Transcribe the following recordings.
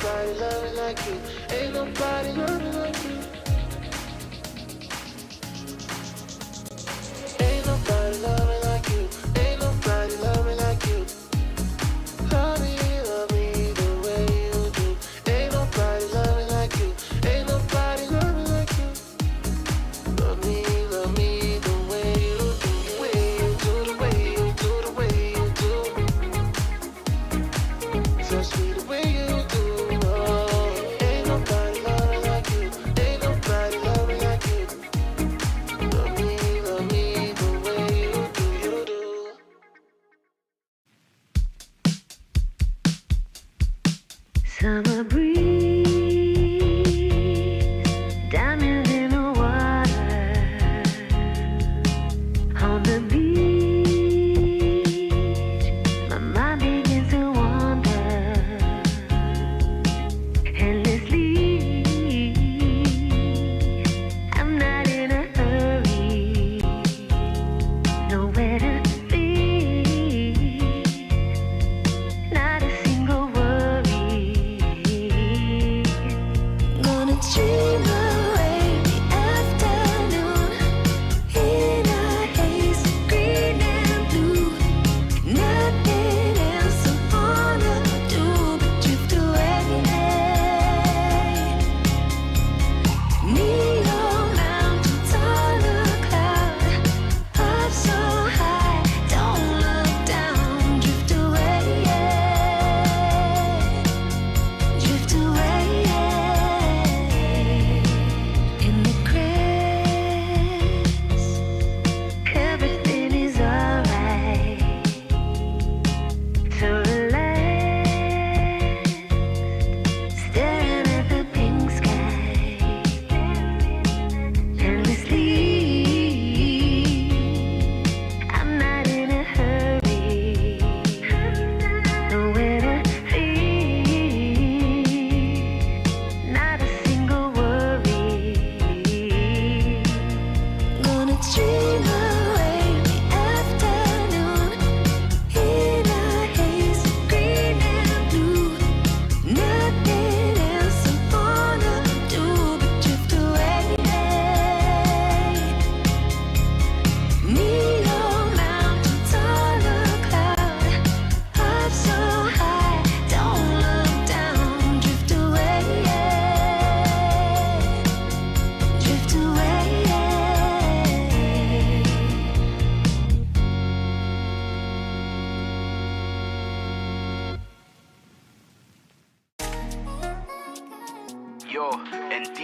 nobody love me like you. Ain't nobody love me like you. Ain't nobody love me like you. Ain't nobody love me like you. Love me the way you do. Ain't nobody love me like you. Ain't nobody love me like you. Love me the way you do. The way you do, the way you do, the way you do. Touch me the way you do. Oh, ain't nobody love me like you. Ain't nobody love me like you. Love me the way you do, you do. Summer breeze, diamonds in the water, on the beach, my mind begins to wander, endlessly. I'm not in a hurry, nowhere to be, not a single worry. Gonna dream away the afternoon in a haze, green and blue. Nothing else I wanna do but drift away. Neon mountains on a cloud, up so high, don't look down. Drift away, drift away. In the grass, everything is alright. So relaxed, staring at the pink sky, endlessly. I'm not in a hurry, nowhere to be, not a single worry. Gonna dream away the afternoon in a haze, green and blue. Nothing else I wanna do but drift away. Neon mountains on a cloud, up so high, don't look down. Drift away, drift away. Yo, ND.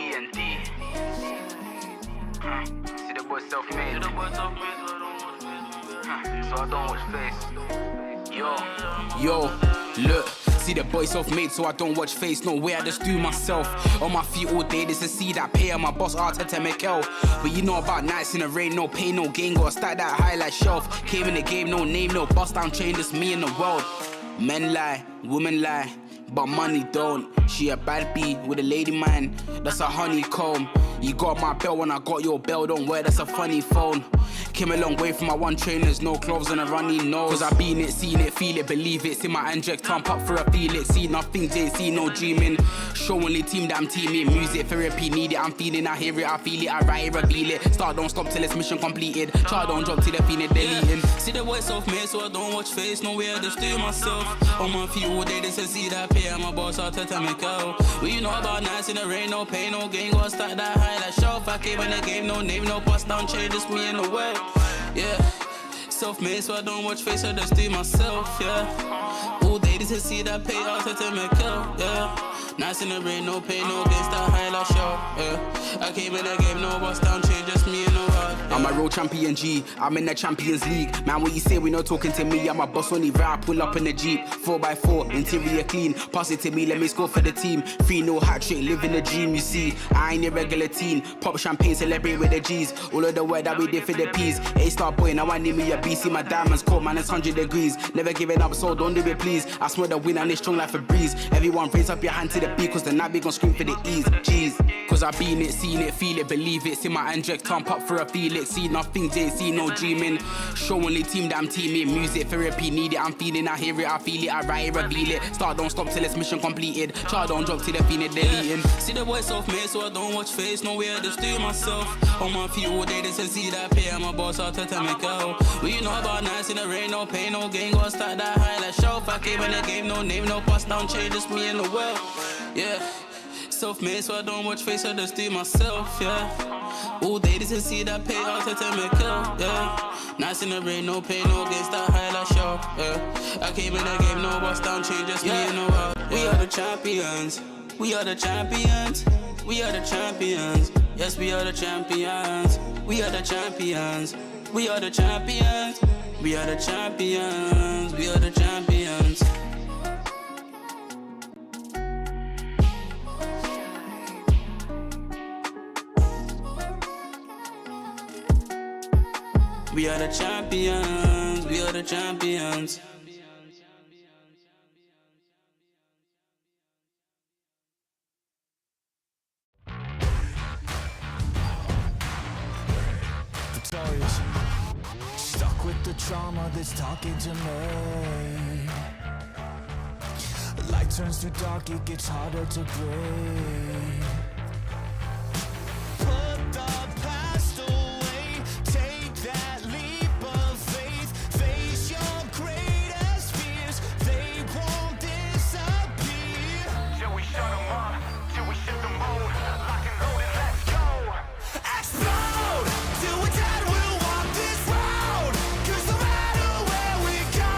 See the boy self-made. So I don't watch face. Yo, look. See the boy self-made, so I don't watch face. No way, I just do myself. On my feet all day, this is see that pay. My boss Arteta Mikel. But you know about nights in the rain, no pain, no gain. Gotta stack that highlight shelf. Came in the game, no name, no bust down chain. Just me in the world. Men lie, women lie, but money don't. She a bad bee with a lady man, that's a honeycomb. You got my bell when I got your bell, don't wear, that's a funny phone. Came a long way from my one trainers, no clothes and a runny nose. Cause I been it, seen it, feel it, believe it. See my Andrex thump up for a feel it. See nothing, didn't see no dreaming. Show only team that I'm teaming. Music therapy, need it, I'm feeling, I hear it, I feel it, I write it, reveal it. Start don't stop till it's mission completed. Chart don't drop till the feeling deleting. See the boy self-made, so I don't watch face. No way, I just do myself. On my feet all day, this is see that pay. I'm a boss, I'll tell me go. Well, you know about nights in the rain, no pain, no gain. Gotta stack that high, like shelf. I came in the game, no name, no bust down chain, just me in the world. Yeah, self-made, so I don't watch face, I just do myself, yeah. All day, this is see that pay, I'll tell me go, yeah. Nights in the rain, no pain, no gain, that high, like shelf, yeah. I came in the game, no bust down chain, just me in the world. Yeah. I'm a real champion G, I'm in the Champions League. Man, what you say, we not talking to me, I'm a boss only right, I pull up in the Jeep. 4x4, interior clean, pass it to me, let me score for the team. 3-0 hat-trick, living the dream, you see. I ain't a regular teen, pop champagne, celebrate with the G's. All of the work that we did for the P's. A-star boy, now I need me a B, see my diamonds cold, man, it's 100 degrees. Never giving up, so don't do it, please. I smell the wind and it's strong like a breeze. Everyone raise up your hand to the beat, cause the night we gon' scream for the ease, G's. Cause I been it, seen it, feel it, believe it. See my Andrex thump up for a feel it. ain't seen nothing, ain't seen no dreaming. Show only team that I'm teaming. Music therapy need it, I'm feeling, I hear it, I feel it, I write it, reveal it. Start, don't stop till it's mission completed. Chart don't drop till the feeling deleting. See the boy self-made, so I don't watch face, no way I just do myself. On my feet all day, they say see that pay, I'm a boss, I'll tell them make out. We know about nights in the rain, no pain, no gain, gotta start that high like shelf. I came in the game, no name, no pass down, change, just me in the world. Yeah, self-made, so I don't watch face, I just do myself, yeah. All day, they say see that pay, I'll tell them make out, yeah. Nights in the rain, no pain, no gain, start high like shelf, yeah. I came in the game, no pass down, change, just me in the world. We are the champions. We are the champions, we are the champions. Yes, we are the champions, we are the champions. We are the champions, we are the champions, we are the champions. We are the champions, we are the champions. Stuck with the trauma that's talking to me. Light turns to dark, it gets harder to breathe. Put the past away, take that leap of faith. Face your greatest fears, they won't disappear. Till we shut them up, till we shift the mode. Lock and load and let's go. Explode, till we're dead, we'll walk this road. 'Cause no matter where we go,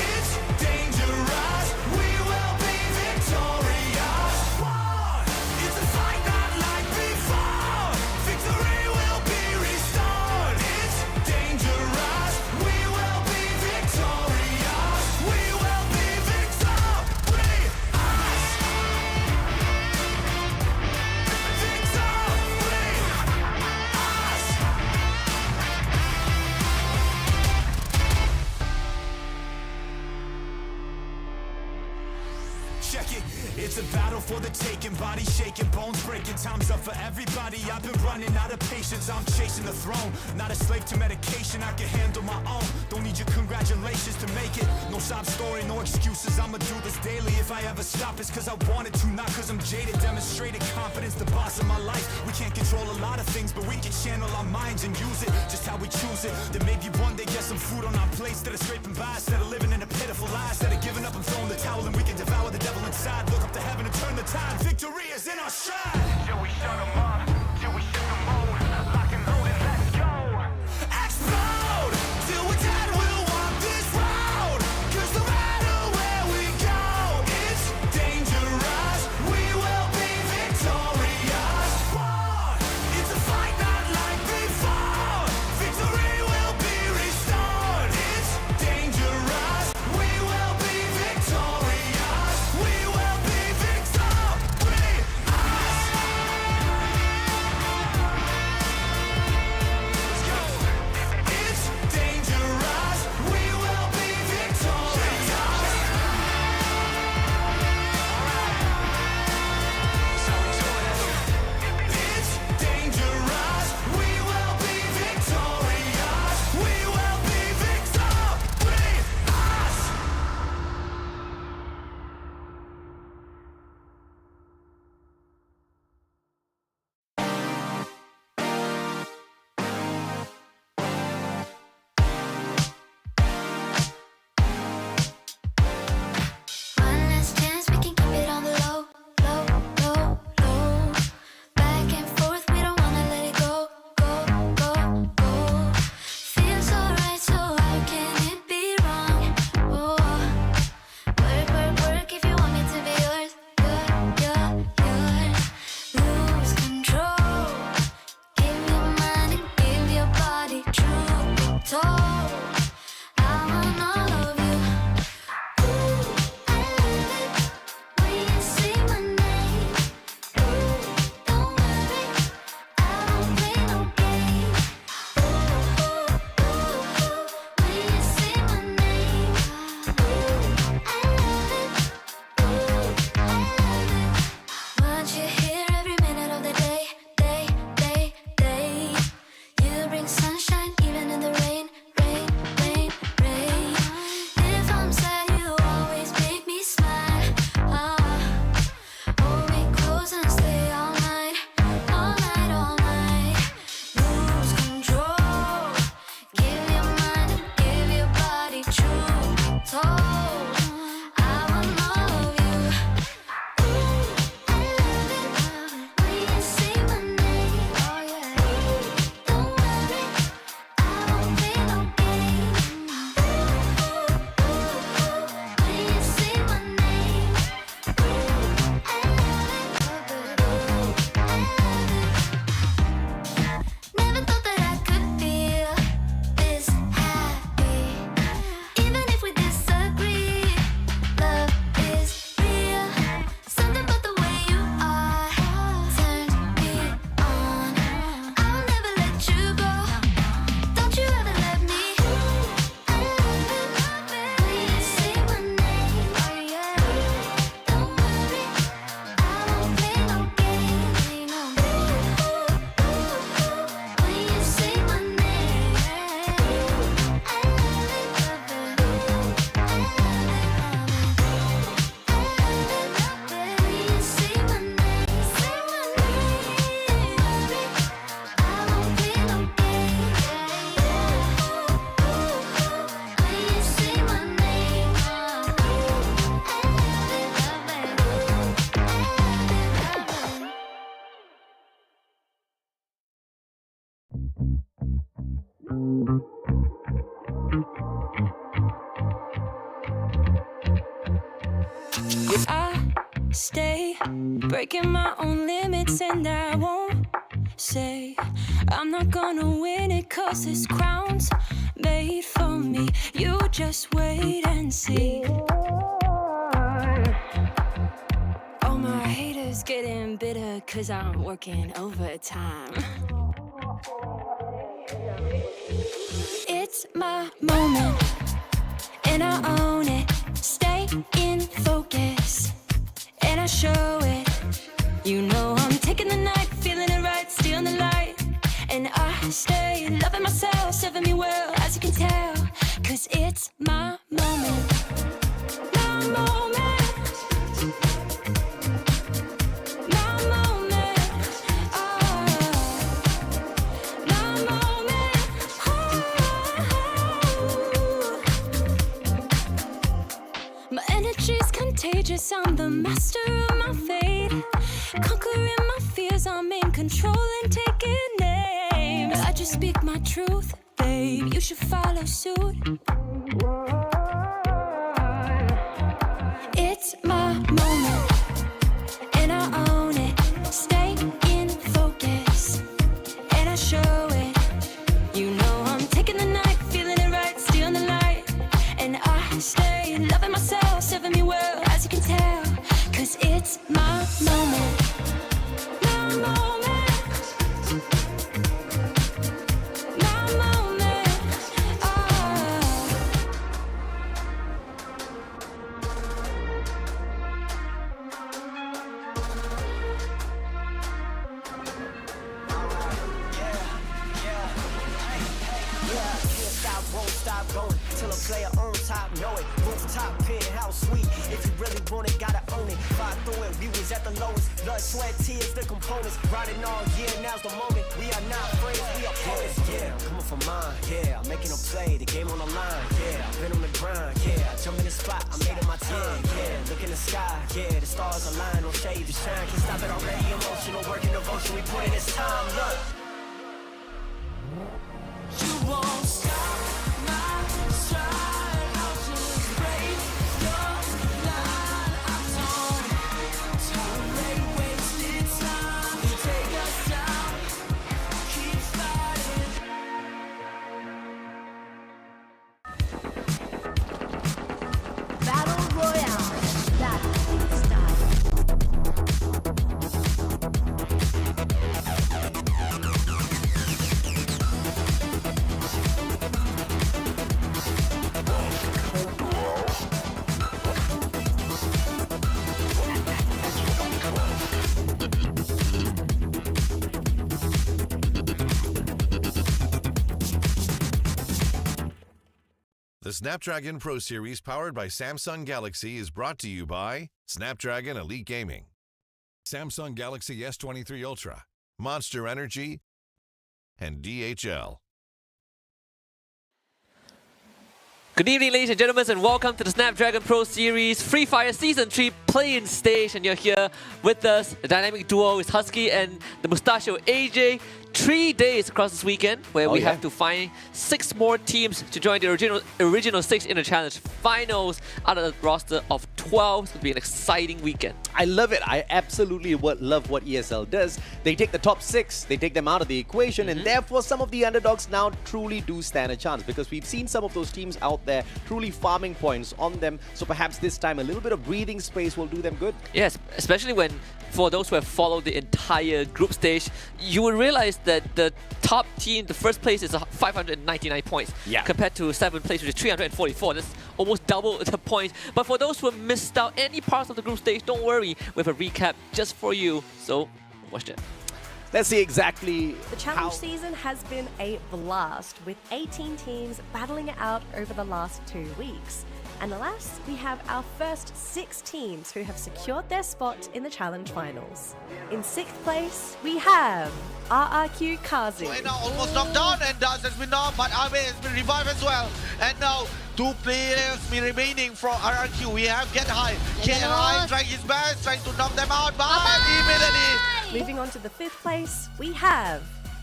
it's dangerous, we will be victorious. War, it's a fight not like before. Victory will be restored. It's dangerous, we will be victorious. We will be victorious. Check it, it's a battle for the taking. Body shaking, bones breaking, time's up for everybody. I've been running out of patience, I'm chasing the throne. Not a slave to medication, I can handle my own. Don't need your congratulations to make it. No sob story, no excuses, I'ma do this daily. If I ever stop, it's cause I wanted to, not cause I'm jaded. Demonstrated confidence, the boss of my life. We can't control a lot of things, but we can channel our minds and use it just how we choose it. Then maybe one day get some food on our plates instead of scraping by, instead of living in a pitiful lie, instead of giving up and throwing the towel, and we can devour the devil inside. Look up to heaven and turn the tide. Victory is in our stride. Till we shut them up, till we shift the mode. Lock and load and let's go. Explode, till we're dead, we'll walk this road. 'Cause no matter where we go, it's dangerous, we will be victorious. War, it's a fight not like before. Victory will be restored. It's dangerous, we will be victorious. We will be victorious. I stay breaking my own limits, and I won't say I'm not gonna win it, 'cause this crown's made for me. You just wait and see. All my haters getting bitter 'cause I'm working overtime. It's my moment and I own it. Stay in focus and I show it. You know I'm taking the night, feeling it right, stealing the light. And I stay loving myself, serving me well, as you can tell. 'Cause it's my moment. My moment. My moment. Oh. My moment. Oh. My energy's contagious, I'm the master of my fate. Conquering my fears, I'm in control and taking names. I just speak my truth, babe, you should follow suit. It's my moment, and I own it. Stay in focus, and I show it. You know I'm taking the night, feeling it right, stealing the light. And I stay loving myself, serving me well, as you can tell. 'Cause it's my moment. My moment. My moment. Oh. Can't stop, won't stop going till a player on top know it. Rooftop penthouse suite. If you really want it, gotta own it. Fight through it, we was at the lowest. Blood, sweat, tears, the components. Riding all year, now's the moment. We are not friends, we are opponents. Yeah, I'm coming for mine. Yeah, I'm making a play, the game on the line. Yeah, I've been on the grind. Yeah, I jump in the spot, I made it my time. Yeah, look in the sky. Yeah, the stars align, no shade to shine. Can't stop it already. Emotional work and devotion, we put in this time. Look. You won't stop my stride. I'll just break your line. I don't tolerate wasted time. You take us down, keep fighting. Battle Royale. That's style. The Snapdragon Pro Series powered by Samsung Galaxy is brought to you by Snapdragon Elite Gaming, Samsung Galaxy S23 Ultra, Monster Energy, and DHL. Good evening, ladies and gentlemen, and welcome to the Snapdragon Pro Series Free Fire Season 3 play-in stage. And you're here with us. The dynamic duo is Husky and the mustachio AJ. 3 days across this weekend where we have to find 6 more teams to join the original 6 in the Challenge Finals out of the roster of 12. It's going to be an exciting weekend. I love it. I absolutely love what ESL does. They take the top 6, they take them out of the equation, and therefore some of the underdogs now truly do stand a chance, because we've seen some of those teams out there truly farming points on them. So perhaps this time a little bit of breathing space will do them good. Yes, especially when, for those who have followed the entire group stage, you will realize that the top team, the first place, is 599 points compared to 7th place, which is 344. That's almost double the points. But for those who have missed out any parts of the group stage, don't worry, we have a recap just for you. So watch that. Let's see exactly The challenge season has been a blast, with 18 teams battling it out over the last 2 weeks. And alas, we have our first 6 teams who have secured their spot in the Challenge Finals. In 6th place, we have RRQ Kazu. And now almost knocked down, and Daz has been knocked, but Abe has been revived as well. And now 2 players remaining from RRQ. We have Get High. Get High trying his best, trying to knock them out, but immediately. Moving on to the 5th place, we have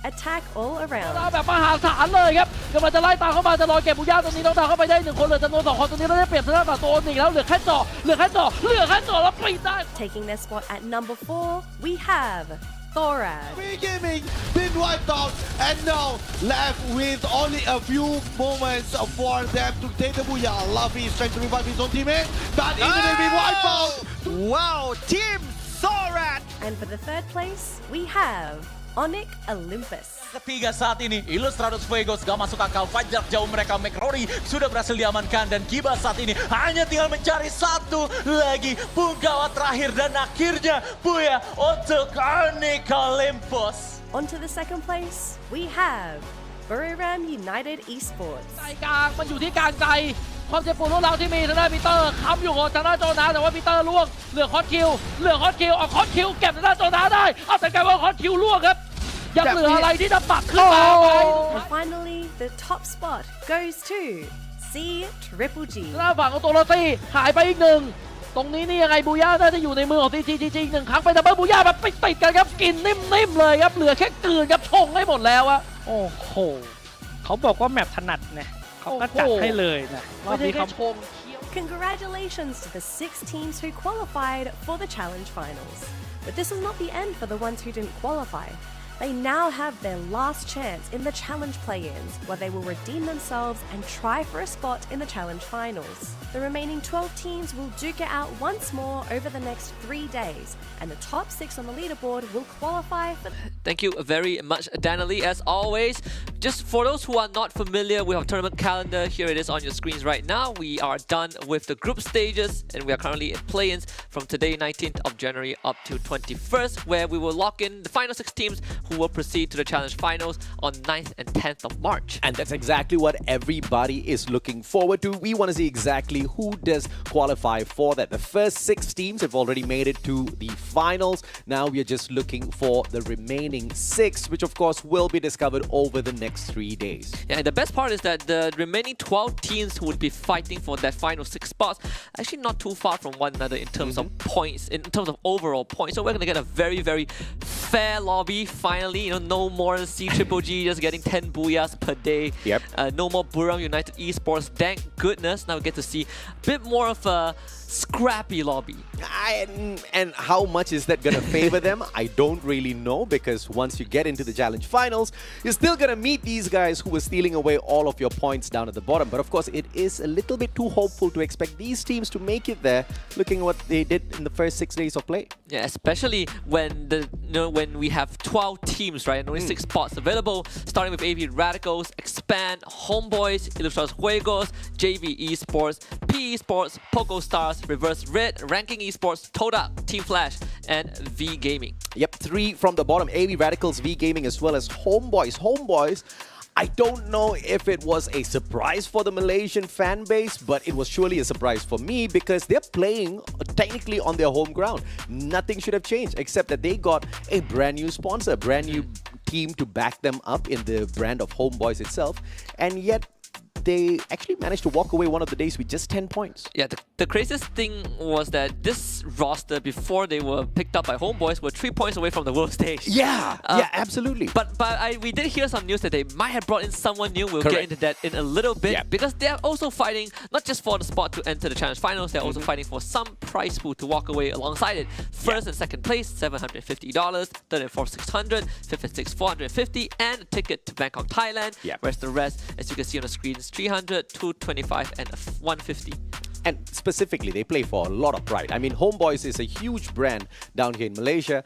attack all เอา around. แบบมหาศาลเลยครับกำลังจะไล่ตามเข้ามาจะรอเก็บบุญญาตรงนี้น้องดาวเข้าไปได้1คนเหลือจำนวน2คนตรงนี้เราได้เปรียบทางด้านฝั่งตัวหนึ่งแล้วเหลือแค่จ่อแล้วปิดได้ Taking their spot at number 4, we have Thorad. Free gaming been wiped out and now left with only a few moments for them to take the booyah. Luffy is trying to revive his own teammate, but even if he wiped out. Wow, Team Thorat. And for the third place, we have Onyx Olympus. Ketiga saat ini, Ilustrados Fuegos gak masuk akal. Fajar jauh mereka, McRory sudah berhasil diamankan. Dan Kiba saat ini hanya tinggal mencari satu lagi punggawa terakhir. Dan akhirnya Buya untuk Onyx Olympus. On to the second place, we have Buriram United Esports. ใจกลางมันอยู่ที่กลางใจความเจ็บปวดรุนแรงที่มีทางด้านปีเตอร์ค้ำอยู่ของทางด้านโจนาแต่ว่าปีเตอร์ล่วงเหลือคอสคิวเอาคอสคิวเก็บทางด้านโจนาได้เอาแต่กลายว่าคอสคิวล่วงครับยังเหลืออะไรที่จะปักขึ้นมาไป And finally, the top spot goes to C Triple G. ทางด้านฝั่งของตัวโรซี่หายไปอีกหนึ่งตรงนี้นี่ยังไงบูย่าน่าจะอยู่ในมือของ TGG หนึ่งครั้งไปดับเบิลบูย่าแบบติดกันครับกินนิ่มๆเลยครับเหลือแค่กลืนครับชงให้หมดแล้วอะ โอ้โหเขาบอกว่าแมปถนัดนะเขาก็จัดให้เลยนะรอบ ไม่ นี้ ใช่ เขา แค่ชง Congratulations to the 6 teams who qualified for the Challenge Finals. But this is not the end for the ones who didn't qualify. They now have their last chance in the Challenge play-ins, where they will redeem themselves and try for a spot in the Challenge Finals. The remaining 12 teams will duke it out once more over the next 3 days, and the top 6 on the leaderboard will qualify for... Thank you very much, Danali, as always. Just for those who are not familiar with our tournament calendar, here it is on your screens right now. We are done with the group stages, and we are currently in play-ins from today, 19th of January, up to 21st, where we will lock in the final 6 teams who will proceed to the Challenge Finals on 9th and 10th of March. And that's exactly what everybody is looking forward to. We want to see exactly who does qualify for that. The first 6 teams have already made it to the finals. Now we are just looking for the remaining 6, which of course will be discovered over the next 3 days. Yeah, and the best part is that the remaining 12 teams who would be fighting for that final 6 spots actually not too far from one another in terms of points, in terms of overall points. So we're going to get a very, very fair lobby finally. You know, no more C Triple G just getting 10 booyahs per day. Yep. No more Buriram United Esports. Thank goodness. Now we get to see a bit more of a scrappy lobby. And how much is that going to favor them? I don't really know, because once you get into the Challenge Finals, you're still going to meet these guys who were stealing away all of your points down at the bottom. But of course, it is a little bit too hopeful to expect these teams to make it there, looking at what they did in the first 6 days of play. Yeah, especially when when we have 12 teams, right, and only 6 spots available, starting with AV Radicals, Expand, Homeboys, Ilustrados Juegos, JV Esports, P Esports, Poco Stars, Reverse Red, Ranking Esports, Todak, Team Flash, and V Gaming. Yep, 3 from the bottom, AV Radicals, V Gaming, as well as Homeboys. Homeboys, I don't know if it was a surprise for the Malaysian fan base, but it was surely a surprise for me, because they're playing technically on their home ground. Nothing should have changed, except that they got a brand new sponsor, a brand new team to back them up in the brand of Homeboys itself, and yet they actually managed to walk away one of the days with just 10 points. Yeah, the craziest thing was that this roster, before they were picked up by Homeboys, were 3 points away from the world stage. Yeah, yeah, absolutely. But we did hear some news that they might have brought in someone new. We'll get into that in a little bit, because they're also fighting not just for the spot to enter the Challenge Finals, they're also fighting for some prize pool to walk away alongside it. First and second place, $750, third and fourth, $600, fifth and sixth, $450, and a ticket to Bangkok, Thailand. Whereas the rest, as you can see on the screen, is $300, $225, and $150. And specifically, they play for a lot of pride. I mean, Homeboys is a huge brand down here in Malaysia.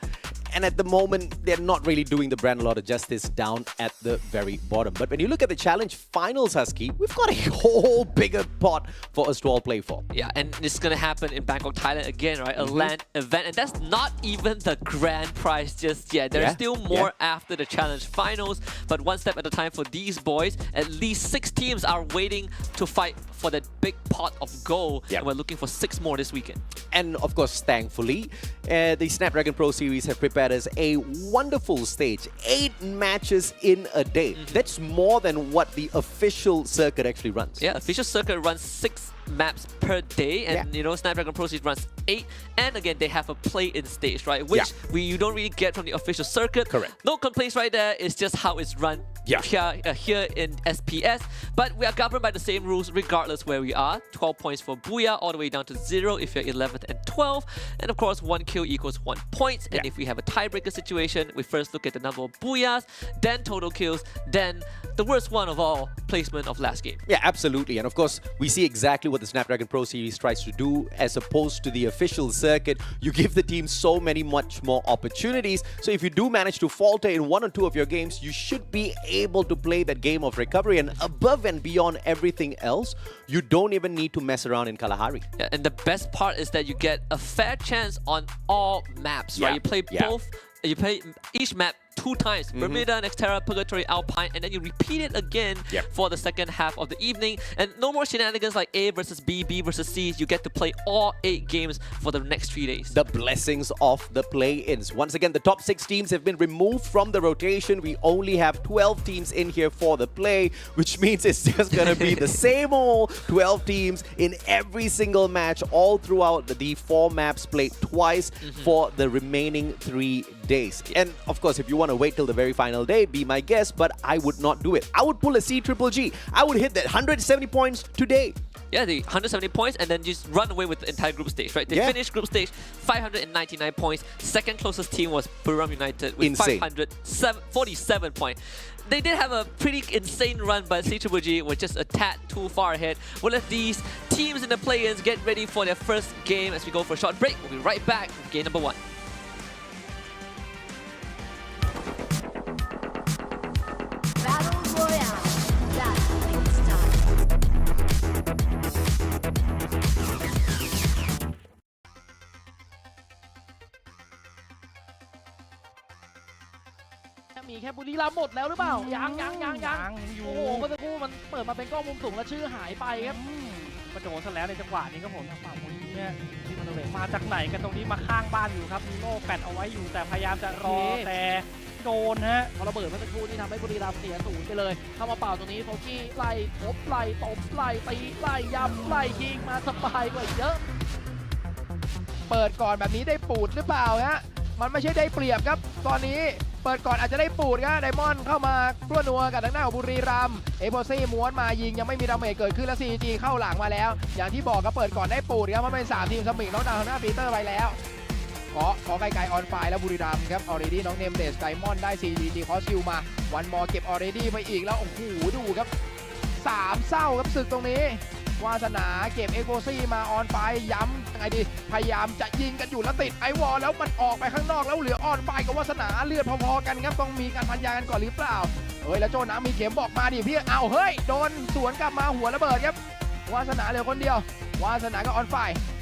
And at the moment, they're not really doing the brand a lot of justice down at the very bottom. But when you look at the Challenge Finals, Husky, we've got a whole bigger pot for us to all play for. Yeah, and it's going to happen in Bangkok, Thailand again, right? A LAN event. And that's not even the grand prize just yet. There's still more after the Challenge Finals. But one step at a time for these boys. At least 6 teams are waiting to fight for that big pot of gold. And we're looking for 6 more this weekend. And of course, thankfully, the Snapdragon Pro Series have prepared us a wonderful stage. 8 matches in a day. That's more than what the official circuit actually runs. Yeah, official circuit runs 6 maps per day, and you know Snapdragon Pro Series runs 8, and again they have a play-in stage, right? Which you don't really get from the official circuit. Correct. No complaints right there. It's just how it's run here in SPS, but we are governed by the same rules regardless where we are. 12 points for Booyah, all the way down to 0 if you're 11th and 12th, and of course 1 kill equals 1 point. And if we have a tiebreaker situation, we first look at the number of Booyahs, then total kills, then the worst one of all, placement of last game. Yeah, absolutely. And of course, we see exactly what the Snapdragon Pro Series tries to do as opposed to the official circuit. You give the team so much more opportunities. So if you do manage to falter in 1 or 2 of your games, you should be able to play that game of recovery. And above and beyond everything else, you don't even need to mess around in Kalahari. Yeah, and the best part is that you get a fair chance on all maps, right? You play both. You play each map 2 times, Bermuda, Nextera, Purgatory, Alpine, and then you repeat it again for the second half of the evening. And no more shenanigans like A versus B, B versus C. You get to play all 8 games for the next 3 days. The blessings of the play-ins. Once again, the top 6 teams have been removed from the rotation. We only have 12 teams in here for the play, which means it's just going to be the same old 12 teams in every single match all throughout the 4 maps played twice for the remaining 3 days. And of course, if you want to wait till the very final day, be my guest, but I would not do it. I would pull a C-triple-G. I would hit that 170 points today. Yeah, the 170 points and then just run away with the entire group stage, right? They finished group stage 599 points. Second closest team was Buram United with 547 points. They did have a pretty insane run, but C-triple-G was just a tad too far ahead. We'll let these teams in the play-ins get ready for their first game as we go for a short break. We'll be right back with game number 1.มีแค่บุรีรัมย์หมดแล้วหรือเปล่ายังโอ้โหเมื่อสักครู่มันเปิดมาเป็นกล้องมุมสูงแล้วชื่อหายไปครับกระโดดซะแล้วในจังหวะนี้ครับผมทางฝั่งคนนี้เนี่ยที่มันมาจากไหนกันตรงนี้มาข้างบ้านอยู่ครับมีโล่แปดเอาไว้อยู่แต่พยายามจะรอแต่โดนฮะพอระเบิดเมื่อสักครู่นี่ทำให้บุรีรัมย์เสียศูนย์ไปเลยเข้ามาเป่าตรงนี้โฟกี้ไล่ทบไล่ตบไล่ตีไล่ยำไล่ยิงมาสบายกว่าเยอะเปิดก่อนแบบนี้ได้ปูดหรือเปล่าฮะมันไม่ใช่ได้เปรียบครับตอนนี้เปิดก่อนอาจจะได้ปูดครับไดมอนด์เข้ามากลัวนัวกับทางหน้าของบุรีรัมย์เอโพซี่ม้วนมายิงยังไม่มีดาเมจเกิดขึ้นแล้ว CG เข้าหลังมาแล้วอย่างที่บอกก็เปิดก่อนได้ปูดครับมันเป็น3ทีมสมิงน้องดาวหน้าปีเตอร์ไปแล้วขอไกลๆออนไฟแล้วบุรีรัมย์ครับออเรดี้น้องเนมเดสไดมอนด์ได้ CG คอสคิวมาวันมอเก็บออเรดี้ไปอีกแล้วโอ้โหดูครับ3เศร้าครับศึกตรงนี้วาสนาเก็บเอโกซี่มาออนไฟย้ำยังไงดีพยายามจะยิงกันอยู่แล้วติดไอวอลแล้วมันออกไปข้างนอกแล้วเหลือออนไฟกับวาสนาเลือดพอๆกันครับต้องมีการพันยากันก่อนหรือเปล่าแล้วโจน้ำมีเข็มบอกมาดิพี่เอาเฮ้ยโดนสวนกลับมาหัวระเบิดครับวาสนาเหลือคนเดียววาสนากับออนไฟ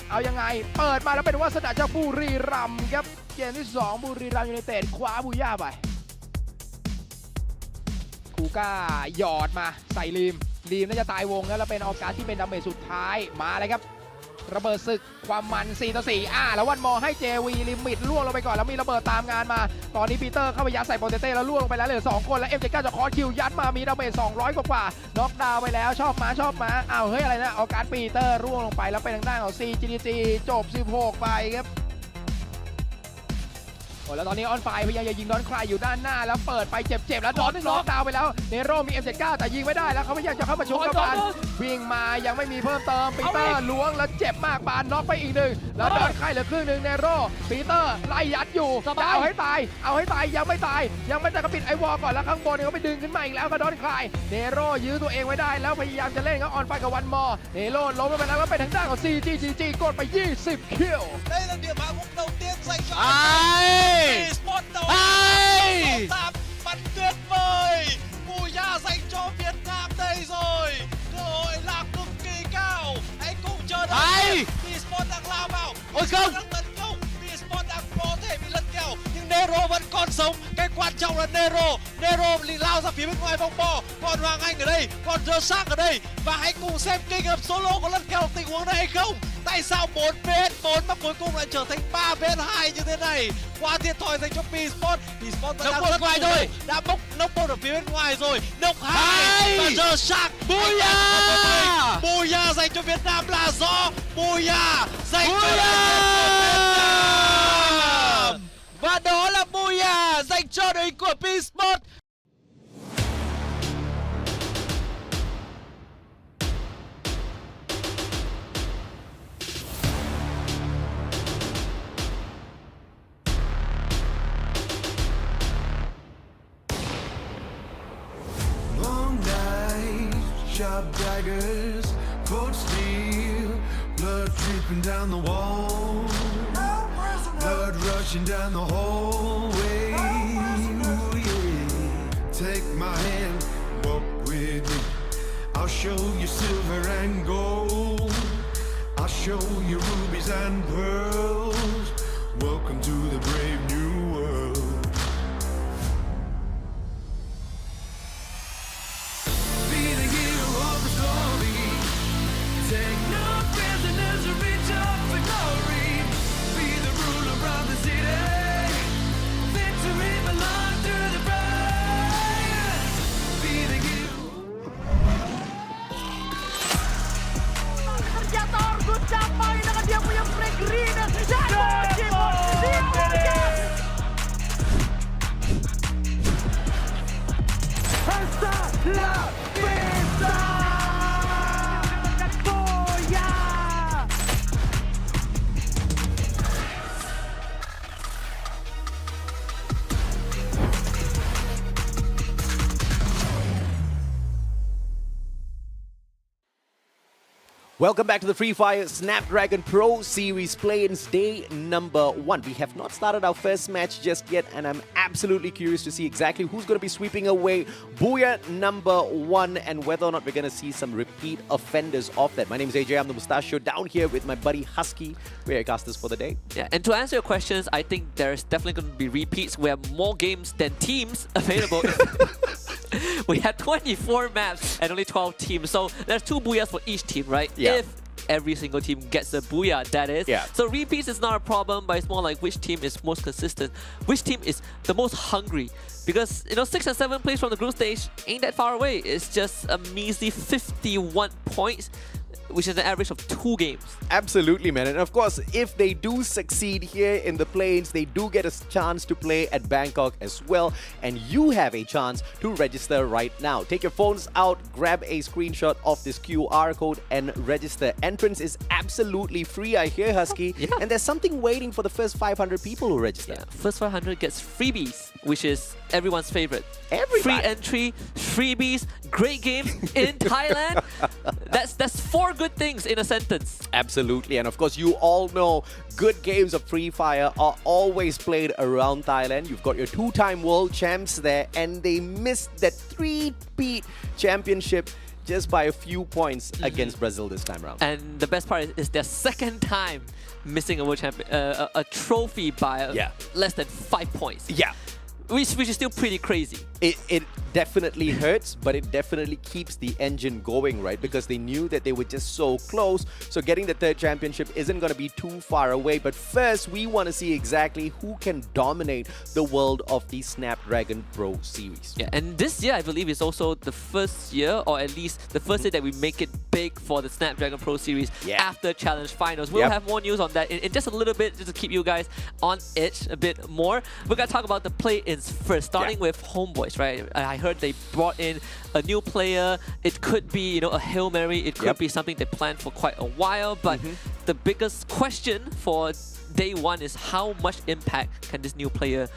เอายังไงเปิดมาแล้วเป็นวาสนาจากบุรีรัมย์ครับเกมที่2บุรีรัมย์ยูไนเต็ดคว้าบูย่าไปคูก้าหยอดมาใส่ลีมน่าจะตายวงแล้วเป็นออกัสที่เป็นดาเมจสุดท้ายมาเลยครับระเบิดศึกความมัน4-4แล้ววันมอให้ JV ลิมิตล่วงลงไปก่อนแล้วมีระเบิดตามงานมาตอนนี้ปีเตอร์เข้าไปยัดใส่โปเตเต้แล้วล่วงลงไปแล้วเหลือ2คนแล้ว MJ9 จะคอร์คิวยัดมามีดาเมจ200กว่าน็อกดาวน์ไปแล้วชอบมาอ้าวเฮ้ยอะไรนะออกัสปีเตอร์ร่วงลงไปแล้วเป็นทางด้านของ CGG จบ16ไปครับแล้วตอนนี้ออนไฟพยายามจะยิงดอนคลายอยู่ด้านหน้าแล้วเปิดไปเจ็บแล้วดอนน็อกดาวน์ไปแล้วเนโร่มี M79 แต่ยิงไม่ได้แล้วเขาพยายามจะเข้ามาชุบกับปานวิ่งมายังไม่มีเพิ่มเติมปีเตอร์ล้วงแล้วเจ็บมากปานน็อกไปอีกหนึ่งแล้วดอนคลายเหลือครึ่งหนึ่งเนโร่ปีเตอร์ไล่ยัดอยู่เอาให้ตายยังไม่ตายกระปิดไอวอลก่อนแล้วข้างบนเขาไปดึงขึ้นมาอีกแล้วก็ดอนคลายเนโร่ยื้อตัวเองไว้ได้แล้วพยายามจะเล่นกับออนไฟกับวันมอเนโร่ล้มไปแล้วเป็นทางด้านของ CGG กดไป20คิวđây là điểm hạ gục đầu tiên dành cho Esports đầu tạm bắn tuyệt vời Booyah dành cho Việt Nam đây rồi cơ hội là cực kỳ cao hãy cùng chờ đợi Esports đang lao vào Esports đang tấn công Esports đang có thể bị lật kèo nhưng Nero vẫn còn sống cái quan trọng là Nero lao ra phía bên ngoài vòng bò còn Hoàng Anh ở đây còn The Shark ở đây và hãy cùng xem kinh nghiệm solo có lật kèo tình huống này hay không Tại sao 4 bên 4 mà cuối cùng lại trở thành 3 bên 2 như thế này? Quá thiệt thòi dành cho Esports. Esports vẫn đang rất ngoài chủ rồi. động. Đã bốc knock một ở phía bên ngoài rồi. Knock 2 và giờ Shark. Booyah! Booyah dành cho Việt Nam là do Booyah dành cho Việt Nam. Và đó là Booyah dành cho đội của Esports. Long night, sharp daggers, cold steel, blood dripping down the wall, blood rushing down the hallway. Ooh, yeah. Take my hand, walk with me. I'll show you silver and gold. I'll show you rubies and pearls. Welcome to the brave new world. Be the hero of the story. Take no prisoners and reach up for glory. Be the ruler of the city. Victory belongs to the brave. Be the hero. Ternyata Orgun capai dengan dia punya break green dan Hasta la vista. Booyah! Welcome back to the Free Fire Snapdragon Pro Series play-ins day number 1. We have not started our first match just yet, and I'm absolutely curious to see exactly who's going to be sweeping away Booyah number 1 and whether or not we're going to see some repeat offenders of that. My name is AJ, I'm the Mustachio, down here with my buddy Husky. We're your casters for the day. Yeah, and to answer your questions, I think there's definitely going to be repeats. We have more games than teams available. We have 24 maps and only 12 teams, so there's 2 Booyahs for each team, right? Yeah. If every single team gets a Booyah, that is. Yeah. So repeats is not a problem, but it's more like which team is most consistent, which team is the most hungry. Because, you know, 6 and 7 place from the group stage ain't that far away. It's just a measly 51 points, which is an average of 2 games. Absolutely, man. And of course, if they do succeed here in the plains, they do get a chance to play at Bangkok as well. And you have a chance to register right now. Take your phones out, grab a screenshot of this QR code and register. Entrance is absolutely free, I hear, Husky. Yeah. And there's something waiting for the first 500 people who register. Yeah, first 500 gets freebies, which is everyone's favorite. Everybody. Free entry, freebies, great games in Thailand. That's 4 good things in a sentence. Absolutely. And of course, you all know good games of Free Fire are always played around Thailand. You've got your 2-time world champs there, and they missed that 3-peat championship just by a few points against Brazil this time around. And the best part is their second time missing a world champion, a trophy by less than 5 points. Yeah. Which is still pretty crazy. It definitely hurts, but it definitely keeps the engine going, right? Because they knew that they were just so close. So getting the 3rd championship isn't going to be too far away. But first, we want to see exactly who can dominate the world of the Snapdragon Pro Series. Yeah, and this year, I believe, is also the first year, or at least the first year that we make it big for the Snapdragon Pro Series after Challenge Finals. We'll have more news on that in just a little bit, just to keep you guys on edge a bit more. We're going to talk about the play-ins first, starting with Homeboys, right? I heard they brought in a new player. It could be, you know, a Hail Mary. It could be something they planned for quite a while. But the biggest question for day 1 is how much impact can this new player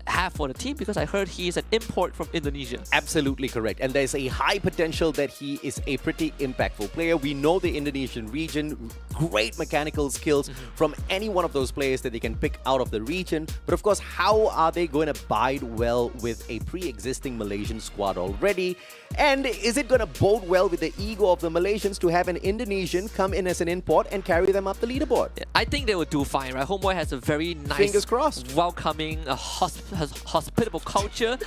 have for the team? Because I heard he is an import from Indonesia. Absolutely correct. And there's a high potential that he is a pretty impactful player. We know the Indonesian region, great mechanical skills from any one of those players that they can pick out of the region. But of course, how are they going to bide well with a pre-existing Malaysian squad already? And is it going to bode well with the ego of the Malaysians to have an Indonesian come in as an import and carry them up the leaderboard? I think they will do fine, right? Homeboy has a very nice, fingers crossed, welcoming, hospitable culture.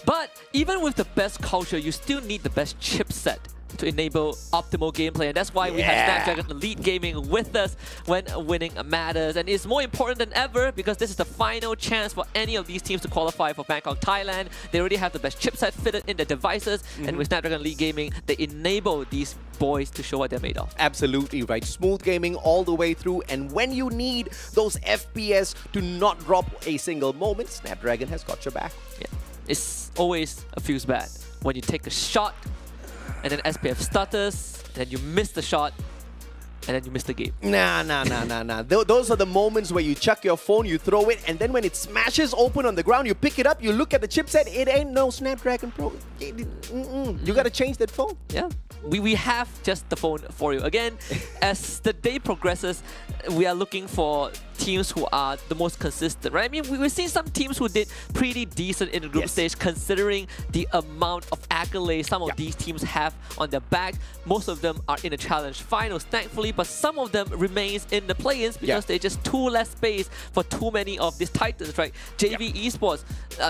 But even with the best culture, you still need the best chipset to enable optimal gameplay, and that's why we have Snapdragon Elite Gaming with us when winning matters. And it's more important than ever because this is the final chance for any of these teams to qualify for Bangkok, Thailand. They already have the best chipset fitted in their devices, and with Snapdragon Elite Gaming, they enable these boys to show what they're made of. Absolutely right. Smooth gaming all the way through, and when you need those FPS to not drop a single moment, Snapdragon has got your back. Yeah. It's always feels bad when you take a shot and then SPF stutters, then you miss the shot, and then you miss the game. Nah. Those are the moments where you chuck your phone, you throw it, and then when it smashes open on the ground, you pick it up, you look at the chipset, it ain't no Snapdragon Pro. You gotta change that phone. Yeah. We have just the phone for you. Again, as the day progresses, we are looking for teams who are the most consistent, right? I mean, we've seen some teams who did pretty decent in the group stage considering the amount of accolades some of these teams have on their back. Most of them are in the challenge finals, thankfully, but some of them remains in the play-ins because there's just too less space for too many of these titans, right? JV Esports,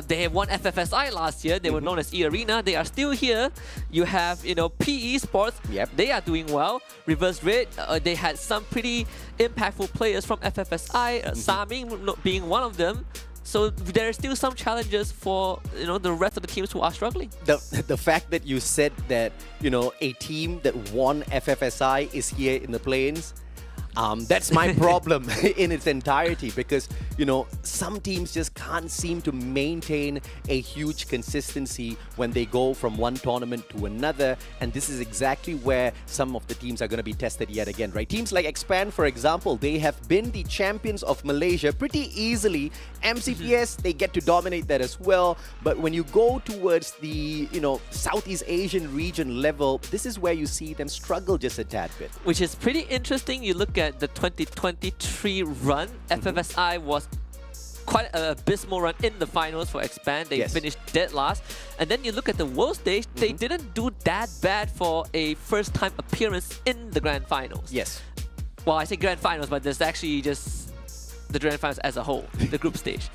they won FFSI last year. They were known as E-Arena. They are still here. You have, you know, PE Esports. They are doing well. Reverse Red, they had some pretty impactful players from FFSI, Saming being one of them. So there are still some challenges for, you know, the rest of the teams who are struggling. The fact that you said that, you know, a team that won FFSI is here in the play-ins, that's my problem in its entirety, because, you know, some teams just can't seem to maintain a huge consistency when they go from one tournament to another, and this is exactly where some of the teams are going to be tested yet again, right? Teams like Expand, for example, they have been the champions of Malaysia pretty easily. MCPS, they get to dominate that as well, but when you go towards the, you know, Southeast Asian region level, this is where you see them struggle just a tad bit. Which is pretty interesting. You look at the 2023 run, FFSI was quite an abysmal run in the finals for Expand. They finished dead last. And then you look at the world stage, they didn't do that bad for a first-time appearance in the grand finals. Well, I say grand finals, but there's actually just the grand finals as a whole, the group stage.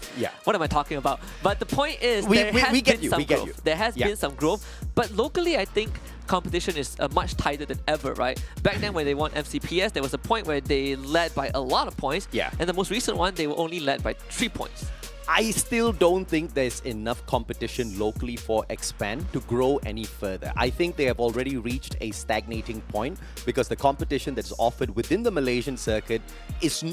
What am I talking about? But the point is, there has been some growth. There has been some growth, but locally, I think competition is much tighter than ever, right? Back then when they won MCPS, there was a point where they led by a lot of points, and the most recent one, they were only led by 3 points. I still don't think there's enough competition locally for Expand to grow any further. I think they have already reached a stagnating point because the competition that's offered within the Malaysian circuit is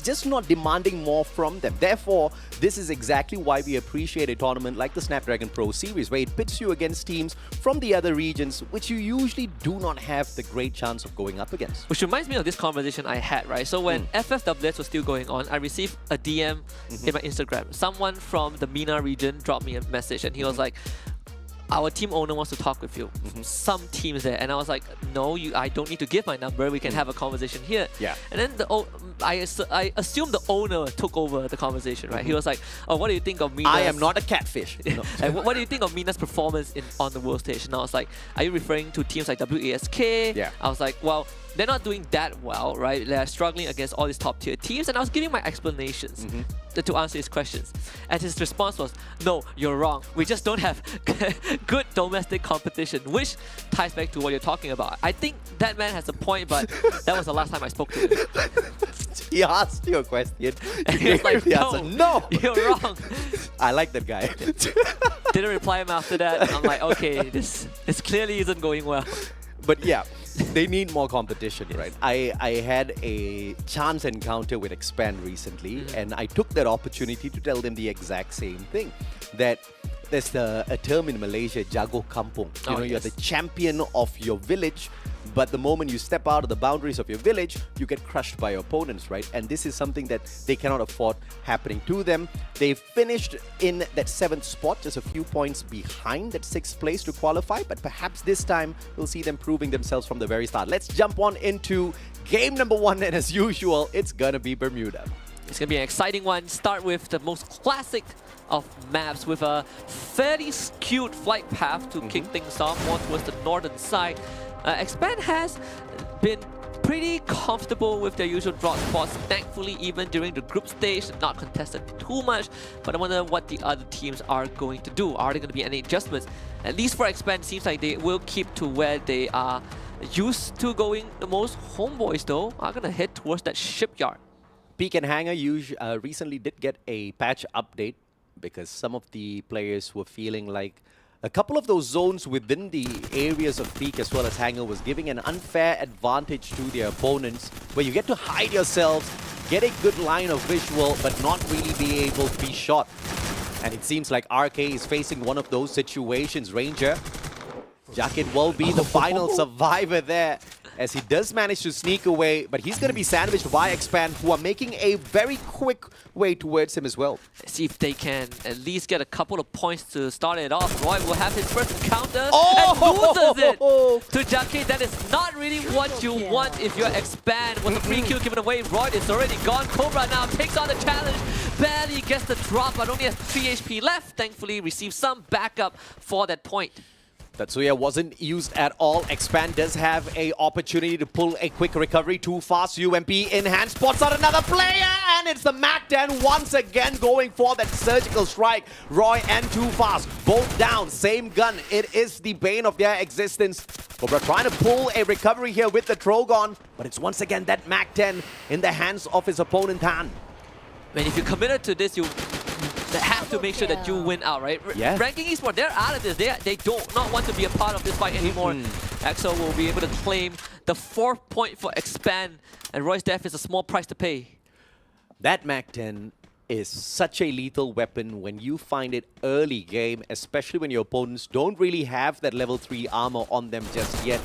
just not demanding more from them. Therefore, this is exactly why we appreciate a tournament like the Snapdragon Pro Series, where it pits you against teams from the other regions, which you usually do not have the great chance of going up against. Which reminds me of this conversation I had, right? So when FFWS was still going on, I received a DM in my Instagram. Someone from the MENA region dropped me a message and he was like, our team owner wants to talk with you. Some teams there. And I was like, no, I don't need to give my number. We can have a conversation here. And then I assume the owner took over the conversation, right? He was like, oh, what do you think of Mina's... I am not a catfish. And what do you think of Mina's performance on the world stage? And I was like, are you referring to teams like WASK? I was like, well, they're not doing that well, right? They're struggling against all these top-tier teams. And I was giving my explanations to answer his questions. And his response was, no, you're wrong. We just don't have good domestic competition, which ties back to what you're talking about. I think that man has a point, but that was the last time I spoke to him. He asked you a question. And he was like, no, you're wrong. I like that guy. Didn't reply him after that. I'm like, okay, this clearly isn't going well. But yeah, they need more competition, right? I had a chance encounter with Expand recently, and I took that opportunity to tell them the exact same thing. That there's a term in Malaysia, jago kampung. You know, you're the champion of your village, but the moment you step out of the boundaries of your village, you get crushed by your opponents, right? And this is something that they cannot afford happening to them. They finished in that 7th spot, just a few points behind that 6th place to qualify, but perhaps this time we'll see them proving themselves from the very start. Let's jump on into game number 1, and as usual, it's gonna be Bermuda. It's gonna be an exciting one. Start with the most classic of maps with a fairly skewed flight path to kick things off more towards the northern side. Expand has been pretty comfortable with their usual drop spots. Thankfully, even during the group stage, not contested too much. But I wonder what the other teams are going to do. Are there going to be any adjustments? At least for Expand, seems like they will keep to where they are used to going the most. Homeboys, though, are going to head towards that shipyard. Peak and Hanger recently did get a patch update because some of the players were feeling like a couple of those zones within the areas of Peak as well as Hanger was giving an unfair advantage to their opponents, where you get to hide yourselves, get a good line of visual, but not really be able to be shot. And it seems like RK is facing one of those situations. Ranger, Jacket will be the final survivor there, as he does manage to sneak away, but he's going to be sandwiched by Expand, who are making a very quick way towards him as well. See if they can at least get a couple of points to start it off. Roy will have his first encounter and loses it to Jacket. That is not really what you want if you're Expand. With a free kill given away, Roy is already gone. Cobra now takes on the challenge, barely gets the drop, but only has 3 HP left. Thankfully, receives some backup for that point. Tatsuya wasn't used at all. Expand does have a opportunity to pull a quick recovery. Too fast. UMP in hand, spots out another player, and it's the Mac-10 once again going for that surgical strike. Roy and Too Fast, both down, same gun. It is the bane of their existence. Cobra trying to pull a recovery here with the Trogon, but it's once again that Mac-10 in the hands of his opponent Han. Man, if you're committed to this, you have to make sure that you win out, right? Yeah. Ranking Esports, they're out of this. They do not want to be a part of this fight anymore. Axel will be able to claim the 4th point for Expand, and Roy's death is a small price to pay. That Mac-10 is such a lethal weapon when you find it early game, especially when your opponents don't really have that level 3 armor on them just yet.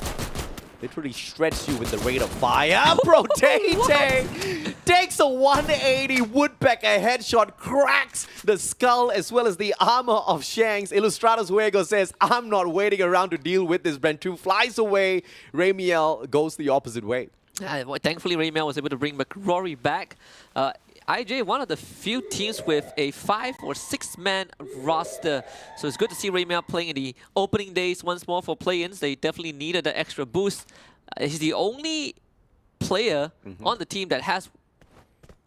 Literally shreds you with the rate of fire. Protete takes a 180 Woodpecker headshot, cracks the skull as well as the armor of Shanks. Ilustrados Huego says, I'm not waiting around to deal with this. Brent 2 flies away. Ramiel goes the opposite way. Thankfully, Ramiel was able to bring McRory back. IJ, one of the few teams with a 5 or 6 man roster. So it's good to see Ramiel playing in the opening days once more for play-ins. They definitely needed the extra boost. He's the only player on the team that has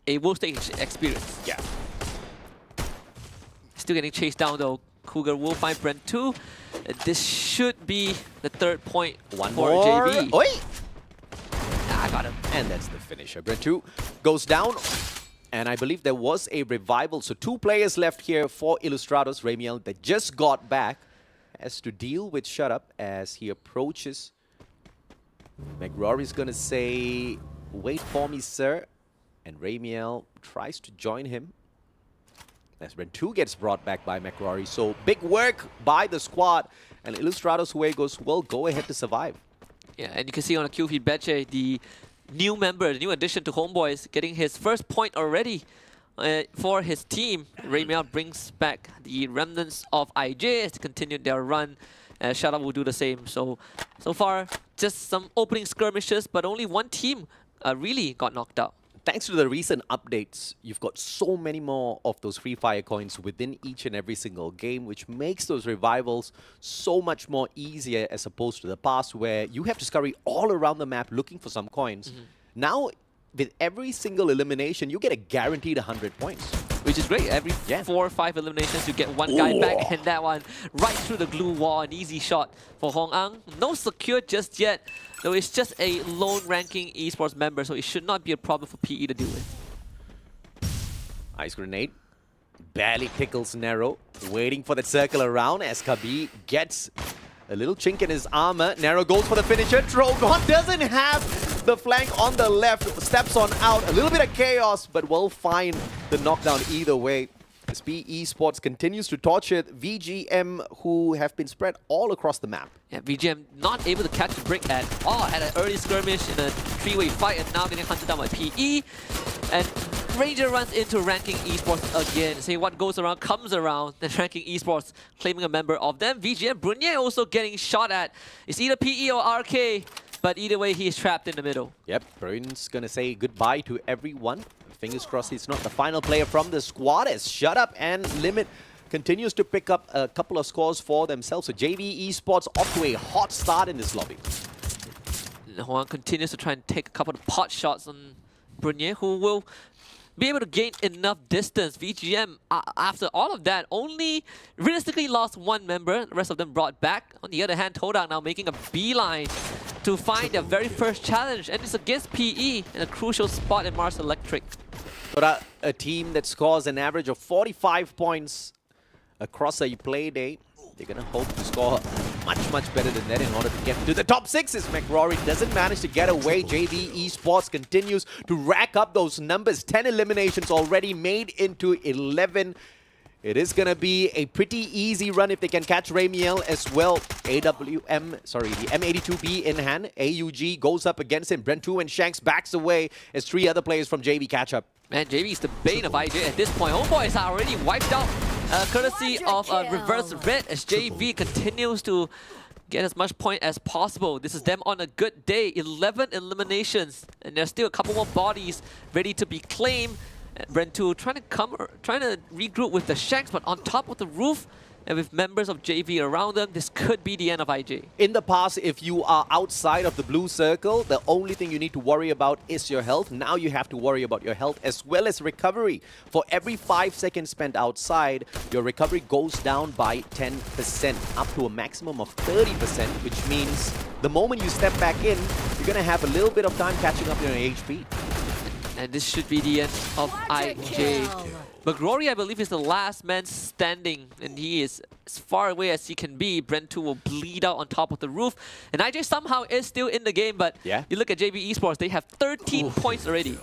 a world stage experience. Yeah. Still getting chased down though. Cougar will find Brent 2. This should be the 3rd point for JB. Oi! I got him. And that's the finisher. Brent 2 goes down. And I believe there was a revival. So 2 players left here for Ilustrados. Ramiel that just got back has to deal with Shut Up as he approaches. McRory's going to say, wait for me, sir. And Ramiel tries to join him. As Brent 2 gets brought back by McRory. So big work by the squad. And Ilustrados Huegos will go ahead to survive. Yeah, and you can see on the kill feed, Betche, the new member, the new addition to Homeboys, getting his 1st point already for his team. Ramiel brings back the remnants of IJ as to continue their run. Shut Up will do the same. So far, just some opening skirmishes, but only one team really got knocked out. Thanks to the recent updates, you've got so many more of those Free Fire coins within each and every single game, which makes those revivals so much more easier as opposed to the past where you have to scurry all around the map looking for some coins. Now, with every single elimination, you get a guaranteed 100 points. Which is great. Every 4 or 5 eliminations, you get one guy back, and that one right through the glue wall. An easy shot for Hong Ang. No secure just yet, though it's just a lone ranking esports member, so it should not be a problem for PE to deal with. Ice grenade. Barely tickles Nero. Waiting for that circle around as Kabi gets a little chink in his armor. Nero goes for the finisher. Trogon doesn't have the flank on the left. Steps on out. A little bit of chaos, but will find the knockdown either way. SP Esports continues to torture VGM, who have been spread all across the map. Yeah, VGM not able to catch the break at all. Had an early skirmish in a 3-way fight and now getting hunted down by PE. And Ranger runs into Ranking Esports again. Say what goes around comes around. Then Ranking Esports claiming a member of them. VGM Brunier also getting shot at. It's either PE or RK, but either way he is trapped in the middle. Yep, Bruin's gonna say goodbye to everyone. Fingers crossed he's not the final player from the squad as Shut Up and Limit continues to pick up a couple of scores for themselves. So JV Esports off to a hot start in this lobby. Huang continues to try and take a couple of pot shots on Brunier, who will be able to gain enough distance. VGM, after all of that, only realistically lost one member. The rest of them brought back. On the other hand, Todak now making a beeline to find their very first challenge, and it's against PE in a crucial spot in Mars Electric. Todak, a team that scores an average of 45 points across a play day. They're going to hope to score much better than that in order to get to the top 6. As McRory doesn't manage to get away. JV Esports continues to rack up those numbers. 10 eliminations already made into 11. It is going to be a pretty easy run if they can catch Ramiel as well. The M82B in hand. AUG goes up against him. Brentu and Shanks backs away as 3 other players from JV catch up. Man, JV is the bane of IJ at this point. Homeboys are already wiped out, courtesy of reverse red, as JV continues to get as much point as possible. This is them on a good day. 11 eliminations, and there's still a couple more bodies ready to be claimed. Brentu trying to regroup with the Shanks, but on top of the roof, and with members of JV around them, this could be the end of IJ. In the past, if you are outside of the blue circle, the only thing you need to worry about is your health. Now you have to worry about your health as well as recovery. For every 5 seconds spent outside, your recovery goes down by 10%, up to a maximum of 30%, which means the moment you step back in, you're going to have a little bit of time catching up on your HP. And this should be the end of IJ. McRory, I believe, is the last man standing, and he is as far away as he can be. Brentu will bleed out on top of the roof, and IJ somehow is still in the game, but you look at JV Esports, they have 13 points already.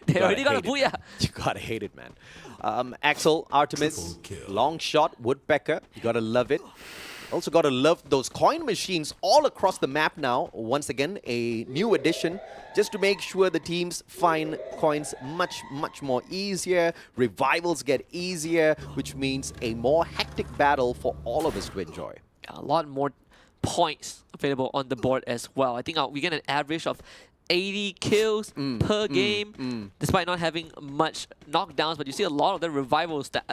They already got a booyah. You gotta hate it, man. Axel, Artemis, long shot, Woodpecker, you gotta love it. Also gotta love those coin machines all across the map now. Once again, a new addition, just to make sure the teams find coins much more easier. Revivals get easier, which means a more hectic battle for all of us to enjoy. A lot more points available on the board as well. I think we get an average of 80 kills per game, despite not having much knockdowns, but you see a lot of the revivals that,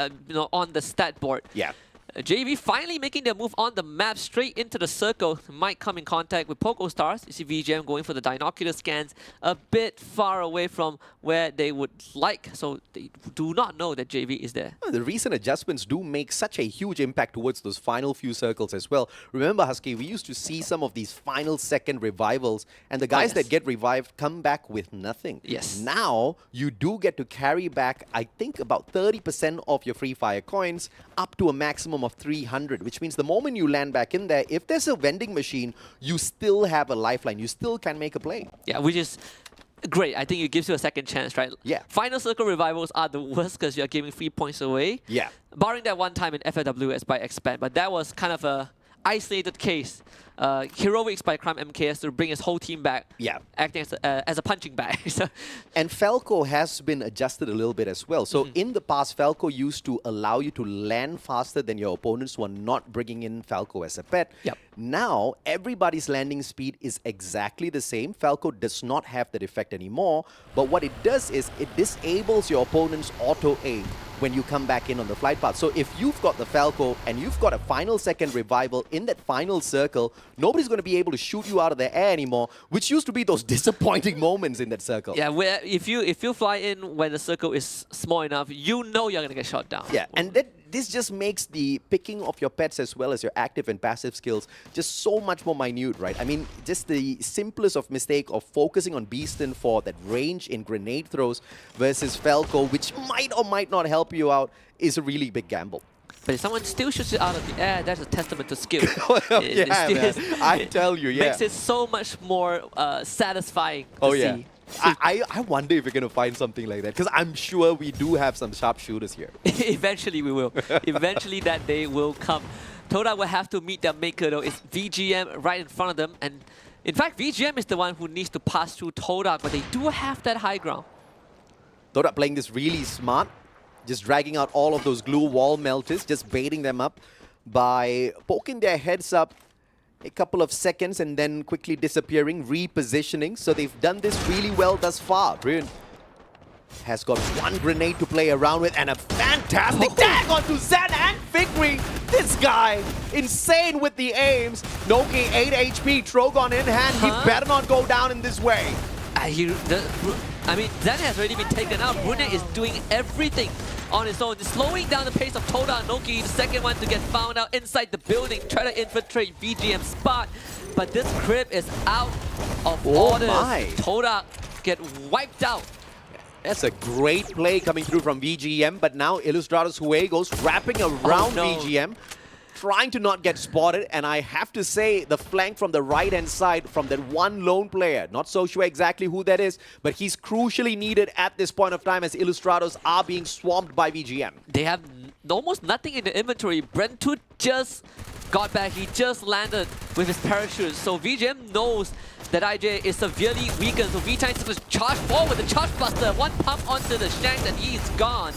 on the stat board. Yeah. JV finally making their move on the map straight into the circle. Might come in contact with Poco Stars. You see VGM going for the binocular scans a bit far away from where they would like, so they do not know that JV is there. The recent adjustments do make such a huge impact towards those final few circles as well. Remember, Husky, we used to see some of these final second revivals, and the guys that get revived come back with nothing. Yes. Now, you do get to carry back, I think, about 30% of your Free Fire coins, up to a maximum of 300, which means the moment you land back in there, if there's a vending machine, you still have a lifeline. You still can make a play. Yeah, which is great. I think it gives you a second chance, right? Yeah. Final circle revivals are the worst because you're giving 3 points away. Yeah. Barring that one time in FLWS by Expand, but that was kind of a isolated case. Heroics by Crime MKS to bring his whole team back. Yeah. Acting as a punching bag. And Falco has been adjusted a little bit as well. So in the past, Falco used to allow you to land faster than your opponents who are not bringing in Falco as a pet. Yep. Now, everybody's landing speed is exactly the same. Falco does not have that effect anymore. But what it does is it disables your opponent's auto-aim when you come back in on the flight path. So if you've got the Falco and you've got a final second revival in that final circle, nobody's going to be able to shoot you out of the air anymore, which used to be those disappointing moments in that circle. Yeah, where if you fly in when the circle is small enough, you know you're going to get shot down. Yeah, and this just makes the picking of your pets as well as your active and passive skills just so much more minute, right? I mean, just the simplest of mistake of focusing on Beaston for that range in grenade throws versus Falco, which might or might not help you out, is a really big gamble. But if someone still shoots it out of the air, that's a testament to skill. I tell you, Makes it so much more satisfying to see. I wonder if we're going to find something like that, because I'm sure we do have some sharpshooters here. Eventually we will. Eventually that day will come. Todak will have to meet their maker though. It's VGM right in front of them. And in fact, VGM is the one who needs to pass through Todak, but they do have that high ground. Todak playing this really smart. Just dragging out all of those glue wall melters, just baiting them up by poking their heads up a couple of seconds and then quickly disappearing, repositioning. So they've done this really well thus far. Brilliant. has got one grenade to play around with and a fantastic tag onto Zen and Victory. This guy, insane with the aims. Noki 8 HP, Trogon in hand. He better not go down in this way. I mean, Zen has already been taken out. Brune is doing everything on his own, slowing down the pace of Toda and Noki, the second one to get found out inside the building, try to infiltrate VGM's spot. But this crib is out of order. Toda get wiped out. That's a great play coming through from VGM, but now Illustrados Juegos wrapping around VGM, trying to not get spotted, and I have to say the flank from the right-hand side from that one lone player, not so sure exactly who that is, but he's crucially needed at this point of time as Illustrados are being swamped by VGM. They have almost nothing in the inventory. Brentu just got back, he just landed with his parachute, so VGM knows that IJ is severely weakened, so V-Time is charge forward with the charge buster, one pump onto the shank and he's gone.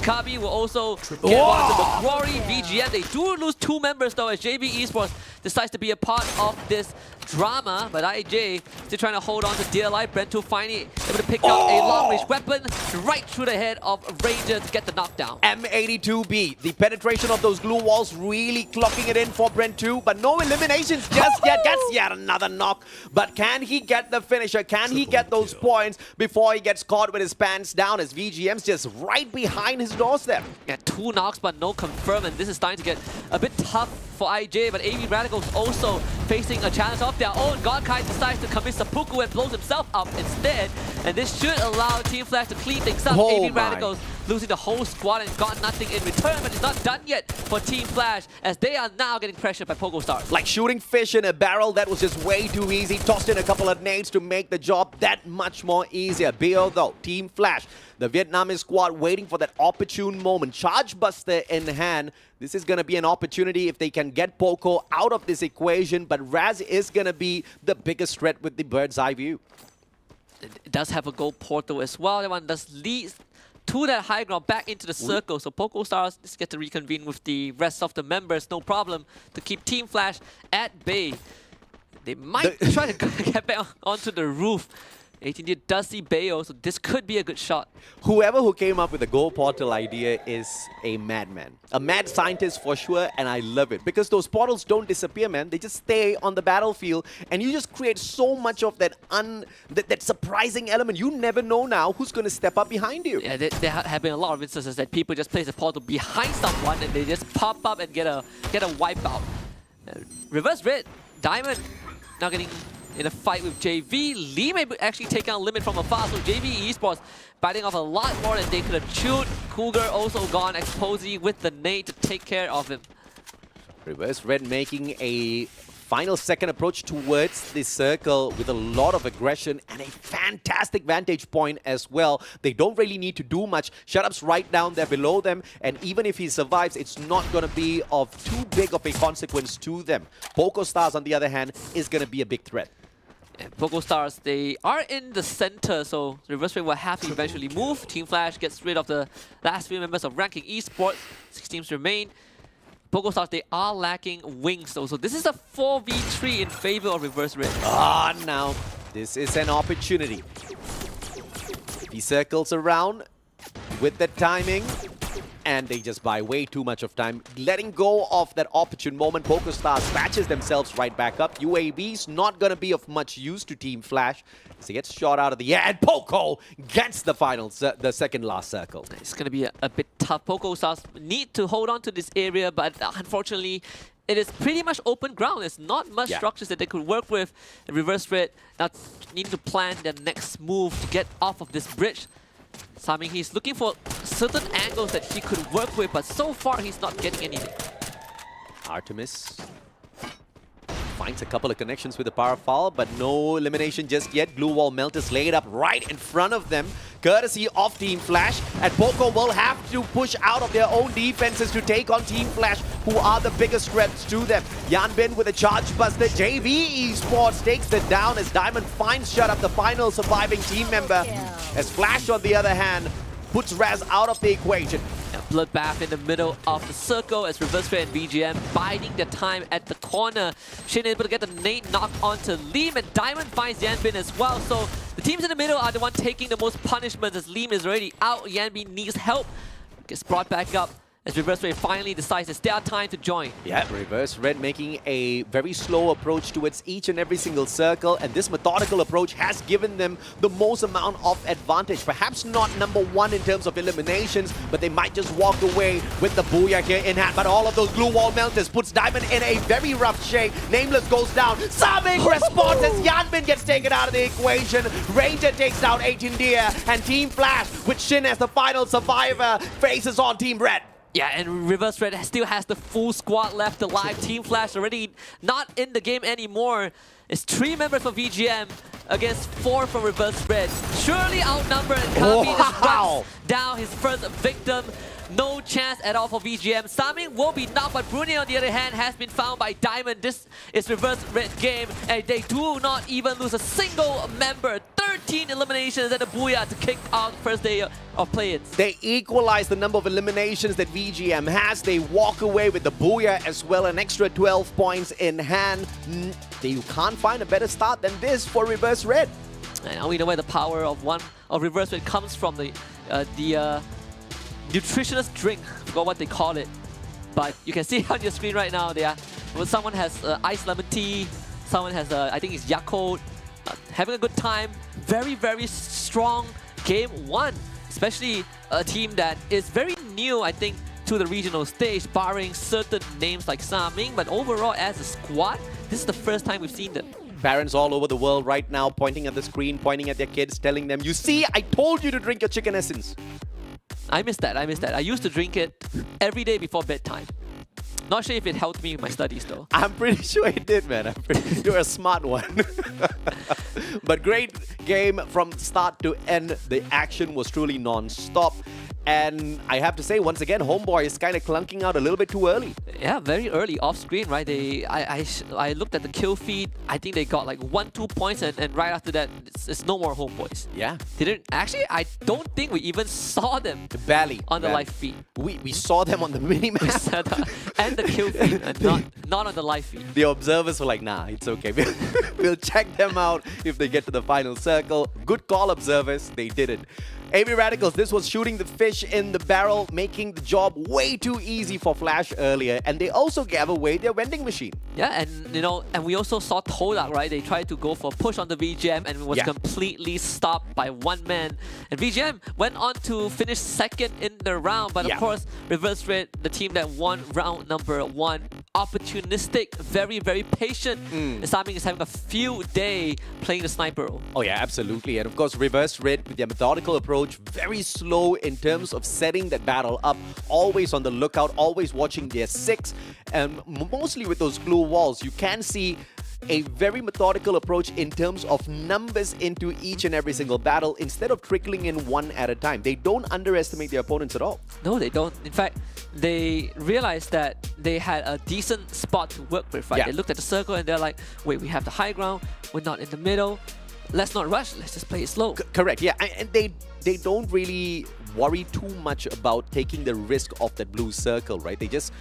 Kabi will also get one to McCrory. VGM, they do lose 2 members though as JB Esports decides to be a part of this drama, but IJ still trying to hold on to DLI. Brentu finally able to pick up a long-range weapon right through the head of Ranger to get the knockdown. M82B, the penetration of those glue walls really clocking it in for Brentu, but no eliminations just yet. Gets yet another knock, but can he get the finisher? Can he get those points before he gets caught with his pants down as VGM's just right behind his doorstep? Yeah, 2 knocks but no confirm, and this is starting to get a bit tough for IJ, but AV Radicals also facing a challenge of their own. Godkai decides to commit seppuku and blows himself up instead, and this should allow Team Flash to clean things up. AV Radicals losing the whole squad and got nothing in return, but it's not done yet for Team Flash as they are now getting pressured by Pogo Stars. Like shooting fish in a barrel, that was just way too easy. Tossed in a couple of nades to make the job that much more easier. BO though, Team Flash, the Vietnamese squad waiting for that opportune moment. Charge buster in hand. This is going to be an opportunity if they can get Poco out of this equation, but Raz is going to be the biggest threat with the bird's eye view. It does have a gold portal as well. That one does lead to that high ground back into the circle. So Poco Stars just get to reconvene with the rest of the members, no problem, to keep Team Flash at bay. They might try to get back onto the roof. 18 does see Bayo, so this could be a good shot. Whoever who came up with the goal portal idea is a madman. A mad scientist for sure, and I love it. Because those portals don't disappear, man. They just stay on the battlefield, and you just create so much of that that surprising element. You never know now who's going to step up behind you. Yeah, there have been a lot of instances that people just place a portal behind someone, and they just pop up and get a wipeout. Reverse Red, Diamond now getting in a fight with JV. Lee may actually take out Limit from afar, so JV Esports biting off a lot more than they could have chewed. Cougar also gone, Exposy with the nade to take care of him. Reverse Red making a final second approach towards the circle with a lot of aggression and a fantastic vantage point as well. They don't really need to do much. Shutup's right down there below them, and even if he survives, it's not going to be of too big of a consequence to them. Poco Stars, on the other hand, is going to be a big threat. And Pogo Stars, they are in the center, so Reverse Red will have to eventually move. Team Flash gets rid of the last few members of Ranking Esports. 6 teams remain. Pogo Stars, they are lacking wings though, so this is a 4v3 in favor of Reverse Red. Now this is an opportunity. He circles around with the timing, and they just buy way too much of time. Letting go of that opportune moment, Poco Stars patches themselves right back up. UAV's not going to be of much use to Team Flash. So he gets shot out of the air, and Poco gets the final, the second last circle. It's going to be a bit tough. Poco Stars need to hold on to this area, but unfortunately, it is pretty much open ground. There's not much structures that they could work with. The Reverse Red now need to plan their next move to get off of this bridge. So I mean, he's looking for certain angles that he could work with, but so far he's not getting anything. Artemis finds a couple of connections with the power foul, but no elimination just yet. Blue wall melters laid up right in front of them, courtesy of Team Flash, and Poco will have to push out of their own defenses to take on Team Flash, who are the biggest threats to them. Yanbin with a charge buster. JV Esports takes it down as Diamond finds Shut Up, the final surviving team member. As Flash, on the other hand, puts Raz out of the equation. A bloodbath in the middle of the circle as Reverse Red and VGM biding their time at the corner. Shin able to get the nade knocked onto Lim, and Diamond finds Yanbin as well. So The teams in the middle are the one taking the most punishments as Liam is already out. Yanbi needs help. Gets brought back up as Reverse Red finally decides it's their time to join. Yeah, Reverse Red making a very slow approach towards each and every single circle, and this methodical approach has given them the most amount of advantage. Perhaps not number one in terms of eliminations, but they might just walk away with the Booyah here in hand. But all of those glue wall melters puts Diamond in a very rough shape. Nameless goes down. Saming responds as Yanbin gets taken out of the equation. Ranger takes down 18 Deer, and Team Flash, with Shin as the final survivor, faces on Team Red. Yeah, and Reverse Red still has the full squad left alive. Team Flash already not in the game anymore. It's 3 members from VGM against 4 from Reverse Red. Surely outnumbered, and Kami just whacks down his first victim. No chance at all for VGM. Saming will be knocked, but Bruni on the other hand has been found by Diamond. This is Reverse Red game, and they do not even lose a single member. 13 eliminations and a Booyah to kick out first day of play-ins. They equalize the number of eliminations that VGM has. They walk away with the Booyah as well, an extra 12 points in hand. You can't find a better start than this for Reverse Red. And we know where the power of Reverse Red comes from. The nutritious drink, I forgot what they call it, but you can see it on your screen right now. Someone has iced lemon tea, someone has I think it's Yakult, having a good time. Very, very strong game 1, especially a team that is very new, I think, to the regional stage, barring certain names like Saming, but overall as a squad, this is the first time we've seen them. Parents all over the world right now pointing at the screen, pointing at their kids, telling them, you see, I told you to drink your chicken essence. I miss that. I used to drink it every day before bedtime. Not sure if it helped me with my studies though. I'm pretty sure it did, man. You're a smart one. But great game from start to end. The action was truly non-stop. And I have to say, once again, Homeboy is kind of clunking out a little bit too early. Yeah, very early off screen, right? I looked at the kill feed. I think they got like 1-2 points, and right after that, it's no more Homeboys. Yeah. Actually, I don't think we even saw them barely on the live feed. We saw them on the minimap. And the kill feed, and not on the live feed. The observers were like, nah, it's okay. We'll check them out if they get to the final circle. Good call, observers. They didn't. AB Radicals, this was shooting the fish in the barrel, making the job way too easy for Flash earlier. And they also gave away their vending machine. Yeah, and we also saw Todak, right? They tried to go for a push on the VGM and was completely stopped by one man. And VGM went on to finish second in the round, but of course, Reverse Red, the team that won round number 1, opportunistic, very, very patient. And Saming is having a field day playing the sniper role. Oh yeah, absolutely. And of course, Reverse Red with their methodical approach, very slow in terms of setting that battle up, always on the lookout, always watching their 6, and mostly with those glue walls, you can see a very methodical approach in terms of numbers into each and every single battle instead of trickling in one at a time. They don't underestimate their opponents at all. No, they don't. In fact, they realized that they had a decent spot to work with, right? Yeah. They looked at the circle and they're like, wait, we have the high ground, we're not in the middle, let's not rush, let's just play it slow. Correct, yeah. And they don't really worry too much about taking the risk of that blue circle, right? They just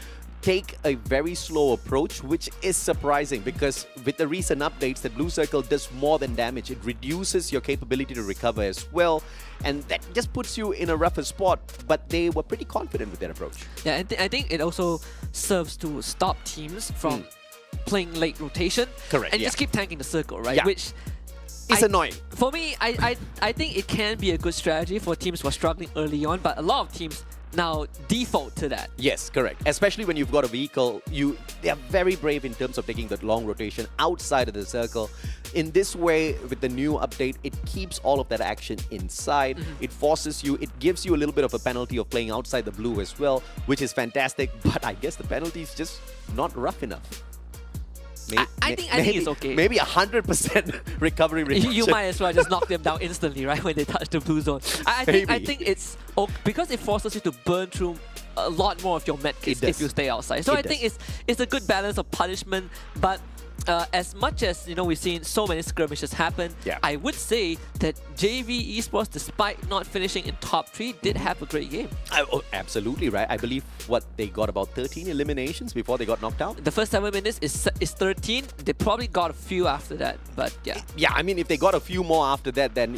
take a very slow approach, which is surprising because with the recent updates, the blue circle does more than damage. It reduces your capability to recover as well, and that just puts you in a rougher spot, but they were pretty confident with their approach. Yeah, and I think it also serves to stop teams from playing late rotation. Correct, and just keep tanking the circle, right? Yeah. Which it's annoying. For me, I think it can be a good strategy for teams who are struggling early on, but a lot of teams now default to that. Yes, correct. Especially when you've got a vehicle, they are very brave in terms of taking that long rotation outside of the circle. In this way, with the new update, it keeps all of that action inside. It forces you, it gives you a little bit of a penalty of playing outside the blue as well, which is fantastic, but I guess the penalty is just not rough enough. I think it's okay. Maybe 100% recovery reduction. You might as well just knock them down instantly, right, when they touch the blue zone. I think it's okay, because it forces you to burn through a lot more of your medkits if you stay outside. So I think it's a good balance of punishment, but as much as we've seen so many skirmishes happen, I would say that JV Esports, despite not finishing in top 3, did have a great game. Absolutely right. I believe they got about 13 eliminations before they got knocked out. The first 7 minutes is 13. They probably got a few after that, but yeah. Yeah, I mean, if they got a few more after that, then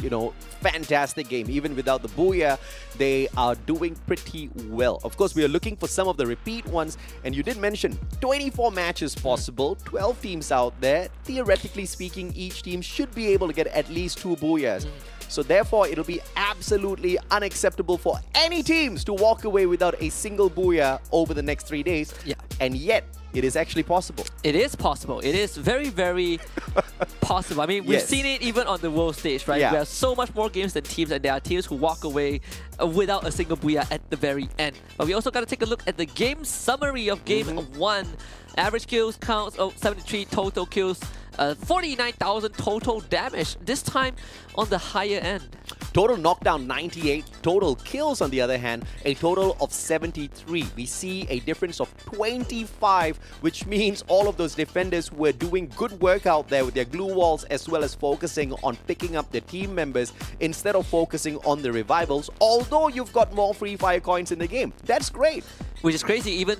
fantastic game. Even without the booyah, they are doing pretty well. Of course, we are looking for some of the repeat ones, and you did mention 24 matches possible, 12 teams out there. Theoretically speaking, each team should be able to get at least 2 booyahs. So therefore, it'll be absolutely unacceptable for any teams to walk away without a single booyah over the next 3 days. Yeah. And yet, it is actually possible. It is possible. It is very, very possible. I mean, we've seen it even on the world stage, right? Yeah. We have so much more games than teams, and there are teams who walk away without a single booyah at the very end. But we also got to take a look at the game summary of Game 1. Average kills counts of 73 total kills, 49,000 total damage, this time on the higher end. Total knockdown 98, total kills on the other hand, a total of 73. We see a difference of 25, which means all of those defenders were doing good work out there with their glue walls as well as focusing on picking up their team members instead of focusing on the revivals, although you've got more free fire coins in the game. That's great. Which is crazy. Even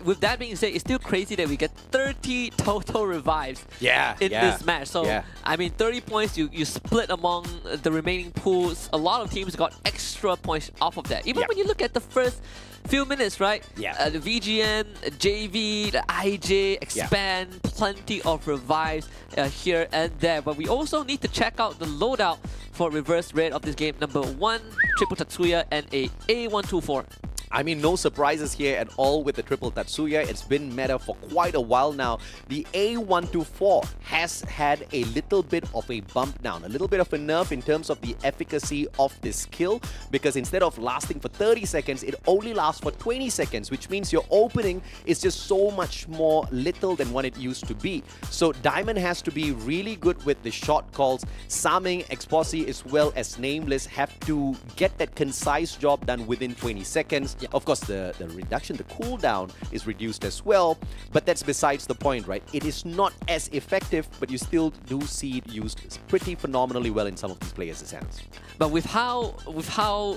with that being said, it's still crazy that we get 30 total revives in this match. So, I mean, 30 points, you split among the remaining pools. A lot of teams got extra points off of that. Even when you look at the first few minutes, right? The VGN, JV, the IJ, Expand, plenty of revives here and there. But we also need to check out the loadout for reverse red of this game. Number 1, Triple Tatsuya, and a A124. I mean, no surprises here at all with the triple Tatsuya. It's been meta for quite a while now. The A124 has had a little bit of a bump down, a little bit of a nerf in terms of the efficacy of this skill, because instead of lasting for 30 seconds, it only lasts for 20 seconds, which means your opening is just so much more little than what it used to be. So Diamond has to be really good with the shot calls. Saming, Exposi, as well as Nameless have to get that concise job done within 20 seconds. Of course, the reduction, the cooldown is reduced as well, but that's besides the point, right? It is not as effective, but you still do see it used pretty phenomenally well in some of these players' hands. But with how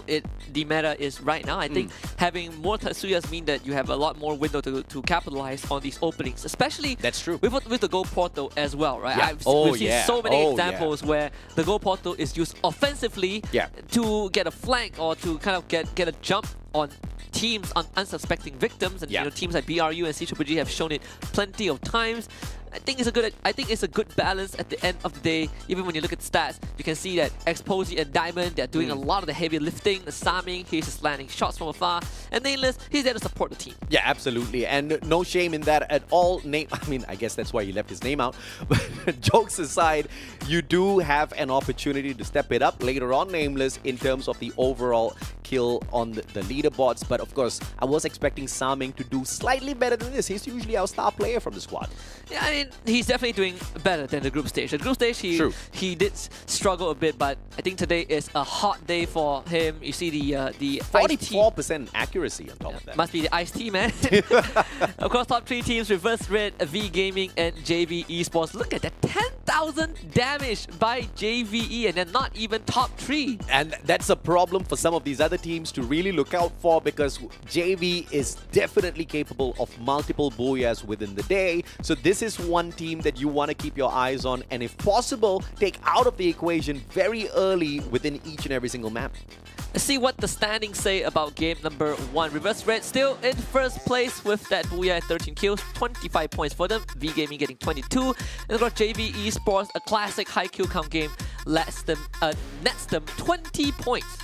the meta is right now, I think having more Tatsuyas mean that you have a lot more window to capitalize on these openings, especially that's true with the Go Portal as well, right? We've seen so many examples where the Go Portal is used offensively to get a flank or to kind of get a jump on teams, on unsuspecting victims, and teams like BRU and CGG have shown it plenty of times. I think it's a good balance at the end of the day. Even when you look at stats, you can see that Exposi and Diamond, they're doing a lot of the heavy lifting. Saming, he's just landing shots from afar, and Nameless, he's there to support the team. Yeah, absolutely, and no shame in that at all. I mean, I guess that's why he left his name out. But jokes aside, you do have an opportunity to step it up later on, Nameless, in terms of the overall kill on the leaderboards. But of course, I was expecting Saming to do slightly better than this. He's usually our star player from the squad. Yeah, I mean, he's definitely doing better than the group stage. The group stage, he did struggle a bit, but I think today is a hot day for him. You see the 44% accuracy on top of that. Must be the Ice Tea, man. Of course, top 3 teams, Reverse Red, V Gaming, and JV Esports. Look at that, 10,000 damage by JVE, and they're not even top 3. And that's a problem for some of these other teams to really look out for, because JV is definitely capable of multiple booyahs within the day. So this is one team that you want to keep your eyes on, and if possible, take out of the equation very early within each and every single map. Let's see what the standings say about game number 1. Reverse Red still in first place with that booyah at 13 kills, 25 points for them. V Gaming getting 22. And they've got JV Esports, a classic high kill count game, nets them 20 points.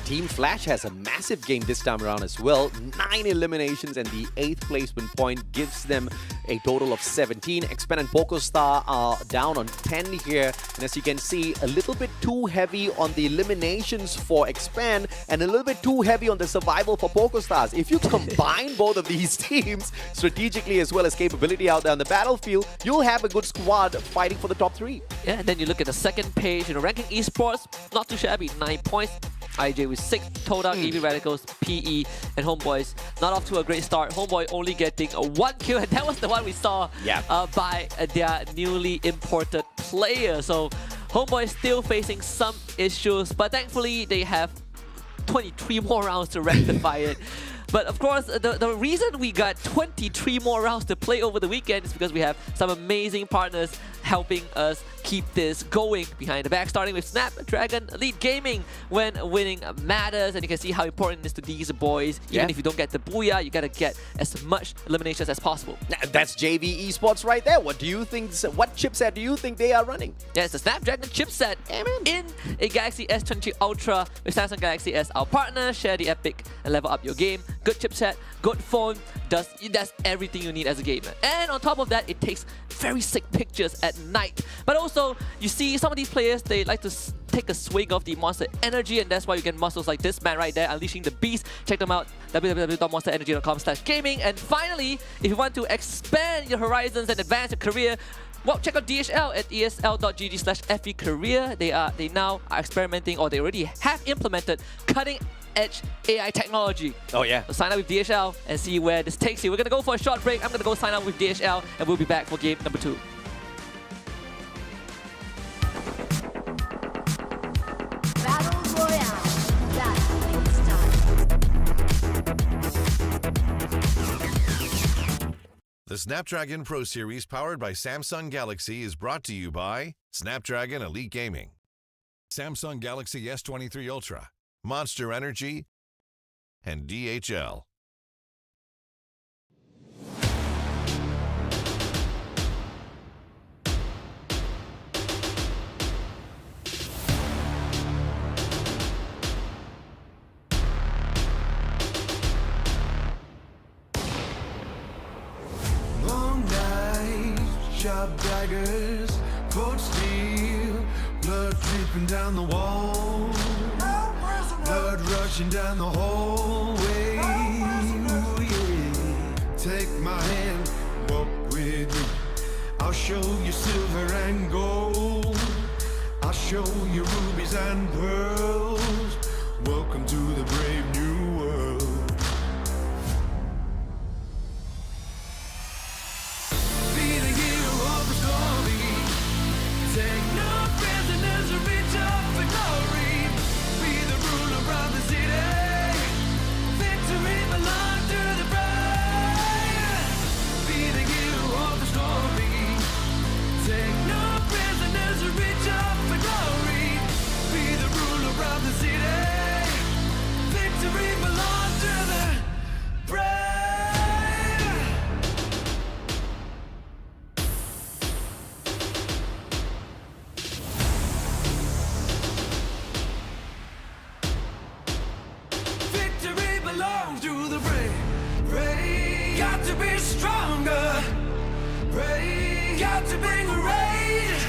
Team Flash has a massive game this time around as well. 9 eliminations, and the 8th placement point gives them a total of 17. Expand and PokerStar are down on 10 here. And as you can see, a little bit too heavy on the eliminations for Expand and a little bit too heavy on the survival for PokerStars. If you combine both of these teams strategically as well as capability out there on the battlefield, you'll have a good squad fighting for the top 3. Yeah, and then you look at the second page, ranking Esports, not too shabby, 9 points. IJ with 6 total AV Radicals, PE, and Homeboys not off to a great start. Homeboy only getting a 1 kill, and that was the one we saw by their newly imported player. So Homeboy still facing some issues, but thankfully they have 23 more rounds to rectify it. But of course, the reason we got 23 more rounds to play over the weekend is because we have some amazing partners helping us keep this going behind the back, starting with Snapdragon Elite Gaming. When winning matters, and you can see how important it is to these boys. Even if you don't get the booyah, you gotta get as much eliminations as possible. That's JV Esports right there. What do you think? What chipset do you think they are running? Yeah, it's the Snapdragon chipset in a Galaxy S23 Ultra with Samsung Galaxy as our partner. Share the epic and level up your game. Good chipset, good phone, does everything you need as a gamer. And on top of that, it takes very sick pictures at night. But also, you see some of these players, they like to take a swig of the Monster Energy, and that's why you get muscles like this man right there, unleashing the beast. Check them out, www.monsterenergy.com/gaming. And finally, if you want to expand your horizons and advance your career, well, check out DHL at esl.gg/FE-career. They now are experimenting, or they already have implemented cutting-edge AI technology. Oh yeah. So sign up with DHL and see where this takes you. We're gonna go for a short break. I'm gonna go sign up with DHL, and we'll be back for game number 2. Battle Royale. It's time. The Snapdragon Pro Series powered by Samsung Galaxy is brought to you by Snapdragon Elite Gaming, Samsung Galaxy S23 Ultra, Monster Energy, and DHL. Long nights, sharp daggers, cold steel, blood dripping down the wall, blood rushing down the hallway. Ooh, yeah. Take my hand, walk with me. I'll show you silver and gold. I'll show you rubies and pearls. Welcome to the brave new world. Be the hero of the story. Take no prisoners or reach up for glory. Be the ruler of the city. Victory belongs to the brave. Be the hero of the story. Take no prisoners or reach up for glory. Be the ruler of the city. Victory belongs to the brave. Victory belongs to the brave. Brave. Got to be stronger. Brave. Got to bring a rage.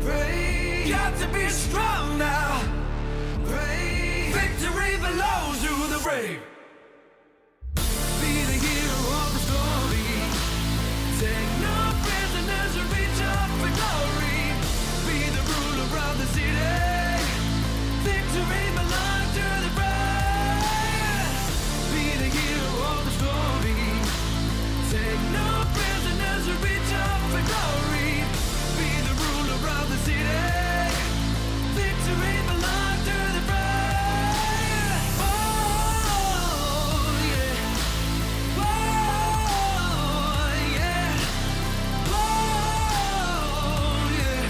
Brave. Got to be strong now. Brave. Victory belongs to the brave. Be the hero of the story. Take no prisoners or reach up for glory. Be the ruler of the city. Victory belongs to the brave. Be the hero of the story. Take no prisoners or reach up for glory. Be the ruler of the city. Victory belongs to the brave. Oh yeah. Oh yeah. Oh yeah.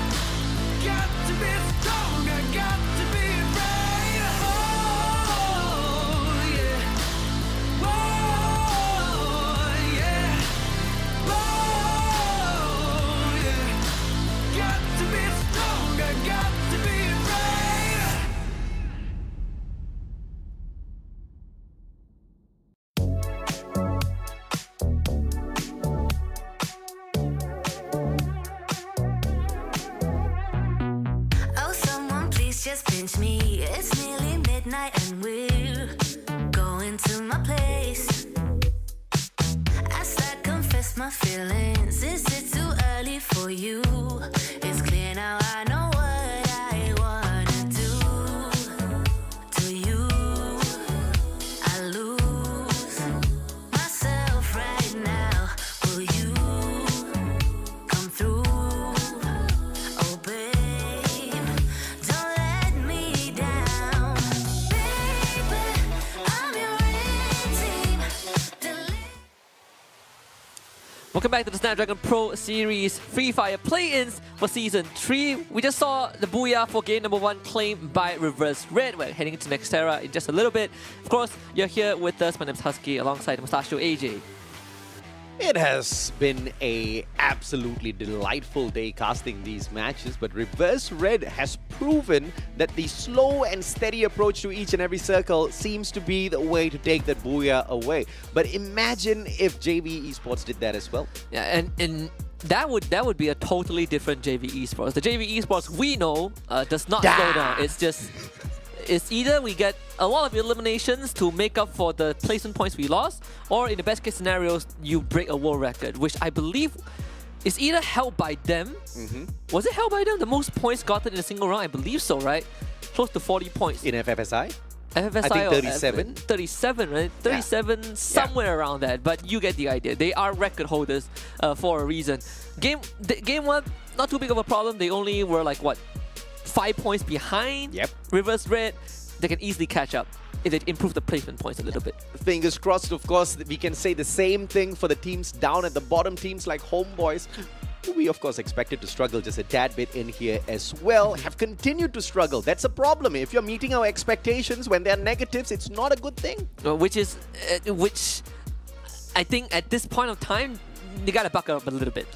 Got to be stronger, got to be brave. Oh yeah. Oh yeah. Oh yeah. Got to be stronger, got to be brave. Oh, someone please just pinch me. It's nearly midnight and we're going to my place. As I confess my feelings, is it too early for you? It's clear now I know what I wanna do. Do Welcome back to the Snapdragon Pro Series Free Fire play-ins for Season 3. We just saw the Booyah for game number 1 claimed by Reverse Red. We're heading into Nextera in just a little bit. Of course, you're here with us. My name's Husky alongside Mustachio AJ. It has been a absolutely delightful day casting these matches, but Reverse Red has proven that the slow and steady approach to each and every circle seems to be the way to take that Booyah away. But imagine if JV Esports did that as well. Yeah, and that would be a totally different JV Esports. The JV Esports we know does not slow down. It's either we get a lot of eliminations to make up for the placement points we lost, or in the best case scenarios, you break a world record, which I believe is either held by them. Was it held by them? The most points gotten in a single round? I believe so, right? Close to 40 points. In FFSI? FFSI I think 37. 37, right? 37, somewhere around that. But you get the idea. They are record holders for a reason. Game 1, not too big of a problem. They only were like, what, 5 points behind Reverse Red. They can easily catch up if they improve the placement points a little bit. Fingers crossed, of course, we can say the same thing for the teams down at the bottom, teams like Homeboys, who we of course expected to struggle just a tad bit in here as well, have continued to struggle. That's a problem. If you're meeting our expectations when they're negatives, it's not a good thing. Which I think at this point of time, you gotta buck up a little bit,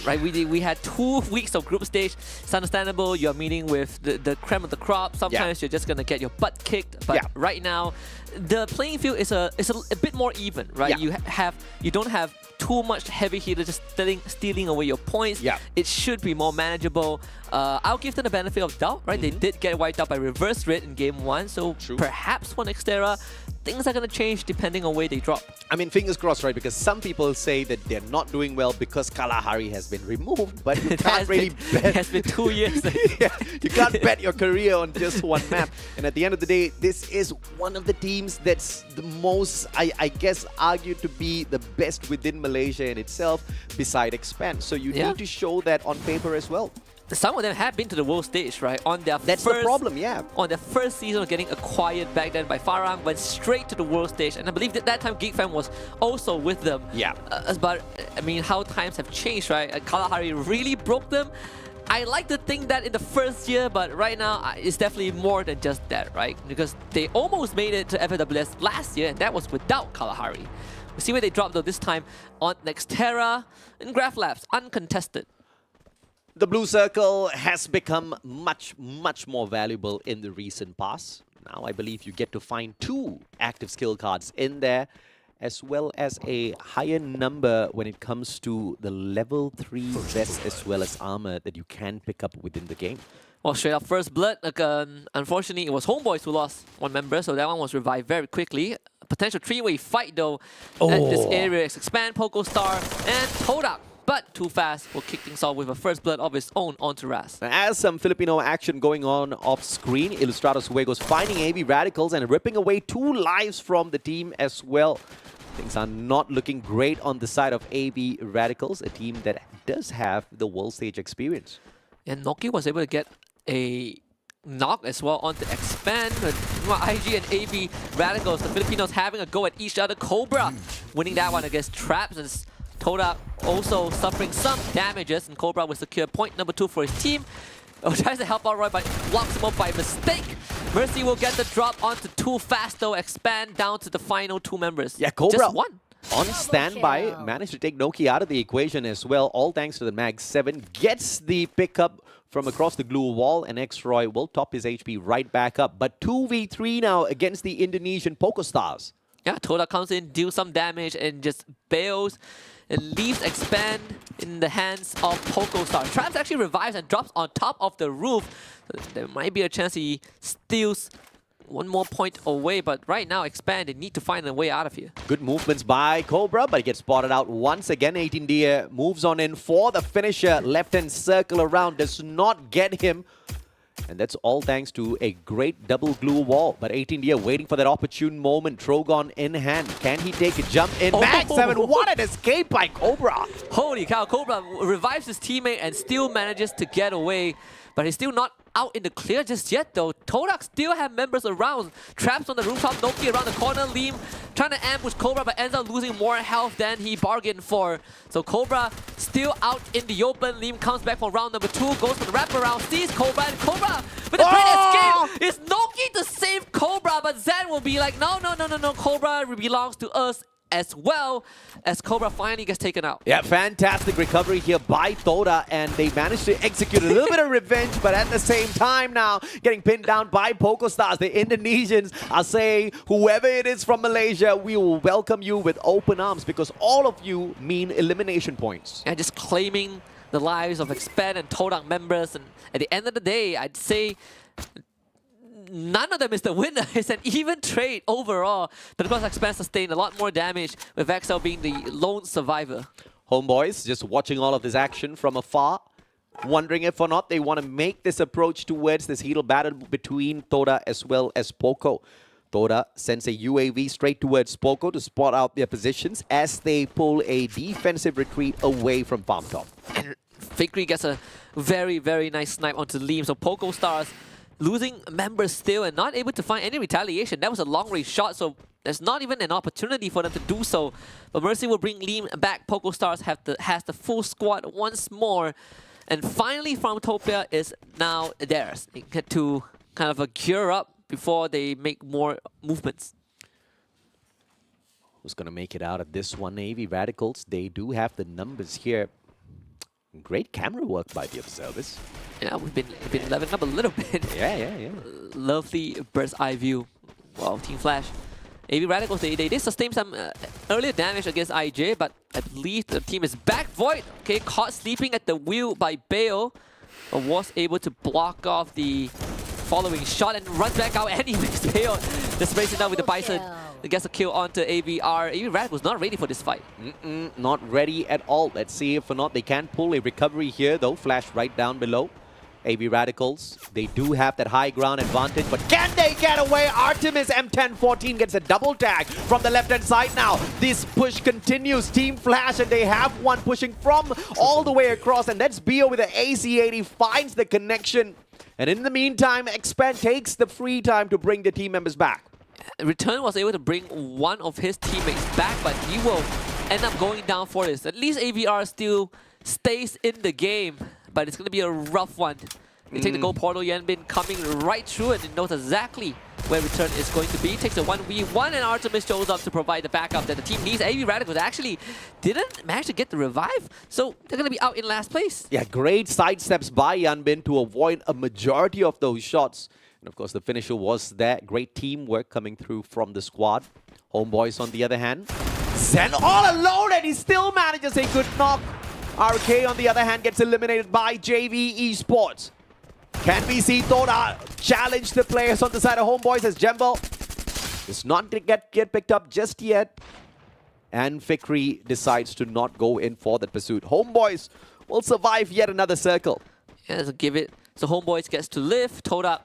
right? We had 2 weeks of group stage. It's understandable. You're meeting with the creme of the crop. Sometimes you're just gonna get your butt kicked. But right now, the playing field is a bit more even, right? You don't have too much heavy hitters just stealing away your points. It should be more manageable. I'll give them the benefit of doubt, right? They did get wiped out by Reverse Red in game 1, so perhaps for Nextera, things are going to change depending on where they drop. I mean, fingers crossed, right? Because some people say that they're not doing well because Kalahari has been removed, but you can't really bet. It has been 2 years. You can't bet your career on just one map. And at the end of the day, this is one of the teams that's the most, I guess, argued to be the best within Malaysia in itself, beside Expand. So you need to show that on paper as well. Some of them have been to the world stage, right? On their That's the problem, On their first season of getting acquired back then by Farang, went straight to the world stage. And I believe that time GeekFam was also with them. But, I mean, how times have changed, right? Kalahari really broke them. I like to think that in the first year, but right now, it's definitely more than just that, right? Because they almost made it to FFWS last year, and that was without Kalahari. We'll see where they drop, though, this time on Nextera in Graph Labs, uncontested. The blue circle has become much, much more valuable in the recent past. Now I believe you get to find 2 active skill cards in there, as well as a higher number when it comes to the level 3 vest as well as armor that you can pick up within the game. Well, straight up first blood. Unfortunately, it was Homeboys who lost 1 member, so that one was revived very quickly. A potential 3-way fight, though, at this area. Expand, PocoStar, and Todak. But too fast will kick things off with a first blood of his own onto Raz. As some Filipino action going on off screen, Ilustrados Fuegos finding AV Radicals and ripping away 2 lives from the team as well. Things are not looking great on the side of AV Radicals, a team that does have the world stage experience. And Noki was able to get a knock as well onto Expand. But IG and AV Radicals, the Filipinos having a go at each other. Cobra winning that one against Traps. And Toda also suffering some damages, and Cobra will secure point number 2 for his team. Tries to help out Roy, but blocks him up by mistake. Mercy will get the drop onto Too Fast, though. Expand down to the final 2 members. Yeah, Cobra just 1. On standby, managed to take Noki out of the equation as well, all thanks to the Mag 7. Gets the pickup from across the glue wall, and X-Roy will top his HP right back up. But 2v3 now against the Indonesian PocoStars. Yeah, Toda comes in, deals some damage, and just bails. And leaves Expand in the hands of PocoStar. Traps actually revives and drops on top of the roof. So there might be a chance he steals 1 more point away, but right now Expand, they need to find a way out of here. Good movements by Cobra, but he gets spotted out once again. 18dia moves on in for the finisher. Left-hand circle around does not get him. And that's all thanks to a great double glue wall. But 18dia waiting for that opportune moment. Trogon in hand. Can he take a jump in? Mag 7, what an escape by Cobra! Holy cow, Cobra revives his teammate and still manages to get away. But he's still not out in the clear just yet though. Todak still have members around. Traps on the rooftop, Noki around the corner, Liam trying to ambush Cobra but ends up losing more health than he bargained for. So Cobra still out in the open. Liam comes back for round number 2, goes for the wraparound, sees Cobra, and Cobra with a great escape! It's Noki to save Cobra, but Zen will be like, no, Cobra belongs to us as well, as Cobra finally gets taken out. Yeah, fantastic recovery here by Toda, and they managed to execute a little bit of revenge, but at the same time now, getting pinned down by PokerStars. The Indonesians are saying, whoever it is from Malaysia, we will welcome you with open arms, because all of you mean elimination points. And just claiming the lives of Expand and Todak members, and at the end of the day, I'd say none of them is the winner. It's an even trade overall. But of course, Expand sustained a lot more damage, with Vexel being the lone survivor. Homeboys just watching all of this action from afar, wondering if or not they want to make this approach towards this heated battle between Toda as well as Poco. Toda sends a UAV straight towards Poco to spot out their positions as they pull a defensive retreat away from farm top. And Fikri gets a very, very nice snipe onto Liam. So PokerStars losing members still and not able to find any retaliation. That was a long-range shot, so there's not even an opportunity for them to do so. But Mercy will bring Liam back. PokerStars has the full squad once more. And finally, Farmtopia is now theirs. They get to kind of gear up before they make more movements. Who's going to make it out of this one? AV Radicals, they do have the numbers here. Great camera work by the observers. Yeah, we've been leveling up a little bit. Yeah. Lovely bird's eye view. Wow, Team Flash. AV Radicals, they did sustain some earlier damage against IJ, but I believe the team is back. Void, okay, caught sleeping at the wheel by Bale, but was able to block off the following shot and runs back out anyways. Bale just racing down with the Bison. He gets a kill onto AVR. AV Radicals not ready for this fight. Not ready at all. Let's see if or not they can pull a recovery here though. Flash right down below. AV Radicals, they do have that high ground advantage, but can they get away? Artemis M1014 gets a double tag from the left-hand side now. This push continues. Team Flash, and they have one pushing from all the way across, and that's Bio with the AC-80, finds the connection. And in the meantime, Expand takes the free time to bring the team members back. Return was able to bring one of his teammates back, but he will end up going down for this. At least AVR still stays in the game, but it's going to be a rough one. They take the gold portal. Yanbin coming right through it, and knows exactly where Return is going to be. Takes a 1v1, and Artemis shows up to provide the backup that the team needs. AV Radicals actually didn't manage to get the revive, so they're going to be out in last place. Yeah, great sidesteps by Yanbin to avoid a majority of those shots. And of course, the finisher was there. Great teamwork coming through from the squad. Homeboys, on the other hand, Zen all alone, and he still manages a good knock. RK, on the other hand, gets eliminated by JV Esports. Can we see Toda challenge the players on the side of Homeboys as Jembel is not to get picked up just yet. And Fikri decides to not go in for that pursuit. Homeboys will survive yet another circle. Yeah, so give it. So Homeboys gets to live. Toda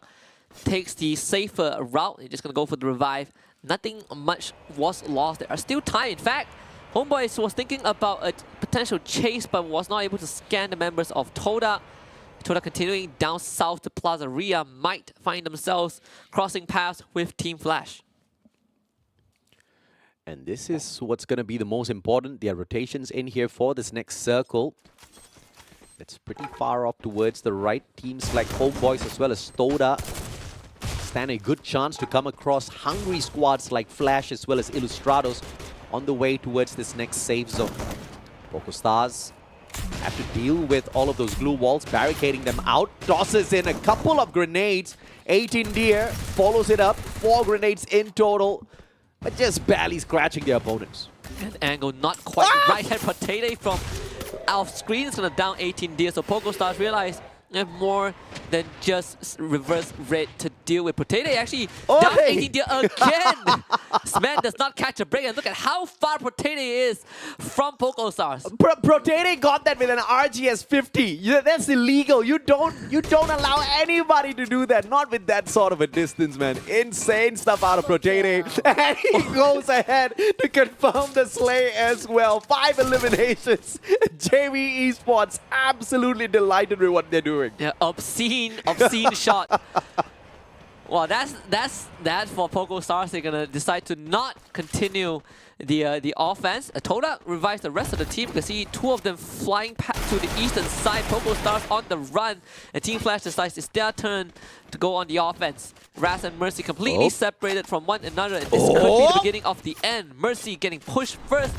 takes the safer route. He's just going to go for the revive. Nothing much was lost. There are still time. In fact, Homeboys was thinking about a potential chase, but was not able to scan the members of Toda. Toda continuing down south to Plaza Ria might find themselves crossing paths with Team Flash. And this is what's going to be the most important. There are rotations in here for this next circle. It's pretty far off towards the right. Teams like Homeboys as well as Toda stand a good chance to come across hungry squads like Flash as well as Illustrados on the way towards this next safe zone. PokerStars have to deal with all of those glue walls, barricading them out. Tosses in a couple of grenades. 18 Deer follows it up. 4 grenades in total, but just barely scratching their opponents. And angle not quite right. Hand Potato from off screen is going to down 18 Deer. So PokerStars realize they have more than just reverse red to deal with. Potato actually down 18 Deer again. This man does not catch a break, and look at how far Potato is from PokerStars. Potato got that with an RGS 50. That's illegal. You don't allow anybody to do that. Not with that sort of a distance, man. Insane stuff out of Potato. And he goes ahead to confirm the slay as well. 5 eliminations. JV Esports absolutely delighted with what they're doing. endured. Yeah, obscene shot. Well, that's for Poco Stars. They're gonna decide to not continue the offense. Toda revives the rest of the team. You can see two of them flying to the eastern side. Poco Stars on the run, and Team Flash decides it's their turn to go on the offense. Raz and Mercy completely separated from one another, and this could be the beginning of the end. Mercy getting pushed first.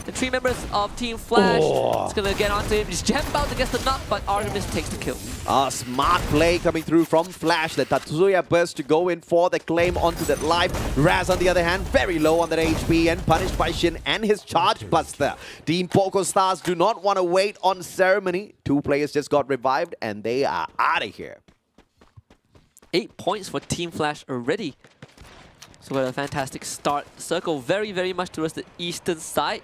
The three members of Team Flash is gonna get onto him. He's jam out against the knock, but Artemis takes the kill. A smart play coming through from Flash. The Tatsuya burst to go in for the claim onto that life. Raz, on the other hand, very low on that HP and punished by Shin and his charge buster. Team Poco Stars do not want to wait on ceremony. Two players just got revived and they are out of here. 8 points for Team Flash already. So what a fantastic start. Circle very, very much towards the eastern side.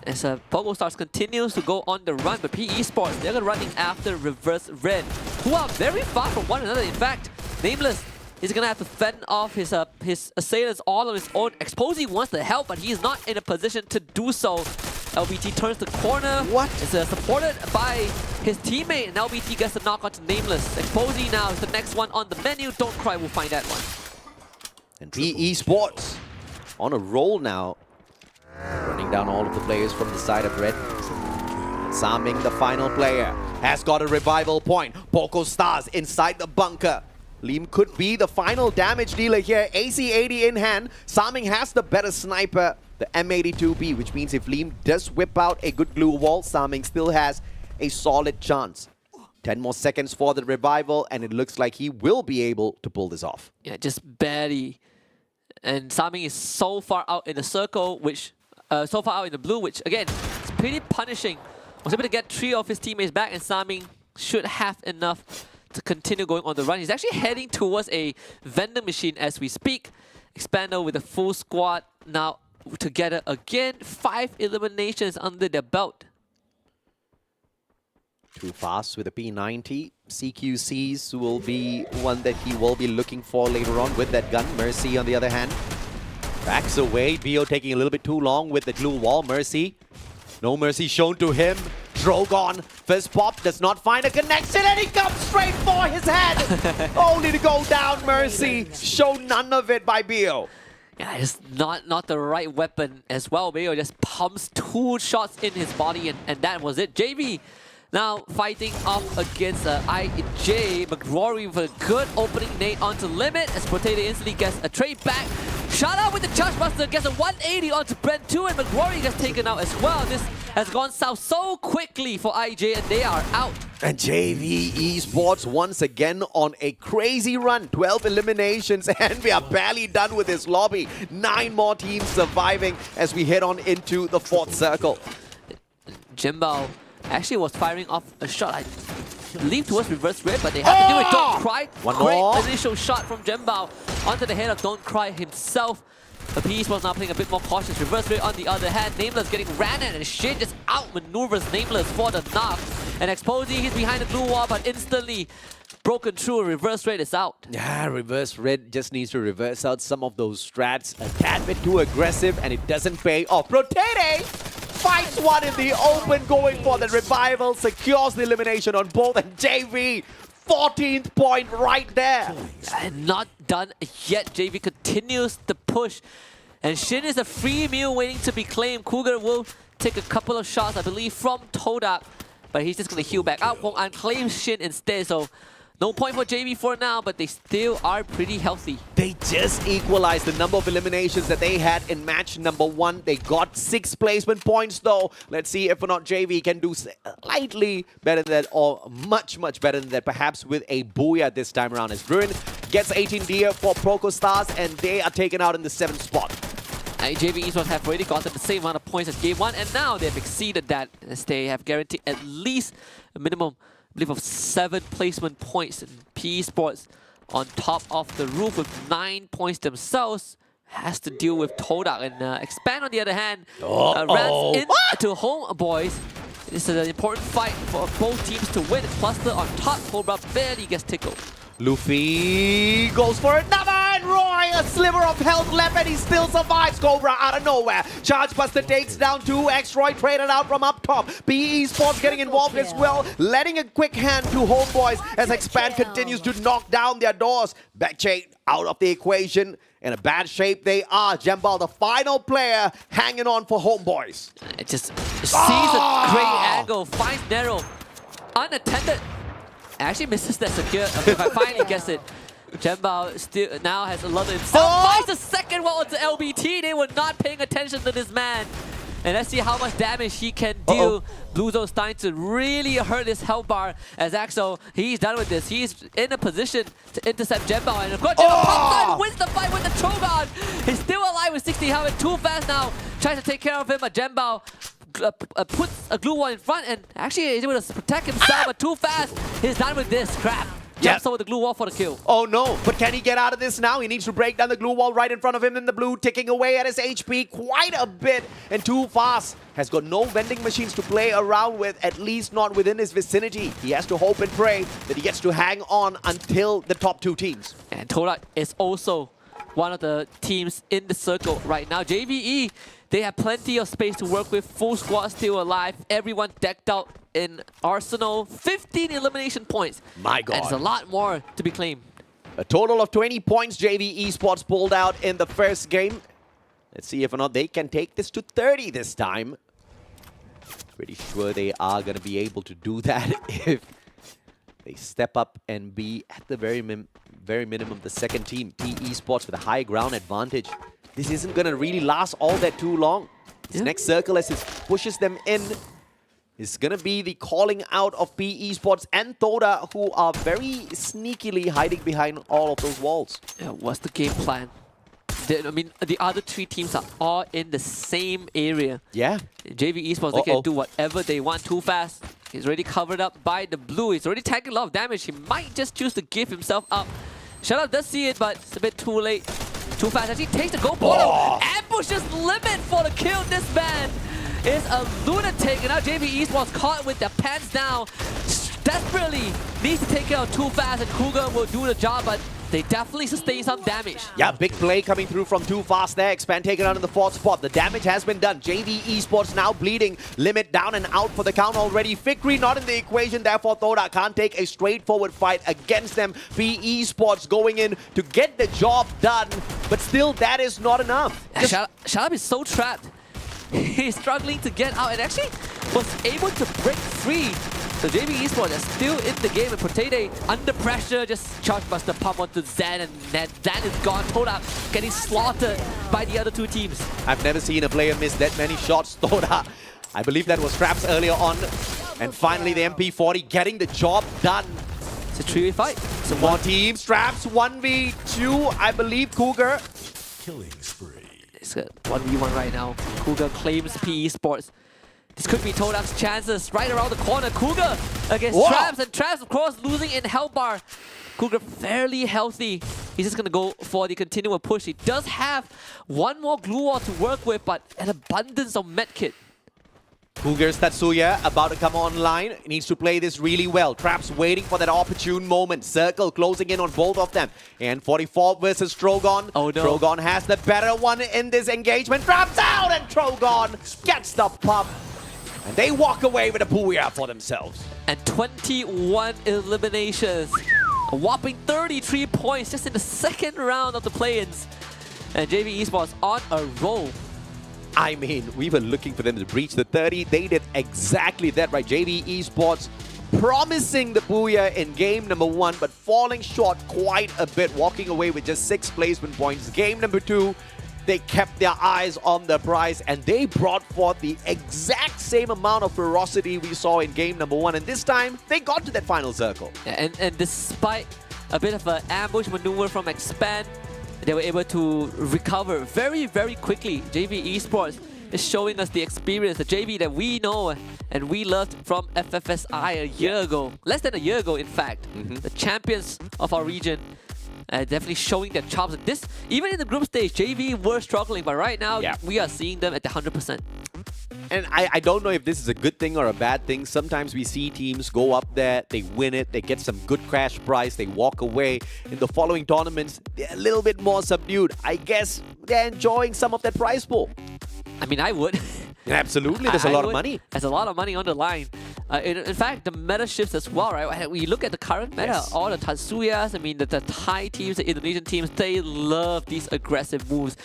As Poco Stars continues to go on the run, but PE Esports, they're running after Reverse Red, who are very far from one another. In fact, Nameless is going to have to fend off his assailants all on his own. Exposé wants to help, but he's not in a position to do so. LBT turns the corner. What? It's supported by his teammate, and LBT gets the knock onto Nameless. Exposé now is the next one on the menu. Don't Cry will find that one. And PE Sports on a roll now. Running down all of the players from the side of Red. Saming, the final player, has got a revival point. Poco Stars inside the bunker. Liam could be the final damage dealer here. AC-80 in hand. Saming has the better sniper, the M82B, which means if Liam does whip out a good glue wall, Saming still has a solid chance. 10 more seconds for the revival, and it looks like he will be able to pull this off. Yeah, just barely. And Saming is so far out in the circle, which so far out in the blue, which again, it's pretty punishing. Was able to get 3 of his teammates back, and Saming should have enough to continue going on the run. He's actually heading towards a vending machine as we speak. Expander with a full squad now together again. 5 eliminations under their belt. Too fast with a P90. CQCs will be one that he will be looking for later on with that gun. Mercy, on the other hand, backs away. Bio taking a little bit too long with the glue wall. Mercy. No mercy shown to him. Drogon, first pop, does not find a connection, and he comes straight for his head. Only to go down. Mercy. Show none of it by Bio. Yeah, it's not the right weapon as well. Bio just pumps 2 shots in his body, and that was it. JV now fighting off against IJ. McRory with a good opening nade onto limit as Potato instantly gets a trade back. Shot out with the Charge Buster, gets a 180 onto Brent 2, and McRory gets taken out as well. This has gone south so quickly for IJ, and they are out. And JV Esports once again on a crazy run. 12 eliminations, and we are barely done with this lobby. 9 more teams surviving as we head on into the 4th circle. Jimbao actually was firing off a shot, I believe, towards Reverse Red, but they have to do it. Don't Cry. One Great more initial shot from Jimbao onto the head of Don't Cry himself. The PE was now playing a bit more cautious. Reverse Red on the other hand. Nameless getting ran at, and Shin just outmaneuvers Nameless for the knock. And Exposé, he's behind the blue wall, but instantly broken through. Reverse Red is out. Yeah, Reverse Red just needs to reverse out some of those strats. A tad bit too aggressive, and it doesn't pay off. Rotate! Fights one in the open, going for the revival, secures the elimination on both, and JV, 14th point right there. And not done yet. JV continues the push, and Shin is a free meal waiting to be claimed. Cougar will take a couple of shots, I believe, from Todak, but he's just going to heal back out and claim Shin instead, so no point for JV for now, but they still are pretty healthy. They just equalized the number of eliminations that they had in match number 1. They got 6 placement points though. Let's see if or not JV can do slightly better than that, or much better than that, perhaps with a booyah this time around. As Bruin gets 18 deer for Poco Stars, and they are taken out in the 7th spot. JV Esports have already gotten the same amount of points as Game 1, and now they've exceeded that as they have guaranteed at least a minimum, I believe, of 7 placement points. And PE Sports on top of the roof with 9 points themselves has to deal with Todak. And Expand, on the other hand, runs into home, boys. This is an important fight for both teams to win. Cluster on top, Cobra barely gets tickled. Luffy goes for another, Roy, a sliver of health left, and he still survives. Cobra out of nowhere. Charge Buster takes down 2. X-Roy traded out from up top. BE Esports getting involved as well, letting a quick hand to Homeboys as Expand continues to knock down their doors. Backchain out of the equation. In a bad shape they are. Jembal, the final player, hanging on for Homeboys. It just sees a great angle, finds narrow, unattended. Actually misses that secure. Okay, I finally gets it. Jembal still now has a lot of himself. Finds the second one onto LBT. They were not paying attention to this man. And let's see how much damage he can deal. Blue Zone starting to really hurt his health bar as Axel, he's done with this. He's in a position to intercept Jembal. And of course, Jembal pops out and wins the fight with the Trogon. He's still alive with 60 health and too fast now. Tries to take care of him, but Jembal puts a glue wall in front and actually is able to protect himself, but too fast. He's done with this. Crap. Jumps over the glue wall for the kill. Oh no, but can he get out of this now? He needs to break down the glue wall right in front of him in the blue, ticking away at his HP quite a bit, and too fast. Has got no vending machines to play around with, at least not within his vicinity. He has to hope and pray that he gets to hang on until the top 2 teams. And Torak is also one of the teams in the circle right now. JVE, they have plenty of space to work with. Full squad still alive. Everyone decked out in Arsenal. 15 elimination points. My God. And there's a lot more to be claimed. A total of 20 points JV Esports pulled out in the first game. Let's see if or not they can take this to 30 this time. Pretty sure they are going to be able to do that if they step up and be at the very minimum the second team. T Esports with a high ground advantage. This isn't going to really last all that too long. This next circle as it pushes them in is going to be the calling out of P Esports and Thoda, who are very sneakily hiding behind all of those walls. Yeah, what's the game plan? I mean, the other 3 teams are all in the same area. Yeah. JV Esports, they can do whatever they want too fast. He's already covered up by the blue. He's already taking a lot of damage. He might just choose to give himself up. Shutout does see it, but it's a bit too late. Too fast. Actually takes the goal portal. Ambushes limit for the kill. This man is a lunatic. And now JV Esports caught with their pants down. Desperately needs to take care of Too Fast, and Cougar will do the job, but they definitely sustain some damage. Yeah, big play coming through from Too Fast there. Expand taken out in the 4th spot. The damage has been done. JV Esports now bleeding. Limit down and out for the count already. Fikri not in the equation, therefore Thoda can't take a straightforward fight against them. P Esports going in to get the job done, but still that is not enough. Shalab is so trapped. He's struggling to get out and actually was able to break free. So JV Esports is still in the game, and Protede under pressure, just charge buster pump onto Zan, and Zan is gone. Thoda getting slaughtered by the other 2 teams. I've never seen a player miss that many shots. Thoda, I believe that was Traps earlier on. And finally the MP40 getting the job done. It's a 3v fight. So more teams. Traps 1v2, I believe Cougar. Killing spree. It's a 1v1 right now. Cougar claims P Esports. This could be Todak's chances right around the corner. Cougar against Traps, and Traps, of course, losing in health bar. Cougar fairly healthy. He's just going to go for the continual push. He does have one more glue wall to work with, but an abundance of medkit. Cougar's Tatsuya about to come online. He needs to play this really well. Traps waiting for that opportune moment. Circle closing in on both of them. And 44 versus Trogon. Oh no. Trogon has the better one in this engagement. Traps out, and Trogon gets the pump. And they walk away with a booyah for themselves. And 21 eliminations. A whopping 33 points just in the second round of the play-ins. And JV Esports on a roll. I mean, we were looking for them to breach the 30. They did exactly that, right? JV Esports promising the booyah in game number 1, but falling short quite a bit, walking away with just 6 placement points. Game number 2, they kept their eyes on the prize, and they brought forth the exact same amount of ferocity we saw in game number 1. And this time, they got to that final circle. And despite a bit of an ambush maneuver from Expand, they were able to recover very, very quickly. JV Esports is showing us the experience, the JV that we know and we loved from FFSI a year ago. Less than a year ago, in fact. The champions of our region. Definitely showing their chops. And this, even in the group stage, JV were struggling, but right now we are seeing them at the 100%. And I don't know if this is a good thing or a bad thing. Sometimes we see teams go up there, they win it, they get some good crash prize, they walk away. In the following tournaments, they're a little bit more subdued. I guess they're enjoying some of that prize pool. I mean, I would. Absolutely, there's a lot of money. There's a lot of money on the line. In fact, the meta shifts as well, right? When you look at the current meta, all the Tatsuyas, I mean, the Thai teams, the Indonesian teams, they love these aggressive moves.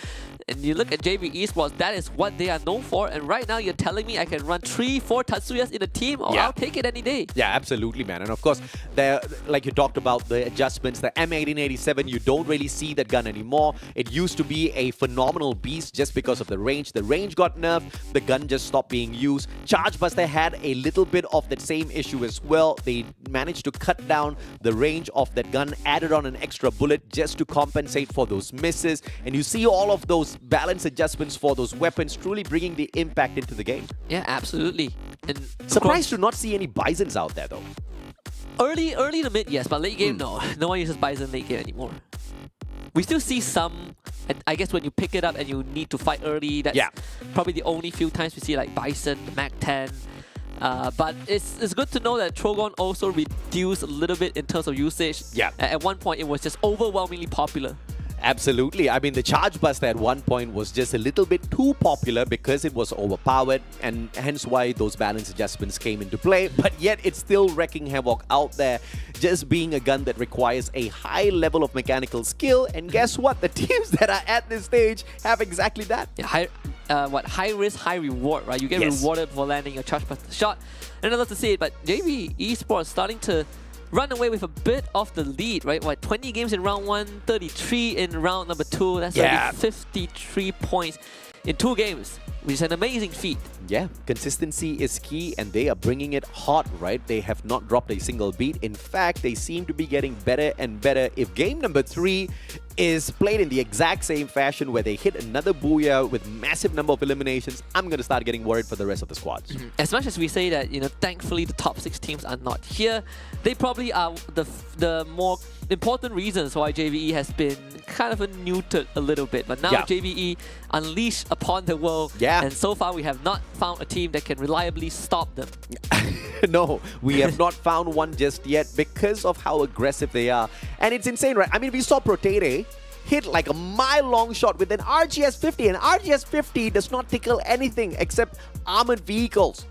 And you look at JV Esports, that is what they are known for. And right now, you're telling me I can run 3-4 Tatsuyas in a team? Oh, I'll take it any day. Yeah, absolutely, man. And of course, there, like you talked about the adjustments, the M1887, you don't really see that gun anymore. It used to be a phenomenal beast just because of the range. The range got nerfed, the gun just stopped being used. Charge Buster had a little bit of that same issue as well. They managed to cut down the range of that gun, added on an extra bullet just to compensate for those misses. And you see all of those balance adjustments for those weapons truly bringing the impact into the game. Yeah, absolutely. And surprised to not see any Bisons out there though. Early to mid, yes, but late game, no. No one uses Bison late game anymore. We still see some, and I guess when you pick it up and you need to fight early, that's probably the only few times we see like Bison, the Mac 10. But it's good to know that Trogon also reduced a little bit in terms of usage. Yeah. At one point, it was just overwhelmingly popular. Absolutely. I mean, the Charge Buster at one point was just a little bit too popular because it was overpowered, and hence why those balance adjustments came into play. But yet, it's still wreaking havoc out there, just being a gun that requires a high level of mechanical skill. And guess what? The teams that are at this stage have exactly that. Yeah, high risk, high reward, right? You get rewarded for landing a Charge Buster shot. And I love to see it, but JV Esports starting to run away with a bit of the lead, right? What, 20 games in round 1, 33 in round number 2. That's already 53 points in 2 games, which is an amazing feat. Yeah, consistency is key, and they are bringing it hot, right? They have not dropped a single beat. In fact, they seem to be getting better and better. If game number 3 is played in the exact same fashion where they hit another booyah with massive number of eliminations, I'm going to start getting worried for the rest of the squads. As much as we say that, you know, thankfully the top 6 teams are not here, they probably are the more important reasons why JVE has been kind of neutered a little bit. But now JVE unleashed upon the world, and so far we have not found a team that can reliably stop them. No, we have not found one just yet because of how aggressive they are. And it's insane, right? I mean, we saw Protete hit like a mile-long shot with an RGS-50, and RGS-50 does not tickle anything except armored vehicles.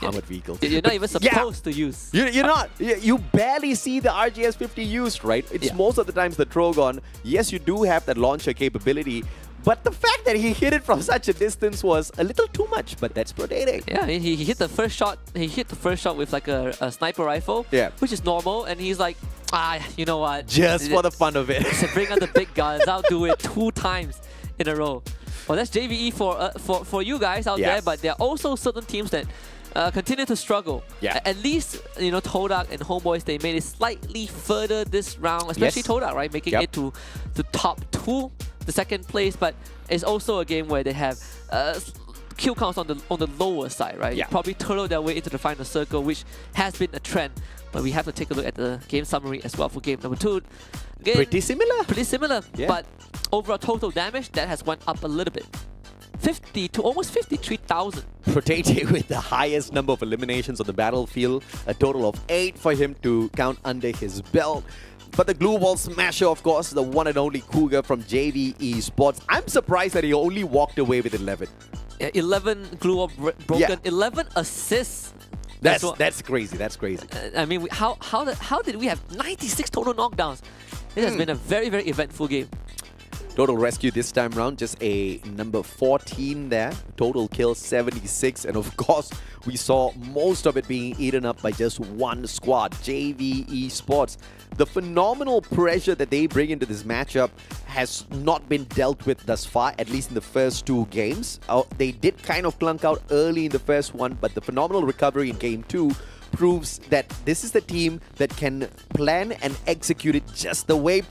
Armored vehicles. You're not even supposed to use. You're not. You barely see the RGS-50 used, right? It's most of the times the Trogon. Yes, you do have that launcher capability, but the fact that he hit it from such a distance was a little too much, but that's Protete. Yeah, he hit the first shot. He hit the first shot with like a sniper rifle, which is normal, and he's like, you know what? Just for the fun of it. Bring out the big guns. I'll do it 2 times in a row. Well, that's JVE for you guys out there, but there are also certain teams that continue to struggle. At least, you know, Todak and Homeboys, they made it slightly further this round, especially Todak, right? Making it to the top 2, the 2nd place, but it's also a game where they have kill counts on the lower side, right? Probably turtle their way into the final circle, which has been a trend. But we have to take a look at the game summary as well for game number 2. Again, pretty similar. Pretty similar, but overall total damage, that has went up a little bit. 50 to almost 53,000. Protete with the highest number of eliminations on the battlefield, a total of 8 for him to count under his belt. But the glue ball smasher, of course, the one and only Cougar from JV Esports. I'm surprised that he only walked away with 11. 11 glue ball broken, 11 assists. That's crazy. That's crazy. I mean, how did we have 96 total knockdowns? This has been a very, very eventful game. Total rescue this time round, just a number 14 there. Total kills 76, and of course, we saw most of it being eaten up by just one squad, JV Esports. The phenomenal pressure that they bring into this matchup has not been dealt with thus far, at least in the first 2 games. They did kind of clunk out early in the first one, but the phenomenal recovery in game 2 proves that this is the team that can plan and execute it just the way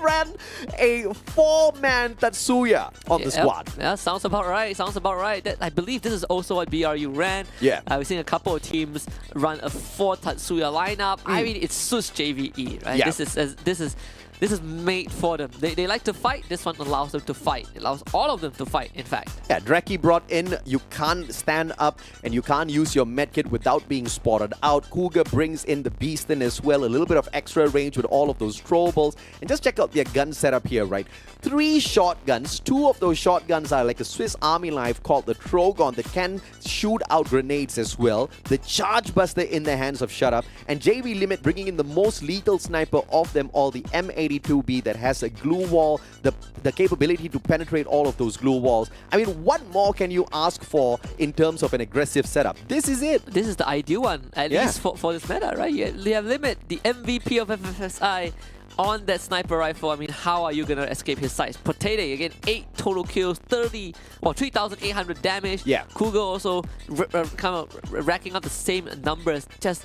ran a 4-man Tatsuya on the squad. Yeah, sounds about right. Sounds about right. I believe this is also what BRU ran. We've seen a couple of teams run a 4 Tatsuya lineup. I mean, it suits JVE, right? This is This is made for them. They like to fight. This one allows them to fight. It allows all of them to fight, in fact. Yeah, Dreki brought in, you can't stand up and you can't use your medkit without being spotted out. Cougar brings in the Beast in as well, a little bit of extra range with all of those throwables. And just check out their gun setup here, right? 3 shotguns. 2 of those shotguns are like a Swiss Army knife called the Trogon that can shoot out grenades as well. The Charge Buster in the hands of Shut Up. And JV Limit bringing in the most lethal sniper of them all, the M82B that has a glue wall, the capability to penetrate all of those glue walls. I mean, what more can you ask for in terms of an aggressive setup? This is it. This is the ideal one, at least for this meta, right? You have Limit, the MVP of FFSI, on that sniper rifle. I mean, how are you gonna escape his sights? Potato, again, 8 total kills, 3,800 damage. Yeah. Cougar also kind of racking up the same numbers. Just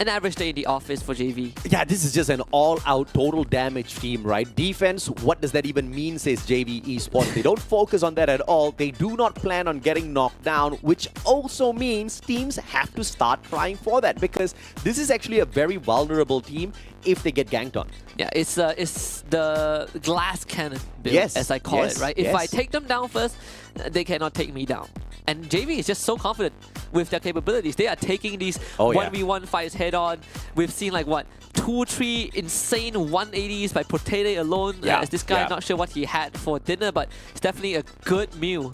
an average day in the office for JV. Yeah, this is just an all-out total damage team, right? Defense, what does that even mean, says JV Esports. They don't focus on that at all. They do not plan on getting knocked down, which also means teams have to start trying for that, because this is actually a very vulnerable team if they get ganked on. Yeah, it's the glass cannon build, as I call it, right? If I take them down first, they cannot take me down. And JV is just so confident with their capabilities. They are taking these 1v1 fights head on. We've seen like what, 2-3 insane 180s by Potato alone. As this guy, not sure what he had for dinner, but it's definitely a good meal.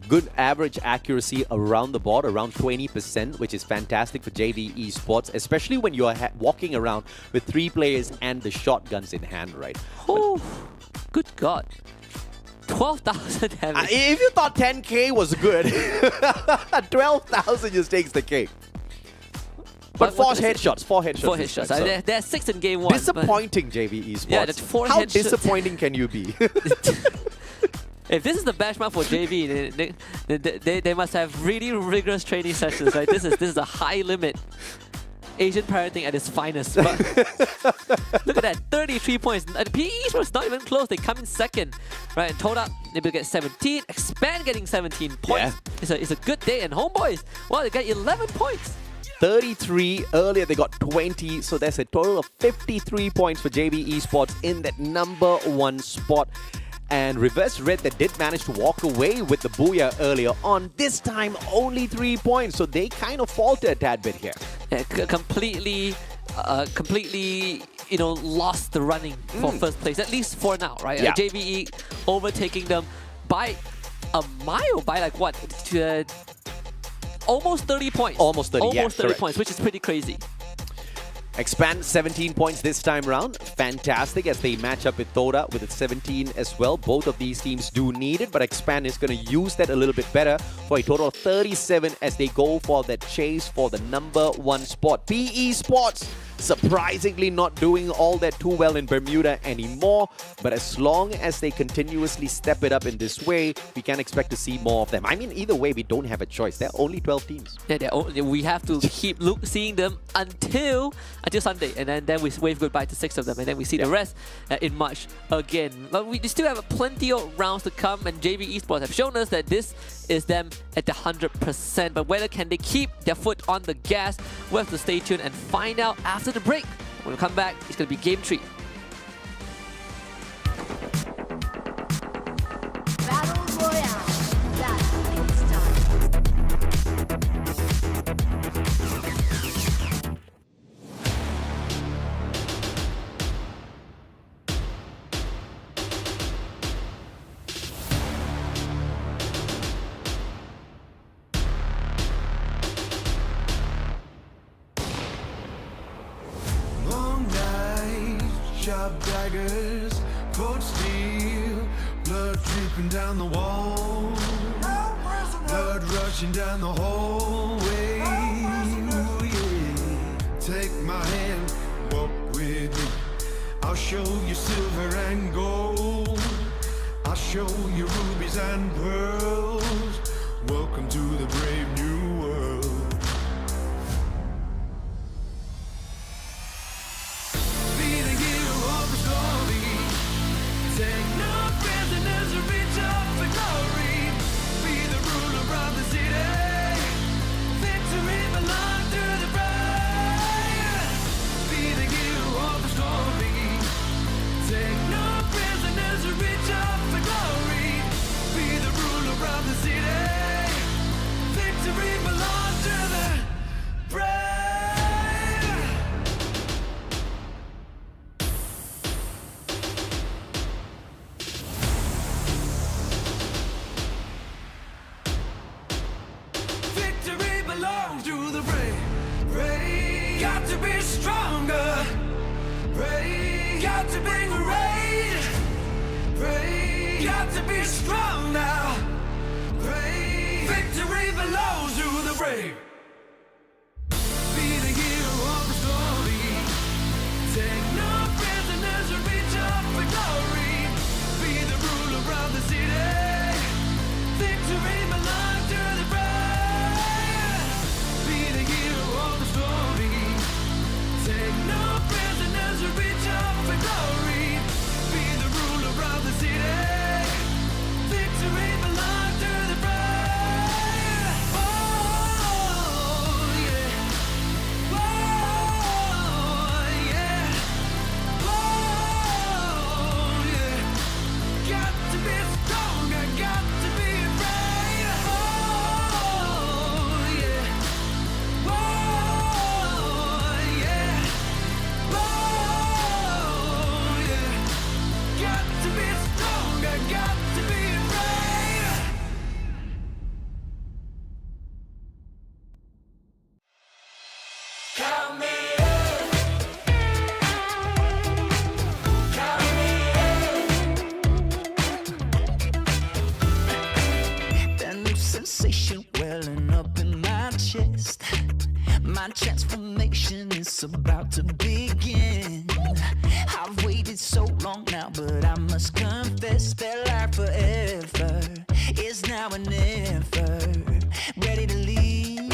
Good average accuracy around the board, around 20%, which is fantastic for JV Esports, especially when you are walking around with 3 players and the shotguns in hand, right? Oh, good God. 12,000 damage. If you thought 10k was good, 12,000 just takes the cake. But 4 headshots. 4 headshots. 4 headshots. So there are 6 in game 1. Disappointing, JV Esports. Yeah, that's 4 How headshots. disappointing can you be? If this is the benchmark for JV, they must have really rigorous training sessions, right? This is a high limit Asian parenting at its finest. But look at that, 33 points. PE Esports not even close. They come in second, right? And Toda, they will get 17. Expand getting 17 points. Yeah. It's a good day. And Homeboys, well, they got 11 points. 33, earlier they got 20, so that's a total of 53 points for JV Esports in that #1 spot. And Reverse Red that did manage to walk away with the Booyah earlier on, this time only 3 points, so they kind of faltered a tad bit here. Yeah, completely, lost the running for first place, at least for now, right? Yeah. JVE overtaking them by a mile, by like what? Almost 30 points. Almost 30, Almost 30 correct. points, which is pretty crazy. Expand 17 points this time round. Fantastic as they match up with Toda with its 17 as well. Both of these teams do need it, but Expand is going to use that a little bit better for a total of 37 as they go for that chase for the #1 spot. PE Sports surprisingly not doing all that too well in Bermuda anymore, but as long as they continuously step it up in this way, we can expect to see more of them. I mean, either way, we don't have a choice. There are only 12 teams. Yeah, we have to keep seeing them until Sunday, and then we wave goodbye to 6 of them, and then we see the rest in March again. But we still have plenty of rounds to come, and JV Esports have shown us that this is them at the 100%. But whether can they keep their foot on the gas, we'll have to stay tuned and find out after the break. When we come back, it's going to be Game 3. Battle Royale. That's when it's time. Long nights, sharp daggers, cold steel, blood dripping down the wall, blood rushing down the hallway. Ooh, yeah. Take my hand, walk with me. I'll show you silver and gold. I'll show you rubies and pearls. Welcome to the brave new world. Be the hero of the story. Take no prisoners and reach up for glory. Be the ruler of the city. Victory belongs to the brave. Be the hero of the story. to be stronger. Ready, got to be great. Ready, got to be strong now. Ready, victory belongs to the brave. Be the hero of the story. Take no prisoners and reach up for glory. Be the ruler of the city. Victory belongs to the brave. Be the hero of the story. Take no prisoners and reach up for glory. Be the ruler of the city. Victory belongs to the brave. Oh, yeah. Oh, yeah. Oh, yeah. Got to be stronger, got to be brave. Oh, yeah. Oh, yeah. Oh, yeah. Got to be stronger, got to be brave. Count me in. Count me in. That new sensation welling up in my chest. My transformation is about to begin. I've waited so long now, but I must confess that life forever is now or never. Ready to leave,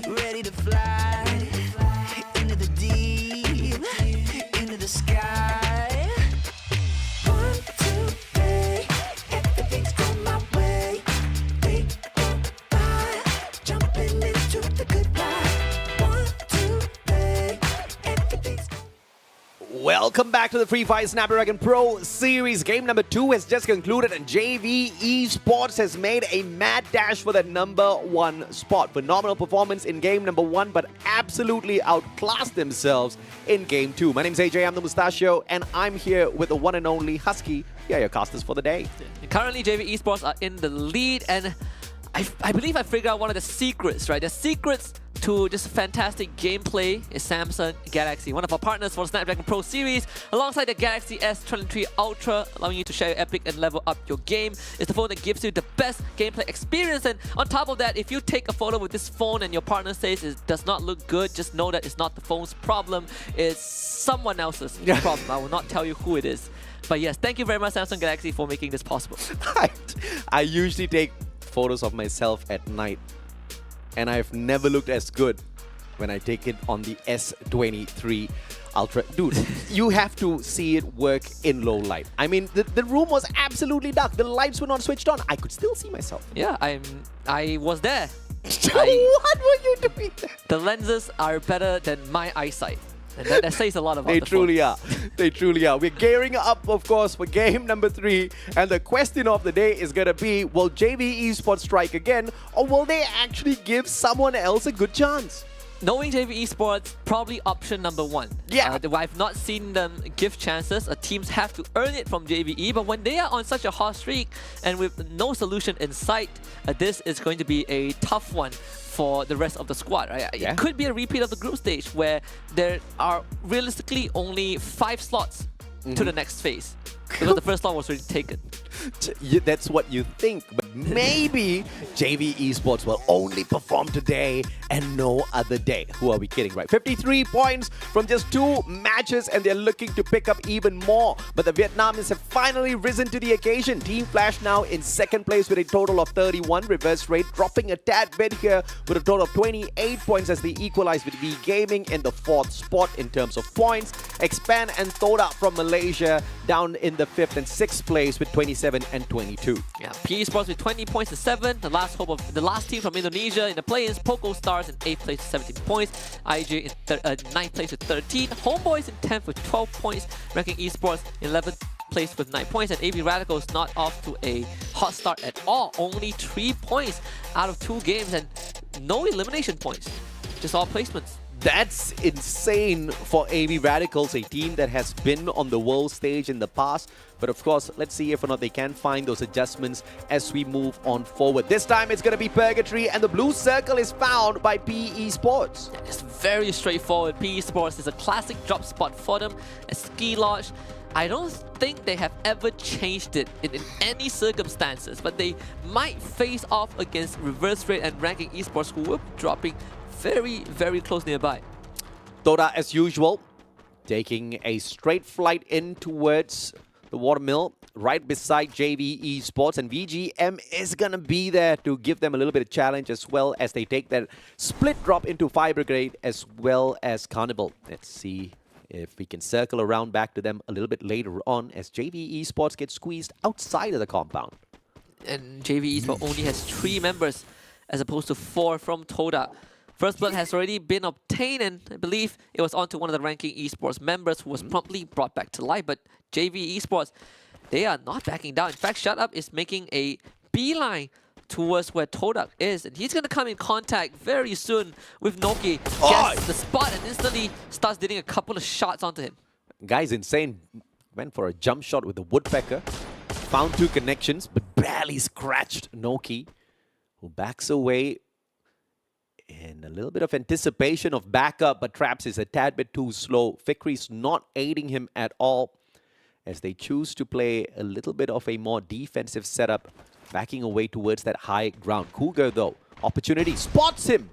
ready to fly into the deep, into the sky. 1, 2, 3, everything's going my way. 3, 4, 5, jumping into the good life. 1, 2, 3, everything's. Welcome back to the Free Fire Snapdragon Pro Series. Game number 2 has just concluded and JV Esports has made a mad dash for the number 1 spot. Phenomenal performance in game number 1, but absolutely outclassed themselves in game 2. My name's AJ, I'm the Mustachio, and I'm here with the one and only Husky. Yeah, your casters for the day. Currently, JV Esports are in the lead, and I believe I figured out one of the secrets, right? The secrets to just fantastic gameplay is Samsung Galaxy, one of our partners for the Snapdragon Pro Series, alongside the Galaxy S23 Ultra, allowing you to share your epic and level up your game. It's the phone that gives you the best gameplay experience, and on top of that, if you take a photo with this phone and your partner says it does not look good, just know that it's not the phone's problem, it's someone else's problem. I will not tell you who it is. But yes, thank you very much, Samsung Galaxy, for making this possible. I usually take photos of myself at night, and I've never looked as good when I take it on the S23 Ultra. Dude, you have to see it work in low light. I mean, the room was absolutely dark. The lights were not switched on. I could still see myself. Yeah, I was there. What were you doing there? The lenses are better than my eyesight. And that says a lot about They the truly phone. are. They truly are. We're gearing up, of course, for game number 3. And the question of the day is going to be, will JV Esports strike again? Or will they actually give someone else a good chance? Knowing JV Esports, probably option number 1. Yeah. I've not seen them give chances. Teams have to earn it from JVE, but when they are on such a hot streak and with no solution in sight, this is going to be a tough one for the rest of the squad. Right? Yeah. It could be a repeat of the group stage where there are realistically only 5 slots to the next phase, because the first slot was already taken. That's what you think, but maybe JV Esports will only perform today and no other day. Who are we kidding, right? 53 points from just 2 matches, and they're looking to pick up even more. But the Vietnamese have finally risen to the occasion. Team Flash now in 2nd place with a total of 31. Reverse rate dropping a tad bit here with a total of 28 points as they equalize with V Gaming in the 4th spot in terms of points. Expand and Thoda from Malaysia down in the 5th and 6th place with 27 and 22. Yeah, PE Sports with 20 points to 7. The last hope of the last team from Indonesia in the play-ins, Poco Stars in 8th place with 17 points. IJ in 9th place with 13. Homeboys in 10th with 12 points. Ranking Esports in 11th place with 9 points. And AB Radicals not off to a hot start at all. Only 3 points out of 2 games and no elimination points. Just all placements. That's insane for AB Radicals, a team that has been on the world stage in the past, But of course, let's see if or not they can find those adjustments as we move on forward. This time it's going to be Purgatory, and the blue circle is found by PE Esports. It's very straightforward. PE Esports is a classic drop spot for them, a ski lodge. I don't think they have ever changed it in any circumstances, but they might face off against Reverse Rate and Ranking Esports, who were dropping very, very close nearby. Toda, as usual, taking a straight flight in towards the watermill, right beside JV Esports, and VGM is gonna be there to give them a little bit of challenge as well as they take that split drop into Fire Brigade as well as Carnival. Let's see if we can circle around back to them a little bit later on as JV Esports gets squeezed outside of the compound. And JV Esports only has 3 members as opposed to 4 from Toda. First blood has already been obtained, and I believe it was onto one of the Ranking Esports members who was promptly brought back to life. But JV Esports, they are not backing down. In fact, Shut Up is making a beeline towards where Todak is, and he's going to come in contact very soon with Noki. Gets the spot and instantly starts dealing a couple of shots onto him. Guy's insane. Went for a jump shot with the Woodpecker. Found 2 connections, but barely scratched Noki, who backs away in a little bit of anticipation of backup, but Traps is a tad bit too slow. Fikri's not aiding him at all as they choose to play a little bit of a more defensive setup, backing away towards that high ground. Cougar, though, opportunity, spots him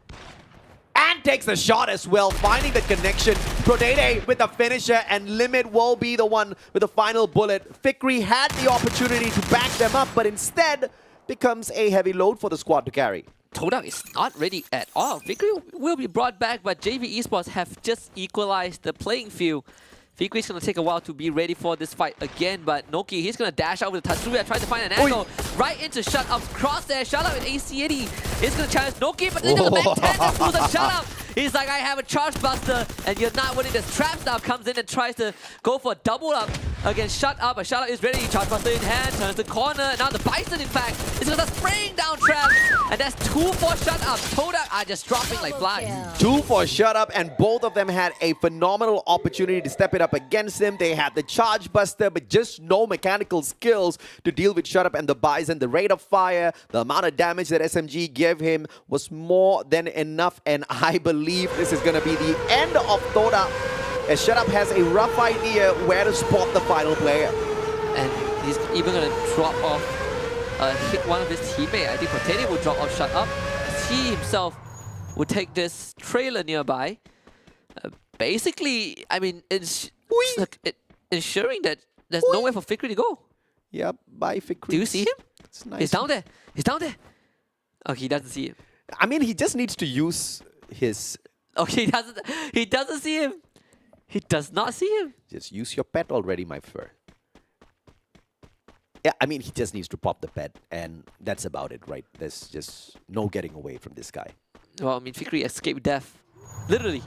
and takes the shot as well, finding the connection. Prodede with the finisher, and Limit will be the one with the final bullet. Fikri had the opportunity to back them up, but instead becomes a heavy load for the squad to carry. Todak is not ready at all. Fikri will be brought back, but JV Esports have just equalized the playing field. Fikri is going to take a while to be ready for this fight again, but Noki, he's going to dash out with the Tatsuya, trying to find an angle right into Shut Up's crosshair. Shut Up with AC80 is going to challenge Noki, but then the back 10 to the Shut Up. He's like, I have a Charge Buster, and you're not winning this. Traps now comes in and tries to go for a double up against Shut Up, but Shut Up is ready. Charge Buster in hand, turns the corner. Now the Bison, in fact, is going to start spraying down Traps, and that's 2 for Shut Up. Todak are just dropping like flies. 2 for Shut Up, and both of them had a phenomenal opportunity to step it up against him. They had the Charge Buster, but just no mechanical skills to deal with Shut Up and the Bison. The rate of fire, the amount of damage that SMG gave him was more than enough, and I believe this is going to be the end of Toda, as Shut Up has a rough idea where to spot the final player. And he's even going to drop off, hit one of his teammates. I think Potati will drop off Shut Up, as he himself will take this trailer nearby. Basically, I mean, it's ensuring that there's nowhere for Fikri to go. Yep, bye Fikri. Do you see him? It's nice. He's down there. He's down there. Oh, he doesn't see him. I mean, he just needs to use his... Okay, he doesn't see him. He does not see him. Just use your pet already, my fur. Yeah, I mean, he just needs to pop the pet, and that's about it, right? There's just no getting away from this guy. Well, I mean, Fikri escaped death. Literally.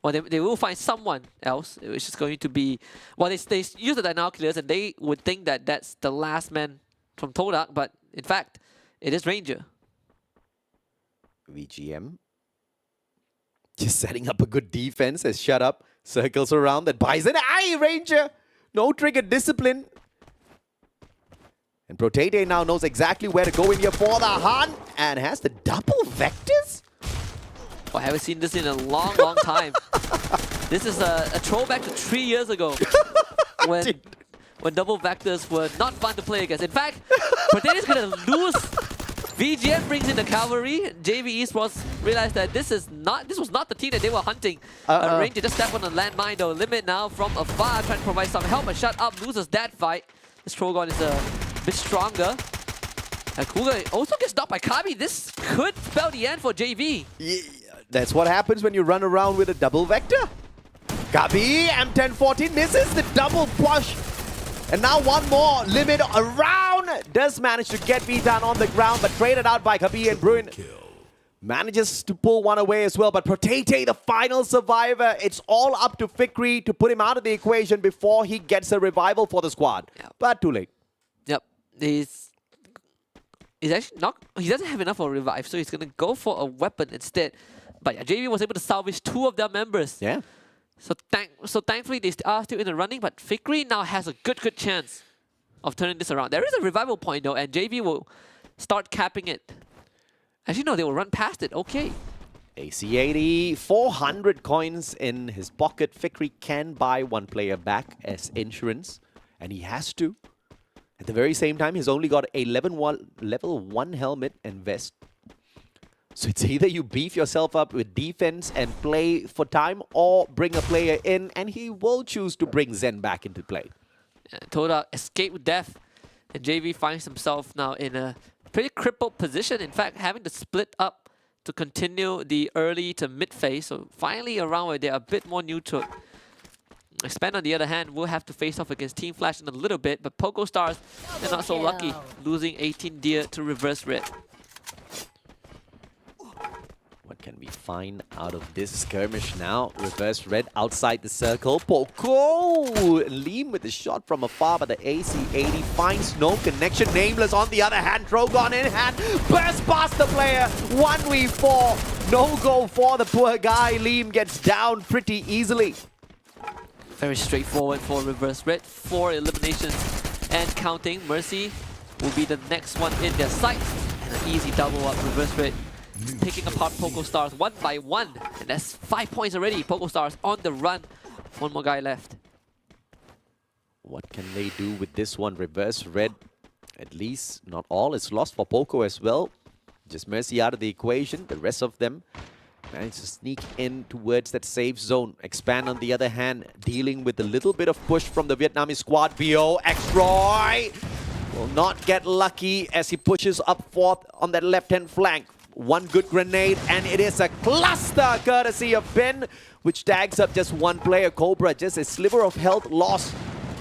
Well, they will find someone else, which is going to be... Well, they use the binoculars, and they would think that that's the last man from Todak, but in fact, it is Ranger. VGM. Just setting up a good defense as Shut Up circles around that Bison. Aye, Ranger! No trigger discipline. And Protete now knows exactly where to go in here for the hunt, and has the double vectors? Oh, I haven't seen this in a long, long time. This is a throwback to 3 years ago when double vectors were not fun to play against. In fact, Protete is going to lose. VGM brings in the cavalry. JV Esports realized that this was not the team that they were hunting. Ranger just stepped on the landmine though. Limit now from afar, trying to provide some help, but Shut Up loses that fight. This Trogon is a bit stronger. And Cougar also gets knocked by Kabi. This could spell the end for JV. Yeah, that's what happens when you run around with a double vector. Kabi, M1014 misses the double push. And now one more. Limit around. Does manage to get V-Down on the ground, but traded out by Kabi, and Bruin manages to pull one away as well. But Protete, the final survivor. It's all up to Fikri to put him out of the equation before he gets a revival for the squad. Yep. But too late. Yep. He's actually not... He doesn't have enough for a revive, so he's going to go for a weapon instead. But yeah, JV was able to salvage 2 of their members. Yeah. So thankfully they are still in the running, but Fikri now has a good chance of turning this around. There is a revival point though, and JV will start capping it. Actually, no, they will run past it. Okay. AC80, 400 coins in his pocket. Fikri can buy one player back as insurance, and he has to. At the very same time, he's only got a level 1 helmet and vest. So it's either you beef yourself up with defense and play for time, or bring a player in, and he will choose to bring Zen back into play. Toda escaped death, and JV finds himself now in a pretty crippled position. In fact, having to split up to continue the early to mid phase. So finally around where they're a bit more neutral. Expand, on the other hand, will have to face off against Team Flash in a little bit, but Poco Stars, they're not so lucky, losing 18 deer to Reverse Red. What can we find out of this skirmish now? Reverse Red outside the circle. Poco! Liam with the shot from afar, but the AC80 finds no connection. Nameless on the other hand. Drogon in hand. Burst past the player. 1v4. No go for the poor guy. Liam gets down pretty easily. Very straightforward for Reverse Red. 4 eliminations and counting. Mercy will be the next one in their sights. And an easy double up. Reverse Red picking apart Poco Stars one by one. And that's 5 points already. Poco Stars on the run. One more guy left. What can they do with this one? Reverse Red, at least not all is lost for Poco as well. Just Mercy out of the equation. The rest of them managed to sneak in towards that safe zone. Expand, on the other hand, dealing with a little bit of push from the Vietnamese squad. BO, X-Roy will not get lucky as he pushes up forth on that left-hand flank. One good grenade, and it is a cluster courtesy of Ben, which tags up just one player. Cobra, just a sliver of health lost,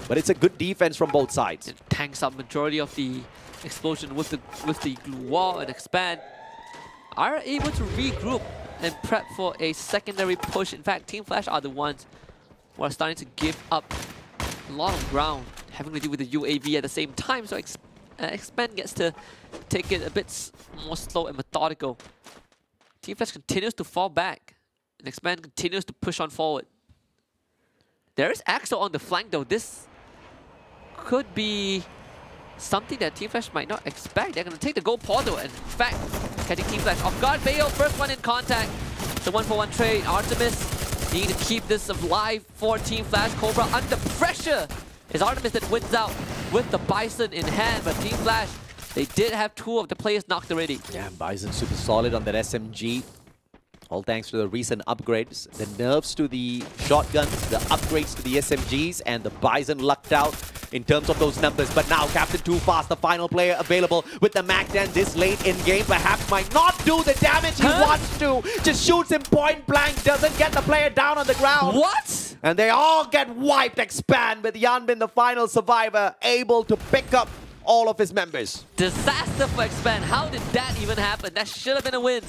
but it's a good defense from both sides. It tanks up majority of the explosion with the glue wall, and Expand are able to regroup and prep for a secondary push. In fact, Team Flash are the ones who are starting to give up a lot of ground, having to deal with the UAV at the same time. So Expand gets to take it a bit more slow and methodical. Team Flash continues to fall back, and Expand continues to push on forward. There is Axel on the flank though. This could be something that Team Flash might not expect. They're going to take the gold portal, and in fact, catching Team Flash off guard. Bayo, first one in contact. The 1-for-1 trade. Artemis need to keep this alive for Team Flash. Cobra under pressure. It's Artemis that wins out with the Bison in hand, but Team Flash, they did have 2 of the players knocked already. Yeah, Bison super solid on that SMG. All thanks to the recent upgrades, the nerfs to the shotguns, the upgrades to the SMGs, and the Bison lucked out in terms of those numbers. But now Captain Too Fast, the final player available with the Mac 10 this late in game, perhaps might not do the damage he wants to. Just shoots him point blank, doesn't get the player down on the ground. What? And they all get wiped. Expand with Yanbin, the final survivor, able to pick up all of his members. Disaster for Expand. How did that even happen? That should have been a win.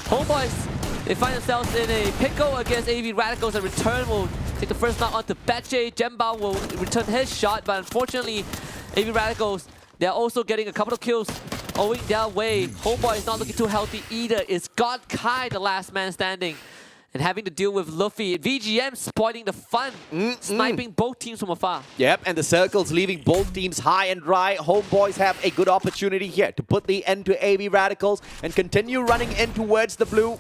Homeboys, they find themselves in a pickle against AV Radicals, and return will take the first knock onto Betche. Jembao will return his shot, but unfortunately, AV Radicals, they're also getting a couple of kills owing their way. Homeboy is not looking too healthy either. It's God Kai, the last man standing, and having to deal with Luffy. VGM spoiling the fun, sniping both teams from afar. Yep, and the circle's leaving both teams high and dry. Homeboys have a good opportunity here to put the end to AV Radicals and continue running in towards the blue.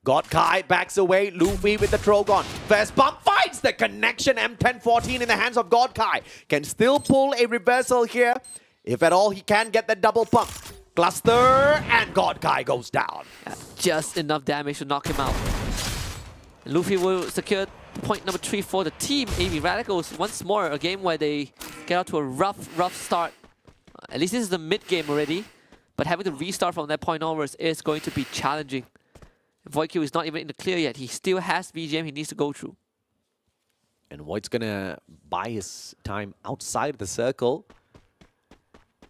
God Kai backs away. Luffy with the Trogon. First bump finds the connection. M1014 in the hands of God Kai. Can still pull a reversal here. If at all, he can get the double pump. Cluster, and God Kai goes down. Just enough damage to knock him out. Luffy will secure point number 3 for the team. AV Radicals, once more, a game where they get out to a rough start. At least this is the mid-game already. But having to restart from that point onwards is going to be challenging. Voidkill is not even in the clear yet. He still has VGM he needs to go through. And Void's gonna buy his time outside the circle.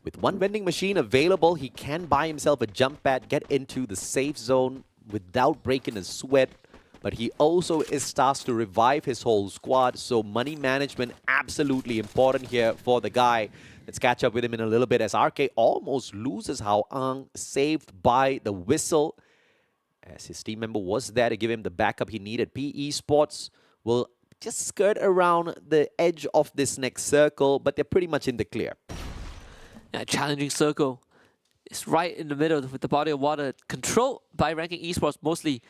With one vending machine available, he can buy himself a jump pad, get into the safe zone without breaking a sweat. But he also is tasked to revive his whole squad, so money management absolutely important here for the guy. Let's catch up with him in a little bit as RK almost loses Hao Ang, saved by the whistle, as his team member was there to give him the backup he needed. Esports will just skirt around the edge of this next circle, but they're pretty much in the clear. Yeah, challenging circle. It's right in the middle with the body of water, controlled by Ranking Esports mostly.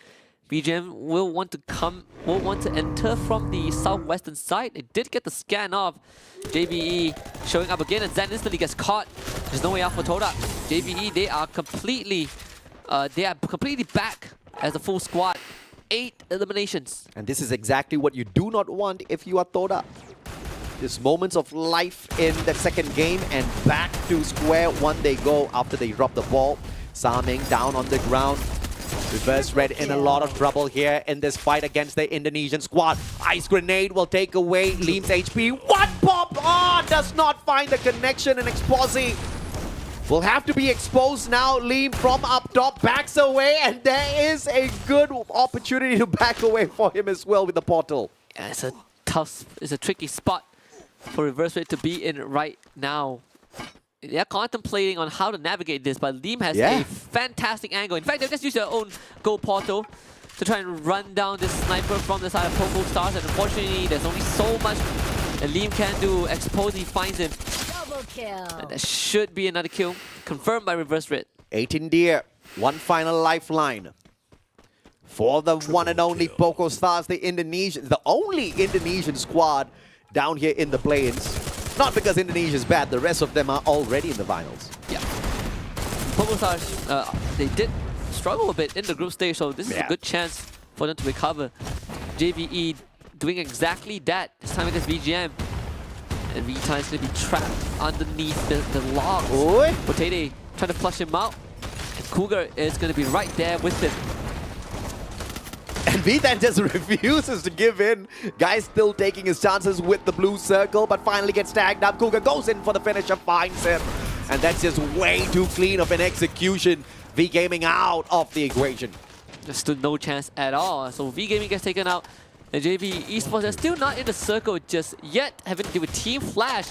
VGM will want to enter from the southwestern side. It did get the scan off. JVE showing up again, and Zen instantly gets caught. There's no way out for Toda. JVE, they are completely back as a full squad. 8 eliminations. And this is exactly what you do not want if you are Toda. Just moments of life in the second game, and back to square one they go after they drop the ball. Saming down on the ground. Reverse Red in a lot of trouble here in this fight against the Indonesian squad. Ice Grenade will take away Liam's HP. One pop! Oh, does not find the connection, and Exposi will have to be exposed now. Liam from up top backs away, and there is a good opportunity to back away for him as well with the portal. Yeah, it's a tricky spot for Reverse Red to be in right now. They're contemplating on how to navigate this, but Liam has a fantastic angle. In fact, they've just used their own gold portal to try and run down this sniper from the side of Poco Stars, and unfortunately, there's only so much that Liam can do. Exposé finds him. Double kill. And that should be another kill, confirmed by Reverse Red. 18 Deer, one final lifeline for the one and only Poco Stars, the only Indonesian squad down here in the play-ins. Not because Indonesia is bad, the rest of them are already in the finals. Yeah. Poco Stars, they did struggle a bit in the group stage, so this is a good chance for them to recover. JVE doing exactly that, this time against VGM. And V-Time is going to be trapped underneath the logs. Potete trying to flush him out. And Cougar is going to be right there with him. And V-Tan just refuses to give in. Guy's still taking his chances with the blue circle, but finally gets tagged up. Cougar goes in for the finisher, finds him. And that's just way too clean of an execution. V-Gaming out of the equation. There's still no chance at all. So V-Gaming gets taken out. And JV Esports are still not in the circle just yet, having to do with Team Flash.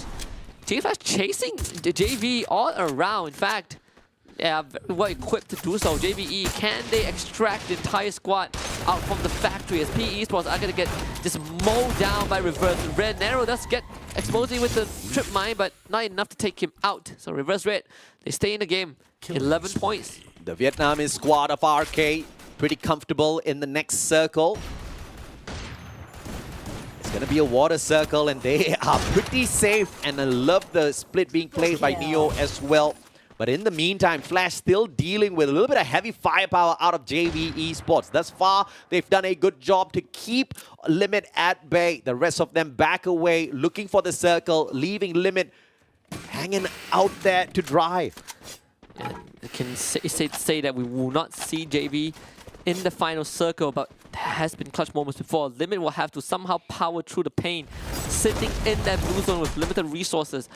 Team Flash chasing the JV all around. In fact, yeah, well equipped to do so. JVE, can they extract the entire squad out from the factory as PE Esports are going to get just mowed down by Reverse Red? Nero does get exposing with the trip mine, but not enough to take him out. So Reverse Red, they stay in the game. 11 points. The Vietnamese squad of RK, pretty comfortable in the next circle. It's going to be a water circle, and they are pretty safe. And I love the split being played by Neo as well. But in the meantime, Flash still dealing with a little bit of heavy firepower out of JV Esports. Thus far, they've done a good job to keep Limit at bay. The rest of them back away, looking for the circle, leaving Limit hanging out there to dry. And I can say that we will not see JV in the final circle, but there has been clutch moments before. Limit will have to somehow power through the pain, sitting in that blue zone with limited resources.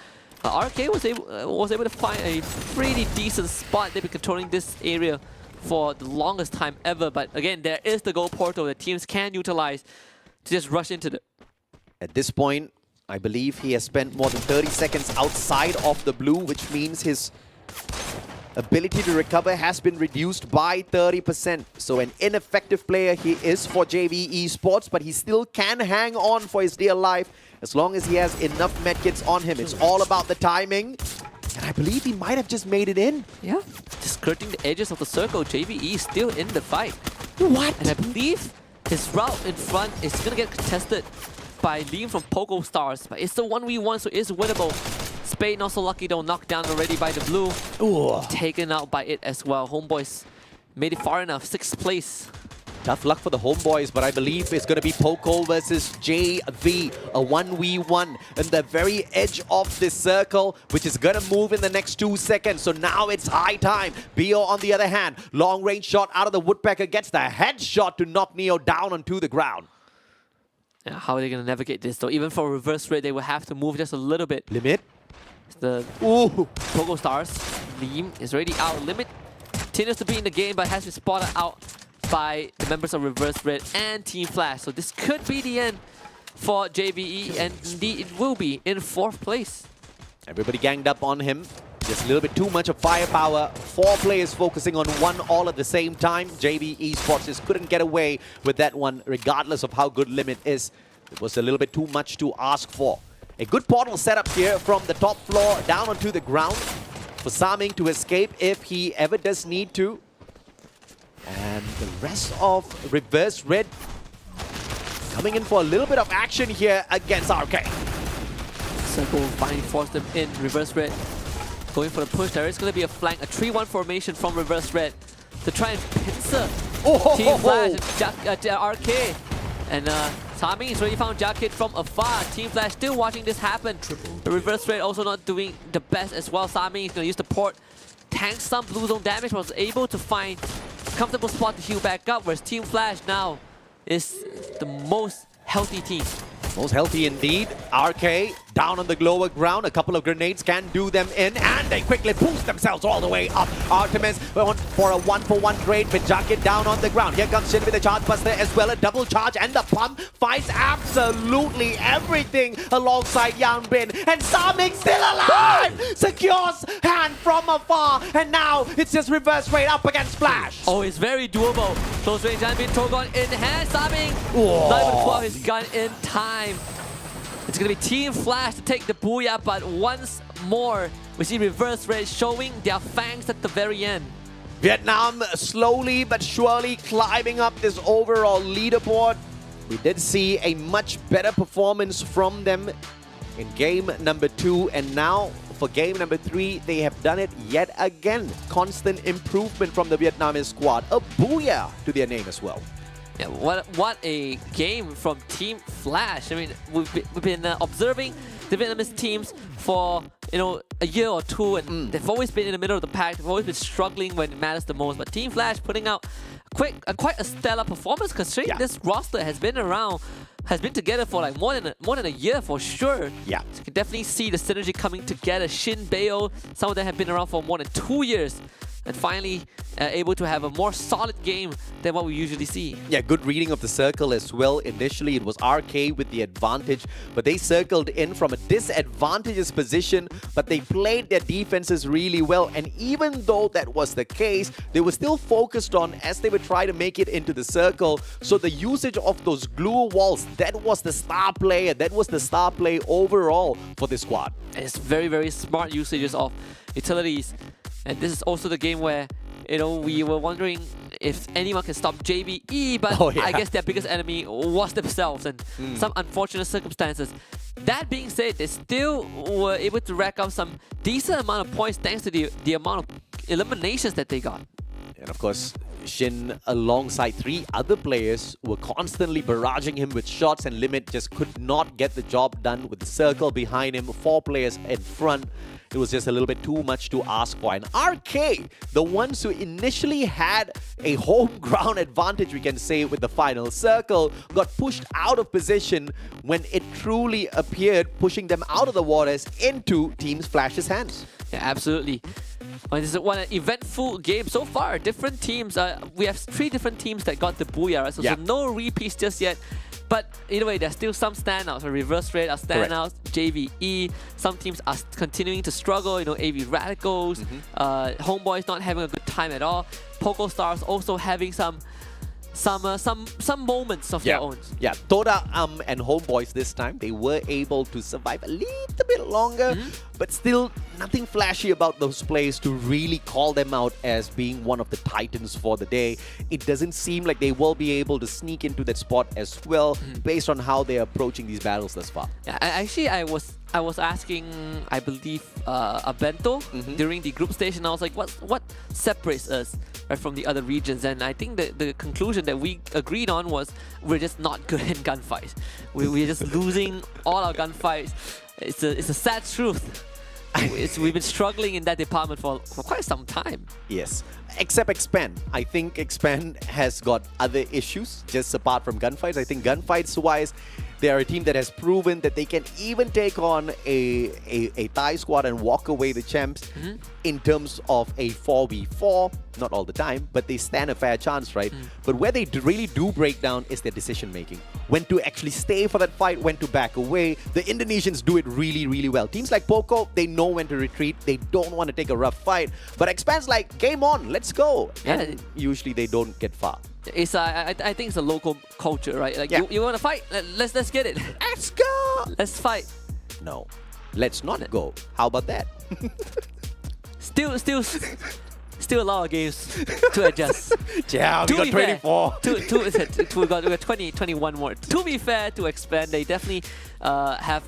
RK was able to find a pretty decent spot. They've been controlling this area for the longest time ever. But again, there is the gold portal that teams can utilize to just rush into it. At this point, I believe he has spent more than 30 seconds outside of the blue, which means his ability to recover has been reduced by 30%. So an ineffective player he is for JV Esports, but he still can hang on for his dear life as long as he has enough medkits on him. It's all about the timing. And I believe he might have just made it in. Yeah, just skirting the edges of the circle. JVE is still in the fight. What? And I believe his route in front is going to get contested by Liam from Poco Stars. But it's the 1v1, so it's winnable. Spade not so lucky though, knocked down already by the blue. Ooh. Taken out by it as well. Homeboys made it far enough, 6th place. Tough luck for the homeboys, but I believe it's going to be Poco versus JV, a 1v1 in the very edge of this circle, which is going to move in the next 2 seconds. So now it's high time. Bio, on the other hand, long range shot out of the Woodpecker, gets the headshot to knock Neo down onto the ground. Yeah, how are they going to navigate this though? Even for Reverse Red, they will have to move just a little bit. Limit. The Poco Stars. Liam is already out. Limit continues to be in the game, but has been spotted out by the members of Reverse Red and Team Flash. So this could be the end for JVE, and indeed it will be in 4th place. Everybody ganged up on him. Just a little bit too much of firepower. 4 players focusing on one all at the same time. JB Esports just couldn't get away with that one, regardless of how good Limit is. It was a little bit too much to ask for. A good portal setup here from the top floor down onto the ground for Saming to escape if he ever does need to. And the rest of Reverse Red coming in for a little bit of action here against RK. Circle finally forced them in. Reverse Red going for the push. There is going to be a flank, a 3-1 formation from Reverse Red to try and pincer Team Flash and RK. And Saming has already found Jacket from afar. Team Flash still watching this happen. The Reverse Red also not doing the best as well. Saming is going to use the port, tank some blue zone damage, was able to find comfortable spot to heal back up, whereas Team Flash now is the most healthy team. Most healthy indeed. RK down on the lower ground. A couple of grenades can do them in, and they quickly boost themselves all the way up. Artemis went for a 1-for-1 trade with Jacket down on the ground. Here comes Shin with a charge buster as well. A double charge, and the pump finds absolutely everything alongside Yanbin. And Saming still alive! Secures hand from afar, and now it's just Reverse Raid up against Flash. Oh, it's very doable. Close range Yanbin, Togon in hand. Saming not able to pull out his gun in time. It's going to be Team Flash to take the booyah, but once more, we see Reverse Red showing their fangs at the very end. Vietnam slowly but surely climbing up this overall leaderboard. We did see a much better performance from them in game number 2, and now for game number 3, they have done it yet again. Constant improvement from the Vietnamese squad. A booyah to their name as well. Yeah, what a game from Team Flash. I mean, we've been observing the Vietnamese teams for a year or two, and they've always been in the middle of the pack. They've always been struggling when it matters the most. But Team Flash putting out quite a stellar performance, considering this roster has been around, has been together for like more than a year for sure. Yeah, so you can definitely see the synergy coming together. Shin, Bayo, some of them have been around for more than 2 years. And finally able to have a more solid game than what we usually see. Yeah, good reading of the circle as well. Initially, it was RK with the advantage, but they circled in from a disadvantageous position, but they played their defenses really well. And even though that was the case, they were still focused on as they would try to make it into the circle. So the usage of those glue walls, that was the star play, and that was the star play overall for the squad. And it's very, very smart usages of utilities. And this is also the game where, we were wondering if anyone can stop JBE, but I guess their biggest enemy was themselves and some unfortunate circumstances. That being said, they still were able to rack up some decent amount of points thanks to the amount of eliminations that they got. And of course, Shin, alongside 3 other players, were constantly barraging him with shots, and Limit just could not get the job done with the circle behind him, 4 players in front. It was just a little bit too much to ask for. And RK, the ones who initially had a home ground advantage, we can say, with the final circle, got pushed out of position when it truly appeared, pushing them out of the waters into Team Flash's hands. Yeah, absolutely. And this is one eventful game so far. Different teams. We have 3 different teams that got the booyah, right? So no repeats just yet. But either way, there's still some standouts. Reverse Red are standouts. JVE. Some teams are continuing to struggle. AV Radicals. Homeboys not having a good time at all. Poco Stars also having some moments of their own. Yeah, Toda and Homeboys this time, they were able to survive a little bit longer, but still nothing flashy about those plays to really call them out as being one of the titans for the day. It doesn't seem like they will be able to sneak into that spot as well, based on how they're approaching these battles thus far. Yeah, actually, I was asking, I believe, Abento during the group stage, and I was like, what separates us from the other regions? And I think the conclusion that we agreed on was we're just not good in gunfights. We're just losing all our gunfights. It's a sad truth. We've been struggling in that department for quite some time. Yes. Except Expand. I think Expand has got other issues just apart from gunfights. I think gunfights-wise, They are a team that has proven that they can even take on a Thai squad and walk away the champs in terms of a 4v4. Not all the time, but they stand a fair chance, right? But where they really do break down is their decision making. When to actually stay for that fight, when to back away. The Indonesians do it really, really well. Teams like Poco, they know when to retreat. They don't want to take a rough fight. But Expan's like, game on, let's go. Yeah. And usually they don't get far. It's I think it's a local culture, right? Like you want to fight? Let's get it. Let's go. Let's fight. No, let's not go. How about that? Still a lot of games to adjust. Yeah, we got 24. We got 20, 21 more. To be fair to Expand, they definitely have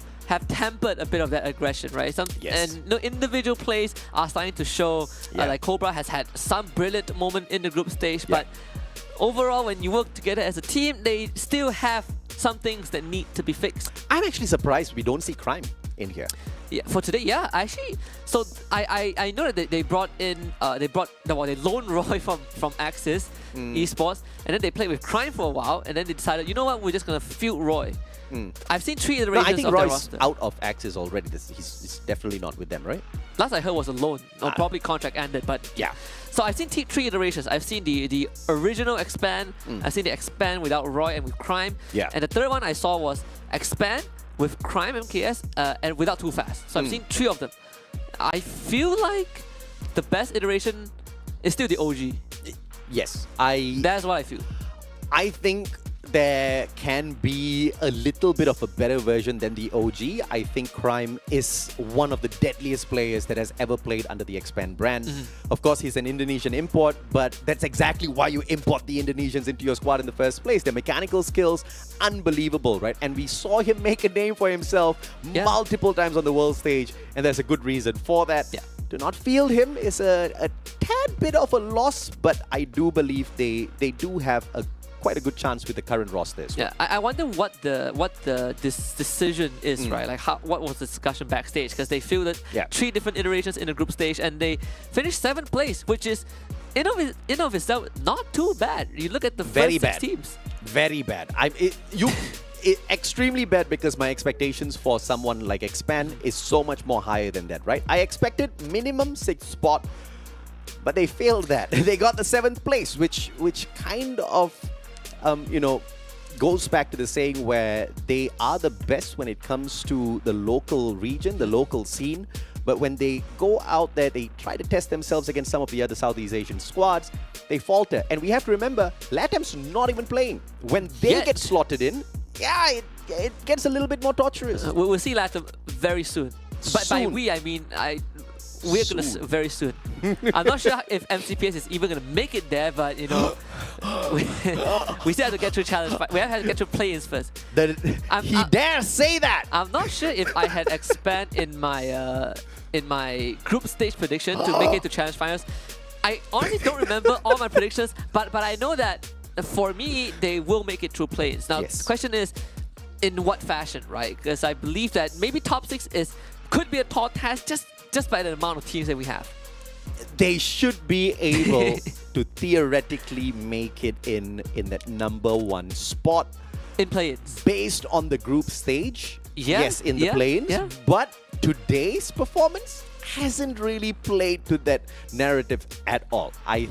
tempered a bit of that aggression, right? And individual plays are starting to show. Like Cobra has had some brilliant moment in the group stage, but overall, when you work together as a team, they still have some things that need to be fixed. I'm actually surprised we don't see Crime in here. Yeah, for today, actually. So I know that they brought in they loaned Roy from Axis Esports, and then they played with Crime for a while, and then they decided, you know what, we're just gonna field Roy. I've seen 3 iterations I think of Roy's their roster. out of Axis already. He's definitely not with them, right? Last I heard was a loan, or probably contract ended, but yeah. So I've seen 3 iterations. I've seen the original Expand, I've seen the Expand without Roy and with Crime, and the third one I saw was Expand with Crime MKS and without Too Fast. So I've seen 3 of them. I feel like the best iteration is still the OG. Yes, that's what I feel. I think there can be a little bit of a better version than the OG. I think Crime is one of the deadliest players that has ever played under the Expand brand. Of course, he's an Indonesian import, but that's exactly why you import the Indonesians into your squad in the first place. Their mechanical skills, unbelievable, right? And we saw him make a name for himself multiple times on the world stage, and there's a good reason for that. To not field him is a tad bit of a loss, but I do believe they do have quite a good chance with the current roster as well. Yeah, I wonder what this decision is, right? Like what was the discussion backstage? Because they fielded 3 different iterations in the group stage, and they finished 7th place, which is in of itself not too bad. You look at the first 6 teams. Very bad. Extremely bad, because my expectations for someone like Expand is so much more higher than that, right? I expected minimum 6th spot, but they failed that. They got the 7th place, which kind of goes back to the saying where they are the best when it comes to the local region, the local scene. But when they go out there, they try to test themselves against some of the other Southeast Asian squads, they falter. And we have to remember, LATAM's not even playing. When they get slotted in, it gets a little bit more torturous. We'll see LATAM very soon. But by we, I mean, we're going to very soon. I'm not sure if MCPS is even going to make it there, but you know, we still have to get through challenge. We have to get through play-ins first. He dare say that! I'm not sure if I had Expand in my group stage prediction to make it to challenge finals. I honestly don't remember all my predictions, but I know that for me, they will make it through play-ins. Now, the question is, in what fashion, right? Because I believe that maybe top 6 could be a tall task just by the amount of teams that we have. They should be able to theoretically make it in that #1 spot in play-ins based on the group stage. Yes, in the play-ins. But today's performance hasn't really played to that narrative at all. I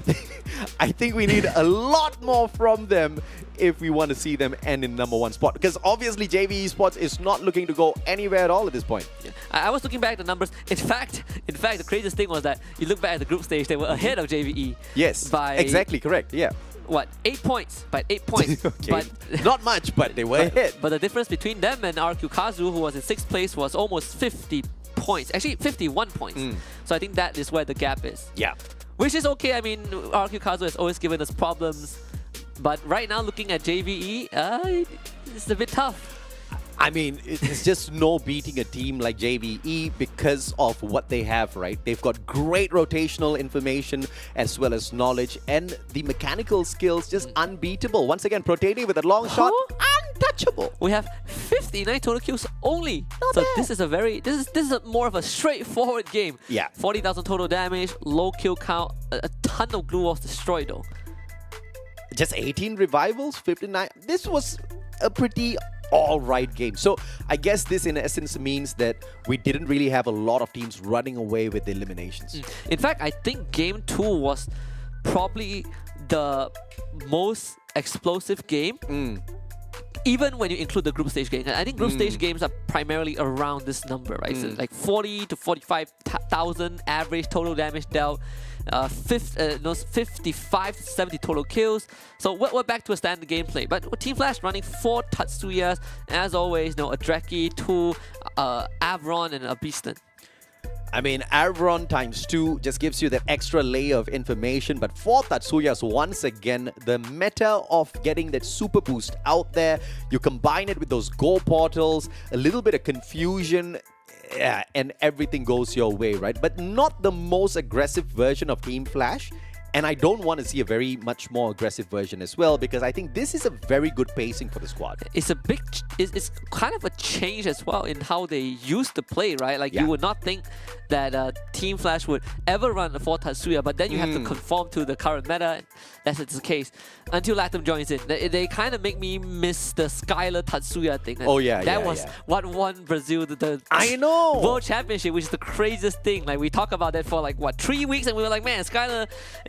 think we need a lot more from them if we want to see them end in #1 spot. Because obviously JV Esports is not looking to go anywhere at all at this point. I was looking back at the numbers. In fact, the craziest thing was that you look back at the group stage, they were ahead of JVE. Yes, exactly correct. Yeah. What, 8 points? By 8 points. Okay. But not much, but they were ahead. But the difference between them and RQ Kazu, who was in 6th place, was almost 50 points. Actually, 51 points. So I think that is where the gap is. Yeah. Which is okay. I mean, RQ Kazu has always given us problems. But right now, looking at JVE, it's a bit tough. I mean, it's just no beating a team like JVE because of what they have, right? They've got great rotational information as well as knowledge, and the mechanical skills just unbeatable. Once again, Protene with a long shot, untouchable. We have 59 total kills only. Not so bad. this is more of a straightforward game. Yeah. 40,000 total damage, low kill count, a ton of glue walls destroyed though. Just 18 revivals, 59. This was a pretty all right game. So I guess this in essence means that we didn't really have a lot of teams running away with the eliminations. In fact, I think Game 2 was probably the most explosive game. Even when you include the group stage games. I think group stage games are primarily around this number, right? So like 40 to 45,000 average total damage dealt, 55 to 70 total kills. So we're back to a standard gameplay. But Team Flash running 4 Tatsuyas, as always, a Dreki, 2 Avron, and a Beaston. I mean, Avron times 2 just gives you that extra layer of information, but for Tatsuyas, once again, the meta of getting that super boost out there, you combine it with those go portals, a little bit of confusion, and everything goes your way, right? But not the most aggressive version of Team Flash. And I don't want to see a very much more aggressive version as well, because I think this is a very good pacing for the squad. It's it's kind of a change as well in how they used to play, right? Like you would not think that Team Flash would ever run a 4 Tatsuya, but then you have to conform to the current meta. That's the case. Until Latham joins in. They kind of make me miss the Skylar Tatsuya thing. That was what won Brazil the I know World Championship, which is the craziest thing. Like we talk about that for like what, 3 weeks, and we were like, man, Skylar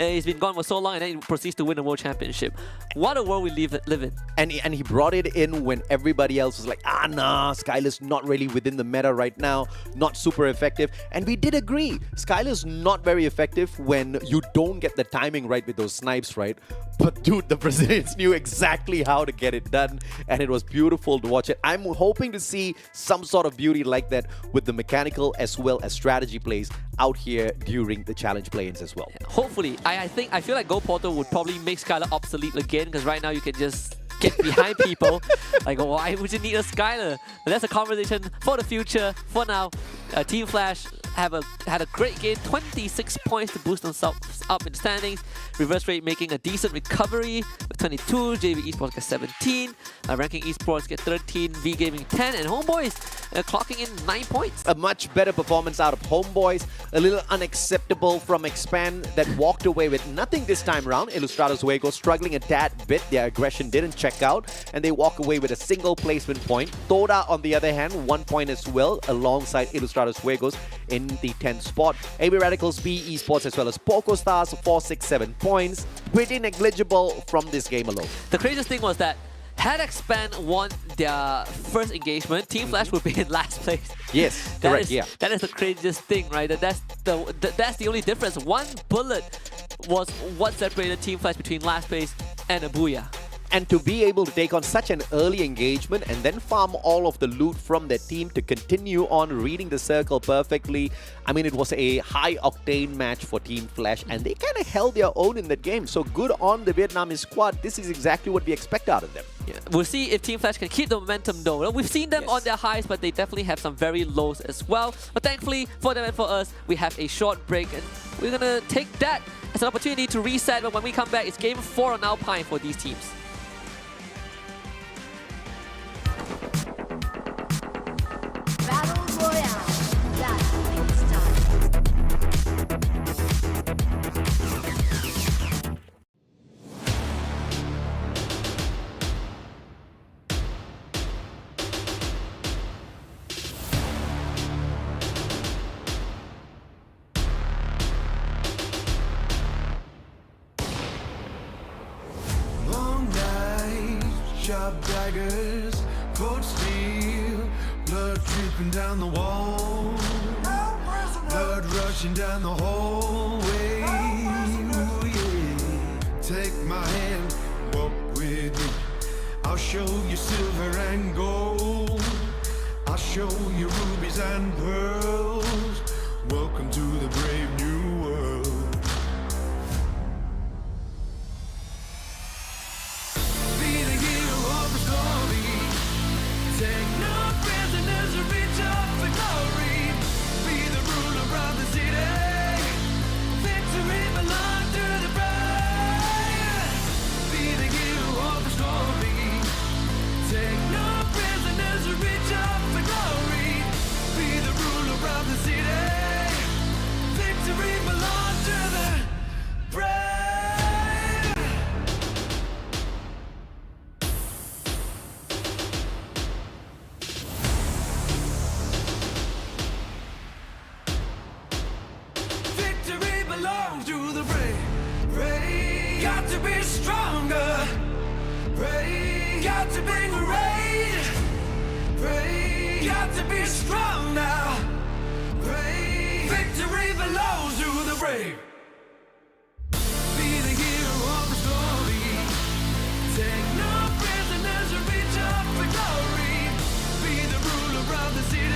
he's been gone for so long, and then he proceeds to win the World Championship. What a world we live in. And he brought it in when everybody else was like, nah, Skylar's not really within the meta right now, not super effective. And we did agree, Skylar's not very effective when you don't get the timing right with those snipes, right? But dude, the Brazilians knew exactly how to get it done, and it was beautiful to watch it. I'm hoping to see some sort of beauty like that with the mechanical as well as strategy plays out here during the challenge play-ins as well. Hopefully. I feel like Go Portal would probably make Skylar obsolete again, because right now you can just get behind people. Like, why would you need a Skylar? But that's a conversation for the future. For now, Team Flash had a great game, 26 points to boost themselves up in the standings. Reverse Rate making a decent recovery with 22, JV Esports get 17, Ranking Esports get 13, V Gaming 10, and Homeboys clocking in 9 points. A much better performance out of Homeboys, a little unacceptable from Expand that walked away with nothing this time around. Ilustrados Fuego struggling a tad bit, their aggression didn't check out, and they walk away with a single placement point. Toda, on the other hand, 1 point as well, alongside Ilustrados Fuegos in the 10th spot. AB Radicals, B Esports, as well as Poco Stars, 4, 6, 7 points. Pretty negligible from this game alone. The craziest thing was that had Expand won their first engagement, Team Flash would be in last place. Yes, correct, That is the craziest thing, right? That's the only difference. One bullet was what separated Team Flash between last place and a Booyah. And to be able to take on such an early engagement and then farm all of the loot from their team to continue on reading the circle perfectly, I mean, it was a high-octane match for Team Flash, and they kind of held their own in that game. So good on the Vietnamese squad. This is exactly what we expect out of them. Yeah. We'll see if Team Flash can keep the momentum though. We've seen them on their highs, but they definitely have some very lows as well. But thankfully, for them and for us, we have a short break, and we're going to take that as an opportunity to reset. But when we come back, it's Game 4 on Alpine for these teams. Battle Royale. That's when it's done. Long nights, sharp daggers, cold steel, blood dripping down the wall, blood rushing down the hallway. Ooh, yeah. Take my hand, walk with me. I'll show you silver and gold. I'll show you rubies and pearls. Welcome to the brave new world. Be the hero of the story. Take no prisoners or reach up for glory. Be the ruler of the city. Victory belongs to the brave. Be the hero of the story. Take no prisoners or reach up for glory. Be the ruler of the city. Victory belongs got to be brave, brave. Got to be strong now, brave. Victory belongs to the brave. Be the hero of the story. Take no prisoners and reach up for glory. Be the ruler of the city.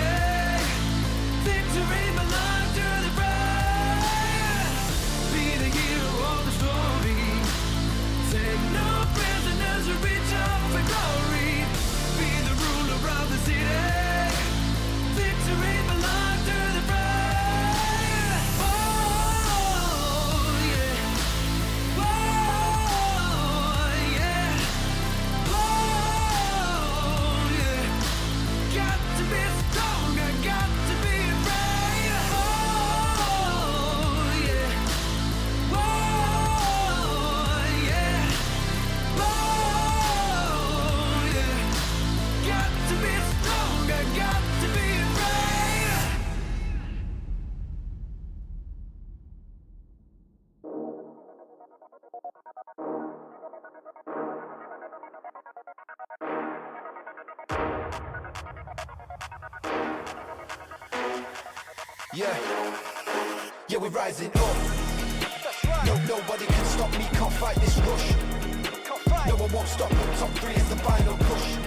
Victory belongs to the brave. Be the hero of the story. Take no prisoners and reach up for glory. Be the ruler of the city. Victory belongs to the brave. Oh yeah. Oh yeah. Oh yeah. Got to be strong. I got to be brave. Oh yeah. Oh yeah. Oh yeah. Got to be strong. I got to be brave. Yeah, yeah, we're rising up. No, nobody can stop me, can't fight this rush. No, I won't stop, top 3 is the final push.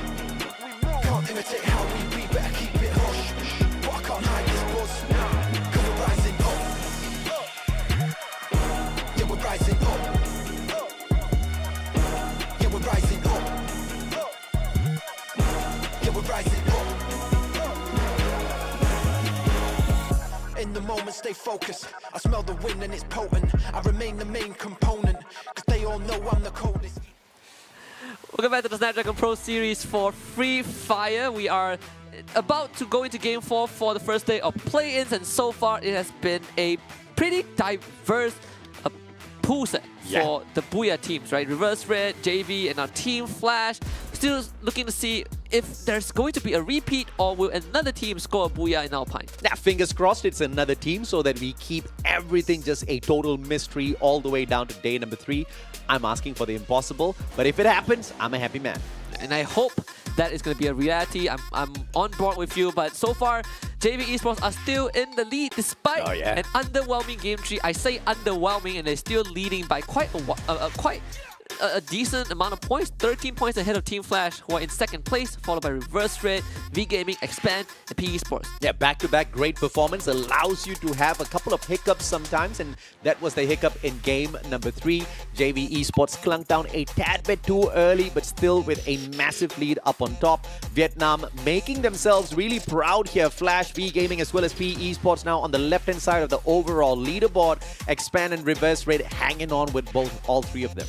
Can't imitate how we be, better keep it hush. But I can't hide this buzz, cause we're rising up. Yeah, we're rising up. Yeah, we're rising up. Yeah, we're rising up. In the moment, stay focused. I smell the wind and it's potent. I remain the main component, cause they all know I'm the coldest. Welcome back to the Snapdragon Pro Series for Free Fire. We are about to go into Game 4 for the first day of play-ins, and so far it has been a pretty diverse pool set for the Booyah teams, right? Reverse Red, JV, and our Team Flash. Still looking to see if there's going to be a repeat or will another team score a Booyah in Alpine. Now, fingers crossed it's another team so that we keep everything just a total mystery all the way down to day number 3. I'm asking for the impossible, but if it happens, I'm a happy man. And I hope that is going to be a reality. I'm on board with you, but so far, JV Esports are still in the lead despite an underwhelming game tree. I say underwhelming, and they're still leading by quite a decent amount of points. 13 points ahead of Team Flash, who are in second place, followed by Reverse Red, V Gaming, Expand, and PE Sports. Yeah, back-to-back great performance allows you to have a couple of hiccups sometimes, and that was the hiccup in game number 3. JV Esports clunked down a tad bit too early, but still with a massive lead up on top. Vietnam making themselves really proud here. Flash, V Gaming, as well as PE Esports now on the left-hand side of the overall leaderboard. Expand and Reverse Red hanging on with all 3 of them.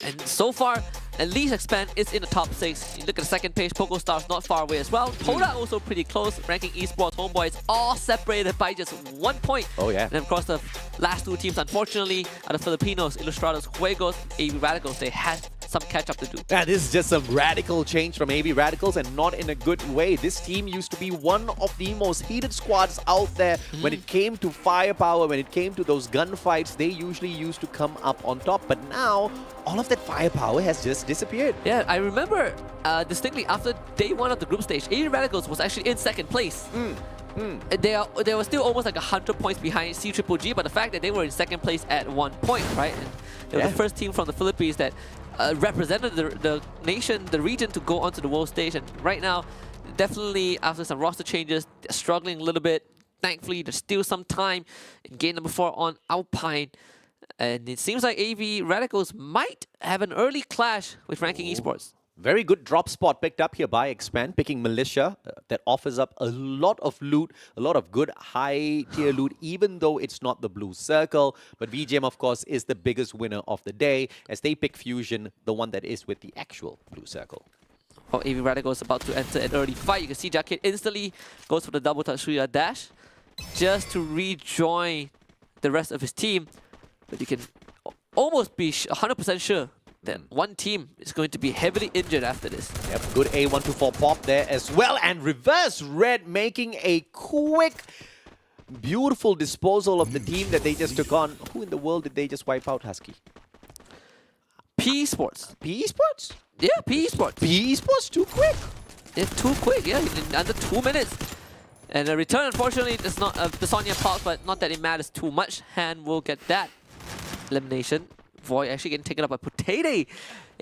And so far, at least Expand is in the top 6. You look at the second page, PocoStar's not far away as well. Poda also pretty close. Ranking Esports, Homeboys, all separated by just 1 point. Oh yeah. And of course, the last 2 teams, unfortunately, are the Filipinos, Ilustrados, Juegos, AV Radicals. They had some catch-up to do. Yeah, this is just some radical change from AV Radicals, and not in a good way. This team used to be one of the most heated squads out there. When it came to firepower, when it came to those gunfights, they usually used to come up on top. But now, all of that firepower has just disappeared. Yeah, I remember distinctly after day 1 of the group stage, AV Radicals was actually in second place. They were still almost like 100 points behind C-Triple-G, but the fact that they were in second place at 1 point, right? And they were the first team from the Philippines that represented the nation, the region, to go onto the world stage. And right now, definitely after some roster changes, they're struggling a little bit. Thankfully, there's still some time in game number 4 on Alpine. And it seems like AV Radicals might have an early clash with Ranking Esports. Very good drop spot picked up here by Expand, picking Militia. That offers up a lot of loot, a lot of good high-tier loot, even though it's not the blue circle. But VGM, of course, is the biggest winner of the day, as they pick Fusion, the one that is with the actual blue circle. Well, AV Radical is about to enter an early fight. You can see Jacket instantly goes for the double Tatsuya dash just to rejoin the rest of his team. But you can almost be 100% sure that one team is going to be heavily injured after this. Yep, good A124 pop there as well. And Reverse Red making a quick, beautiful disposal of the team that they just took on. Who in the world did they just wipe out, Husky? PE Sports. PE Sports? Yeah, PE Esports. PE Esports too quick. It's too quick, yeah, in under 2 minutes. And the return, unfortunately, is not the Sonya Pulse, but not that it matters too much. Han will get that elimination. Void actually getting taken up by Potato.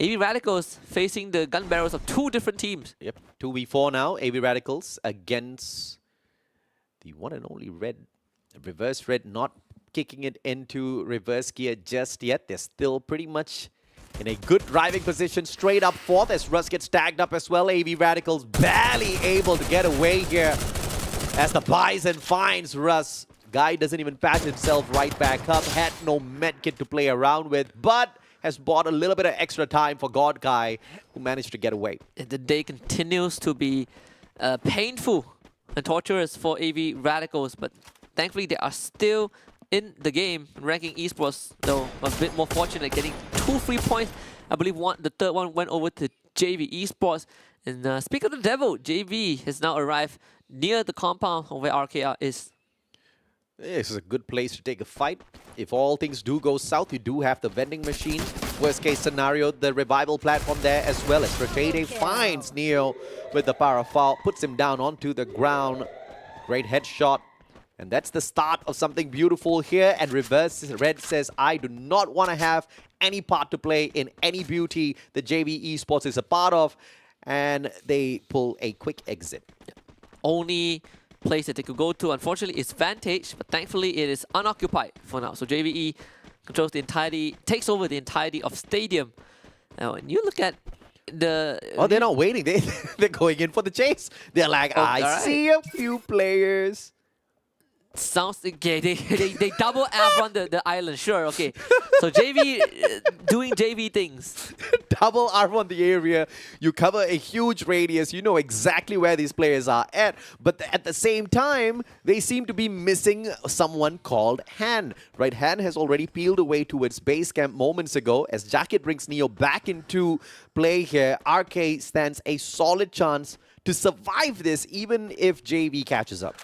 AV Radicals facing the gun barrels of 2 different teams. Yep, 2v4 now. AV Radicals against the one and only Red. Reverse Red not kicking it into reverse gear just yet. They're still pretty much in a good driving position, straight up fourth as Russ gets tagged up as well. AV Radicals barely able to get away here as the Bison finds Russ. Guy doesn't even patch himself right back up. Had no medkit to play around with, but has bought a little bit of extra time for God Guy, who managed to get away. And the day continues to be painful and torturous for AV Radicals, but thankfully they are still in the game. Ranking Esports, though, a bit more fortunate, getting 2 free points. I believe the third one went over to JV Esports. And speak of the devil, JV has now arrived near the compound of where RKR is. This is a good place to take a fight. If all things do go south, you do have the vending machine. Worst case scenario, the revival platform there as well as Rotate finds Neo with the power foul, puts him down onto the ground. Great headshot. And that's the start of something beautiful here. And Reverse Red says, I do not want to have any part to play in any beauty that JV Esports is a part of. And they pull a quick exit. Only place that they could go to, unfortunately, is Vantage, but thankfully it is unoccupied for now. So JVE controls the entirety, takes over the entirety of Stadium. Now, when you look at the... Oh, they're not waiting. They're going in for the chase. They're like, I see a few players. Sounds okay. They double F on the island. Sure, okay. So JV doing JV things. Double R on the area. You cover a huge radius. You know exactly where these players are at. But at the same time, they seem to be missing someone called Han. Right? Han has already peeled away towards base camp moments ago. As Jacket brings Neo back into play here, RK stands a solid chance to survive this, even if JV catches up.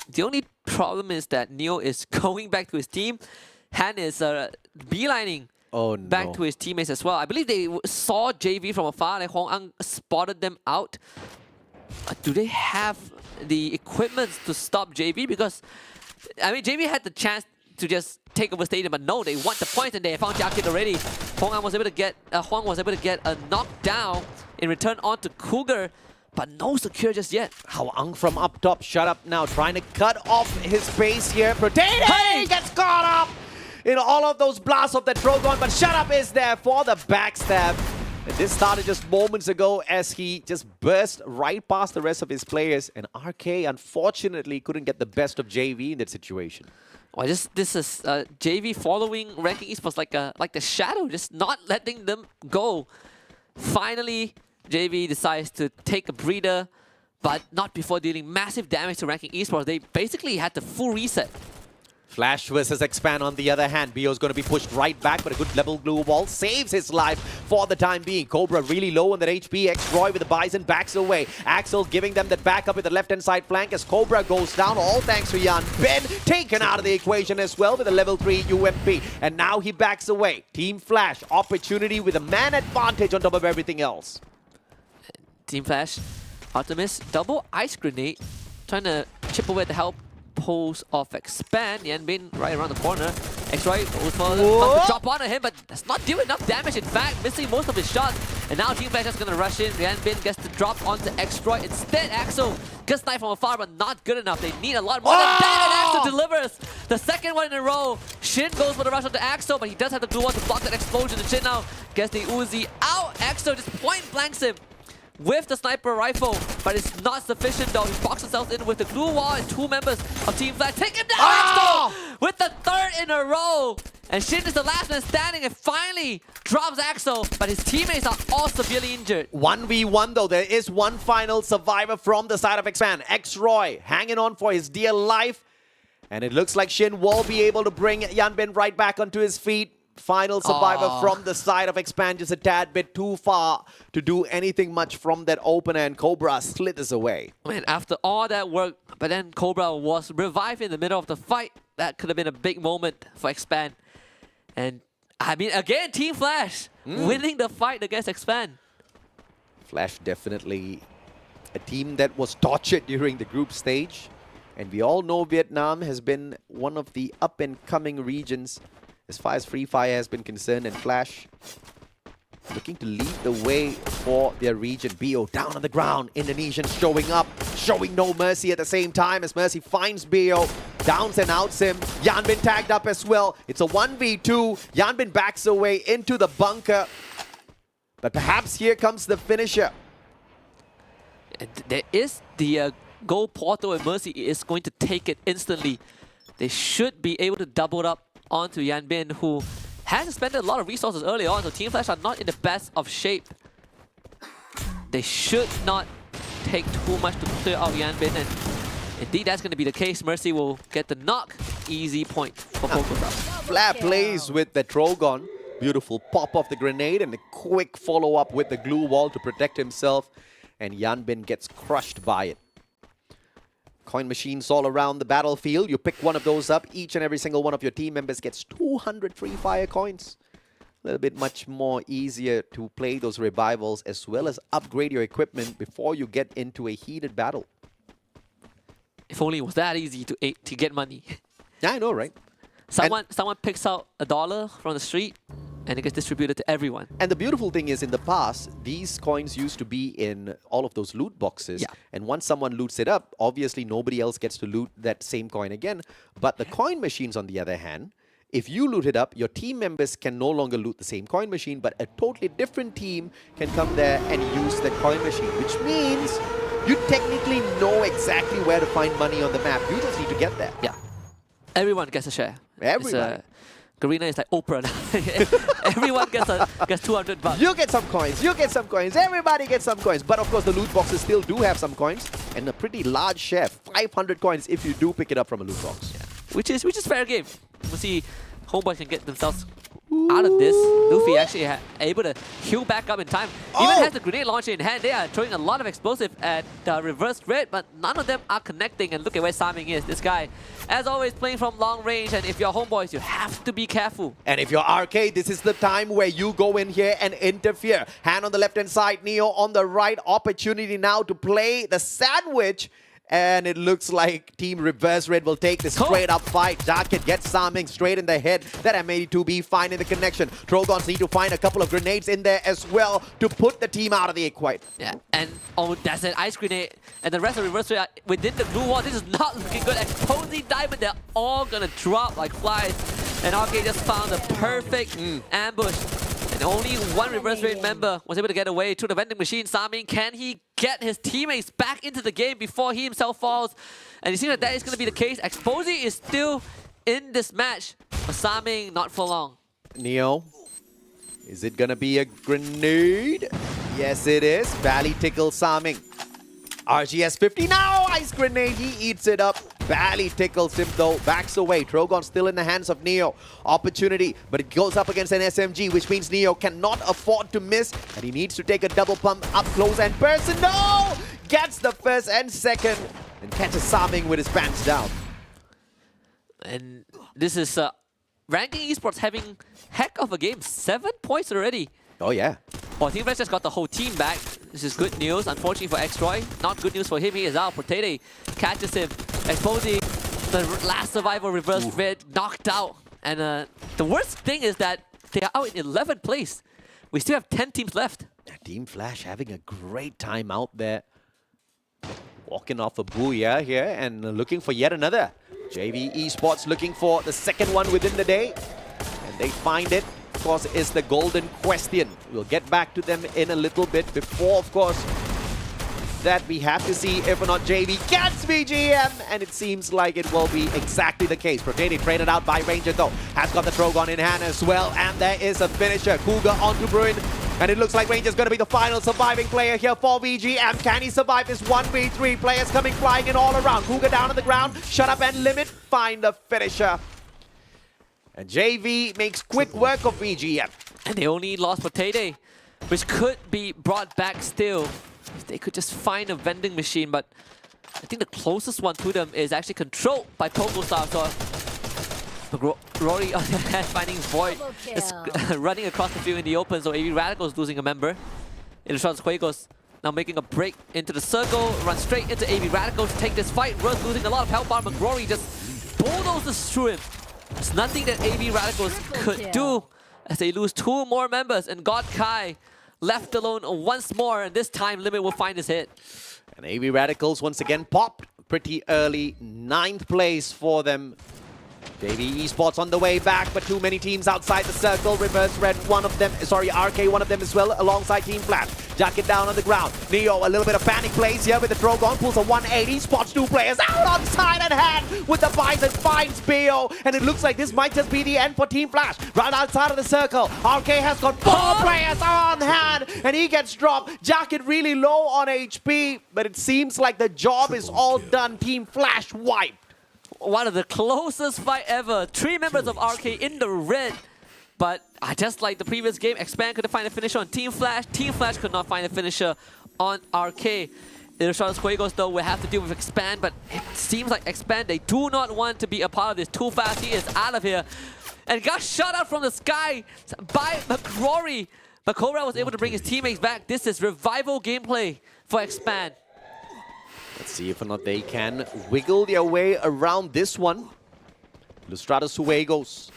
The only problem is that Neo is going back to his team. Han is beelining back to his teammates as well. I believe they saw JV from afar, like Hong Ang spotted them out. Do they have the equipment to stop JV? Because, I mean, JV had the chance to just take over Stadium, but no, they want the points and they found Jacket already. Hong Ang was able to get a knockdown in return onto Cougar. But no secure just yet. Hwang from up top, shut up now, trying to cut off his base here. Potato gets caught up in all of those blasts of that Drogon, but shut up is there for the backstab. And this started just moments ago as he just burst right past the rest of his players. And RK, unfortunately, couldn't get the best of JV in that situation. Well, this is JV following Ranking Esports like the shadow, just not letting them go. Finally, JV decides to take a breather, but not before dealing massive damage to Ranking Esports. They basically had the full reset. Flash versus Expand on the other hand. Bio's going to be pushed right back, but a good level glue wall saves his life for the time being. Cobra really low on that HP. X-Roy with the Bison backs away. Axel giving them that backup with the left-hand side flank as Cobra goes down, all thanks to Yan Ben, taken out of the equation as well with a level 3 UMP. And now he backs away. Team Flash, opportunity with a man advantage on top of everything else. Team Flash, Artemis, double ice grenade, trying to chip away at the help pulse of Expand. Yan Bin right around the corner. X-Roy goes for the drop onto him, but does not do enough damage. In fact, missing most of his shots. And now Team Flash is going to rush in. Yan Bin gets the drop onto X-Roy. Instead, Axel gets sniped from afar, but not good enough. They need a lot more than that, and Axel delivers the second one in a row. Shin goes for the rush onto Axel, but he does have the glue on to block that explosion. And Shin now gets the Uzi out. Axel just point blanks him with the sniper rifle, but it's not sufficient though. He boxes himself in with the glue wall, and 2 members of Team Flash take him down. Axel with the 3rd in a row. And Shin is the last man standing and finally drops Axel, but his teammates are all severely injured. 1v1 though, there is one final survivor from the side of Expand. X-Roy hanging on for his dear life. And it looks like Shin will be able to bring Yanbin right back onto his feet. Final survivor from the side of Expand, just a tad bit too far to do anything much from that opener, and Cobra slithers away. Man, after all that work, but then Cobra was revived in the middle of the fight. That could have been a big moment for Expand. And I mean, again, Team Flash winning the fight against Expand. Flash definitely a team that was tortured during the group stage. And we all know Vietnam has been one of the up-and-coming regions as far as Free Fire has been concerned. And Flash looking to lead the way for their region. BO down on the ground. Indonesian showing up, showing no mercy at the same time as Mercy finds BO. Downs and outs him. Yanbin tagged up as well. It's a 1v2. Yanbin backs away into the bunker. But perhaps here comes the finisher. And there is the goal portal, and Mercy is going to take it instantly. They should be able to double up onto Yanbin, who has expended a lot of resources early on, so Team Flash are not in the best of shape. They should not take too much to clear out Yanbin, and indeed that's going to be the case. Mercy will get the knock. Easy point for PokerStars. Flair plays with the Trogon. Beautiful pop of the grenade and a quick follow-up with the glue wall to protect himself. And Yanbin gets crushed by it. Coin machines all around the battlefield. You pick one of those up. Each and every single one of your team members gets 200 Free Fire coins. A little bit much more easier to play those revivals as well as upgrade your equipment before you get into a heated battle. If only it was that easy to get money. Yeah, I know, right? Someone picks out $1 from the street and it gets distributed to everyone. And the beautiful thing is, in the past, these coins used to be in all of those loot boxes. Yeah. And once someone loots it up, obviously nobody else gets to loot that same coin again. But the coin machines, on the other hand, if you loot it up, your team members can no longer loot the same coin machine, but a totally different team can come there and use that coin machine, which means you technically know exactly where to find money on the map. You just need to get there. Yeah. Everyone gets a share. Everyone. Garena is like Oprah now. Everyone gets 200 bucks. You get some coins, you get some coins, everybody gets some coins. But of course the loot boxes still do have some coins and a pretty large share, 500 coins if you do pick it up from a loot box. Yeah. Which is fair game. We'll see Homeboys can get themselves out of this. Luffy actually able to heal back up in time. Even has the grenade launcher in hand. They are throwing a lot of explosive at reverse red, but none of them are connecting. And look at where Saming is. This guy, as always, playing from long range. And if you're Homeboys, you have to be careful. And if you're Arcade, this is the time where you go in here and interfere. Hand on the left-hand side, Neo on the right. Opportunity now to play the sandwich. And it looks like Team Reverse Red will take the straight up fight. Darkit gets Saming straight in the head. That M82B finding the connection. Trogons need to find a couple of grenades in there as well to put the team out of the equate. Yeah, and that's an ice grenade. And the rest of Reverse Red are within the blue wall. This is not looking good. Exposing Diamond, they're all gonna drop like flies. And Arcade just found the perfect ambush. And only one Reverse Red member was able to get away to the vending machine. Saming, can he get his teammates back into the game before he himself falls? And it seems like that is going to be the case. Exposy is still in this match, but Saming not for long. Neo, is it going to be a grenade? Yes, it is. Valley tickles Saming. RGS 50 now, ice grenade, he eats it up. Barely tickles him though, backs away. Trogon still in the hands of Neo. Opportunity, but it goes up against an SMG, which means Neo cannot afford to miss. And he needs to take a double pump up close and personal. Gets the first and second and catches Saming with his pants down. And this is ranking esports having heck of a game. 7 points already. Oh yeah. Well, Team Flash just got the whole team back. This is good news. Unfortunately for X-Roy, not good news for him. He is out. Potato catches him. Exposing the last survivor, Reverse Red, knocked out. And the worst thing is that they are out in 11th place. We still have 10 teams left. Team Flash having a great time out there. Walking off a booyah here and looking for yet another. JV Esports looking for the second one within the day. And they find it. Of course, is the golden question. We'll get back to them in a little bit. Before, of course, that we have to see if or not JV gets VGM. And it seems like it will be exactly the case. Proteni traded out by Ranger though. Has got the Trogon in hand as well. And there is a finisher. Cougar onto Bruin. And it looks like Ranger's going to be the final surviving player here for VGM. Can he survive this 1v3? Players coming flying in all around. Cougar down on the ground. Shut up and limit. Find the finisher. And JV makes quick work of VGM. And they only lost Potato, which could be brought back still. If they could just find a vending machine, but I think the closest one to them is actually controlled by PokerStars. So Rory on the hand finding Void is running across the field in the open, so AV Radicals losing a member. Illustrados Juegos now making a break into the circle, run straight into AV Radicals to take this fight. Rose losing a lot of health bar, but Rory just bulldozes through him. There's nothing that AV Radicals could do as they lose 2 more members, and God Kai left alone once more, and this time Limit will find his hit. And AV Radicals once again popped pretty early, 9th place for them. JV Esports on the way back, but too many teams outside the circle. Reverse Red, one of them, sorry, RK, one of them as well, alongside Team Flash. Jacket down on the ground. Neo, a little bit of panic plays here with the Drogon, pulls a 180, spots 2 players out on side and hand with the Bison, finds BO, and it looks like this might just be the end for Team Flash. Right outside of the circle, RK has got 4 players on hand, and he gets dropped. Jacket really low on HP, but it seems like the job is all done. Team Flash wiped. One of the closest fight ever. 3 members of RK in the red. But just like the previous game, Expand couldn't find a finisher on Team Flash. Team Flash could not find a finisher on RK. Illustrados Juegos though will have to deal with Expand, but it seems like Expand, they do not want to be a part of this. Too fast, he is out of here. And got shot out from the sky by McRory. But Cobra was able to bring his teammates back. This is revival gameplay for Expand. Let's see if or not they can wiggle their way around this one. Illustrados Juegos.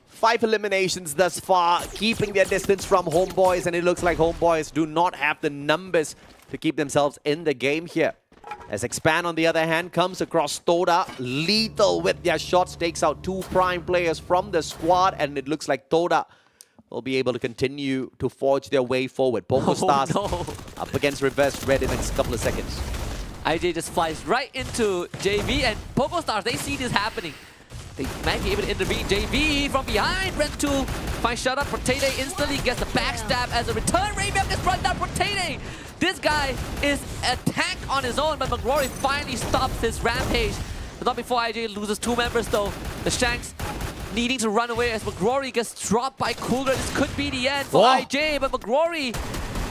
5 eliminations thus far, keeping their distance from Homeboys, and it looks like Homeboys do not have the numbers to keep themselves in the game here. As Expand, on the other hand, comes across Toda, lethal with their shots, takes out 2 prime players from the squad, and it looks like Toda will be able to continue to forge their way forward. Poco Stars up against Reverse Red in the next couple of seconds. IJ just flies right into JV, and Poco Stars, they see this happening. They might be able to intervene. JV from behind, Red 2 finds shut up. Protete instantly gets a backstab as a return. Raybell gets run down. Protete, this guy is a tank on his own, but McRory finally stops his rampage. But not before IJ loses 2 members though. The Shanks needing to run away as McRory gets dropped by Cougar. This could be the end for IJ, but McRory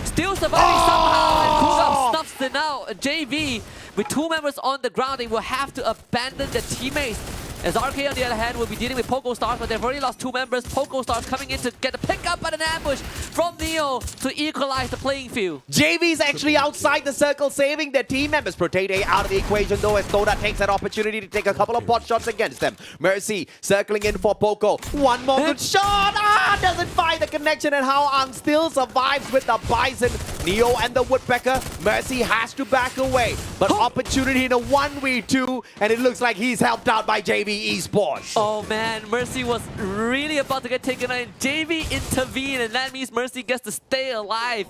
still surviving somehow, and Cougar snuffs it out. JV, with 2 members on the ground, they will have to abandon their teammates. As RK, on the other hand, will be dealing with Poco Stars, but they've already lost 2 members. Poco Stars coming in to get a pick up at an ambush from Neo to equalize the playing field. JV's actually outside the circle, saving their team members. Protete out of the equation though, as Toda takes that opportunity to take a couple of pot shots against them. Mercy circling in for Poco. One more good shot! Doesn't find the connection, and Hao-Ang still survives with the Bison. Neo and the Woodpecker. Mercy has to back away, but opportunity in a 1v2, and it looks like he's helped out by JV Esports. Oh man, Mercy was really about to get taken out. JV intervened, and that means Mercy gets to stay alive.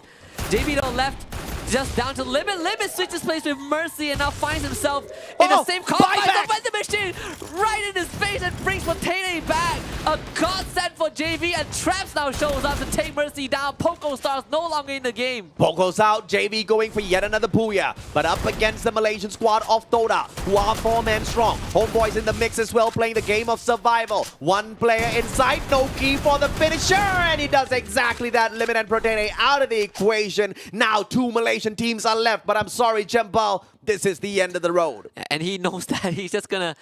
JV though left just down to Limit. Limit switches place with Mercy and now finds himself in the same combat. The vending machine right in his face and brings Protete back. A godsend for JV, and Traps now shows up to take Mercy down. Poco Stars no longer in the game. Poco's out, JV going for yet another booyah, but up against the Malaysian squad of Toda, who are 4-man strong. Homeboys in the mix as well, playing the game of survival. 1 player inside, no key for the finisher, and he does exactly that. Limit and Protete out of the equation. Now 2 Malaysian teams are left, but I'm sorry, Chempal, this is the end of the road. And he knows that he's just gonna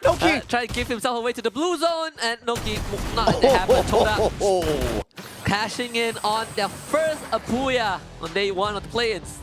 try to give himself away to the blue zone, and Noki not happen. Toda cashing in on their first Apuya on day 1 of the play-ins.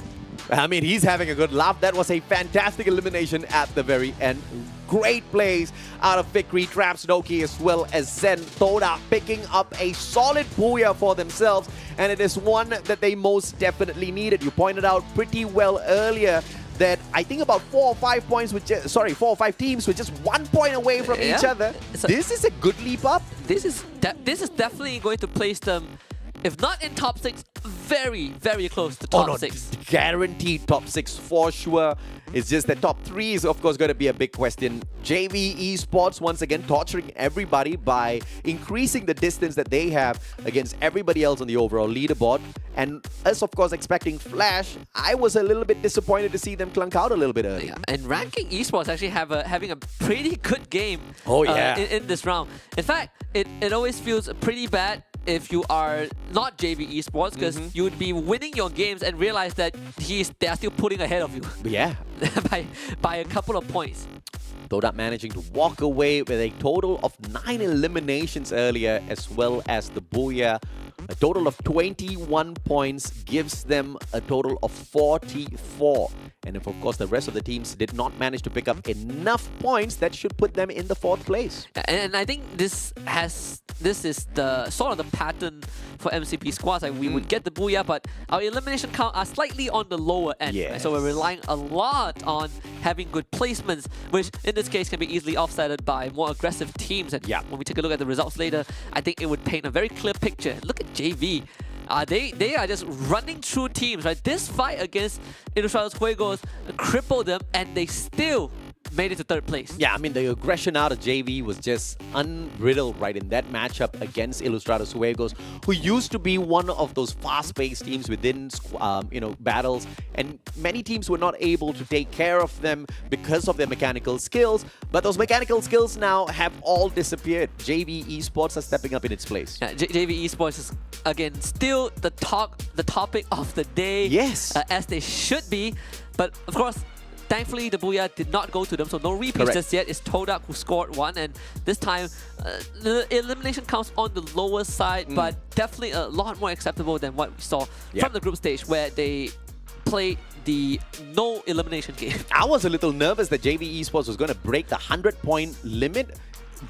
I mean, he's having a good laugh. That was a fantastic elimination at the very end. Great plays out of Fikri, Traps, Noki, as well as Zen. Toda picking up a solid booyah for themselves, and it is one that they most definitely needed. You pointed out pretty well earlier that I think about 4 or 5 points with 4 or 5 teams with just 1 point away from each other. So this is a good leap up. This is definitely going to place them, if not in top 6, very, very close to top 6. Guaranteed top 6 for sure. It's just that top 3 is of course going to be a big question. JV Esports once again torturing everybody by increasing the distance that they have against everybody else on the overall leaderboard. And us of course expecting Flash, I was a little bit disappointed to see them clunk out a little bit early. Yeah, and Ranking Esports actually having a pretty good game in this round. In fact, it always feels pretty bad if you are not JV Esports, because you would be winning your games and realize that they are still putting ahead of you. Yeah. by a couple of points. Toda managing to walk away with a total of 9 eliminations earlier, as well as the Booyah. A total of 21 points gives them a total of 44. And if, of course, the rest of the teams did not manage to pick up enough points, that should put them in the 4th place. And I think this is the sort of the pattern for MCP squads. Like we would get the Booyah, but our elimination count are slightly on the lower end. Yes. Right? So we're relying a lot on having good placements, which in this case can be easily offsetted by more aggressive teams. And when we take a look at the results later, I think it would paint a very clear picture. Look at JV. They are just running through teams, right? This fight against Ilustrados Juegos crippled them, and they still made it to 3rd place. Yeah, I mean, the aggression out of JV was just unriddled, right, in that matchup against Ilustrados Juegos, who used to be one of those fast-paced teams within, battles, and many teams were not able to take care of them because of their mechanical skills, but those mechanical skills now have all disappeared. JV Esports are stepping up in its place. JV Esports is, again, still the topic of the day. Yes. As they should be, but of course, thankfully, the Booyah did not go to them, so no repeats just yet. It's Todak who scored 1, and this time, the elimination counts on the lower side, but definitely a lot more acceptable than what we saw from the group stage, where they played the no elimination game. I was a little nervous that JV Esports was going to break the 100-point limit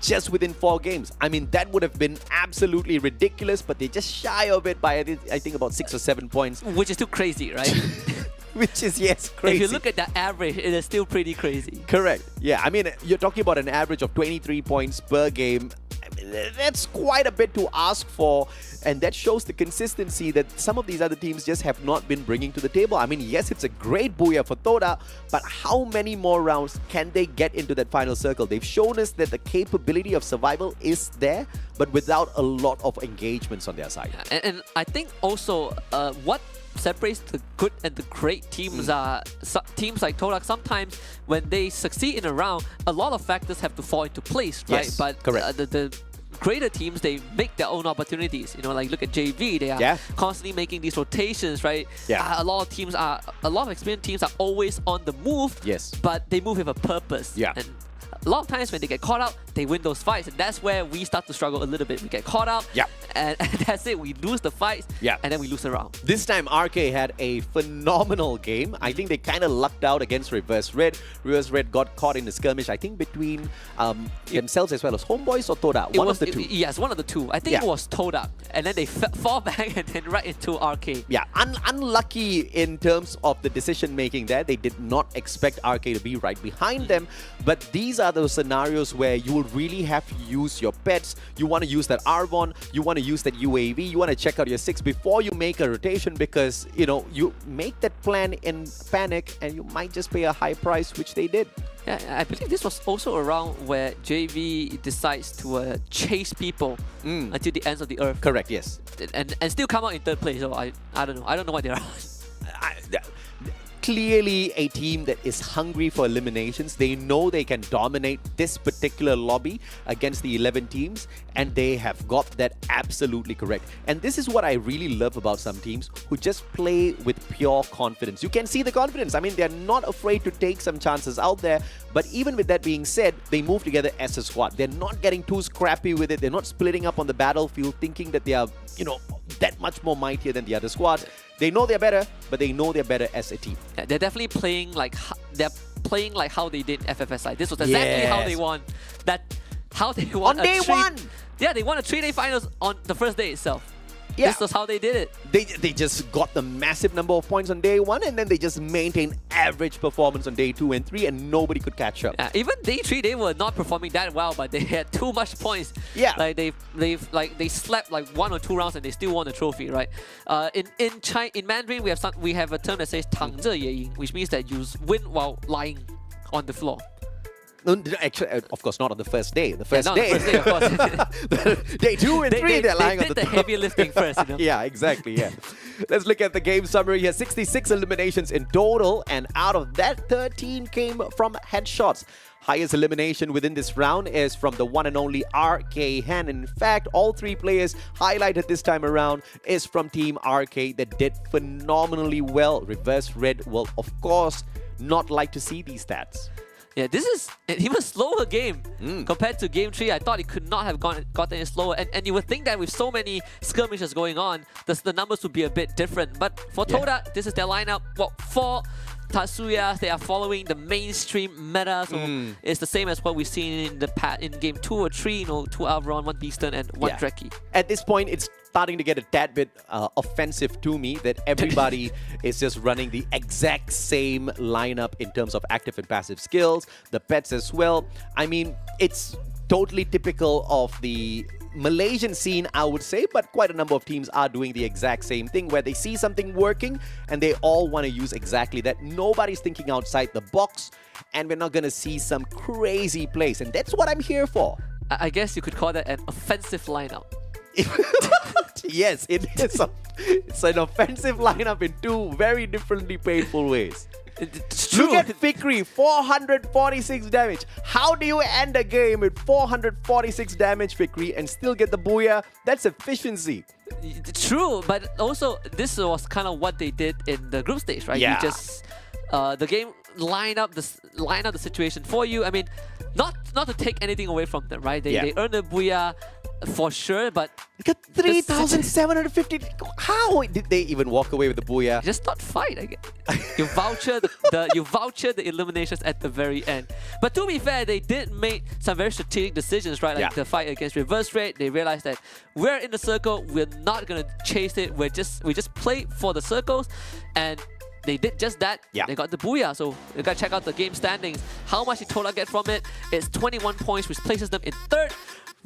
just within 4 games. I mean, that would have been absolutely ridiculous, but they just shy of it by, I think, about 6 or 7 points. Which is too crazy, right? Which is, yes, crazy. If you look at the average, it is still pretty crazy. Correct. Yeah, I mean, you're talking about an average of 23 points per game. I mean, that's quite a bit to ask for, and that shows the consistency that some of these other teams just have not been bringing to the table. I mean, yes, it's a great Booyah for Toda, but how many more rounds can they get into that final circle? They've shown us that the capability of survival is there, but without a lot of engagements on their side. And I think also what separates the good and the great teams are teams like Todak. Sometimes when they succeed in a round, a lot of factors have to fall into place, right? Yes, but correct. The greater teams, they make their own opportunities. Like look at JV, they are constantly making these rotations, right? Yeah. A lot of experienced teams are always on the move. Yes. But they move with a purpose. Yeah. And a lot of times when they get caught out, they win those fights, and that's where we start to struggle a little bit. We get caught out, and that's it. We lose the fights, and then we lose the round. This time, RK had a phenomenal game. I think they kind of lucked out against Reverse Red. Reverse Red got caught in a skirmish, I think, between themselves as well as Homeboys or Toda. One of the two. Yes, one of the two. I think it was Toda, and then they fall back and then right into RK. Yeah, unlucky in terms of the decision making there. They did not expect RK to be right behind them, but these are those scenarios where you will really have to use your pets. You want to use that Arbon, you want to use that UAV, you want to check out your 6 before you make a rotation, because you make that plan in panic and you might just pay a high price, which they did. Yeah, I believe this was also around where JV decides to chase people until the ends of the earth. Correct, yes. And still come out in 3rd place. So I don't know. I don't know what they are. Clearly a team that is hungry for eliminations. They know they can dominate this particular lobby against the 11 teams, and they have got that absolutely correct. And this is what I really love about some teams who just play with pure confidence. You can see the confidence. I mean, they're not afraid to take some chances out there, but even with that being said, they move together as a squad. They're not getting too scrappy with it. They're not splitting up on the battlefield thinking that they are, that much more mightier than the other squads. They know they're better, but they know they're better as a team. Yeah, they're definitely playing like how they did FFSI. This was exactly how they won. How they won on day 1. Yeah, they won a 3-day finals on the first day itself. Yeah. This was how they did it. They just got the massive number of points on day 1, and then they just maintained average performance on day 2 and 3, and nobody could catch up. Yeah, even day 3, they were not performing that well, but they had too much points. Yeah, like they slept like 1 or 2 rounds and they still won the trophy, right? In Mandarin, we have a term that says 躺着也赢, which means that you win while lying on the floor. No, actually, of course, not on the first day. The first day, of course. Day 2 and 3, they're lying on the floor. They did the heavy lifting first, Yeah, exactly, yeah. Let's look at the game summary here. 66 eliminations in total, and out of that, 13 came from headshots. Highest elimination within this round is from the one and only RK Han. In fact, all 3 players highlighted this time around is from Team RK that did phenomenally well. Reverse Red will, of course, not like to see these stats. Yeah, this is an even slower game compared to game 3. I thought it could not have gotten any slower. And you would think that with so many skirmishes going on, the numbers would be a bit different. But for Toda, this is their lineup. Well, for Tatsuya, they are following the mainstream meta, so it's the same as what we've seen in game 2 or 3, you know, 2 Alvaron, 1 Beaston, and 1 Dreki. At this point, it's starting to get a tad bit offensive to me that everybody is just running the exact same lineup in terms of active and passive skills, the pets as well. I mean, it's totally typical of the Malaysian scene, I would say, but quite a number of teams are doing the exact same thing where they see something working and they all want to use exactly that. Nobody's thinking outside the box, and we're not going to see some crazy plays, and that's what I'm here for. I guess you could call that an offensive lineup. Yes, it is. It's an offensive lineup in 2 very differently painful ways. It's true. Look at Fikri, 446 damage. How do you end a game with 446 damage, Fikri, and still get the booyah? That's efficiency. True, but also this was kind of what they did in the group stage, right? Yeah. You just the game line up the situation for you. I mean, not to take anything away from them, right? They earned a booyah for sure, but they got 3,750. How did they even walk away with the booyah? Just not fight, I guess. You voucher the eliminations at the very end. But to be fair, they did make some very strategic decisions, right? Like the fight against Reverse Red, they realized that we're in the circle, we're not gonna chase it. We just play for the circles, and they did just that. They got the booyah. So you gotta check out the game standings. How much did Toda get from it? It's 21 points, which places them in 3rd.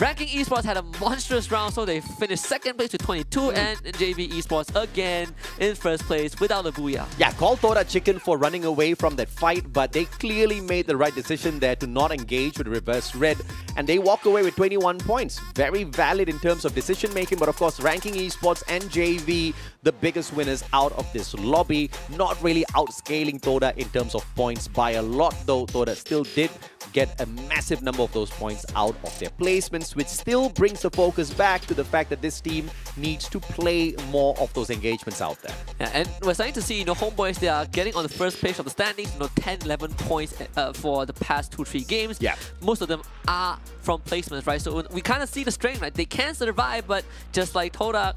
Ranking Esports had a monstrous round, so they finished 2nd place with 22, and JV Esports again in 1st place without a booyah. Yeah, call Toda chicken for running away from that fight, but they clearly made the right decision there to not engage with Reverse Red, and they walk away with 21 points. Very valid in terms of decision making, but of course Ranking Esports and JV, the biggest winners out of this lobby, not really outscaling Toda in terms of points by a lot, though Toda still did get a massive number of those points out of their placements, which still brings the focus back to the fact that this team needs to play more of those engagements out there. Yeah, and we're starting to see, Homeboys, they are getting on the 1st page of the standings, 10, 11 points for the past 2-3 games. Yeah. Most of them are from placements, right? So we kind of see the strength, right? They can survive, but just like Toda,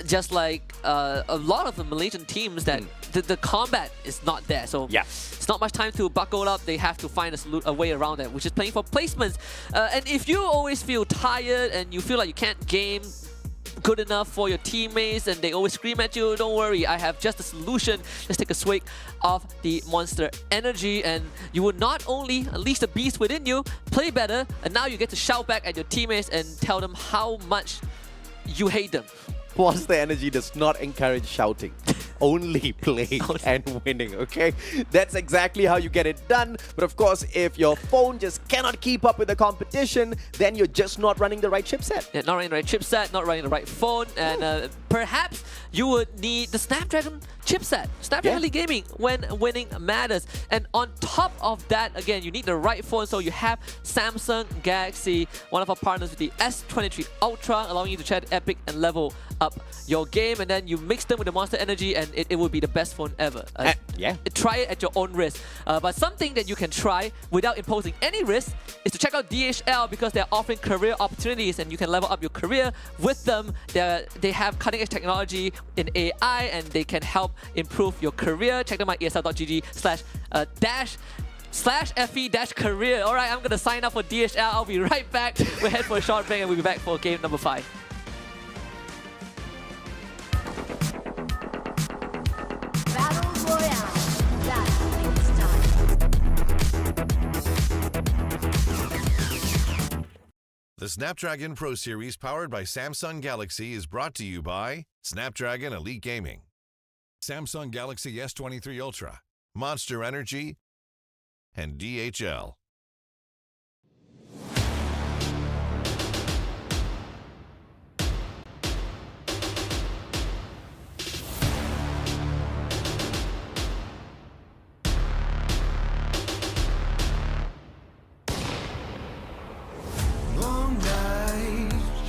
just like a lot of the Malaysian teams, that the combat is not there. So it's not much time to buckle up. They have to find a way around that, which is playing for placements. And if you always feel tired and you feel like you can't game good enough for your teammates and they always scream at you, don't worry, I have just a solution. Just take a swig of the Monster Energy and you will not only unleash the beast within you, play better, and now you get to shout back at your teammates and tell them how much you hate them. Monster Energy does not encourage shouting. Only playing and winning, okay? That's exactly how you get it done. But of course, if your phone just cannot keep up with the competition, then you're just not running the right chipset. Yeah, not running the right chipset, not running the right phone, and perhaps you would need the Snapdragon chipset. Snapdragon Elite Gaming when winning matters. And on top of that, again, you need the right phone. So you have Samsung Galaxy, one of our partners with the S23 Ultra, allowing you to chat epic and level up your game. And then you mix them with the Monster Energy and it will be the best phone ever. Try it at your own risk. But something that you can try without imposing any risk is to check out DHL, because they're offering career opportunities and you can level up your career with them. They have cutting edge technology in AI and they can help improve your career. Check them out, esl.gg/FE-career. Alright, I'm gonna sign up for DHL. I'll be right back. We'll head for a short break and we'll be back for game number 5. The Snapdragon Pro Series powered by Samsung Galaxy is brought to you by Snapdragon Elite Gaming, Samsung Galaxy S23 Ultra, Monster Energy, and DHL.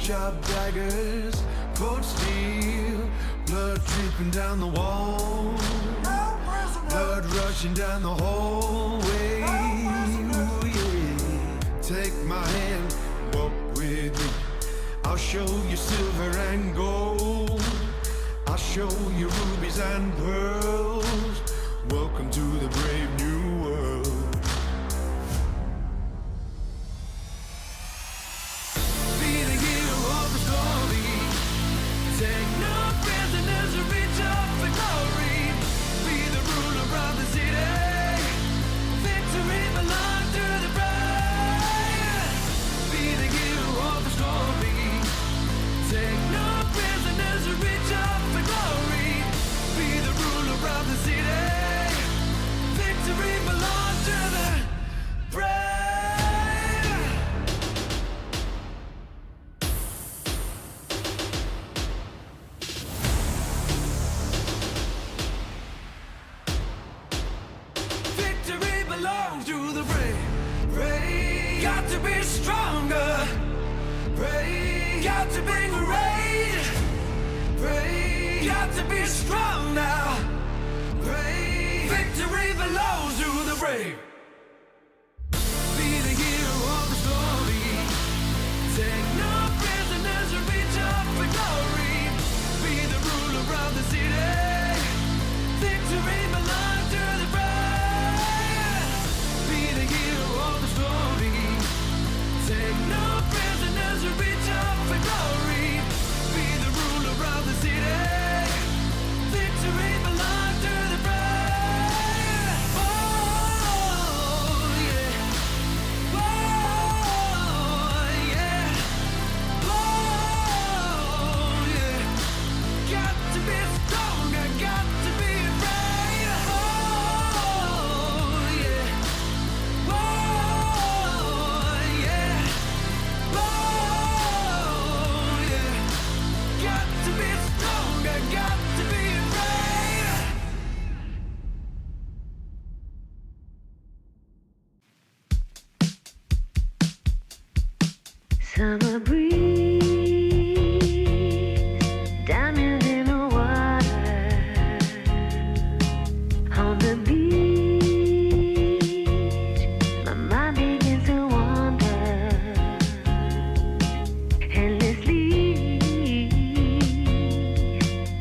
Sharp daggers, cold steel, blood dripping down the wall, blood rushing down the hallway. Take my hand, walk with me. I'll show you silver and gold. I'll show you rubies and pearls. Welcome to the brave new world. Be the hero of the story. Take no prisoners or reach up for glory. Be the ruler of the city. Victory belongs to the brave. Be the hero of the story. Take no prisoners or reach up for glory. Be the ruler of the city. Victory belongs to the brave. Victory belongs to the brave. Brave. Got to be stronger. Brave. Got to be great. Brave. Got to be strong now. Brave. Victory belongs to the brave. Be the hero of the story. Take no prisoners or reach up for glory. Be the ruler of the city. Victory belongs to the brave. Be the hero of the story. Take no prisoners or reach up for glory. Be the ruler of the city. Victory belongs to the brave. Oh, yeah. Oh, yeah. Oh, yeah. Got to be stronger, got to be brave. Oh, yeah. Oh, yeah. Oh, yeah. Got to be stronger, got to be brave. Summer breeze, diamonds in the water, on the beach, my mind begins to wander, endlessly.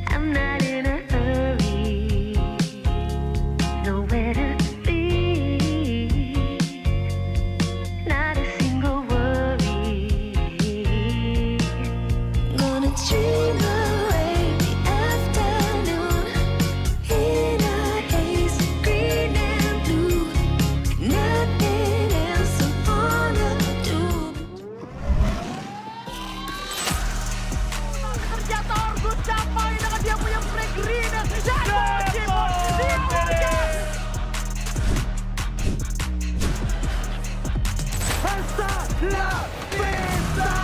I'm not in a hurry, nowhere to be, not a single worry. Gonna dream away the afternoon in a haze, green and blue. Nothing else I wanna do. Ternyata Orgus capai dengan dia punya break green dan Hasta la vista!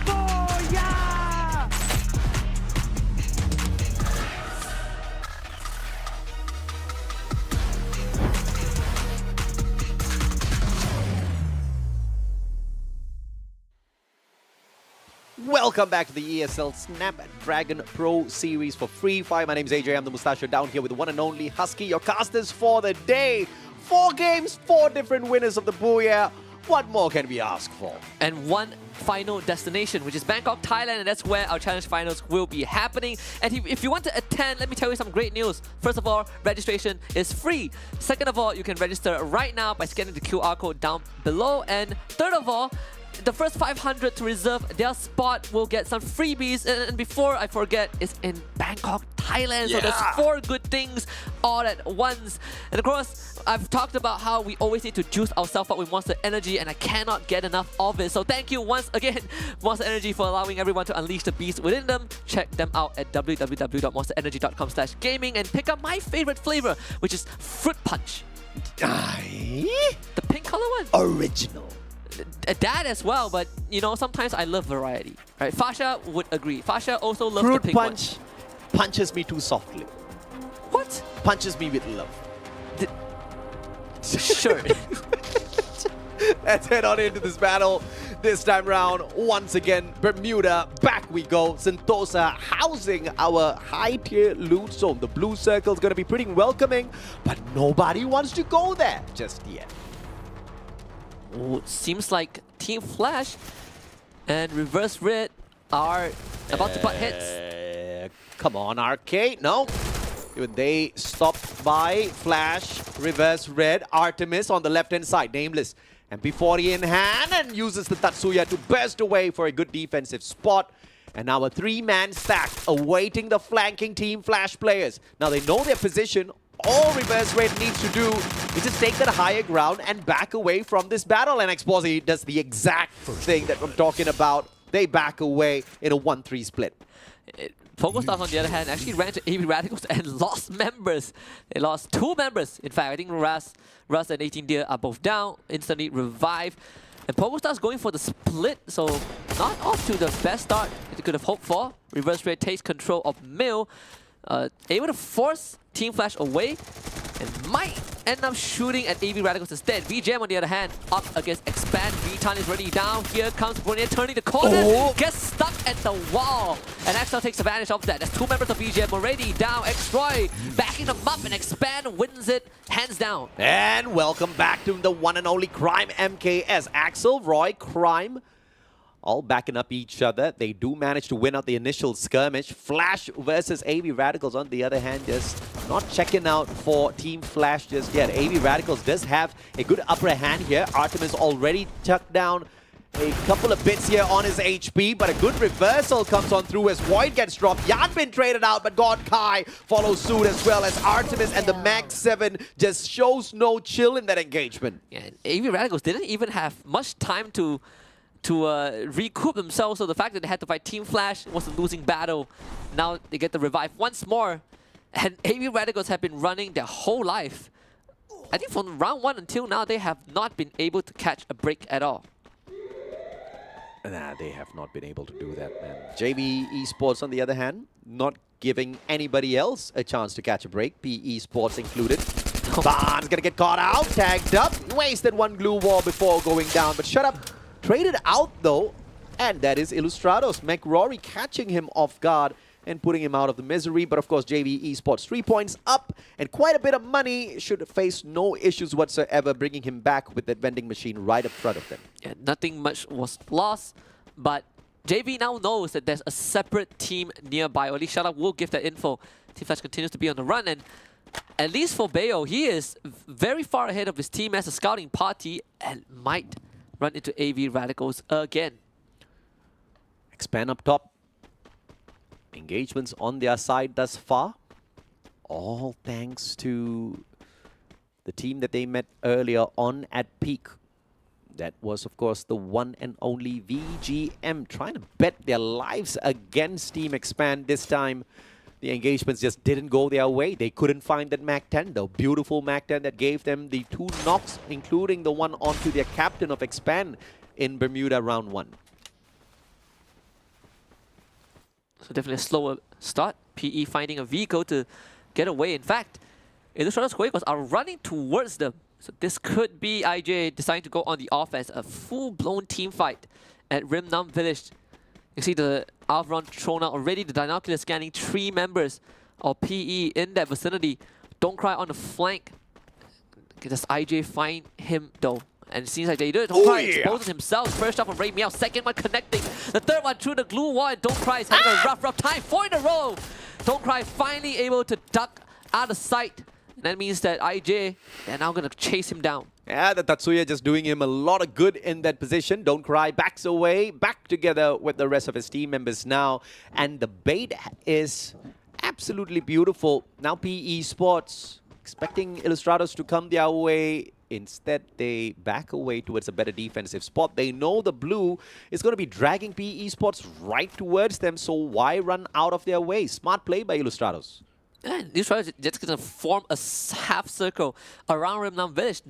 Boya! Welcome back to the ESL Snapdragon Pro Series for Free Fire. My name is AJ. I'm the Mustachio down here with the one and only Husky, your casters for the day. 4 games, 4 different winners of the Booyah. What more can we ask for? And one final destination, which is Bangkok, Thailand, and that's where our challenge finals will be happening. And if you want to attend, let me tell you some great news. First of all, registration is free. Second of all, you can register right now by scanning the QR code down below. And third of all, the first 500 to reserve their spot will get some freebies. And before I forget, it's in Bangkok, Thailand. So there's 4 good things all at once. And of course, I've talked about how we always need to juice ourselves up with Monster Energy, and I cannot get enough of it. So thank you once again, Monster Energy, for allowing everyone to unleash the beast within them. Check them out at www.monsterenergy.com/gaming and pick up my favorite flavor, which is Fruit Punch. The pink color one. Original. That as well, but you know, sometimes I love variety. Right? Fasha would agree. Fasha also loves the Fruit pink Punch one. punches me too softly. What? Punches me with love. Sure. Let's head on into this battle. This time round, once again, Bermuda, back we go. Sentosa housing our high-tier loot zone. The blue circle is going to be pretty welcoming, but nobody wants to go there just yet. Ooh, seems like Team Flash and Reverse Red are about to butt heads. Come on, Arcade. No. Even they stopped by Flash, Reverse Red, Artemis on the left-hand side, Nameless. MP40 in hand and uses the Tatsuya to burst away for a good defensive spot. And now a 3-man stack awaiting the flanking Team Flash players. Now they know their position. All Reverse Red needs to do is just take that higher ground and back away from this battle. And Exposy does the exact thing that I'm talking about. They back away in a 1-3 split. PogoStars, on the other hand, actually ran to AB Radicals and lost members. They lost 2 members. In fact, I think Russ and 18 Deer are both down, instantly revived. And PogoStars going for the split, so not off to the best start that they could have hoped for. Reverse Red takes control of Mill, able to force Team Flash away, and might end up shooting at AV Radicals instead. VJM, on the other hand, up against Expand. V-Tan is already down. Here comes Brunier turning the corner, gets stuck at the wall. And XL takes advantage of that. There's 2 members of VJM already down. X-Roy backing them up, and Expand wins it hands down. And welcome back to the one and only Crime MKS. Axel, Roy, Crime, all backing up each other. They do manage to win out the initial skirmish. Flash versus AV Radicals, on the other hand, just not checking out for Team Flash just yet. AV Radicals does have a good upper hand here. Artemis already tucked down a couple of bits here on his HP, but a good reversal comes on through as Void gets dropped. Yan been traded out, but God Kai follows suit as well as Artemis, and the Mag 7 just shows no chill in that engagement. Yeah, AV Radicals didn't even have much time to recoup themselves, so the fact that they had to fight Team Flash was a losing battle. Now they get the revive once more, and AV Radicals have been running their whole life. I think from round 1 until now, they have not been able to catch a break at all. Nah, they have not been able to do that, man. JV Esports, on the other hand, not giving anybody else a chance to catch a break, PE Sports included. Barnes gonna get caught out, tagged up, wasted 1 glue wall before going down, but shut up. Traded out though, and that is Illustrados. McRory catching him off guard and putting him out of the misery. But of course, JV Esports 3 points up and quite a bit of money, should face no issues whatsoever, bringing him back with that vending machine right up front of them. Yeah, nothing much was lost, but JV now knows that there's a separate team nearby, or at least Shoutout will give that info. Team Flash continues to be on the run, and at least for Bayo, he is very far ahead of his team as a scouting party and might run into AV Radicals again. Expand up top. Engagements on their side thus far. All thanks to the team that they met earlier on at Peak. That was, of course, the one and only VGM, trying to bet their lives against Team Expand this time. The engagements just didn't go their way. They couldn't find that Mac 10, though. Beautiful Mac 10 that gave them the 2 knocks, including the one onto their captain of Expand in Bermuda round 1. So definitely a slower start. PE finding a vehicle to get away. In fact, Illustrator's Quakers are running towards them. So this could be IJ deciding to go on the offense. A full-blown team fight at Rimnam Village. You see the Alvaron thrown out already. The Dinocular scanning 3 members of PE in that vicinity. Don't Cry on the flank. Does IJ find him though? And it seems like they do it. Don't Cry exposes himself. First shot from Ray Meow. Second one connecting. The third one through the glue wall. And Don't Cry is having a rough time. 4 in a row. Don't Cry finally able to duck out of sight. And that means that IJ, they're now going to chase him down. Yeah, the Tatsuya just doing him a lot of good in that position. Don't Cry backs away, back together with the rest of his team members now. And the bait is absolutely beautiful. Now PE Sports expecting Illustrados to come their way. Instead, they back away towards a better defensive spot. They know the blue is going to be dragging PE Sports right towards them, so why run out of their way? Smart play by Illustrados. And Illustrados just going to form a half circle around Rimnam Village.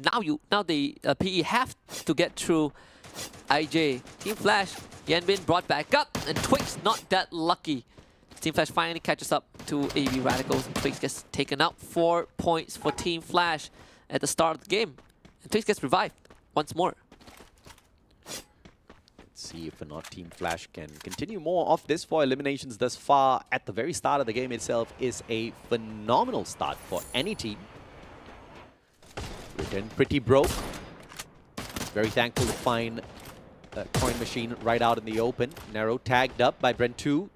Now the PE have to get through IJ. Team Flash, Yanbin brought back up, and Twix not that lucky. Team Flash finally catches up to AV Radicals, and Twix gets taken out. 4 points for Team Flash at the start of the game. And Twix gets revived once more. Let's see if or not Team Flash can continue more of this. 4 eliminations thus far at the very start of the game itself is a phenomenal start for any team. Written pretty broke. Very thankful to find a coin machine right out in the open. Nero tagged up by Brent 2.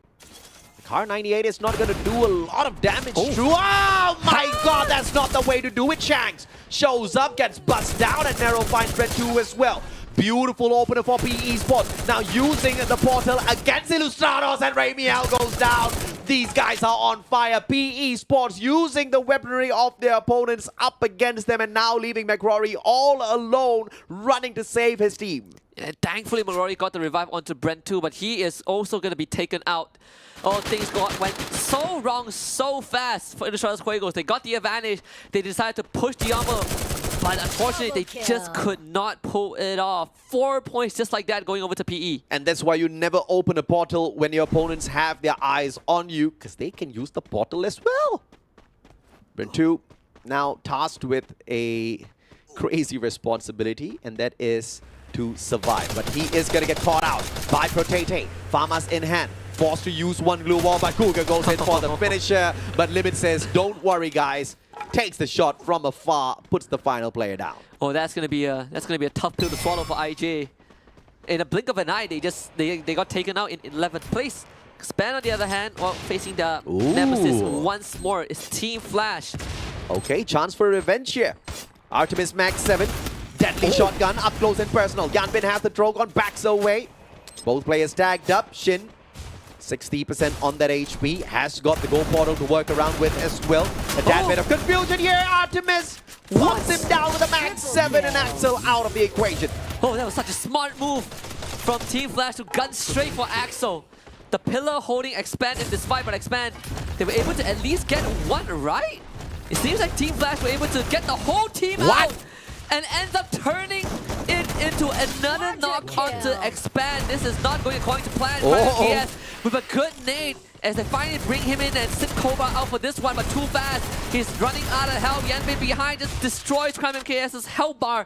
The Car 98 is not going to do a lot of damage. Oh my god, that's not the way to do it. Shanks shows up, gets bust down, and Nero finds Brent 2 as well. Beautiful opener for PE Esports. Now using the portal against Illustrados, and Ramiel goes down. These guys are on fire. PE Esports using the weaponry of their opponents up against them, and now leaving McCrory all alone, running to save his team. And thankfully, McCrory got the revive onto Brent 2, but he is also going to be taken out. All things went so wrong so fast for Illustrados Juegos. They got the advantage. They decided to push the armor. But unfortunately, they just could not pull it off. 4 points just like that going over to PE. And that's why you never open a portal when your opponents have their eyes on you, because they can use the portal as well. Brent 2 now tasked with a crazy responsibility, and that is to survive. But he is going to get caught out by Protete. Farmers in hand. Forced to use one glue wall, but Cougar goes in for the finisher. But Limit says, don't worry, guys. Takes the shot from afar, puts the final player down. Oh, that's gonna be a tough pill to swallow for IJ. In a blink of an eye, they got taken out in 11th place. Span on the other hand, well, facing the nemesis once more is Team Flash. Okay, chance for revenge here. Artemis Max 7, deadly shotgun, up close and personal. Yanbin has the Drogon, backs away. Both players tagged up. Shin, 60% on that HP, has got the Go portal to work around with as well. A tad bit of confusion here. Artemis puts him down with a Max 7 and Axel out of the equation. Oh, that was such a smart move from Team Flash to gun straight for Axel. The pillar holding Expand in this fight, but Expand, they were able to at least get one right? It seems like Team Flash were able to get the whole team out and ends up turning it into another knock onto Expand. This is not going according to plan. Yes, with a good nade as they finally bring him in and sit Cobra out for this one, but too fast. He's running out of health. Yanbin behind just destroys Crime MKS's health bar.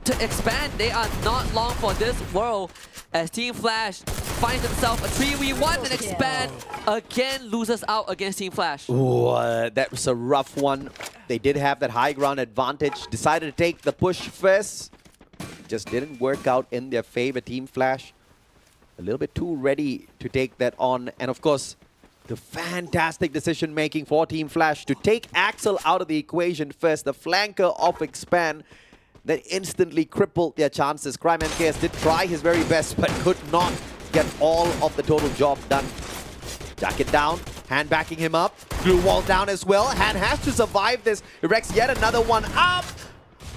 To Expand, they are not long for this world as Team Flash finds himself a 3v1 and Expand again loses out against Team Flash. Ooh, that was a rough one. They did have that high ground advantage. Decided to take the push first. Just didn't work out in their favor. Team Flash a little bit too ready to take that on. And of course, the fantastic decision making for Team Flash to take Axel out of the equation first. The flanker of Expand that instantly crippled their chances. Crime MKS did try his very best, but could not get all of the total job done. Jacket down, Hand backing him up. Glue wall down as well. Hand has to survive this. Erects yet another one up.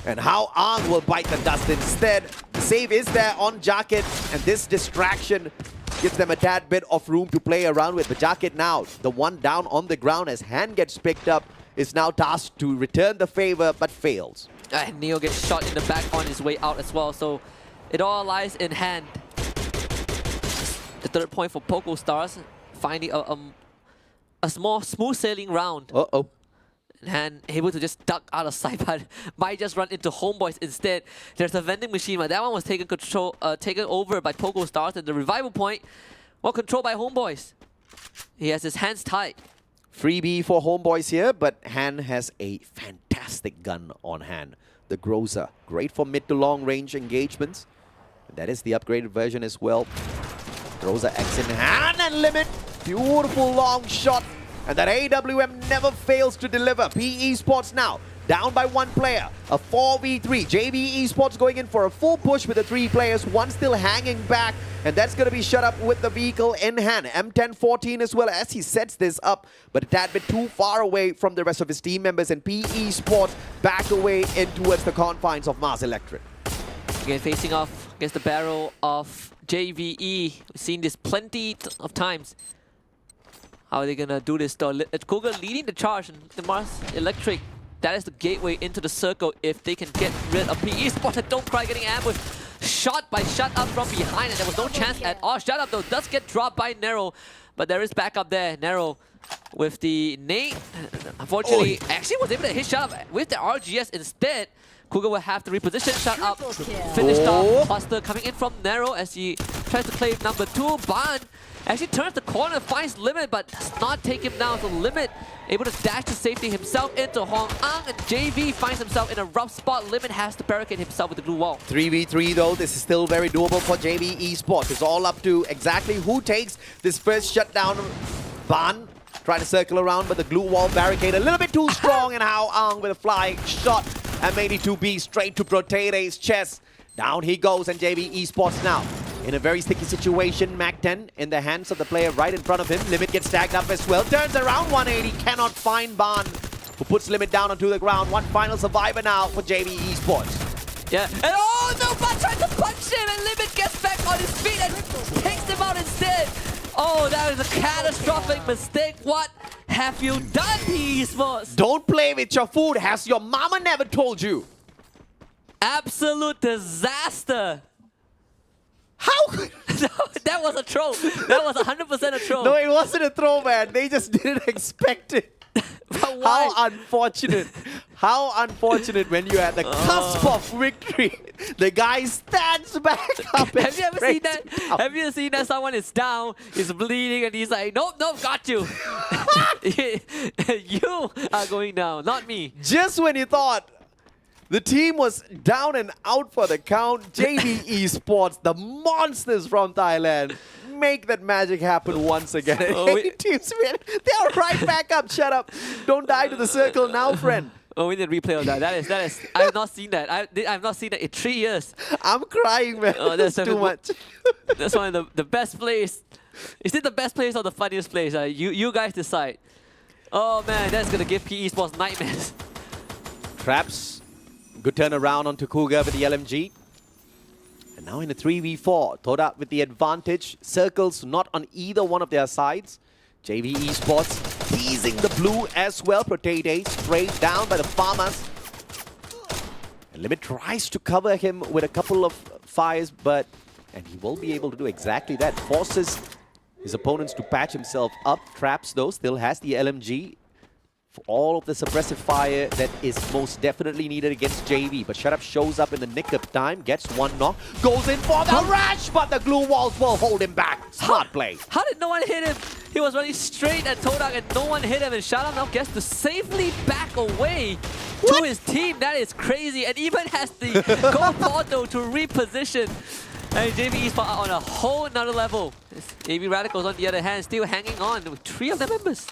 And how Ang will bite the dust instead. The save is there on Jacket, and this distraction gives them a tad bit of room to play around with. But Jacket now, the one down on the ground as Hand gets picked up, is now tasked to return the favor, but fails. And Neo gets shot in the back on his way out as well, so it all lies in Hand. The third point for Poco Stars, finding a small smooth sailing round. Uh-oh. And able to just duck out of sight, but might just run into Homeboys instead. There's a vending machine, but that one was taken over by Poco Stars, and the revival point, well, controlled by Homeboys. He has his hands tied. Freebie for Homeboys here, but Han has a fantastic gun on hand. The Groza, great for mid to long range engagements. That is the upgraded version as well. Groza X in hand and limit. Beautiful long shot. And that AWM never fails to deliver. PE Esports now down by one player. A 4v3. JV Esports going in for a full push with the 3 players. One still hanging back. And that's going to be shut up with the vehicle in hand. M1014 as well as he sets this up. But a tad bit too far away from the rest of his team members. And PE Esports back away in towards the confines of Mars Electric. Again, facing off against the barrel of JVE. We've seen this plenty of times. How are they going to do this though? Koga leading the charge, and the Mars Electric, that is the gateway into the circle if they can get rid of PE Esports. And Don't Cry getting ambushed. Shot by Shut Up from behind, and there was no chance at all. Shut Up though does get dropped by Nero, but there is backup there. Nero with the nade, unfortunately, actually was able to hit Shut Up with the RGS instead. Cougar will have to reposition Shut Up. Finished off. Cluster coming in from Nero as he tries to play number 2. Ban actually turns the corner, finds Limit, but does not take him down. So Limit able to dash to safety himself into Hong Ang, and JV finds himself in a rough spot. Limit has to barricade himself with the glue wall. 3v3 though, this is still very doable for JV Esports. It's all up to exactly who takes this first shutdown. Ban trying to circle around, but the glue wall barricade a little bit too strong, and Hao Ang with a flying shot and maybe 2B straight to Protete's chest. Down he goes, and JV Esports now in a very sticky situation. Mac 10 in the hands of the player right in front of him. Limit gets tagged up as well. Turns around 180. Cannot find Ban, who puts Limit down onto the ground. One final survivor now for JV Esports. Yeah. And oh no! Ban tries to punch him, and Limit gets back on his feet and takes him out instead. Oh, that is a catastrophic mistake. What have you done, Esports? Don't play with your food. Has your mama never told you? Absolute disaster. How? No, that was a troll. That was 100% a troll. No, it wasn't a throw, man. They just didn't expect it. But why? How unfortunate. How unfortunate when you're at the cusp of victory. The guy stands back up. Have you ever seen that? Have you ever seen that someone is down, is bleeding, and he's like, nope, nope, got you. You are going down, not me. Just when you thought the team was down and out for the count, JV Esports, the monsters from Thailand, make that magic happen once again. Teams win. They are right back up. Shut up. Don't die to the circle now, friend. Oh, we need a replay of that. That is. I have not seen that. I've not seen that in 3 years. I'm crying, man. Oh, that's too much. That's one of the best plays. Is it the best plays or the funniest plays? You guys decide. Oh man, that's gonna give PE Esports nightmares. Traps. Good turnaround onto Cougar with the LMG. And now in a 3v4, Toda with the advantage. Circles not on either one of their sides. JV Esports teasing the blue as well. Protete straight down by the farmers. And Limit tries to cover him with a couple of fires, and he will be able to do exactly that. Forces his opponents to patch himself up. Traps though still has the LMG. For all of the suppressive fire that is most definitely needed against JV. But Shut Up shows up in the nick of time, gets one knock, goes in for the rush, but the glue walls will hold him back. Smart play. How did no one hit him? He was running straight at Todak and no one hit him, and Shut Up now gets to safely back away to his team. That is crazy, and even has the go portal to reposition. And JV Esports on a whole nother level. AB Radicals on the other hand still hanging on with 3 of their members.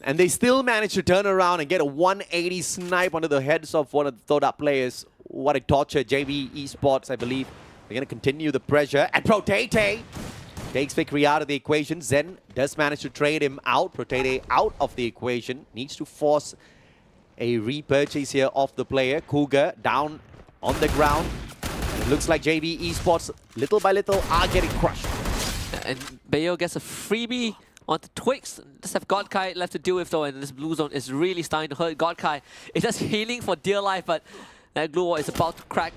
And they still manage to turn around and get a 180 snipe onto the heads of one of the Toda players. What a torture. JV Esports, I believe, they're going to continue the pressure. And Protete takes victory out of the equation. Zen does manage to trade him out. Protete out of the equation. Needs to force a repurchase here of the player. Cougar down on the ground. It looks like JV Esports, little by little, are getting crushed. And Bayo gets a freebie onto Twix. Just have Godkai left to deal with though, and this blue zone is really starting to hurt Godkai. It's just healing for dear life, but that glue wall is about to crack.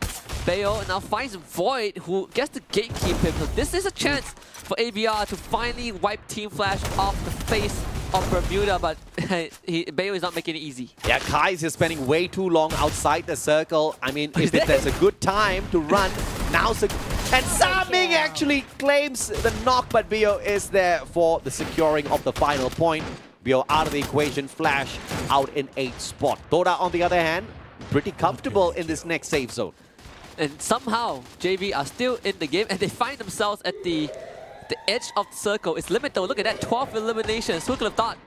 Bayo now finds Void, who gets to gatekeep him. So this is a chance for ABR to finally wipe Team Flash off the face of Bermuda, but Bayo is not making it easy. Yeah, Kai's is spending way too long outside the circle. I mean, if there's a good time to run, now's a... And Saming actually claims the knock, but Bio is there for the securing of the final point. Bio out of the equation, Flash out in 8th spot. Toda, on the other hand, pretty comfortable in this next safe zone. And somehow, JV are still in the game, and they find themselves at the edge of the circle. It's Limit though. Look at that, 12 eliminations. Who could have thought?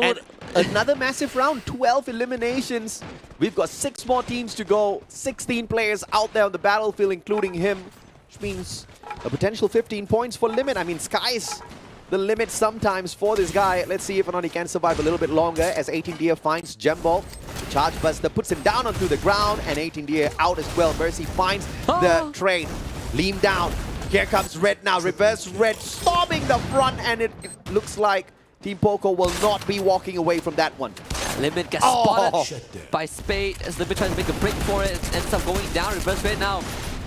And another massive round, 12 eliminations. We've got 6 more teams to go. 16 players out there on the battlefield, including him, which means a potential 15 points for Limit. I mean, sky's the limit sometimes for this guy. Let's see if or not he can survive a little bit longer as 18 Deer finds Jumbo. The Charge Buster puts him down onto the ground, and 18 Deer out as well. Mercy finds the trade. Lean down. Here comes Red now. Reverse Red storming the front, and it looks like Team Poco will not be walking away from that one. Limit gets spotted by Spade as Limit tries to make a break for it. It ends up going down. Reverse Red now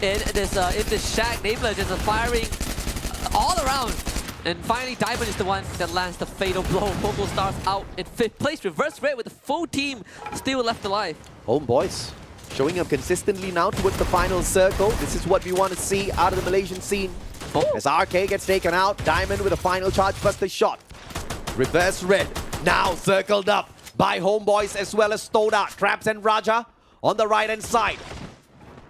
in this shack. Nameless just firing all around. And finally, Diamond is the one that lands the fatal blow. Poco starts out in 5th place. Reverse Red with the full team still left alive. Homeboys showing up consistently now towards the final circle. This is what we want to see out of the Malaysian scene. As RK gets taken out, Diamond with a final charge buster shot. Reverse Red now circled up by Homeboys as well as Stoda, Traps and Raja on the right hand side.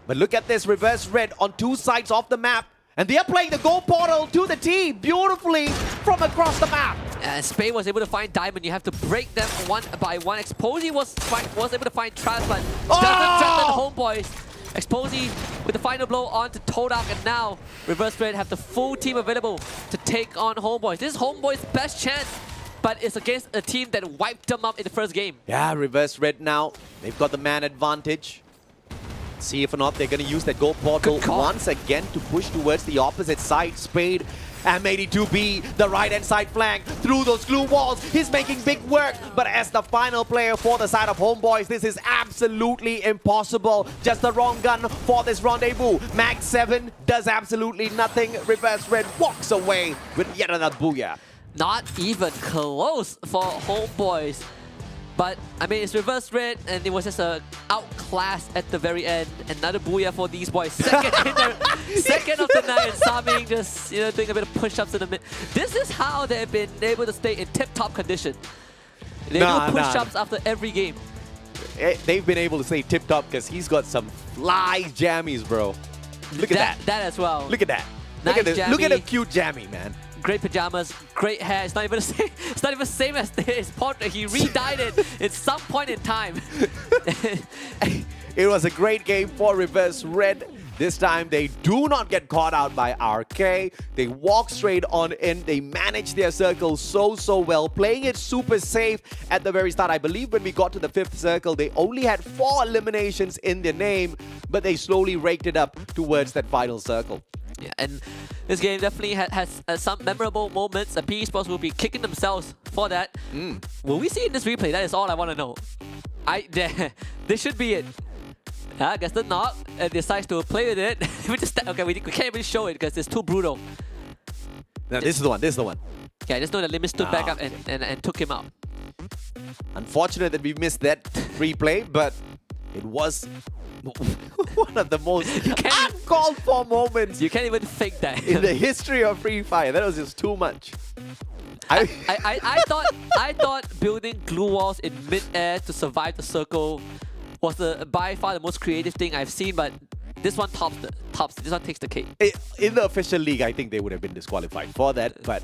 But look at this Reverse Red on two sides of the map. And they are playing the Go Portal to the team beautifully from across the map. And Spain was able to find Diamond. You have to break them one by one. Exposy was able to find Traps, but doesn't threaten Homeboys. Exposy with the final blow on to Todak, and now Reverse Red have the full team available to take on Homeboys. This is Homeboys' best chance, but it's against a team that wiped them up in the first game. Yeah, Reverse Red now. They've got the man advantage. See if or not they're going to use that Go Portal once again to push towards the opposite side. Spade, M82B, the right-hand side flank, through those glue walls. He's making big work, but as the final player for the side of Homeboys, this is absolutely impossible. Just the wrong gun for this rendezvous. Mag 7 does absolutely nothing. Reverse Red walks away with yet another booyah. Not even close for Homeboys. But, I mean, it's Reverse Red, and it was just a outclass at the very end. Another booyah for these boys. Second of the night, and Saming just, doing a bit of push-ups in the mid. This is how they've been able to stay in tip-top condition. They do push-ups after every game. They've been able to stay tip-top because he's got some fly jammies, bro. Look at that. That as well. Look at that. Nice look at this. jammy. Look at the cute jammy, man. Great pajamas, great hair. It's not even the same. It's not even the same as his portrait. He re-dyed it at some point in time. It was a great game for Reverse Red. This time they do not get caught out by RK. They walk straight on in. They manage their circle so well, playing it super safe at the very start. I believe when we got to the 5th circle, they only had 4 eliminations in their name, but they slowly raked it up towards that final circle. Yeah, and this game definitely has some memorable moments. The Esports will be kicking themselves for that. Will we see in this replay? That is all I want to know. This should be it. I guess the knock decides to play with it. We can't even show it because it's too brutal. No, this is the one. This is the one. Yeah, just know that Limit stood back up and took him out. Unfortunate that we missed that replay, but it was one of the most uncalled for moments. You can't even fake that. In the history of Free Fire. That was just too much. I thought building glue walls in mid-air to survive the circle was by far the most creative thing I've seen, but this one this one takes the cake. In the official league, I think they would have been disqualified for that. But,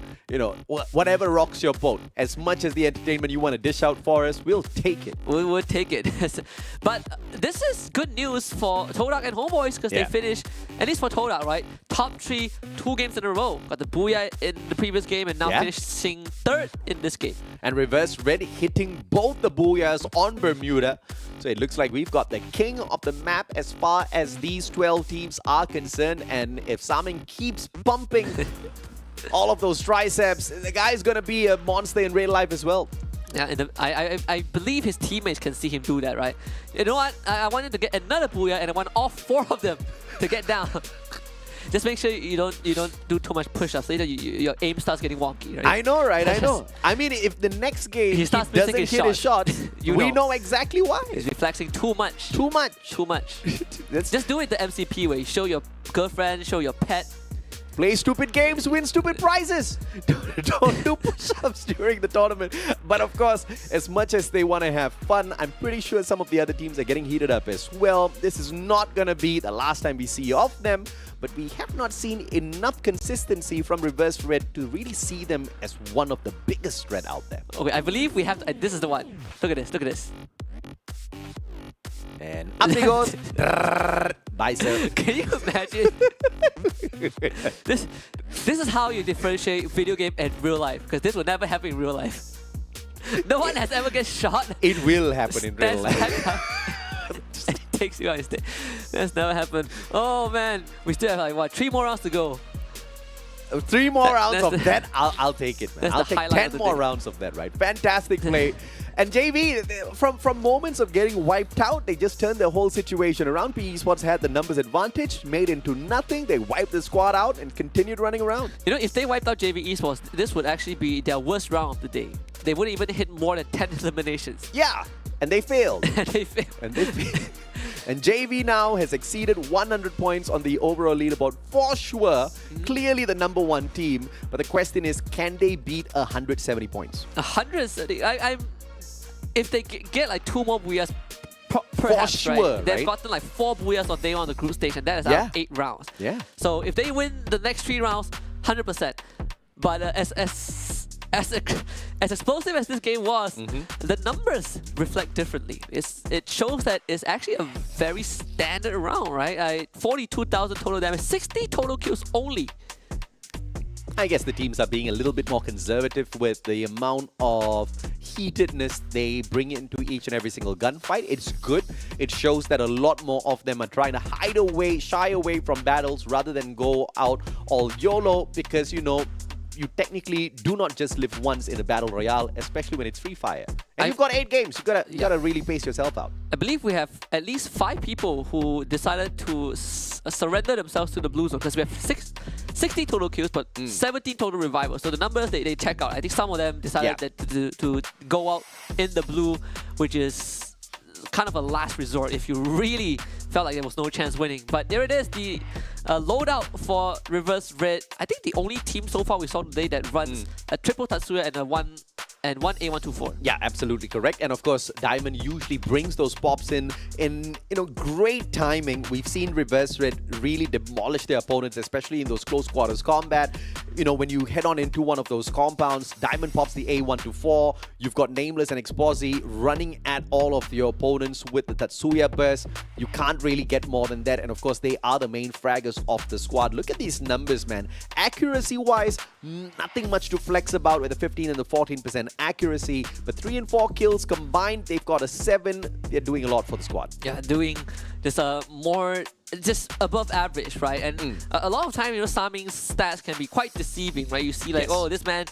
whatever rocks your boat, as much as the entertainment you want to dish out for us, we'll take it. We will take it. But this is good news for Todak and Homeboys because they finished, at least for Todak, right? Top 3, 2 games in a row. Got the booyah in the previous game and now finishing 3rd in this game. And Reverse Red hitting both the booyahs on Bermuda. So it looks like we've got the king of the map as far as these 12 teams are concerned. And if Saming keeps pumping all of those triceps, the guy's going to be a monster in real life as well. Yeah, I believe his teammates can see him do that, right? You know what? I wanted to get another booyah and I want all 4 of them to get down. Just make sure you don't do too much push-ups. Later, your aim starts getting wonky, right? I know, right? I know. I mean, if the next game he doesn't hit his shot, we know exactly why. He's reflexing too much. Too much. Too much. Just do it the MCP way. Show your girlfriend, show your pet. Play stupid games, win stupid prizes. Don't do push-ups during the tournament. But of course, as much as they want to have fun, I'm pretty sure some of the other teams are getting heated up as well. This is not going to be the last time we see of them, but we have not seen enough consistency from Reverse Red to really see them as one of the biggest threat out there. Okay, I believe we have to, this is the one. Look at this, look at this. And up he goes. Bicep. Can you imagine? This is how you differentiate video game and real life, because this will never happen in real life. No one has ever get shot. It will happen in real life. It takes you out instead. That's never happened. Oh man, we still have like what, 3 more rounds to go. 3 more rounds of that, I'll take it, man. I'll take 10 more rounds of that, right? Fantastic play. And JV, from moments of getting wiped out, they just turned the whole situation around. PE Esports had the numbers advantage, made into nothing. They wiped the squad out and continued running around. If they wiped out JV Esports, this would actually be their worst round of the day. They wouldn't even hit more than 10 eliminations. Yeah, and they failed. And they failed. And they failed. And JV now has exceeded 100 points on the overall leaderboard for sure. Clearly the number one team. But the question is, can they beat 170 points? 170. If they get like 2 more booyahs, perhaps, sure, right? They've right? gotten like 4 booyahs on day 1 on the group stage, and that is out of 8 rounds. Yeah. So if they win the next 3 rounds, 100%. But as explosive as this game was, the numbers reflect differently. It shows that it's actually a very standard round, right? 42,000 total damage, 60 total kills only. I guess the teams are being a little bit more conservative with the amount of heatedness they bring into each and every single gunfight. It's good. It shows that a lot more of them are trying to shy away from battles rather than go out all YOLO, because, you know, you technically do not just live once in a battle royale, especially when it's free fire. And you've got 8 games. You gotta really pace yourself out. I believe we have at least 5 people who decided to surrender themselves to the blue zone, because we have 60 total kills, but 17 total revivals. So the numbers they check out. I think some of them decided that to go out in the blue, which is kind of a last resort if you really felt like there was no chance winning. But there it is, the loadout for Reverse Red. I think the only team so far we saw today that runs a triple Tatsuya and one A124. Yeah, absolutely correct. And of course, Diamond usually brings those pops in great timing. We've seen Reverse Red really demolish their opponents, especially in those close quarters combat. You know, when you head on into one of those compounds, Diamond pops the A124. You've got Nameless and Exposi running at all of your opponents with the Tatsuya burst. You can't really get more than that. And of course, they are the main fraggers of the squad. Look at these numbers, man. Accuracy-wise, nothing much to flex about with the 15 and the 14% accuracy, but 3 and 4 kills combined, they've got a 7. They're doing a lot for the squad. Yeah, doing just just above average, right? And a lot of time, Saming's stats can be quite deceiving, right? You see like, oh, this man,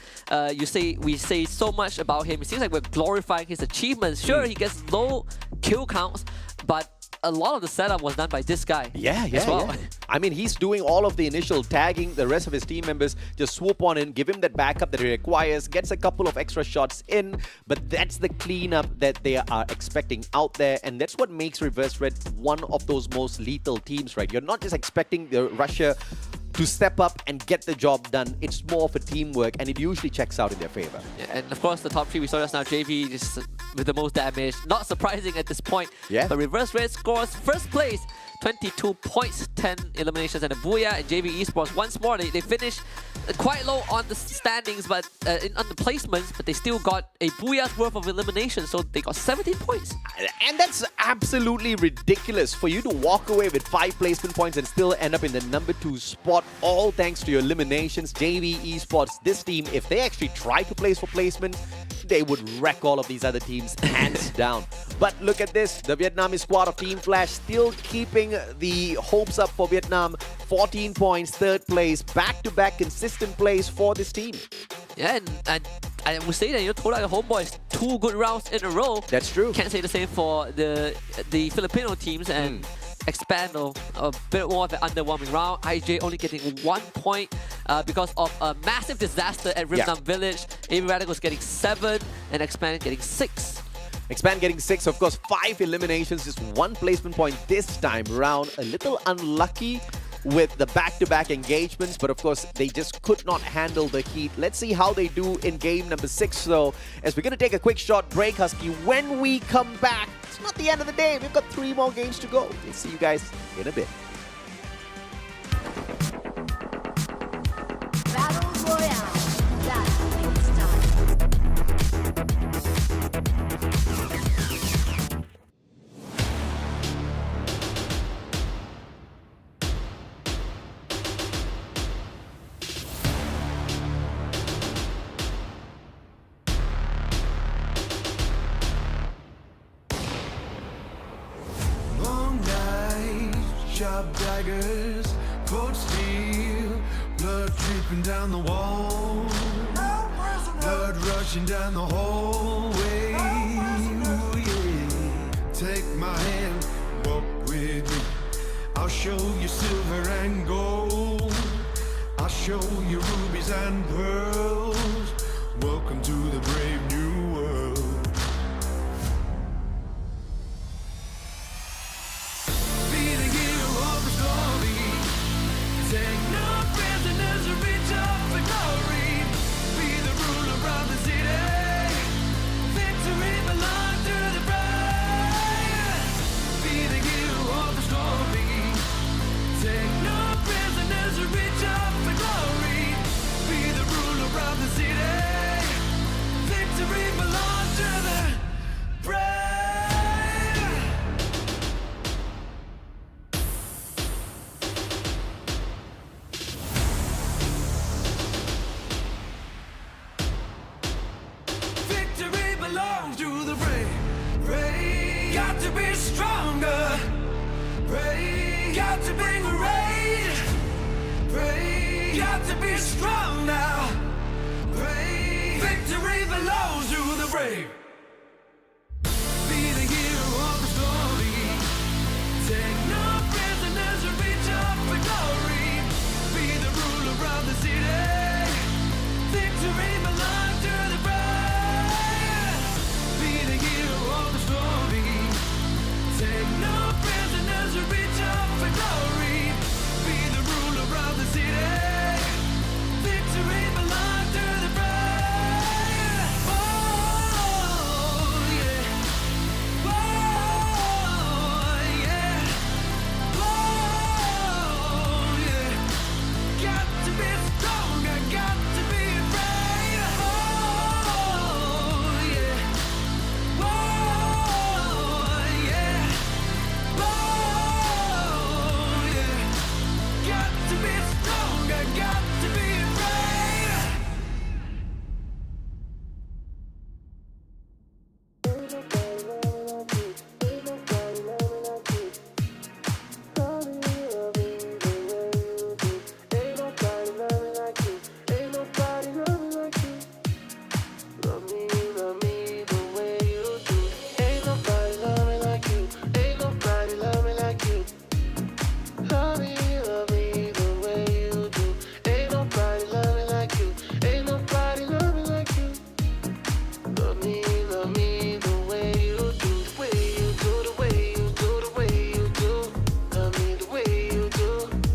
we say so much about him. It seems like we're glorifying his achievements. Sure, he gets low kill counts, but a lot of the setup was done by this guy. As well. I mean, he's doing all of the initial tagging. The rest of his team members just swoop on in, give him that backup that he requires, gets a couple of extra shots in, but that's the cleanup that they are expecting out there, and that's what makes Reverse Red one of those most lethal teams, right? You're not just expecting the Russia to step up and get the job done. It's more of a teamwork, and it usually checks out in their favor. Yeah, and of course, the top 3 we saw just now, JV just with the most damage. Not surprising at this point. Yeah. But Reverse Red scores first place, 22 points, 10 eliminations, and a booyah. And JV Esports, once more, they finished quite low on the standings, but on the placements, but they still got a booyah's worth of eliminations, so they got 17 points. And that's absolutely ridiculous for you to walk away with 5 placement points and still end up in the number 2 spot, all thanks to your eliminations. JV Esports, this team, if they actually try to place for placement, they would wreck all of these other teams hands down. But look at this, the Vietnamese squad of Team Flash still keeping the hopes up for Vietnam. 14 points, 3rd place, back-to-back consistent plays for this team. Yeah, and I would say that Toda and Homeboys 2 good rounds in a row. That's true. Can't say the same for the Filipino teams, and Expand a bit more of an underwhelming round. IJ only getting 1 point because of a massive disaster at Rimnam Village. AB Radicals getting 7 and Expand getting 6. Expand getting 6, of course, 5 eliminations, just 1 placement point this time round. A little unlucky with the back-to-back engagements, but of course, they just could not handle the heat. Let's see how they do in game number 6, though, as we're going to take a quick short break, Husky. When we come back, it's not the end of the day. We've got 3 more games to go. We'll see you guys in a bit. Battle Royale. That's time. Sharp daggers, cold steel, blood dripping down the wall, blood rushing down the hallway. Ooh, yeah. Take my hand, walk with me. I'll show you silver and gold. I'll show you rubies and pearls. Welcome to the brave new world. got to bring the rain. Rain. Got to be strong now. Rain. Victory belongs to the brave. Be the hero of the story. Take no prisoners and reach up for glory. Be the ruler of the city. Victory belongs to the brave. Be the hero of the story. Take no prisoners and reach up for glory. Be the ruler of the city. Victory belongs to the brave. Oh yeah. Oh yeah. Oh yeah. Got to be strong. I got to be brave. Oh yeah. Oh yeah. Oh yeah. Got to be strong. I got to be brave. Ain't nobody love me like you. Ain't nobody love me like you. Love me the way you do. Ain't nobody love me like you. Ain't nobody love me like you. Love me the way you do. Ain't nobody love me like you. Ain't nobody love me like you. Love me the way you do. The way you do, the way you do, the way you do. Love me the way you do.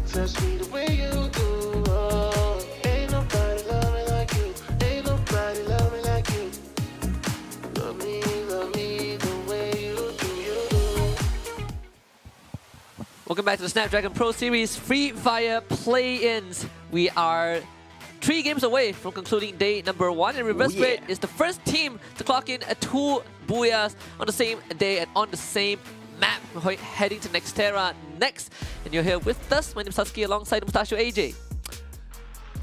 Touch me the way you do. Oh, ain't nobody love me like you. Ain't nobody love me like you. Love me the way you do. You do. Welcome back to the Snapdragon Pro Series Free Fire Play-ins. We are 3 games away from concluding day number 1, and Reverse Red is the first team to clock in 2 Booyahs on the same day and on the same map. We're heading to Nextera next, and you're here with us. My name is Husky alongside Mustachio AJ.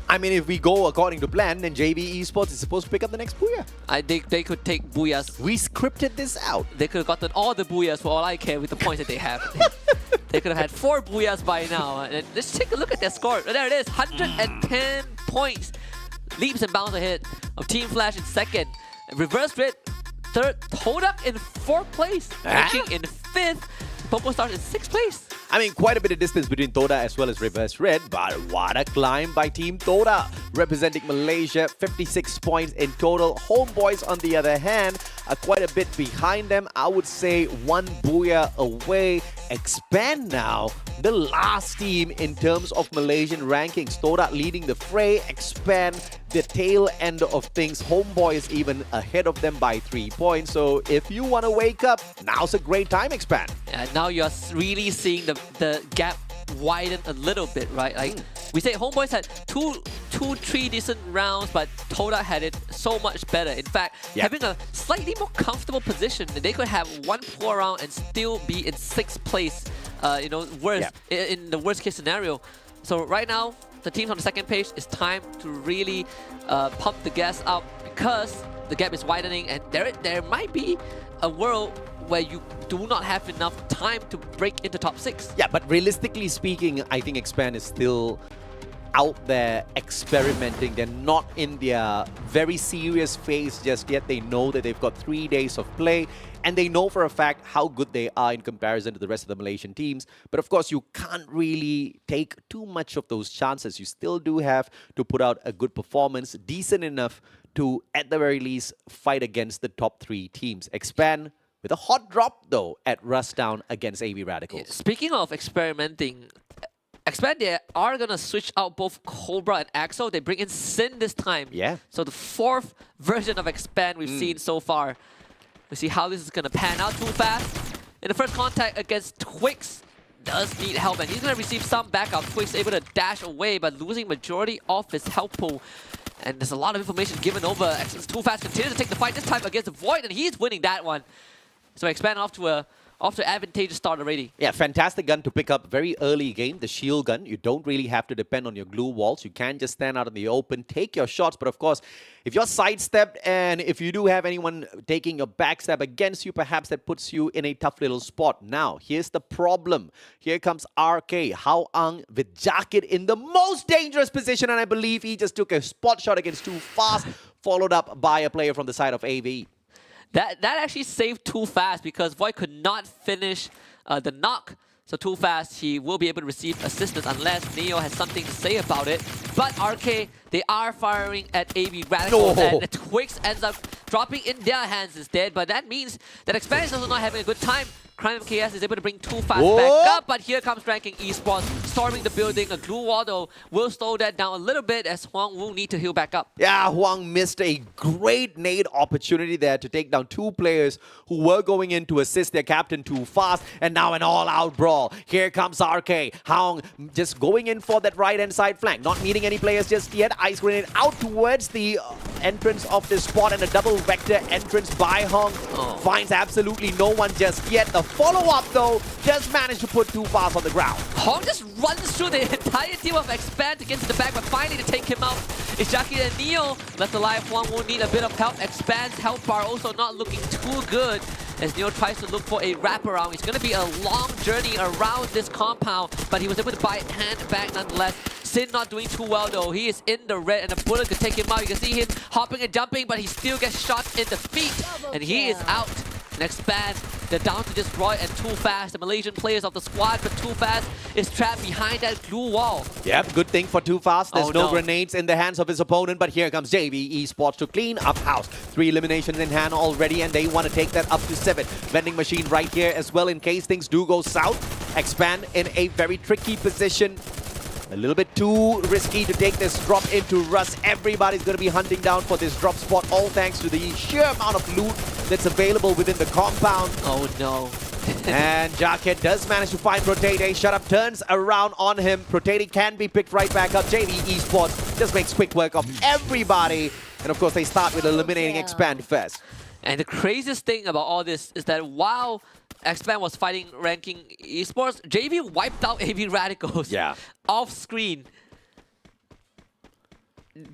I mean, if we go according to plan, then JB Esports is supposed to pick up the next Booyah. They could take Booyahs. We scripted this out. They could have gotten all the Booyahs for all I care with the points that they have. They could have had 4 Booyahs by now. And let's take a look at their score. There it is, 110 points. Leaps and bounds ahead of Team Flash in 2nd. Reverse Red 3rd. Todak in 4th place. Ranking in 5th. Popo Stars in 6th place. I mean, quite a bit of distance between Toda as well as Reverse Red, but what a climb by Team Toda. Representing Malaysia, 56 points in total. Homeboys, on the other hand, are quite a bit behind them. I would say 1 Booyah away. Expand now, the last team in terms of Malaysian rankings. Toda leading the fray. Expand the tail end of things. Homeboys even ahead of them by 3 points. So if you want to wake up, now's a great time, Expand. Now you're really seeing the gap widen a little bit, right? Like we say, Homeboys had 3 decent rounds, but Toda had it so much better. In fact, having a slightly more comfortable position, they could have 1 poor round and still be in 6th place. In the worst case scenario. So right now, the teams on the 2nd page, it's time to really pump the gas up because the gap is widening, and there might be a world where you do not have enough time to break into top 6. Yeah, but realistically speaking, I think Expand is still out there experimenting. They're not in their very serious phase just yet. They know that they've got 3 days of play, and they know for a fact how good they are in comparison to the rest of the Malaysian teams. But of course, you can't really take too much of those chances. You still do have to put out a good performance, decent enough to, at the very least, fight against the top 3 teams. Expand with a hot drop, though, at Rustown against AB Radicals. Speaking of experimenting, Expand, they are going to switch out both Cobra and Axel. They bring in Sin this time. Yeah. So the 4th version of Expand we've seen so far. We'll see how this is going to pan out too fast. In the first contact against Twix, does need help, and he's going to receive some backup. Twix able to dash away, but losing majority of his health pool. And there's a lot of information given over. Excel's too fast, continues to take the fight this time against the Void, and he's winning that one. So Expand off to off to advantageous start already. Yeah, fantastic gun to pick up very early game, the shield gun. You don't really have to depend on your glue walls. You can just stand out in the open, take your shots. But of course, if you're sidestepped and if you do have anyone taking your backstab against you, perhaps that puts you in a tough little spot. Now, here's the problem. Here comes RK, Hao Ang with Jacket in the most dangerous position. And I believe he just took a spot shot against Too Fast, followed up by a player from the side of AV. That actually saved Too Fast because Void could not finish the knock. So Too Fast, he will be able to receive assistance unless Neo has something to say about it. But RK, they are firing at AB Radical, and the Twix ends up dropping in their hands instead. But that means that Expand is also not having a good time. Crime MKS is able to bring Too Fast back up, but here comes Ranking Esports, storming the building. A glue wall, though, will slow that down a little bit as Huang will need to heal back up. Yeah, Huang missed a great nade opportunity there to take down two players who were going in to assist their captain Too Fast, and now an all-out brawl. Here comes RK. Huang just going in for that right-hand side flank, not meeting any players just yet. Ice grenade out towards the entrance of this spot, and a double vector entrance by Huang. Finds absolutely no one just yet. The follow-up, though, just managed to put Too Fast on the ground. Huang just runs through the entire team of Expand to get to the back, but finally to take him out is Jackie and Neo. Left alive, Huang will need a bit of help. Expand's health bar also not looking too good as Neo tries to look for a wraparound. It's going to be a long journey around this compound, but he was able to buy hand back nonetheless. Sin not doing too well though. He is in the red and a bullet could take him out. You can see him hopping and jumping, but he still gets shot in the feet and he is out. And Expand, they're down to just Roy and Too Fast, the Malaysian players of the squad, but Too Fast is trapped behind that glue wall. Yep, good thing for Too Fast. There's no grenades in the hands of his opponent, but here comes JV Esports to clean up house. 3 eliminations in hand already, and they want to take that up to 7. Vending machine right here as well in case things do go south. Expand in a very tricky position. A little bit too risky to take this drop into Russ. Everybody's going to be hunting down for this drop spot, all thanks to the sheer amount of loot that's available within the compound. Oh no. And Jacket does manage to find Protete. Shut up, turns around on him. Protete can be picked right back up. JV Esports just makes quick work of everybody. And of course, they start with eliminating Expand first. And the craziest thing about all this is that while Expand was fighting Ranking Esports, JV wiped out AB Radicals off screen.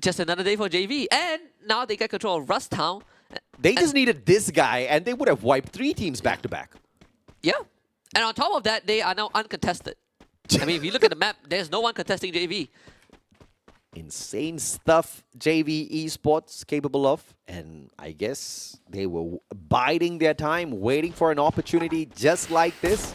Just another day for JV. And now they get control of Rusttown. They just needed this guy, and they would have wiped 3 teams back to back. Yeah. And on top of that, they are now uncontested. I mean, if you look at the map, there's no one contesting JV. Insane stuff JV Esports capable of, and I guess they were biding their time, waiting for an opportunity just like this.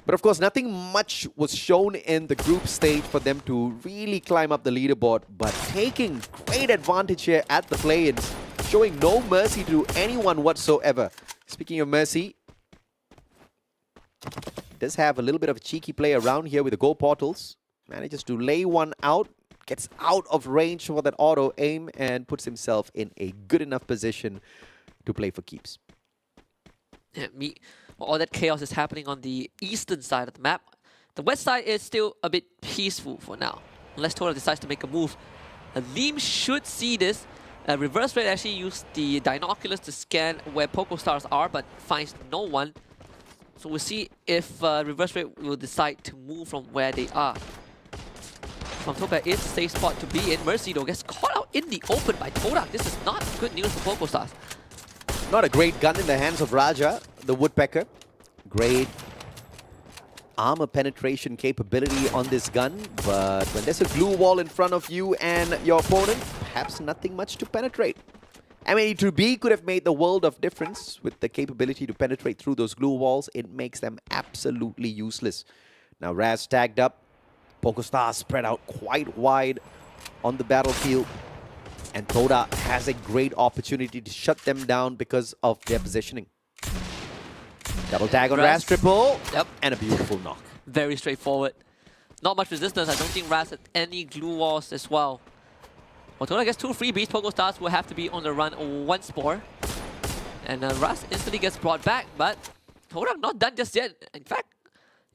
But of course, nothing much was shown in the group stage for them to really climb up the leaderboard, but taking great advantage here at the play-ins, showing no mercy to anyone whatsoever. Speaking of mercy, does have a little bit of a cheeky play around here with the go portals. Manages to lay one out. Gets out of range for that auto aim and puts himself in a good enough position to play for keeps. Yeah, all that chaos is happening on the eastern side of the map. The west side is still a bit peaceful for now, unless Tora decides to make a move. Aleem should see this. Reverse Red actually used the binoculars to scan where Poco Stars are, but finds no one. So we'll see if Reverse Red will decide to move from where they are. From Toka is a safe spot to be in. Mercy though gets caught out in the open by Torak. This is not good news for Poco Stars. Not a great gun in the hands of Raja, the Woodpecker. Great armor penetration capability on this gun, but when there's a glue wall in front of you and your opponent, perhaps nothing much to penetrate. I mean, 2B could have made the world of difference with the capability to penetrate through those glue walls. It makes them absolutely useless. Now Raz tagged up. PocoStar spread out quite wide on the battlefield. And Toda has a great opportunity to shut them down because of their positioning. Double tag on Raz triple. Yep. And a beautiful knock. Very straightforward. Not much resistance. I don't think Raz had any glue walls as well. Well, Toda gets 2 freebies. PocoStars will have to be on the run once more. And Raz instantly gets brought back, but Toda not done just yet. In fact,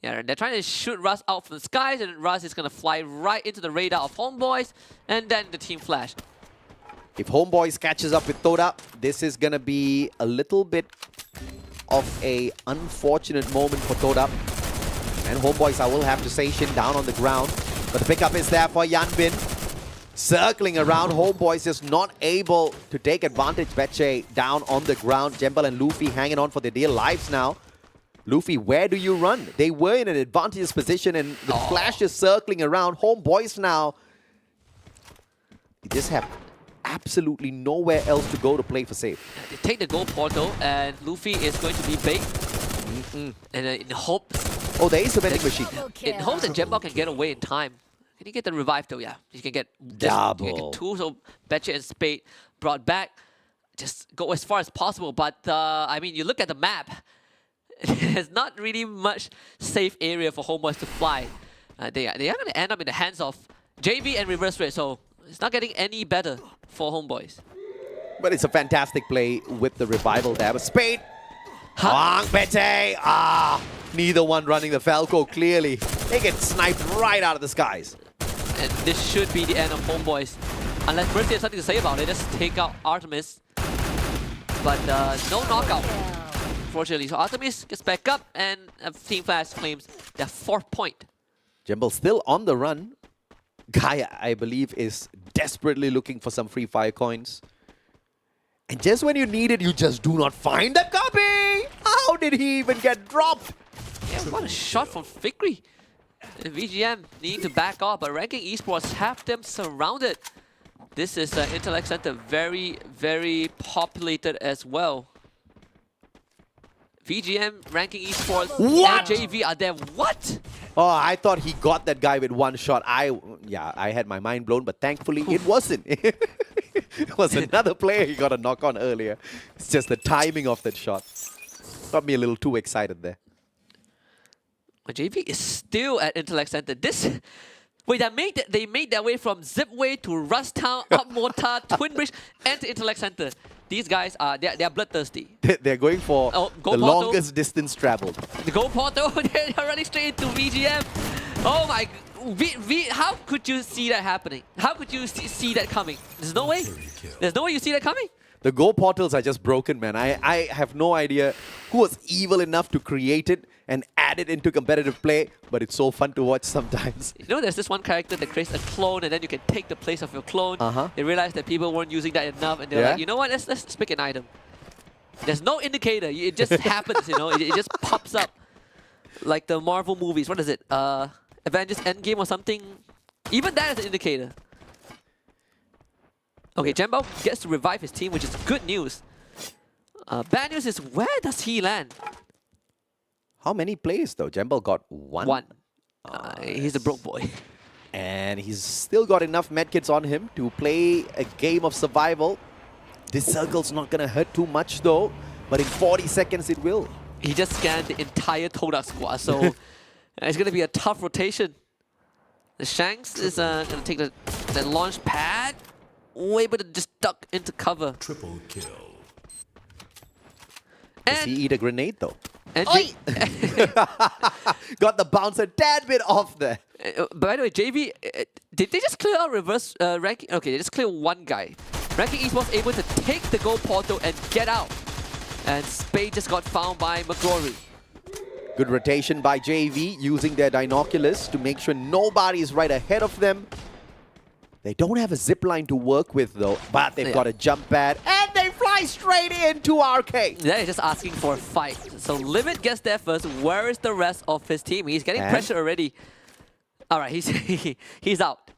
yeah, they're trying to shoot Raz out from the skies, and Raz is going to fly right into the radar of Homeboys, and then the team flash. If Homeboys catches up with Toda, this is going to be a little bit of a unfortunate moment for Todap. And Homeboys, I will have to say, Shin down on the ground. But the pickup is there for Yanbin. Circling around, Homeboys just not able to take advantage. Betche down on the ground. Jembal and Luffy hanging on for their dear lives now. Luffy, where do you run? They were in an advantageous position and the Flash is circling around. Homeboys now, they just have absolutely nowhere else to go to play for safe. They take the goal portal and Luffy is going to be bait. And in hopes... Oh, there is a vending machine. In hopes that Jembal can get away in time. Can he get the revive though? Yeah, he can get double. You can get two, so Betche and Spade brought back. Just go as far as possible. But I mean, you look at the map. There's not really much safe area for Homeboys to fly. They are going to end up in the hands of JV and Reverse Red, so it's not getting any better for Homeboys. But it's a fantastic play with the revival there. But Spade, Wang Pete, neither one running the Falco clearly. They get sniped right out of the skies. And this should be the end of Homeboys. Unless Mercy has something to say about it, just take out Artemis. But no knockout. Unfortunately, so Artemis gets back up and Team Flash claims their 4th point. Jembal still on the run. Gaia, I believe, is desperately looking for some free fire coins. And just when you need it, you just do not find that copy! How did he even get dropped? Yeah, what a shot from Fikri. And VGM need to back off, but Ranking Esports have them surrounded. This is an Intellect Center, very, very populated as well. VGM, Ranking Esports, What? and JV are there. What? Oh, I thought he got that guy with one shot. I had my mind blown, but thankfully it wasn't. It was another player he got a knock on earlier. It's just the timing of that shot. Got me a little too excited there. But JV is still at Intellect Center. Wait, they made their way from Zipway to Rustown, up Mortar, Twin Bridge, and to Intellect Center. These guys are they're bloodthirsty. They're going for the longest distance traveled. The goal portal, they're running straight into VGM. Oh my, how could you see that happening? How could you see that coming? There's no way. There's no way you see that coming. The goal portals are just broken, man. I have no idea who was evil enough to create it and add it into competitive play, but it's so fun to watch sometimes. You know, there's this one character that creates a clone and then you can take the place of your clone. They realized that people weren't using that enough and they're like, you know what, let's pick an item. There's no indicator, it just happens, you know, it just pops up. Like the Marvel movies, what is it? Avengers Endgame or something? Even that is an indicator. Okay, Jembal gets to revive his team, which is good news. Bad news is, where does he land? How many plays though? Jembal got one. One. He's a broke boy. And he's still got enough medkits on him to play a game of survival. This circle's not gonna hurt too much though, but in 40 seconds it will. He just scanned the entire Todak squad, so it's gonna be a tough rotation. The Shanks is gonna take the launch pad. Way but just duck into cover. Triple kill. Does he eat a grenade though? And got the bounce a tad bit off there. By the way, JV, did they just clear out reverse ranking? Okay, they just clear one guy. Ranking Esports able to take the goal portal and get out. And Spade just got found by McGrory. Good rotation by JV using their binoculars to make sure nobody is right ahead of them. They don't have a zip line to work with though, but they've got a jump pad and they fly straight into Arcade. They're just asking for a fight. So Limit gets there first. Where is the rest of his team? He's getting pressure already. All right, he's out.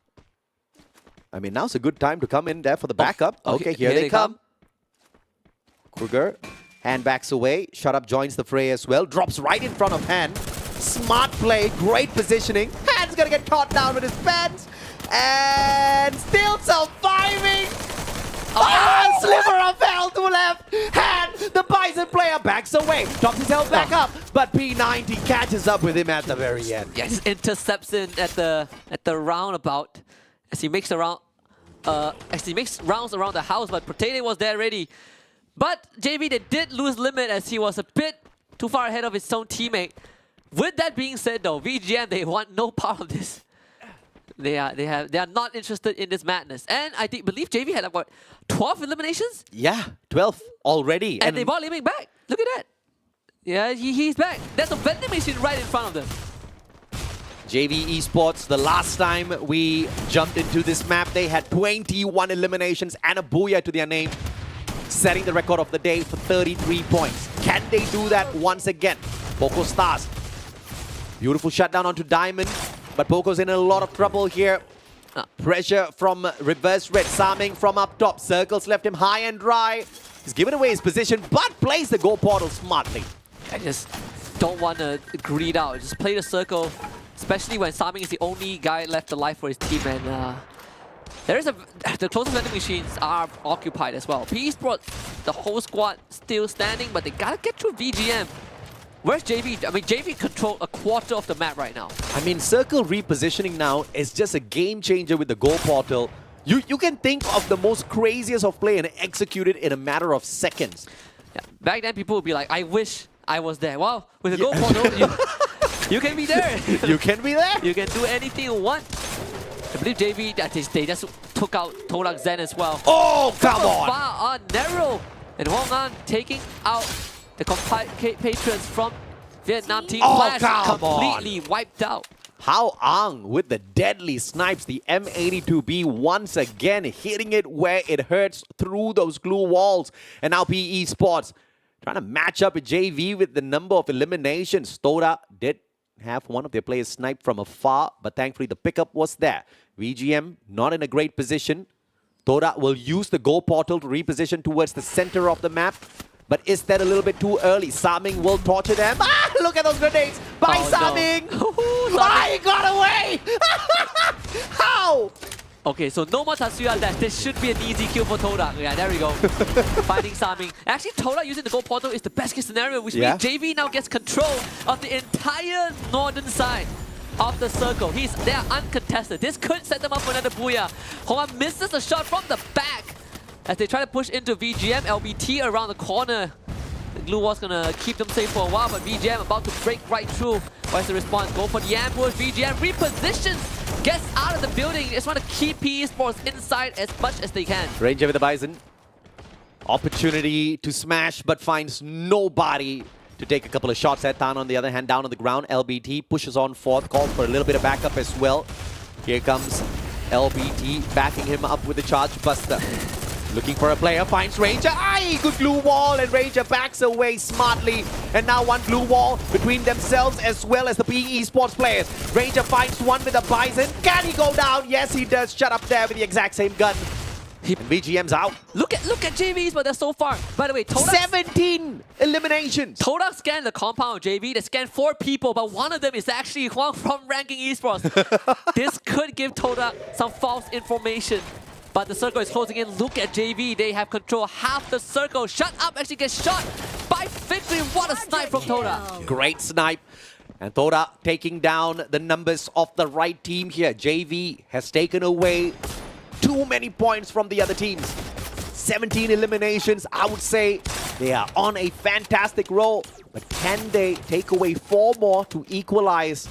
I mean, now's a good time to come in there for the backup. Okay, here they come. Kruger, Han backs away. Shut Up joins the fray as well. Drops right in front of Han. Smart play, great positioning. Han's gonna get caught down with his pants. And still surviving. Sliver of hell to left. Han, the Bison player, backs away. Drops his health back up. But P90 catches up with him at the very end. Yes, intercepts in at the roundabout as he makes rounds around the house. But Protene was there ready. But JV, they did lose Limit as he was a bit too far ahead of his own teammate. With that being said, though, VGM, they want no part of this. They are not interested in this madness. And I believe JV had about 12 eliminations? Yeah, 12 already. And they brought Limit back. Look at that. Yeah, he's back. There's a vending machine right in front of them. JV Esports, the last time we jumped into this map, they had 21 eliminations and a booyah to their name, setting the record of the day for 33 points. Can they do that once again? Poco Stars. Beautiful shutdown onto Diamond, but Poco's in a lot of trouble here. Pressure from reverse red, Saming from up top. Circles left him high and dry. He's given away his position, but plays the go portal smartly. I just don't want to greed out. Just play the circle, especially when Saming is the only guy left alive for his team. And the closest vending machines are occupied as well. Esports, the whole squad still standing, but they gotta get through VGM. Where's JV? I mean, JV control a quarter of the map right now. I mean, circle repositioning now is just a game changer with the go portal. You can think of the most craziest of play and execute it in a matter of seconds. Yeah. Back then, people would be like, I wish I was there. Well, with the go portal, you can be there. You can be there. You can do anything you want. I believe JV, they just took out Todak Zen as well. Oh, come on! Far on narrow. And Wong An taking out the compatriots from Vietnam team. Flash completely wiped out. Hao Ang with the deadly snipes, the M82B once again hitting it where it hurts through those glue walls. And now PE Esports trying to match up with JV with the number of eliminations. Toda did have one of their players sniped from afar, but thankfully the pickup was there. VGM not in a great position. Toda will use the go portal to reposition towards the center of the map. But is that a little bit too early? Saming will torture them. Ah, look at those grenades by Saming. No. He got away. How? Okay, so no more Tatsuya left. This should be an easy kill for Toda. Yeah, there we go. Finding Saming. Actually, Toda using the go portal is the best case scenario, which means JV now gets control of the entire northern side of the circle. They are uncontested. This could set them up for another booyah. Hong misses a shot from the back as they try to push into VGM. LBT around the corner. The glue wall's gonna keep them safe for a while, but VGM about to break right through. What's the response? Go for the ambush. VGM repositions, gets out of the building. They just want to keep PE Sports inside as much as they can. Ranger with the Bison. Opportunity to smash, but finds nobody to take a couple of shots at. Tan, on the other hand, down on the ground. LBT pushes on forth, calls for a little bit of backup as well. Here comes LBT backing him up with the charge buster. Looking for a player, finds Ranger. Aye, good glue wall, and Ranger backs away smartly. And now one glue wall between themselves as well as the PE Esports players. Ranger finds one with a Bison. Can he go down? Yes, he does. Shut up there with the exact same gun. And VGM's out. Look at JVs, but they're so far. By the way, Toda 17 eliminations. Toda scanned the compound of JV. They scanned 4 people, but one of them is actually Huang from Ranking Esports. This could give Toda some false information. But the circle is closing in. Look at JV. They have control half the circle. Shut up actually gets shot by Victory. What a snipe from Toda. Great snipe. And Toda taking down the numbers of the right team here. JV has taken away too many points from the other teams. 17 eliminations. I would say they are on a fantastic roll. But can they take away 4 more to equalize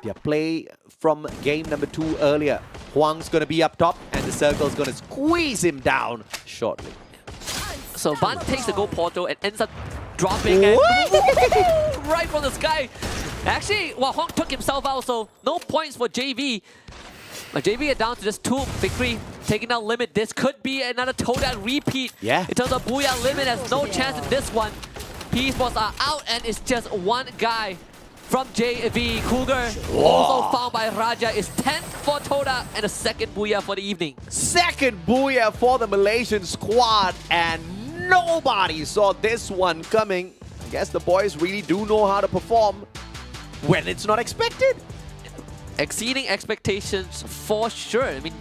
their play from game number 2 earlier? Huang's going to be up top, and the circle's going to squeeze him down shortly. So Ban takes the go portal and ends up dropping and right from the sky. Actually, Huang took himself out, so no points for JV. But JV are down to just 2. Victory taking down Limit. This could be another Toda repeat. Yeah. In terms of Booyah, Limit has no chance in this one. PE Sports are out, and it's just one guy from JV. Cougar, also found by Raja, is 10th for Toda and a second booyah for the evening. Second booyah for the Malaysian squad, and nobody saw this one coming. I guess the boys really do know how to perform when it's not expected. Exceeding expectations for sure. I mean,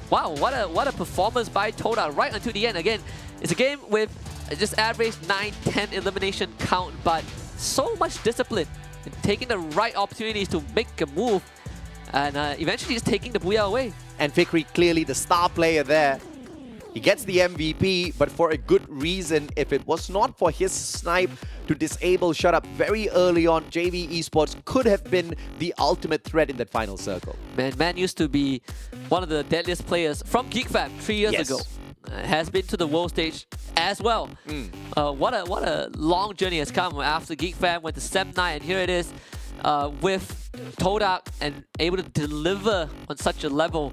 wow, what a performance by Toda right until the end. Again, it's a game with just average 9-10 elimination count, but so much discipline. Taking the right opportunities to make a move and eventually just taking the booyah away. And Fikri, clearly the star player there. He gets the MVP, but for a good reason. If it was not for his snipe to disable Shut Up very early on, JV Esports could have been the ultimate threat in that final circle. Man used to be one of the deadliest players from GeekFam 3 years ago. Has been to the world stage as well. What a long journey has come after Geek Fam went to Sem 9, and here it is with Todak and able to deliver on such a level.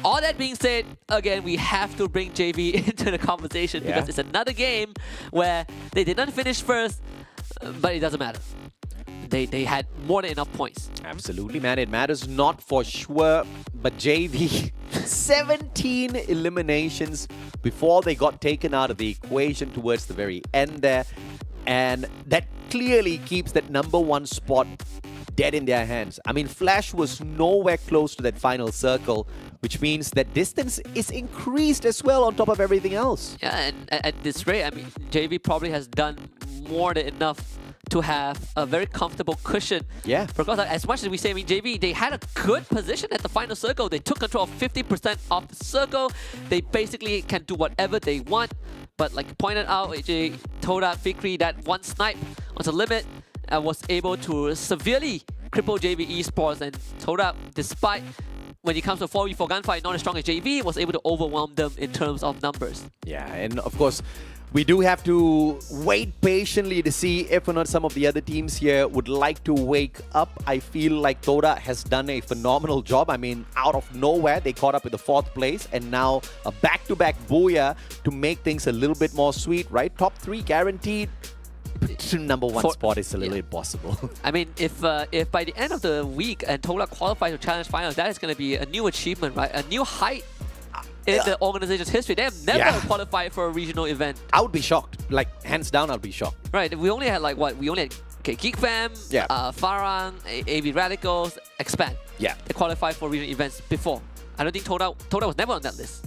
All that being said, again, we have to bring JV into the conversation because it's another game where they did not finish first, but it doesn't matter. They had more than enough points. Absolutely, man. It matters not for sure. But JV, 17 eliminations before they got taken out of the equation towards the very end there. And that clearly keeps that #1 spot dead in their hands. I mean, Flash was nowhere close to that final circle, which means that distance is increased as well on top of everything else. Yeah, and at this rate, I mean, JV probably has done more than enough to have a very comfortable cushion. Yeah. Because as much as we say, I mean, JV, they had a good position at the final circle. They took control of 50% of the circle. They basically can do whatever they want. But like you pointed out, AJ, Toda, Fikri, that one snipe on the limit was able to severely cripple JV Esports. And Toda, despite when it comes to 4v4 gunfight, not as strong as JV, was able to overwhelm them in terms of numbers. Yeah, and of course, we do have to wait patiently to see if or not some of the other teams here would like to wake up. I feel like Toda has done a phenomenal job. I mean, out of nowhere, they caught up with the 4th place, and now a back-to-back booyah to make things a little bit more sweet, right? Top 3 guaranteed. #1 spot is a little impossible. I mean, if by the end of the week and Toda qualifies to Challenge Finals, that is going to be a new achievement, right? A new height in the organization's history. They have never qualified for a regional event. I would be shocked. Like, hands down, I'd be shocked. Right. We only had like what? We only had Geek Fam, Farang, AV Radicals, Expand. Yeah. They qualified for regional events before. I don't think Toda was never on that list.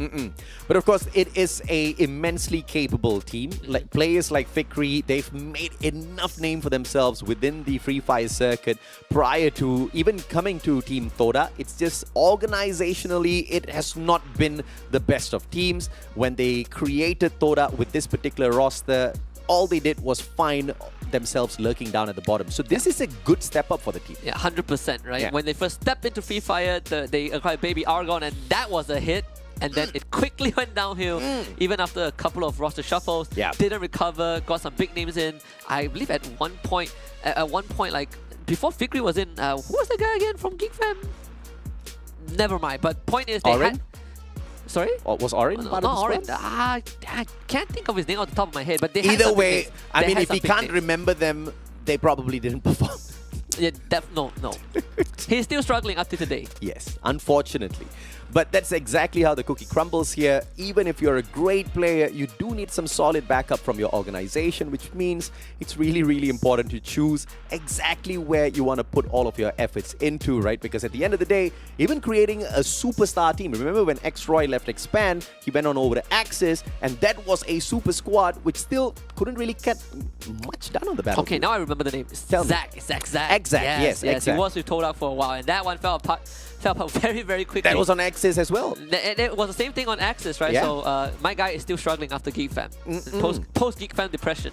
But of course, it is a immensely capable team. Like players like Fikri, they've made enough name for themselves within the Free Fire circuit prior to even coming to Team Toda. It's just organizationally, it has not been the best of teams. When they created Toda with this particular roster, all they did was find themselves lurking down at the bottom. So this is a good step up for the team. Yeah, 100%, right? Yeah. When they first stepped into Free Fire, they acquired Baby Argon, and that was a hit. And then it quickly went downhill, even after a couple of roster shuffles. Didn't recover, got some big names in. I believe at one point, like before Fikri was in, who was the guy again from Geek Fam? Never mind. But point is, they had. Sorry? Was Orin part of the Orin. squad? I can't think of his name off the top of my head, but they had Either some big way, names. I They mean, had if some you big can't names. remember them, they probably didn't perform. Yeah, no. He's still struggling up to today. Yes, unfortunately. But that's exactly how the cookie crumbles here. Even if you're a great player, you do need some solid backup from your organization, which means it's really, really important to choose exactly where you want to put all of your efforts into, right? Because at the end of the day, even creating a superstar team, remember when X-Roy left Expand, he went on over to Axis, and that was a super squad, which still couldn't really get much done on the battlefield. Okay, now I remember the name. Zach. Exact, yes, He exact. was with Toda for a while, and that one fell apart very, very quickly. That was on Axis as well. It was the same thing on Axis, right? Yeah. So my guy is still struggling after Geek Fam. Post Geek Fam depression.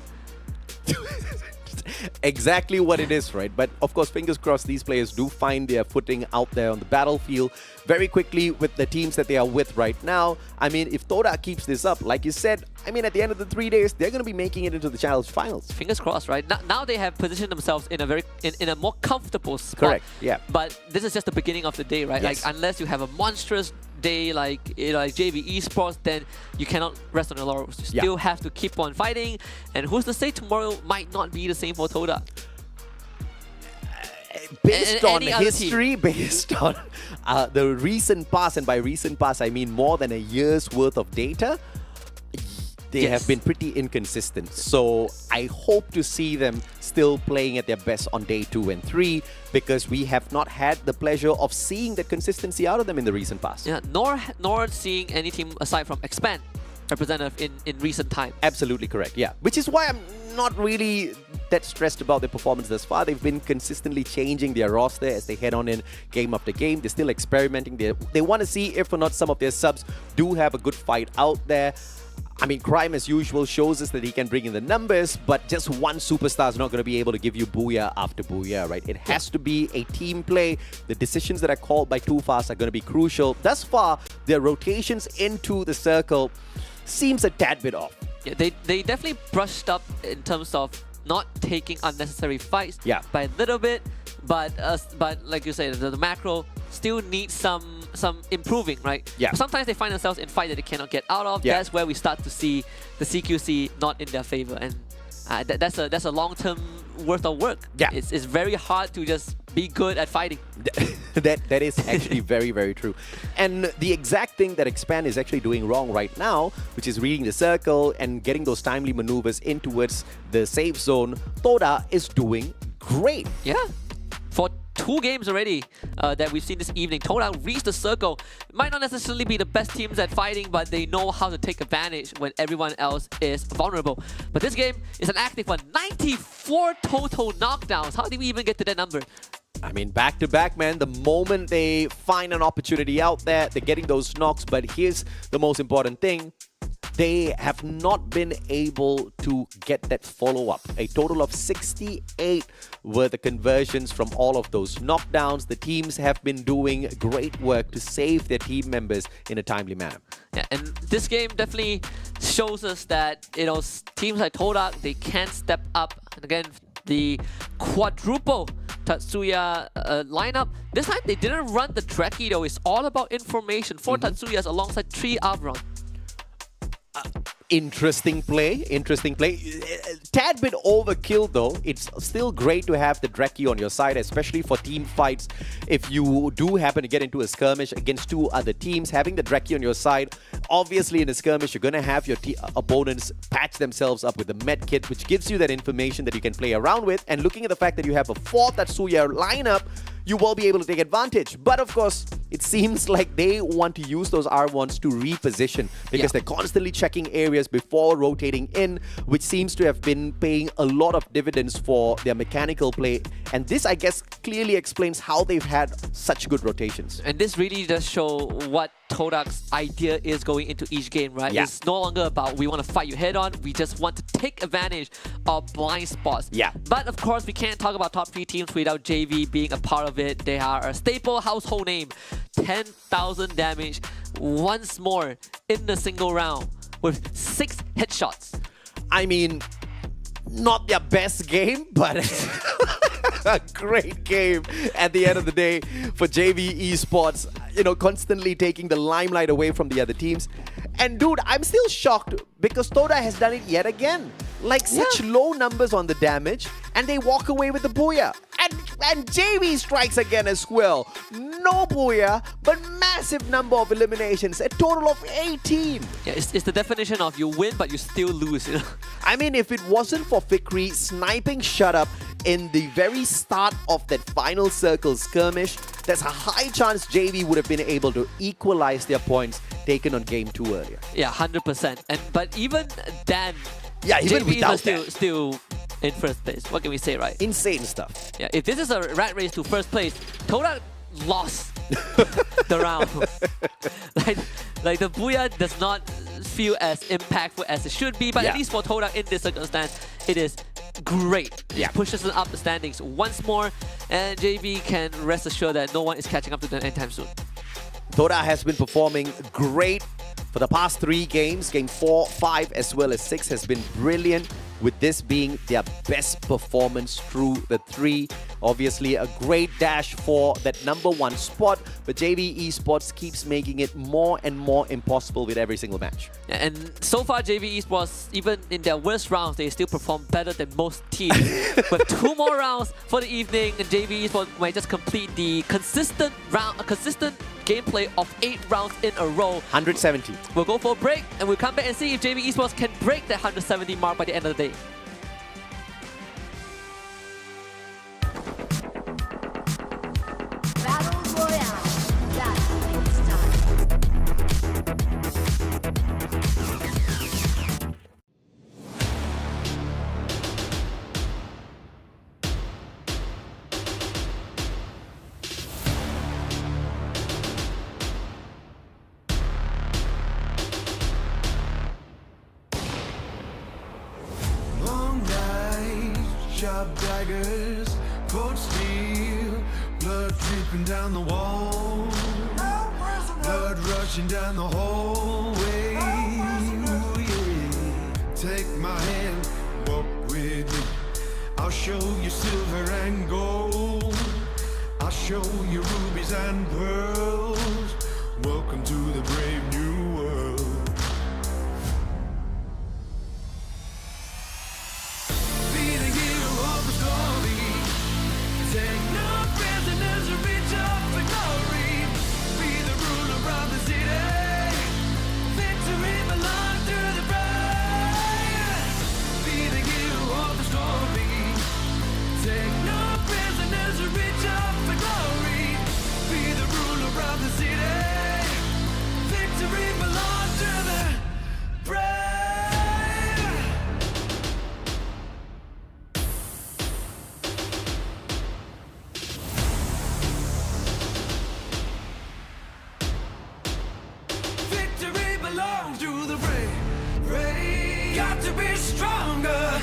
Exactly what it is, right? But of course, fingers crossed, these players do find their footing out there on the battlefield very quickly with the teams that they are with right now. I mean, if Toda keeps this up, like you said, I mean, at the end of the 3 days, they're going to be making it into the Challenge Finals. Fingers crossed, right? Now they have positioned themselves in a in a more comfortable spot. Correct, yeah. But this is just the beginning of the day, right? Yes. Like, unless you have a monstrous day like JV Esports, then you cannot rest on your laurels. You still have to keep on fighting. And who's to say tomorrow might not be the same for Toda? Based on history, based on the recent past, and by recent past I mean more than a year's worth of data, they have been pretty inconsistent. So I hope to see them still playing at their best on day 2 and 3, because we have not had the pleasure of seeing the consistency out of them in the recent past. Yeah, nor seeing any team aside from Expand representative in recent time. Absolutely correct, yeah. Which is why I'm not really that stressed about their performance thus far. They've been consistently changing their roster as they head on in game after game. They're still experimenting. They want to see if or not some of their subs do have a good fight out there. I mean, Crime, as usual, shows us that he can bring in the numbers, but just one superstar is not going to be able to give you booyah after booyah, right? It has to be a team play. The decisions that are called by Too Fast are going to be crucial. Thus far, their rotations into the circle seems a tad bit off. Yeah, they definitely brushed up in terms of not taking unnecessary fights by a little bit, but like you said, the macro still needs some improving, right? Yeah. Sometimes they find themselves in fight that they cannot get out of. Yeah. That's where we start to see the CQC not in their favor, and that's a long-term worth of work. Yeah. It's very hard to just be good at fighting. that is actually very, very true. And the exact thing that Expand is actually doing wrong right now, which is reading the circle and getting those timely maneuvers in towards the safe zone, Toda is doing great. Yeah. For 2 games already that we've seen this evening, Toda reached the circle. Might not necessarily be the best teams at fighting, but they know how to take advantage when everyone else is vulnerable. But this game is an active one. 94 total knockdowns. How did we even get to that number? I mean, back to back, man. The moment they find an opportunity out there, they're getting those knocks. But here's the most important thing. They have not been able to get that follow-up. A total of 68 were the conversions from all of those knockdowns. The teams have been doing great work to save their team members in a timely manner. Yeah, and this game definitely shows us that, you know, teams like Toda, they can step up. And again, the quadruple Tatsuya lineup. This time they didn't run the Dreki though. It's all about information. 4 Tatsuyas alongside 3 Avron. Interesting play. Tad bit overkill though. It's still great to have the Dreki on your side, especially for team fights. If you do happen to get into a skirmish against 2 other teams, having the Dreki on your side, obviously in a skirmish, you're going to have your opponents patch themselves up with the med kit, which gives you that information that you can play around with. And looking at the fact that you have a 4th Tatsuya lineup, you will be able to take advantage. But of course, it seems like they want to use those R1s to reposition because they're constantly checking areas before rotating in, which seems to have been paying a lot of dividends for their mechanical play. And this, I guess, clearly explains how they've had such good rotations. And this really does show what Todak's idea is going into each game, right? Yeah. It's no longer about we want to fight you head on, we just want to take advantage of blind spots. Yeah. But of course, we can't talk about top 3 teams without JV being a part of it. They are a staple household name. 10,000 damage once more in the single round with 6 headshots. I mean, not their best game, but a great game at the end of the day for JV Esports, you know, constantly taking the limelight away from the other teams. And dude, I'm still shocked because Toda has done it yet again. Like such low numbers on the damage, and they walk away with the booyah. And JV strikes again as well. No booyah, but massive number of eliminations, a total of 18. Yeah, it's the definition of you win, but you still lose, you know? I mean, if it wasn't for Fikri sniping shut up in the very start of that final circle skirmish, there's a high chance JV would have been able to equalize their points taken on game 2 earlier. Yeah, 100%. But even then, even JV without is still in first place. What can we say, right? Insane stuff. Yeah, if this is a rat race to first place, Toda lost the round. like the booyah does not feel as impactful as it should be, but at least for Toda in this circumstance, it is great. It pushes them up the standings once more, and JV can rest assured that no one is catching up to them anytime soon. Toda has been performing great for the past 3 games. Game 4, 5, as well as 6 has been brilliant, with this being their best performance through the 3. Obviously, a great dash for that #1 spot, but JV Esports keeps making it more and more impossible with every single match. Yeah, and so far, JV Esports, even in their worst rounds, they still perform better than most teams. With 2 more rounds for the evening, and JV Esports might just complete the consistent gameplay of 8 rounds in a row. 170. We'll go for a break, and we'll come back and see if JV Esports can break that 170 mark by the end of the day. Long nights, sharp daggers, cold steel, blood dripping down the wall, blood rushing down the hallway. Ooh, yeah. Take my hand, walk with me. I'll show you silver and gold. I'll show you rubies and pearls. Welcome to the brave new world. Be the hero of the story. Take no prisoners or reach up for glory. Be the ruler of the city. Victory belongs to the brave. Be the hero of the story. Take no prisoners or reach up for glory. Be the ruler of the city. Victory belongs to the brave. Victory belongs to the brave. Brave. Got to be stronger.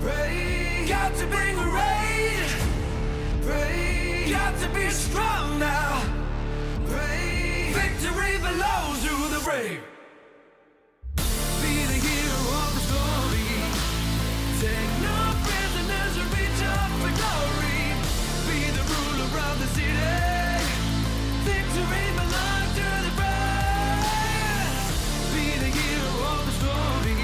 Brave. Got to bring a rage. Brave. Got to be strong now. Brave. Victory belongs to the brave. Be the hero of the story. Take no prisoners or reach up for glory. Be the ruler of the city. Victory belongs to the brave. Be the hero of the story.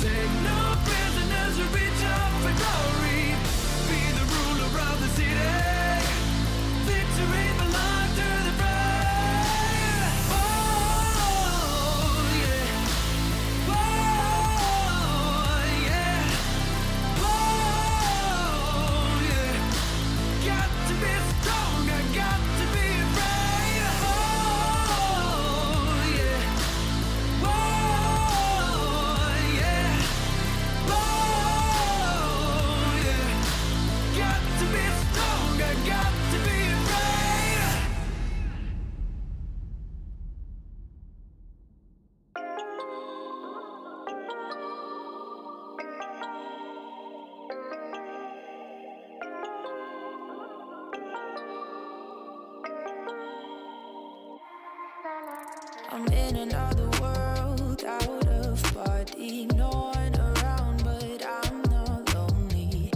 Take no prisoners or reach up for glory. Be the ruler of the city. Victory belongs to the brave. Oh yeah. Oh yeah. Oh yeah. Got to be stronger, got to be brave. Oh yeah. Oh yeah. Oh yeah. Got to be stronger, got to be brave. I'm in another world, out of body, no one around, but I'm not lonely.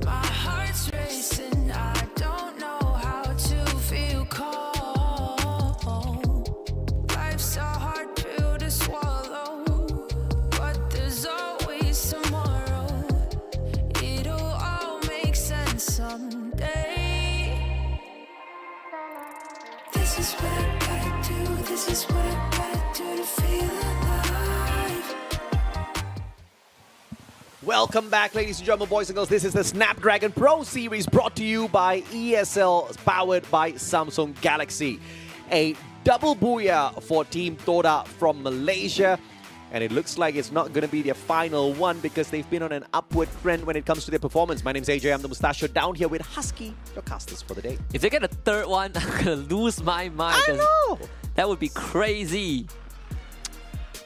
My heart's racing, I don't know how to feel calm. Life's a hard pill to swallow, but there's always tomorrow. It'll all make sense someday. This is what I gotta do, this is what I gotta do to feel alive. Welcome back, ladies and gentlemen, boys and girls. This is the Snapdragon Pro Series brought to you by ESL, powered by Samsung Galaxy. A double booyah for Team Toda from Malaysia. And it looks like it's not going to be their final one because they've been on an upward trend when it comes to their performance. My name's AJ, I'm the Mustachio, down here with Husky, your casters for the day. If they get a third one, I'm gonna lose my mind. I know! That would be crazy.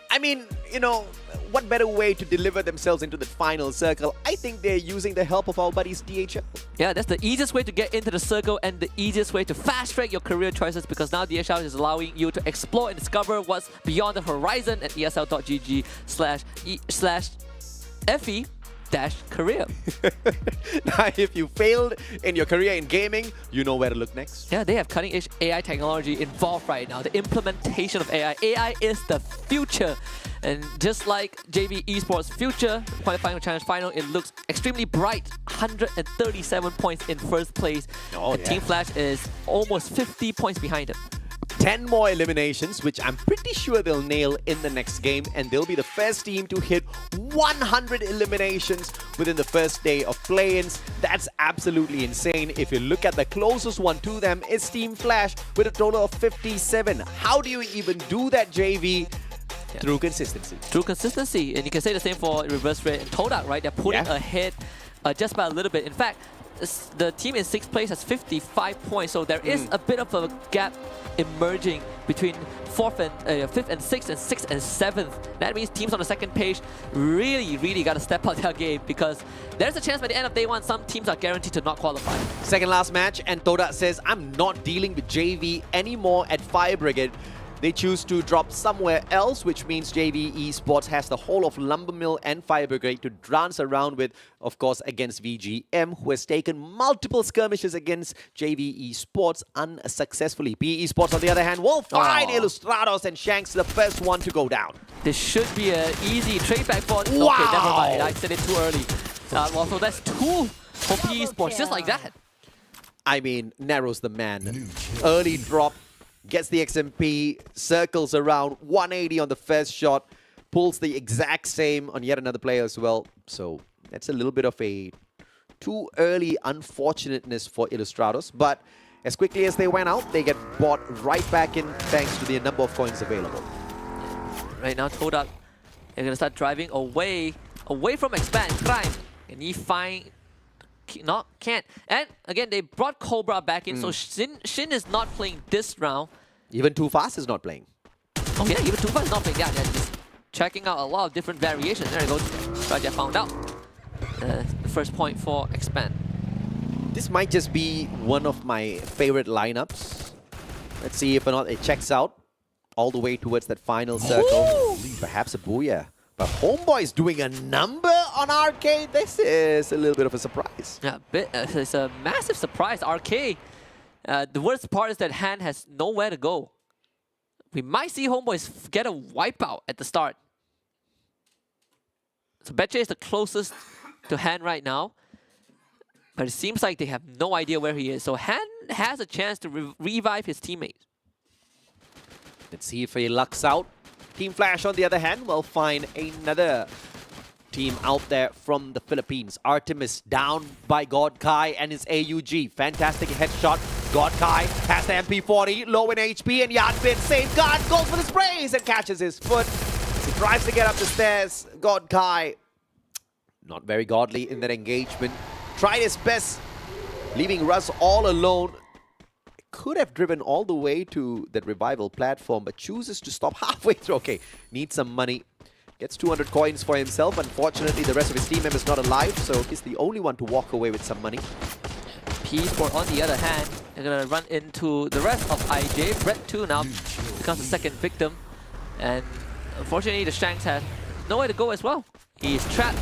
I mean, you know, what better way to deliver themselves into the final circle? I think they're using the help of our buddies DHL. Yeah, that's the easiest way to get into the circle and the easiest way to fast track your career choices, because now DHL is allowing you to explore and discover what's beyond the horizon at esl.gg/FE-career. Now, if you failed in your career in gaming, you know where to look next. Yeah, they have cutting-edge AI technology involved right now. The implementation of AI. AI is the future. And just like JV Esports' future qualifying challenge final, it looks extremely bright. 137 points in first place. Oh, and Team Flash is almost 50 points behind them. 10 more eliminations, which I'm pretty sure they'll nail in the next game, and they'll be the first team to hit 100 eliminations within the first day of play-ins. That's absolutely insane. If you look at the closest one to them, it's Team Flash with a total of 57. How do you even do that, JV? Yeah. Through consistency. Through consistency. And you can say the same for Reverse Red and Todak, right? They're pulling ahead just by a little bit. In fact, the team in 6th place has 55 points, so there is a bit of a gap emerging between 5th and 6th and 6th and 7th. That means teams on the second page really got to step up their game, because there's a chance by the end of day one, some teams are guaranteed to not qualify. Second last match, and Toda says, I'm not dealing with JV anymore at Fire Brigade. They choose to drop somewhere else, which means JV Esports has the whole of Lumbermill and Fire Brigade to dance around with, of course, against VGM, who has taken multiple skirmishes against JV Esports unsuccessfully. PE Esports, on the other hand, will find Illustrados, and Shanks the first one to go down. This should be an easy trade back for... Wow. Okay, never mind. I said it too early. Well, so that's 2 for PE Esports, just like that. I mean, narrows the man. Early drop, gets the XMP, circles around, 180 on the first shot, pulls the exact same on yet another player as well. So that's a little bit of a too early unfortunateness for Illustrados. But as quickly as they went out, they get bought right back in thanks to the number of coins available. Right now, Todak, they're going to start driving away from Expand. Crime. And he find... No, can't. And again, they brought Cobra back in, so Shin is not playing this round. Even Too Fast is not playing. Oh yeah, even Too Fast is not playing. Yeah, just checking out a lot of different variations. There it goes. Raja found out. The first point for Expand. This might just be one of my favorite lineups. Let's see if or not it checks out all the way towards that final circle. Perhaps a Booyah. But Homeboy's doing a number on Arcade. This is a little bit of a surprise. Yeah, it's a massive surprise. Arcade. The worst part is that Han has nowhere to go. We might see Homeboys get a wipeout at the start. So Betche is the closest to Han right now. But it seems like they have no idea where he is. So Han has a chance to revive his teammates. Let's see if he lucks out. Team Flash, on the other hand, will find another team out there from the Philippines. Artemis down by God Kai and his AUG. Fantastic headshot. God Kai has the MP40, low in HP, and Yanbin, safeguard, goes for the sprays and catches his foot. He tries to get up the stairs. God Kai, not very godly in that engagement. Tried his best, leaving Russ all alone. Could have driven all the way to that revival platform, but chooses to stop halfway through. Okay, needs some money. Gets 200 coins for himself. Unfortunately, the rest of his team members not alive, so he's the only one to walk away with some money. P-Sport, on the other hand, they're going to run into the rest of IJ. Brett 2 now becomes the second victim. And unfortunately, the Shanks has nowhere to go as well. He is trapped.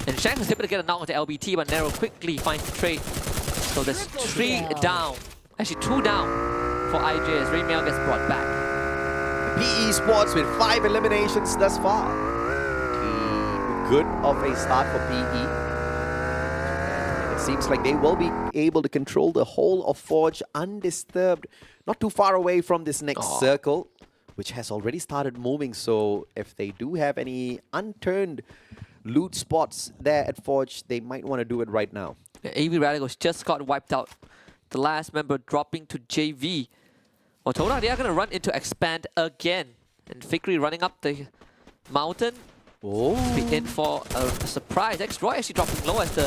And Shanks was able to get a knock onto LBT, but Nero quickly finds the trade. So there's 3 down. Actually, 2 down for IJ as Raymail gets brought back. PE Sports with 5 eliminations thus far. Good of a start for PE. And it seems like they will be able to control the whole of Forge undisturbed. Not too far away from this next circle, which has already started moving. So if they do have any unturned loot spots there at Forge, they might want to do it right now. AV Radicals just got wiped out. The last member dropping to JV. Well, Toda, they are going to run into Expand again. And Fikri running up the mountain. Oh. To be in for a surprise. X-Roy actually dropping low as the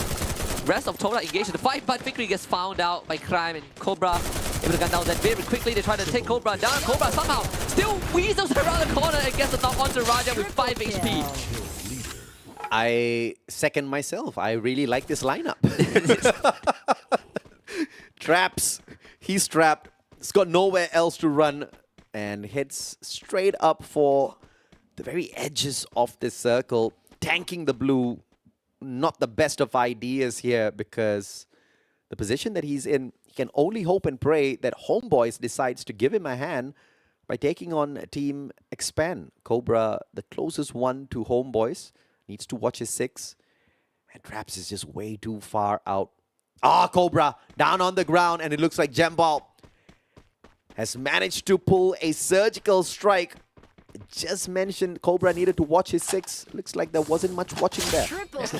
rest of Toda engage in the fight. But Fikri gets found out by Crime, and Cobra able to gun down that very quickly. They try to take Cobra down. Cobra somehow still weasels around the corner and gets a knock onto Raja with 5 HP. I second myself. I really like this lineup. Traps. He's trapped. He's got nowhere else to run and heads straight up for the very edges of this circle. Tanking the blue. Not the best of ideas here because the position that he's in, he can only hope and pray that Homeboys decides to give him a hand by taking on Team Expand. Cobra, the closest one to Homeboys, needs to watch his 6. And Traps is just way too far out. Cobra down on the ground, and it looks like Jembal has managed to pull a surgical strike. Just mentioned Cobra needed to watch his 6. Looks like there wasn't much watching there.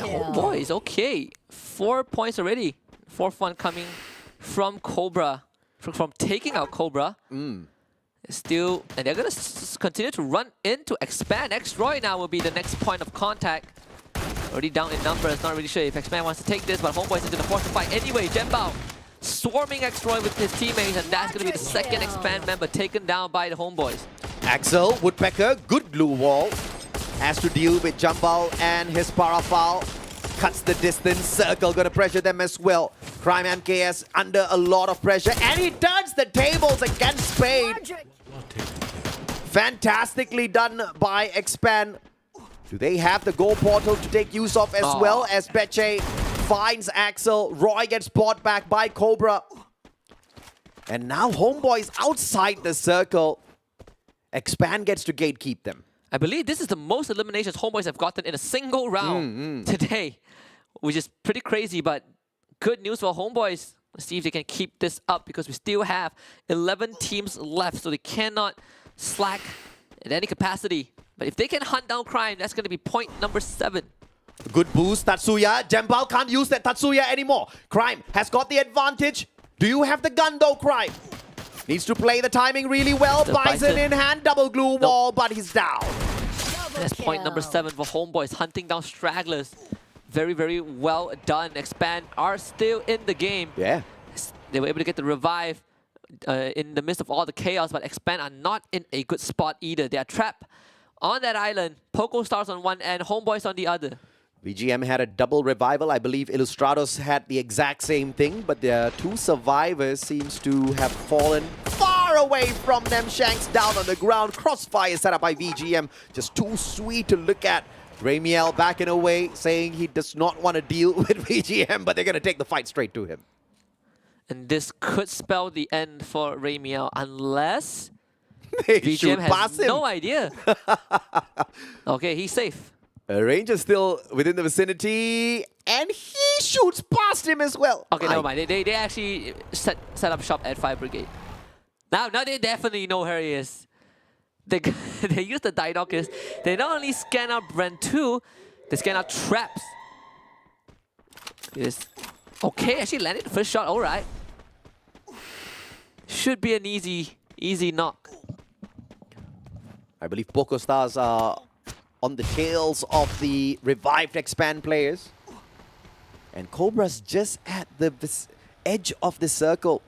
Oh boys, okay. 4 points already. 4th one coming from Cobra. From taking out Cobra. Still, and they're going to continue to run into Expand. X-Roy now will be the next point of contact. Already down in numbers, not really sure if X-Man wants to take this, but Homeboys is going to force the fight anyway. Jembao swarming X-Roy with his teammates, and that's going to be the second Expand member taken down by the Homeboys. Axel, Woodpecker, good blue wall. Has to deal with Jambal and his Parafal. Cuts the distance, Circle going to pressure them as well. Crime MKS under a lot of pressure, and he turns the tables against Spade. Fantastically done by Expand. Do they have the goal portal to take use of as well as Beche finds Axel? Roy gets bought back by Cobra. And now Homeboys outside the circle. Expand gets to gatekeep them. I believe this is the most eliminations Homeboys have gotten in a single round today, which is pretty crazy, but good news for Homeboys. Let's see if they can keep this up because we still have 11 teams left, so they cannot slack in any capacity. But if they can hunt down Crime, that's going to be point number 7. Good boost, Tatsuya. Jembal can't use that Tatsuya anymore. Crime has got the advantage. Do you have the gun though, Crime? Needs to play the timing really well. Bison in hand, double glue wall, but he's down. That's point number 7 for Homeboys, hunting down stragglers. Very, very well done. Expand are still in the game. Yeah. They were able to get the revive in the midst of all the chaos, but Expand are not in a good spot either. They are trapped on that island. Poco Stars on one end, Homeboys on the other. VGM had a double revival. I believe Illustrados had the exact same thing, but the 2 survivors seems to have fallen far away from them. Shanks down on the ground. Crossfire set up by VGM. Just too sweet to look at. Ramiel backing away, saying he does not want to deal with VGM, but they're going to take the fight straight to him. And this could spell the end for Ramiel unless VGM has no idea. Okay, he's safe. Ranger still within the vicinity, and he shoots past him as well. Okay, never mind. They actually set up shop at Fire Brigade. Now they definitely know where he is. They use the Dinockers. They not only scan out Brent 2, they scan out traps. Okay, actually landed the first shot. All right. Should be an easy knock. I believe Poco Stars are on the tails of the revived Expand players. And Cobra's just at the edge of the circle.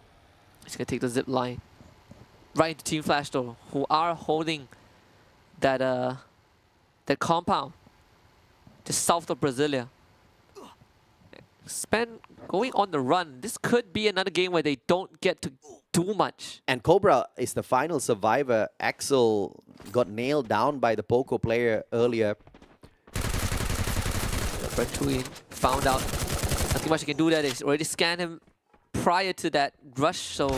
He's going to take the zip line. Right into Team Flash though, who are holding that that compound just south of Brasilia. Expand going on the run. This could be another game where they don't get to do much. And Cobra is the final survivor. Axel got nailed down by the Poco player earlier. Brent 2 in, found out nothing much he can do there. They already scanned him prior to that rush, so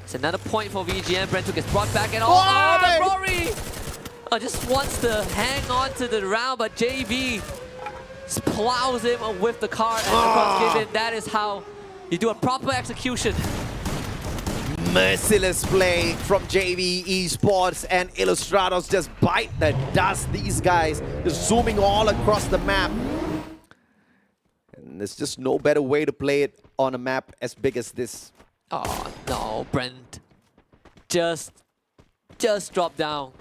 it's another point for VGM. Brent 2 gets brought back and but Rory just wants to hang on to the round, but JV plows him with the car and the cross give in. That is how you do a proper execution. Merciless play from JV Esports, and Illustrados just bite the dust. These guys just zooming all across the map. And there's just no better way to play it on a map as big as this. Oh no, Brent just dropped down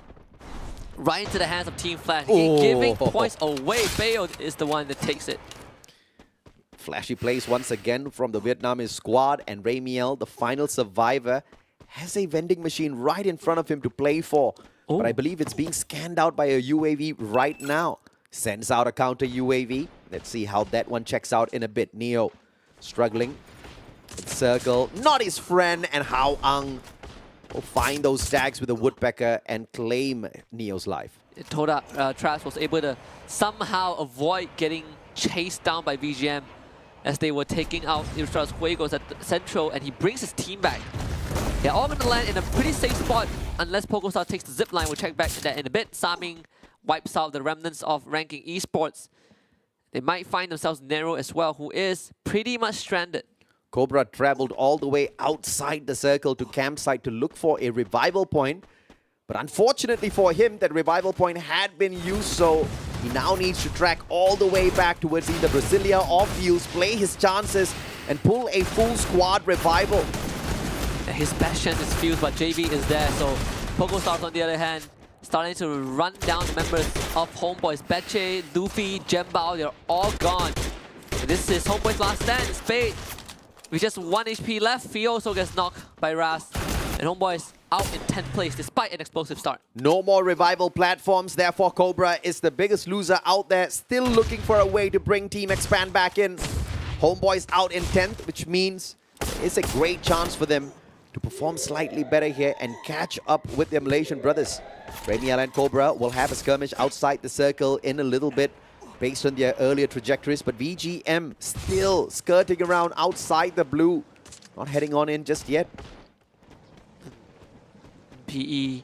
right into the hands of Team Flash. Giving points away. Bayo is the one that takes it. Flashy plays once again from the Vietnamese squad, and Ramiel, the final survivor, has a vending machine right in front of him to play for. But I believe it's being scanned out by a UAV right now. Sends out a counter UAV. Let's see how that one checks out in a bit. Neo struggling. Circle, not his friend, and Hao Ang will find those stacks with a woodpecker and claim Neo's life. Toda Traps was able to somehow avoid getting chased down by VGM as they were taking out Illustrados Juegos at the Central, and he brings his team back. They're all going to land in a pretty safe spot unless PocoStar takes the zip line. We'll check back to that in a bit. Saming wipes out the remnants of ranking Esports. They might find themselves Nero as well, who is pretty much stranded. Cobra traveled all the way outside the circle to campsite to look for a revival point. But unfortunately for him, that revival point had been used, so he now needs to track all the way back towards either Brasilia or Fuse, play his chances, and pull a full squad revival. His best chance is Fuse, but JV is there, so PocoStars on the other hand, starting to run down the members of Homeboys. Beche, Luffy, Jembao, they're all gone. And this is Homeboys' last stand. Spade, with just 1 HP left, Fio also gets knocked by Ras. And Homeboys out in 10th place despite an explosive start. No more revival platforms, therefore Cobra is the biggest loser out there, still looking for a way to bring Team Expand back in. Homeboys out in 10th, which means it's a great chance for them to perform slightly better here and catch up with their Malaysian brothers. Ramiel and Cobra will have a skirmish outside the circle in a little bit based on their earlier trajectories, but VGM still skirting around outside the blue, not heading on in just yet. PE,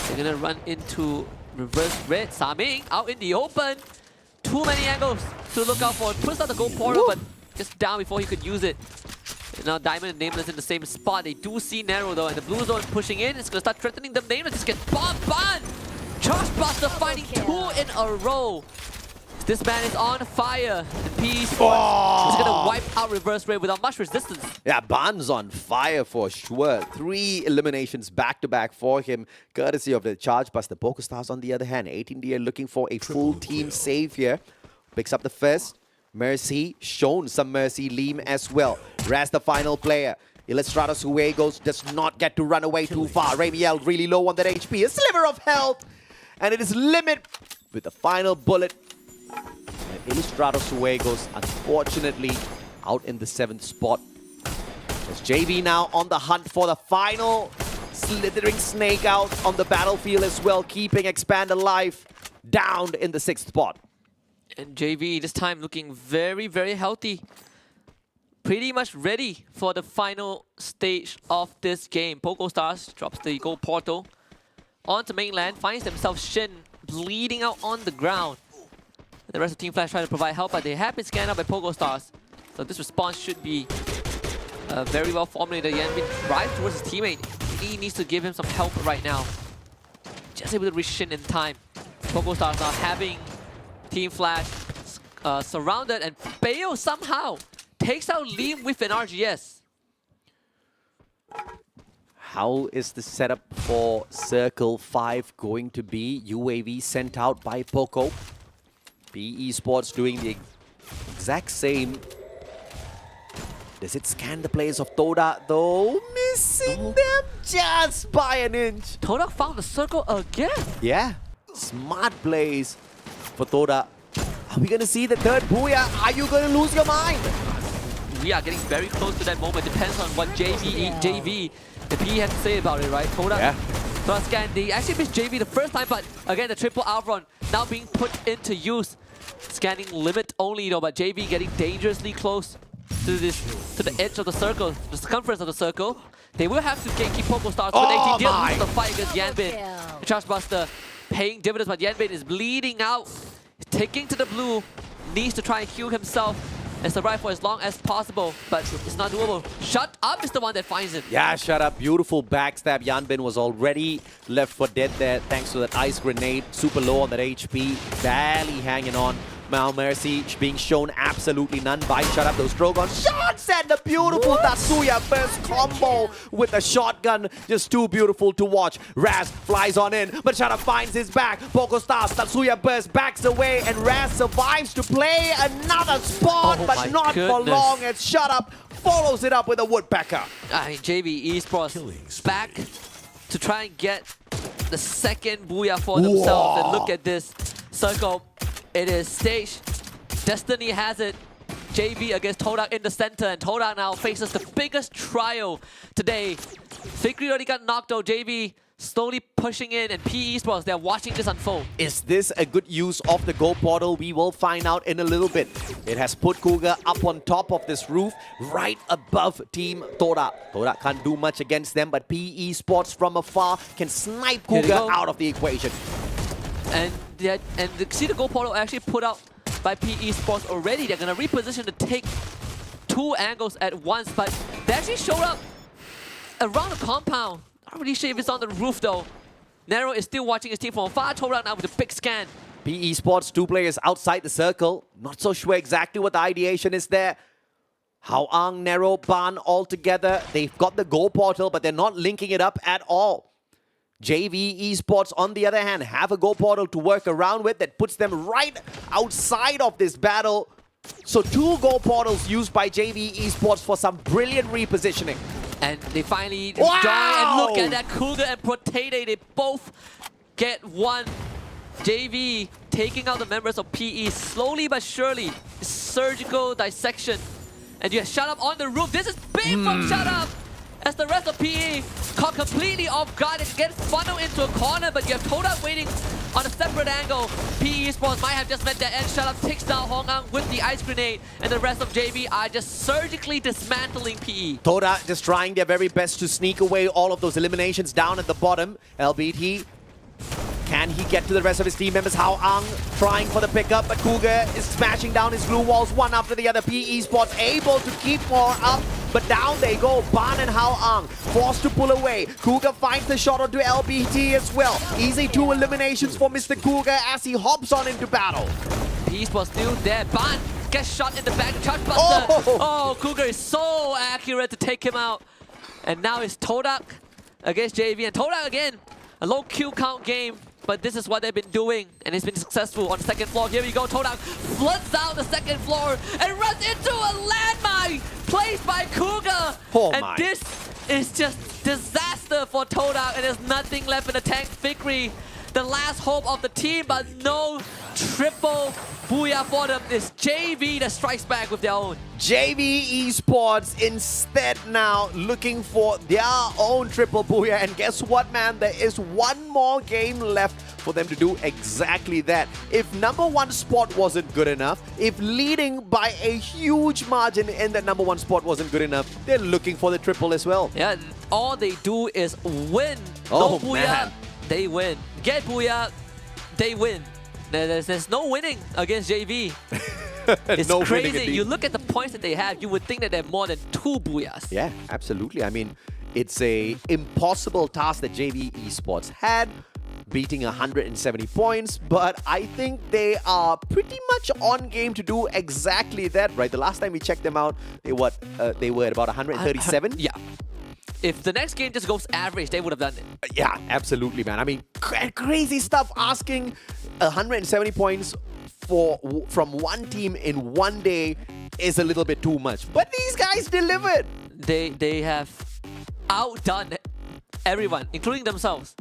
they're gonna run into reverse red. Saming out in the open. Too many angles to look out for. Puts out the gold portal, but just down before he could use it. And now Diamond and Nameless in the same spot. They do see Narrow though, and the blue zone pushing in. It's gonna start threatening them. Nameless just gets bombed. Charge Buster finding 2 in a row. This man is on fire. The PE Sports is gonna wipe out reverse red without much resistance. Yeah, Ban's on fire for sure. 3 eliminations back-to-back for him, courtesy of the Charge Buster. PokerStars, on the other hand, 18DA looking for a full team save here. Picks up the first. Mercy, shown some mercy. Leem as well. Raz, the final player. Illustratus Huegos does not get to run away too far. Ramiel really low on that HP. A sliver of health. And it is Limit with the final bullet. And Illustratus Huegos, unfortunately, out in the 7th spot. There's JV now on the hunt for the final slithering snake out on the battlefield as well, keeping Expand alive, down in the 6th spot. And JV this time looking very, very healthy. Pretty much ready for the final stage of this game. PokerStars drops the gold portal onto mainland, finds themselves Shin bleeding out on the ground. The rest of Team Flash trying to provide help, but they have been scanned out by PokerStars. So this response should be very well formulated. Yanbin drives towards his teammate. He needs to give him some help right now. Just able to reach Shin in time. PokerStars now having Team Flash surrounded, and Bayo somehow takes out Leem with an RGS. How is the setup for Circle 5 going to be? UAV sent out by Poco. PE Esports doing the exact same. Does it scan the players of Toda though? Missing them just by an inch. Toda found the circle again. Yeah, smart plays for Toda. Are we going to see the third Booyah? Are you going to lose your mind? We are getting very close to that moment. Depends on what JV, the PE has to say about it, right? Toda scan. They actually missed JV the first time, but again, the triple Alvron now being put into use. Scanning limit only though, but JV getting dangerously close to the edge of the circle, the circumference of the circle. They will have to keep PokerStars with 18 deals in the fight against Yanbin. The Charge Buster paying dividends, but Yanbin is bleeding out. Taking to the blue, needs to try and heal himself and survive for as long as possible, but it's not doable. Shut Up is the one that finds him. Yeah, Shut Up. Beautiful backstab. Yanbin was already left for dead there thanks to that ice grenade. Super low on that HP, barely hanging on. Mal Mercy being shown absolutely none by Shut Up. Those Drogon shots and the beautiful Tatsuya burst combo with a shotgun. Just too beautiful to watch. Raz flies on in, but Shut Up finds his back. PokerStars, Tatsuya burst backs away, and Raz survives to play another spot, but not for long as Shut Up follows it up with a Woodpecker. I mean, JV Esports back to try and get the second Booyah for themselves. And look at this circle. It is staged. Destiny has it. JV against Todak in the center, and Todak now faces the biggest trial today. Fikri already got knocked out. JV slowly pushing in, and PE Esports, they're watching this unfold. Is this a good use of the Go Portal? We will find out in a little bit. It has put Cougar up on top of this roof, right above Team Todak. Todak can't do much against them, but PE Esports from afar can snipe Cougar out of the equation. And see the Go Portal actually put out by PE Sports already. They're going to reposition to take 2 angles at once, but they actually showed up around the compound. Not really sure if it's on the roof though. Nero is still watching his team from afar. Torak now with a big scan. PE Sports, 2 players outside the circle. Not so sure exactly what the ideation is there. Hao Ang, Nero, Ban all together. They've got the Go Portal, but they're not linking it up at all. JV Esports, on the other hand, have a Go Portal to work around with that puts them right outside of this battle. So 2 Go Portals used by JV Esports for some brilliant repositioning. And they finally join, and look at that, Cougar and Protete, they both get 1. JV taking out the members of PE slowly but surely. Surgical dissection. And you have Shut Up on the roof. This is big from Shut Up. as the rest of PE caught completely off guard and gets funneled into a corner, but you have Todak waiting on a separate angle. PE Esports might have just met their end. Shut up, takes down Hong Ang with the ice grenade, and the rest of JV are just surgically dismantling PE. Toda just trying their very best to sneak away all of those eliminations down at the bottom. LBT, can he get to the rest of his team members? Hao Ang trying for the pickup, but Cougar is smashing down his glue walls one after the other. PE Sports able to keep more up, but down they go. Ban and Hao Ang forced to pull away. Cougar finds the shot onto LBT as well. Easy 2 eliminations for Mr. Cougar as he hops on into battle. PE Sports still there. Ban gets shot in the back. Chargebuster. Oh, Cougar is so accurate to take him out. And now it's Todak against JV. And Todak again, a low kill count game. But this is what they've been doing, and it's been successful on the second floor. Here we go, Todak floods out the second floor and runs into a landmine placed by Cougar. And this is just disaster for Todak, and there's nothing left in the tank. Victory, the last hope of the team, but no triple booyah for them. It's JV that strikes back with their own. JV Esports instead now looking for their own triple booyah, and guess what, man? There is one more game left for them to do exactly that. If #1 spot wasn't good enough, if leading by a huge margin in that #1 spot wasn't good enough, they're looking for the triple as well. Yeah, all they do is win. Oh, no booyah, man. They win. Get booyah, they win. There's no winning against JV. It's No winning crazy. indeed. You look at the points that they have, you would think that they're more than 2 booyahs. Yeah, absolutely. I mean, it's a impossible task that JV Esports had, beating 170 points, but I think they are pretty much on game to do exactly that, right? The last time we checked them out, they were at about 137? Yeah. If the next game just goes average, they would have done it. Yeah, absolutely, man. I mean, crazy stuff. Asking 170 points from one team in one day is a little bit too much. But these guys delivered. They have outdone everyone, including themselves.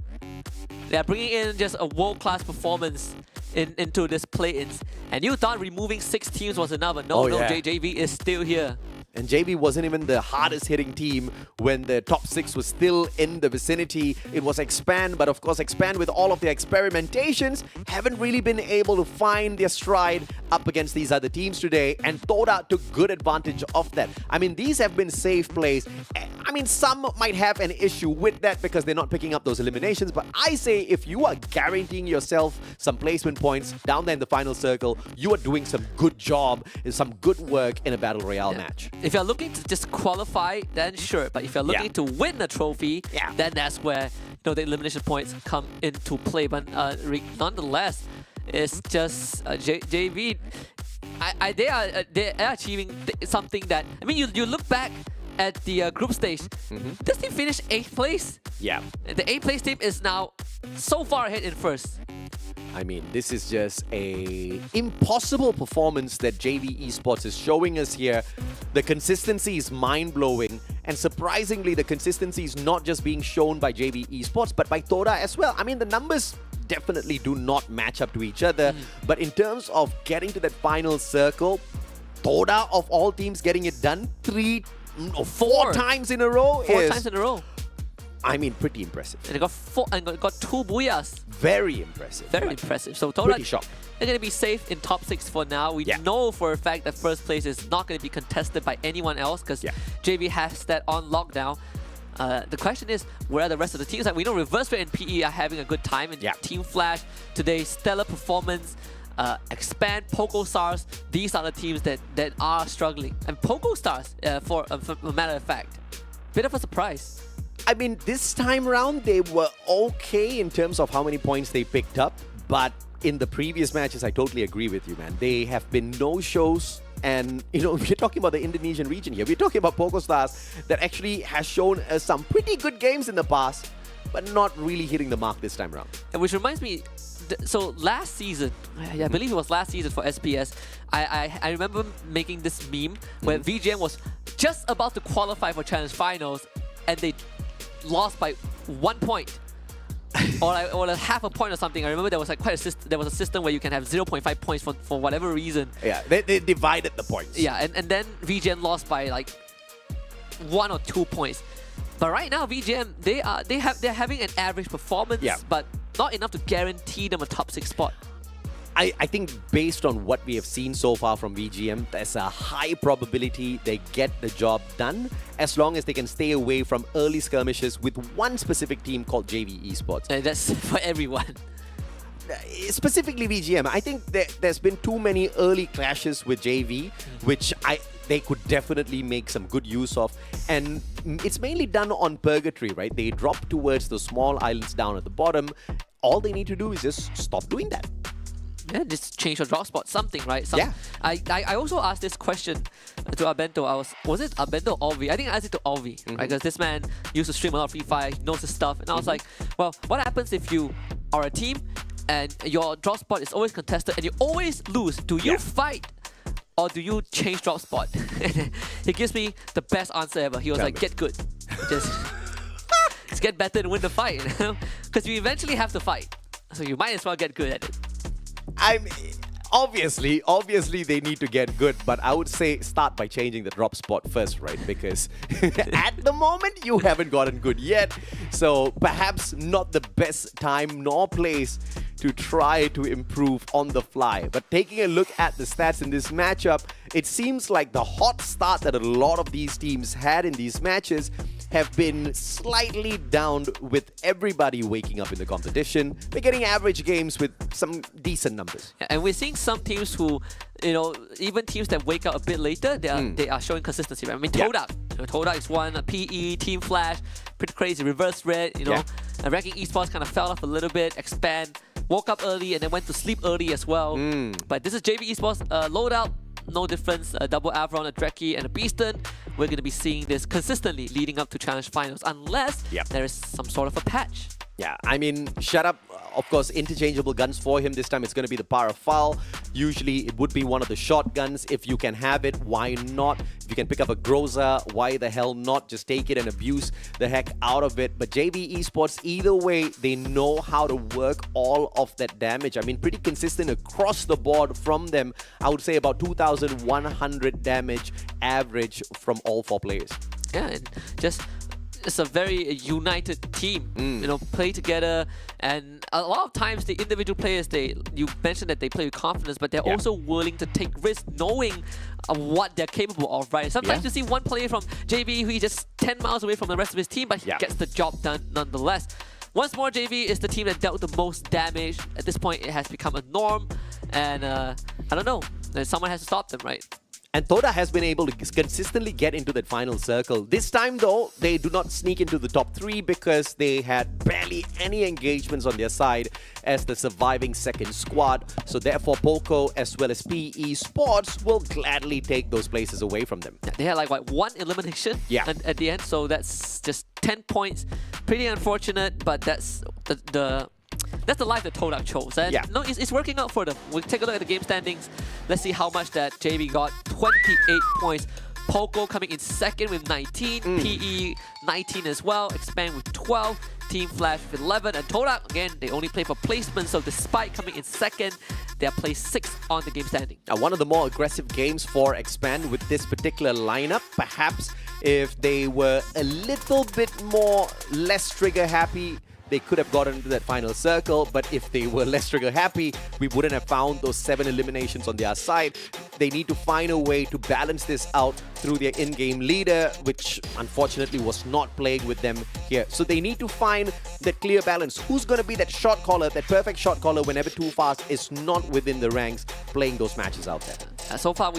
They are bringing in just a world-class performance into this play-ins. And you thought removing 6 teams was enough, but no, JV is still here. And JV wasn't even the hardest hitting team when the top 6 was still in the vicinity. It was Expand, but of course Expand with all of their experimentations haven't really been able to find their stride up against these other teams today, and Toda took good advantage of that. I mean, these have been safe plays. I mean, some might have an issue with that because they're not picking up those eliminations, but I say if you are guaranteeing yourself some placement points down there in the final circle, you are doing some good job, some good work in a Battle Royale match. If you're looking to just qualify, then sure. But if you're looking to win a trophy, then that's where the elimination points come into play. But nonetheless, it's just JV. They are achieving something that, I mean, you look back at the group stage. This team finished 8th place. Yeah. The 8th place team is now so far ahead in 1st. I mean, this is just a impossible performance that JV Esports is showing us here. The consistency is mind-blowing, and surprisingly, the consistency is not just being shown by JV Esports, but by Toda as well. I mean, the numbers definitely do not match up to each other, but in terms of getting to that final circle, Toda of all teams getting it done 4 times in a row. 4 times in a row. I mean, pretty impressive. And they got 2 booyahs. Very impressive. Very impressive. So Toda, pretty shocked. They're going to be safe in top 6 for now. We know for a fact that first place is not going to be contested by anyone else because JV has that on lockdown. The question is, where are the rest of the teams? Like, we know Reverse Fit and PE are having a good time, and Team Flash today, stellar performance. Expand, PocoStars, these are the teams that are struggling. And PocoStars, for a matter of fact, bit of a surprise. I mean, this time around, they were okay in terms of how many points they picked up. But in the previous matches, I totally agree with you, man. They have been no-shows. And, you know, we're talking about the Indonesian region here. We're talking about PocoStars that actually has shown us some pretty good games in the past, but not really hitting the mark this time around. And which reminds me, so last season, I believe it was last season for SPS, I remember making this meme where VGM was just about to qualify for Challenge Finals, and they lost by 1 point. or a half a point or something. I remember there was like there was a system where you can have 0.5 points for whatever reason. Yeah, they divided the points. Yeah, and then VGN lost by like 1 or 2 points. But right now, VGM, they're having an average performance, but not enough to guarantee them a top 6 spot. I think based on what we have seen so far from VGM, there's a high probability they get the job done as long as they can stay away from early skirmishes with one specific team called JV Esports. And that's for everyone. Specifically VGM, I think there's been too many early clashes with JV, which they could definitely make some good use of. And it's mainly done on Purgatory, right? They drop towards the small islands down at the bottom. All they need to do is just stop doing that. Yeah, just change your drop spot, something, right? I also asked this question to Arbento. Was it Arbento or Olvi? I think I asked it to Olvi, right? Because this man used to stream a lot of Free Fire, he knows his stuff. And I was like, well, what happens if you are a team and your drop spot is always contested and you always lose? Do you fight or do you change drop spot? He gives me the best answer ever. He was like, get good. Just get better and win the fight, you know? Because you eventually have to fight. So you might as well get good at it. Obviously they need to get good, but I would say start by changing the drop spot first, right? Because at the moment you haven't gotten good yet, so perhaps not the best time nor place to try to improve on the fly. But taking a look at the stats in this matchup, it seems like the hot start that a lot of these teams had in these matches have been slightly downed with everybody waking up in the competition. They're getting average games with some decent numbers. Yeah, and we're seeing some teams who, you know, even teams that wake up a bit later, they are showing consistency. Right? I mean, Todak. You know, Todak is one, PE, Team Flash, pretty crazy, reverse red, you know. And Ranking Esports kind of fell off a little bit, Expand, woke up early and then went to sleep early as well. But this is JV Esports, loadout, no difference, a double Avron, a Dreki, and a Beaston. We're going to be seeing this consistently leading up to Challenge Finals, unless there is some sort of a patch. Yeah, I mean, shut up. Of course, interchangeable guns for him. This time it's going to be the Parafal. Usually it would be one of the shotguns. If you can have it, why not? If you can pick up a Groza, why the hell not? Just take it and abuse the heck out of it. But JV Esports, either way, they know how to work all of that damage. I mean, pretty consistent across the board from them. I would say about 2,100 damage average from all 4 players. Yeah, and just... it's a very united team, you know, play together, and a lot of times the individual players, you mentioned that they play with confidence, but they're also willing to take risks knowing what they're capable of, right? Sometimes you see one player from JV who is just 10 miles away from the rest of his team, but he gets the job done nonetheless. Once more, JV is the team that dealt the most damage. At this point, it has become a norm, and I don't know, someone has to stop them, right? And Toda has been able to consistently get into that final circle. This time though, they do not sneak into the top 3 because they had barely any engagements on their side as the surviving second squad. So therefore, Poco as well as PE Sports will gladly take those places away from them. They had like, what, 1 elimination at the end, so that's just 10 points. Pretty unfortunate, but that's that's the life that Todak chose. And no, it's working out for them. We'll take a look at the game standings. Let's see how much that JV got. 28 points. Poco coming in second with 19. PE 19 as well. Expand with 12. Team Flash with 11. And Todak, again, they only play for placement. So despite coming in second, they are placed 6th on the game standing. Now, one of the more aggressive games for Expand with this particular lineup. Perhaps if they were a little bit less trigger happy, they could have gotten into that final circle, but if they were less trigger happy, we wouldn't have found those 7 eliminations on their side. They need to find a way to balance this out through their in-game leader, which unfortunately was not playing with them here. So they need to find that clear balance. Who's going to be that shot caller, that perfect shot caller whenever Too Fast is not within the ranks playing those matches out there? So far,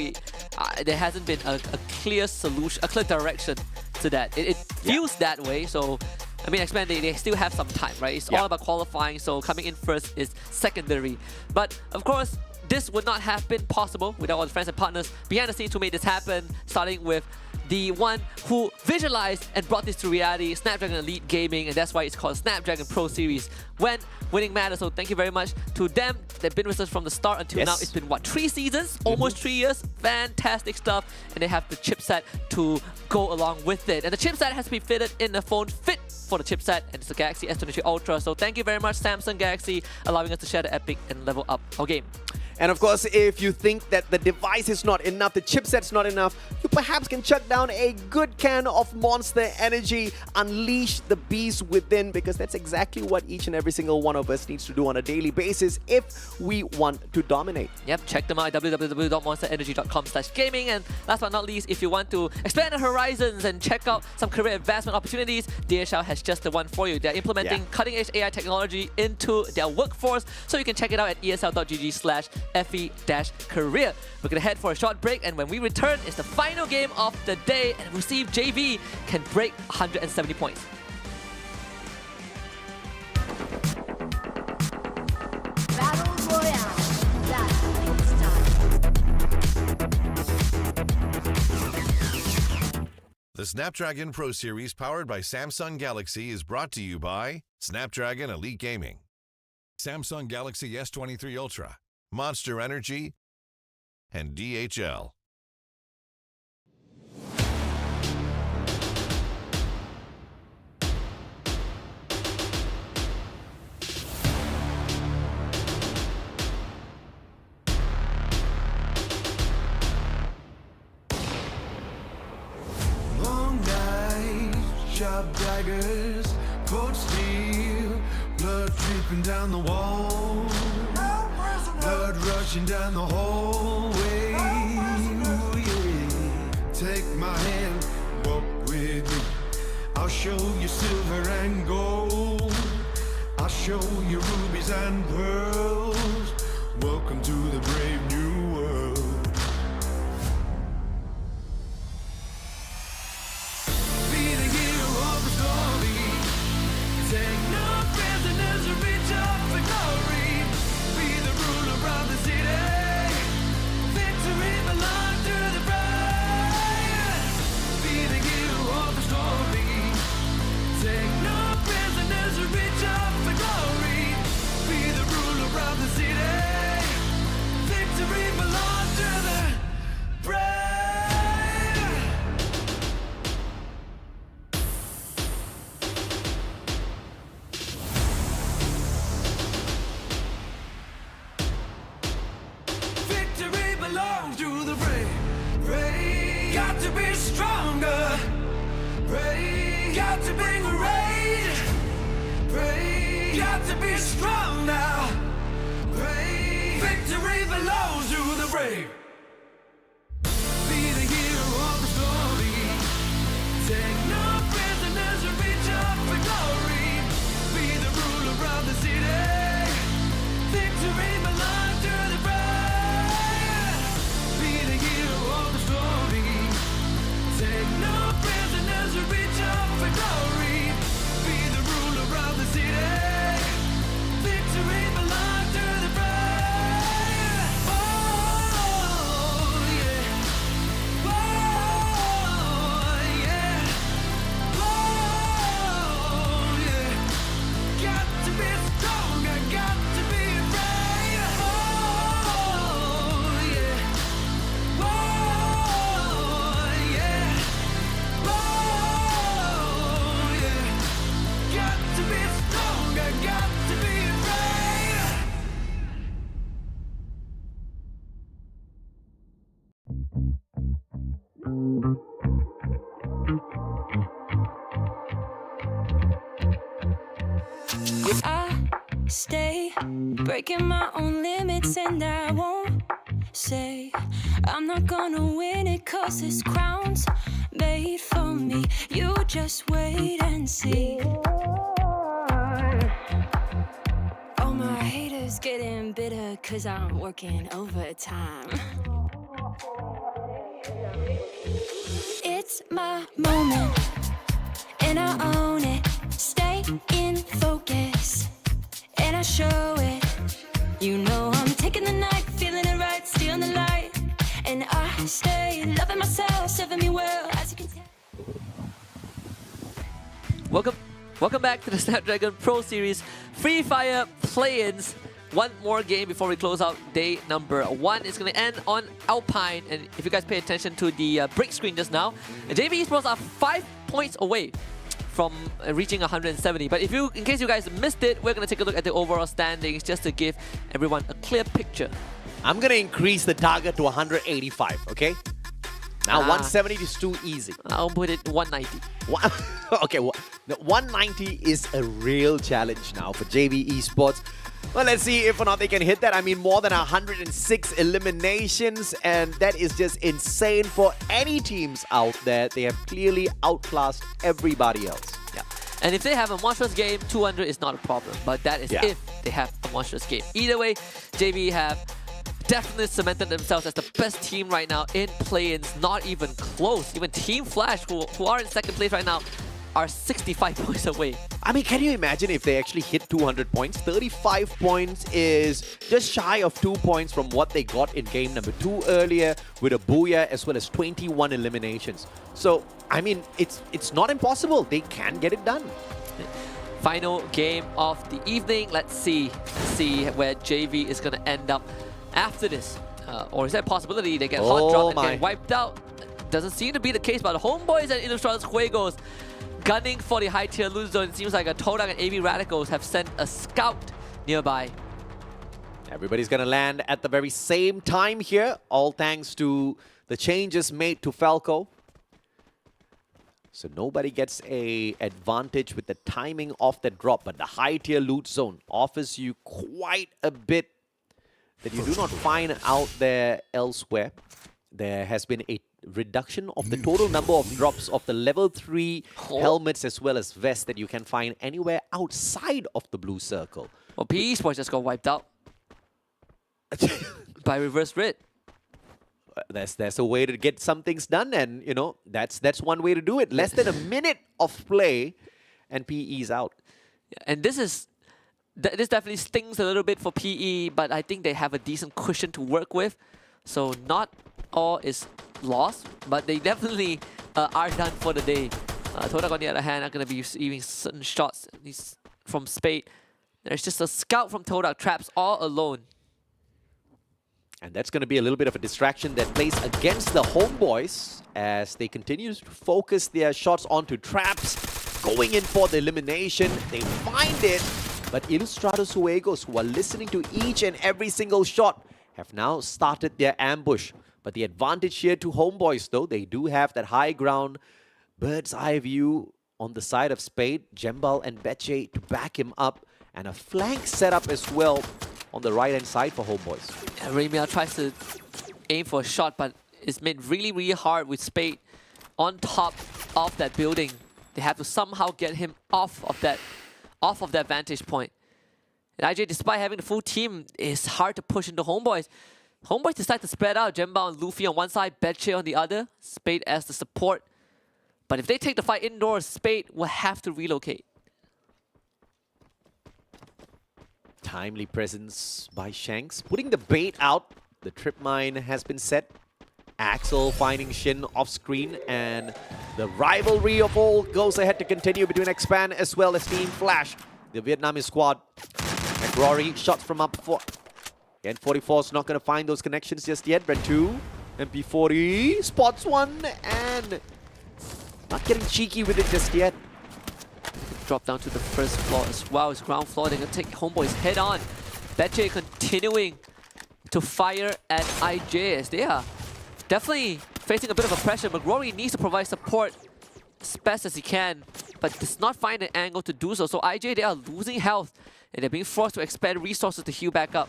there hasn't been a clear solution, a clear direction to that. It feels that way, so... I mean, Expand, they still have some time, right? It's all about qualifying, so coming in first is secondary. But, of course, this would not have been possible without all the friends and partners behind the scenes who made this happen, starting with the one who visualized and brought this to reality, Snapdragon Elite Gaming, and that's why it's called Snapdragon Pro Series, when winning matters. So thank you very much to them. They've been with us from the start until now. It's been, what, 3 seasons? Almost 3 years? Fantastic stuff. And they have the chipset to go along with it. And the chipset has to be fitted in the phone fit for the chipset, and it's the Galaxy S23 Ultra. So thank you very much, Samsung Galaxy, allowing us to share the epic and level up our game. And of course, if you think that the device is not enough, the chipset's not enough, you perhaps can chuck down a good can of Monster Energy, unleash the beast within, because that's exactly what each and every single one of us needs to do on a daily basis if we want to dominate. Yep, check them out at www.monsterenergy.com/gaming. And last but not least, if you want to expand your horizons and check out some career advancement opportunities, DHL has just the one for you. They're implementing cutting-edge AI technology into their workforce, so you can check it out at esl.gg/fe-career. We're going to head for a short break, and when we return, it's the final game of the day, and we'll see if JV can break 170 points. Battle Royale. That's when it's time. The Snapdragon Pro Series powered by Samsung Galaxy is brought to you by Snapdragon Elite Gaming, Samsung Galaxy S23 Ultra, Monster Energy, and DHL. Long nights, sharp daggers, cold steel, blood dripping down the wall, blood rushing down the hallway. Ooh, yeah. Take my hand, walk with me. I'll show you silver and gold. I'll show you rubies and pearls. Welcome to the brave new world. Be the hero of the story. Take no prisoners or reach up for glory. Be the ruler of the city. Victory belongs to the brave. Be the hero of the story. Take no prisoners or reach up for glory. Be the ruler of the city. Victory belongs to the brave. Victory belongs to the brave. Brave. Got to be stronger. Brave. Got to bring a rage. Brave. Got to be strong now. Brave. Victory belongs to the brave. Be the hero of the story. Take no prisoners or reach up for glory. Be the ruler of the city. Victory belongs to the brave. Be the hero of the story. Take no prisoners or reach up for glory. Be the ruler of the city. Victory belongs to the brave. Oh, yeah. Oh, yeah. Oh, yeah. Got to be strong, I got to be brave. Oh, yeah. Oh, yeah. Oh, yeah. Got to be strong, I got to be brave. I stay breaking my own limits, and I won't say I'm not gonna win it, 'cause this crown's made for me. You just wait and see. All my haters getting bitter 'cause I'm working overtime. It's my moment, and I own it. Stay in focus, and I show it. You know I'm taking the night, feeling it right, stealing the light. And I stay loving myself, serving me well, as you can tell. Welcome back to the Snapdragon Pro Series Free Fire play-ins. One more game before we close out day number 1. It's going to end on Alpine. And if you guys pay attention to the break screen just now, JV Esports are 5 points away from reaching 170. But in case you guys missed it, we're going to take a look at the overall standings just to give everyone a clear picture. I'm going to increase the target to 185, okay? Now 170 is too easy. I'll put it 190. Okay, well, 190 is a real challenge now for JV Esports. Well, let's see if or not they can hit that. I mean, more than 106 eliminations, and that is just insane for any teams out there. They have clearly outclassed everybody else. Yeah. And if they have a monstrous game, 200 is not a problem. But that is if they have a monstrous game. Either way, JV have definitely cemented themselves as the best team right now in play-ins. Not even close. Even Team Flash, who are in second place right now, are 65 points away. I mean, can you imagine if they actually hit 200 points? 35 points is just shy of 2 points from what they got in game number 2 earlier with a Booyah as well as 21 eliminations. So, I mean, it's not impossible. They can get it done. Final game of the evening. Let's see where JV is going to end up after this. Or is there a possibility they get hot dropped and get wiped out? Doesn't seem to be the case, but the homeboys and Ilustrados Juegos gunning for the high tier loot zone. It seems like a Todak and AB Radicals have sent a scout nearby. Everybody's gonna land at the very same time here, all thanks to the changes made to Falco. So nobody gets an advantage with the timing of the drop, but the high tier loot zone offers you quite a bit that you do not find out there elsewhere. There has been a reduction of the total number of drops of the level 3 helmets as well as vests that you can find anywhere outside of the blue circle. Well, PE Esports just got wiped out by reverse red. There's a way to get some things done, and you know that's one way to do it. Less than a minute of play, and PE's out. And this definitely stings a little bit for PE, but I think they have a decent cushion to work with. So not all is lost, but they definitely are done for the day. Todak, on the other hand, are going to be receiving certain shots from Spade. There's just a scout from Todak, traps all alone. And that's going to be a little bit of a distraction that plays against the homeboys as they continue to focus their shots onto traps, going in for the elimination. They find it, but Ilustrados Juegos, who are listening to each and every single shot, have now started their ambush. But the advantage here to homeboys, though, they do have that high ground bird's eye view on the side of Spade, Jembal and Betche to back him up, and a flank setup as well on the right-hand side for homeboys. Yeah, Raymia tries to aim for a shot, but it's made really, really hard with Spade on top of that building. They have to somehow get him off of that vantage point. And IJ, despite having the full team, it's hard to push into homeboys. Homeboys decide to spread out. Jembal and Luffy on one side, Betche on the other, Spade as the support. But if they take the fight indoors, Spade will have to relocate. Timely presence by Shanks, putting the bait out. The trip mine has been set. Axel finding Shin off screen, and the rivalry of all goes ahead to continue between Expand as well as Team Flash. The Vietnamese squad. McRory shots from up for. And 44 is not going to find those connections just yet. Red 2, MP40 spots one, and not getting cheeky with it just yet. Drop down to the first floor as well as ground floor. They're going to take homeboys head on. Betche continuing to fire at IJ as they are definitely facing a bit of a pressure. McRory needs to provide support as best as he can, but does not find an angle to do so. So IJ, they are losing health, and they're being forced to expend resources to heal back up.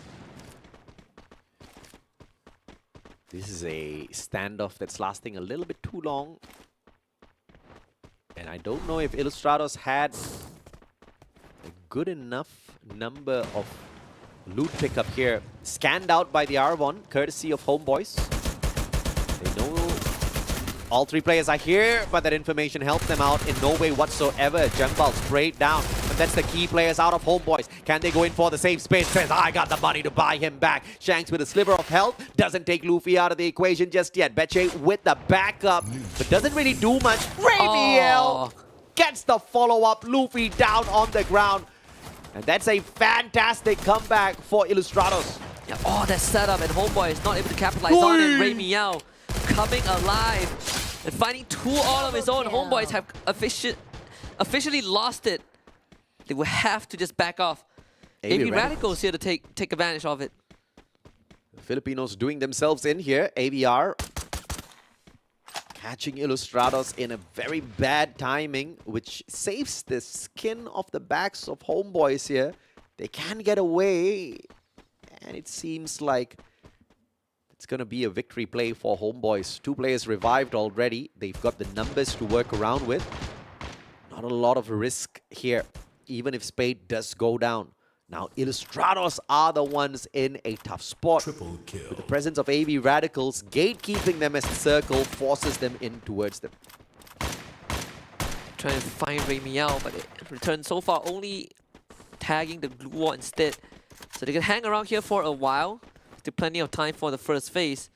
This is a standoff that's lasting a little bit too long. And I don't know if Ilustrados had a good enough number of loot pickup here. Scanned out by the R1, courtesy of homeboys. They know all three players are here, but that information helps them out in no way whatsoever. Jembal straight down. And that's the key players out of homeboys. Can they go in for the safe space? Says, I got the money to buy him back. Shanks with a sliver of health. Doesn't take Luffy out of the equation just yet. Betche with the backup, but doesn't really do much. Raviel gets the follow-up. Luffy down on the ground. And that's a fantastic comeback for Ilustrados. Yeah, oh, that setup, and homeboy is not able to capitalize on it. Ray Miao coming alive and finding two all of his own. Homeboys have officially lost it. They will have to just back off. AB Radicals here to take advantage of it. The Filipinos doing themselves in here. AVR Catching Illustrados in a very bad timing, which saves the skin of the backs of Homeboys here. They can get away, and it seems like it's going to be a victory play for Homeboys. 2 players revived already. They've got the numbers to work around with. Not a lot of risk here, even if Spade does go down. Now, Illustrados are the ones in a tough spot. Triple kill. With the presence of AV Radicals, gatekeeping them as the circle forces them in towards them. Trying to find Ramiel, but it returns so far only tagging the glue wall instead. So they can hang around here for a while. Still plenty of time for the first phase.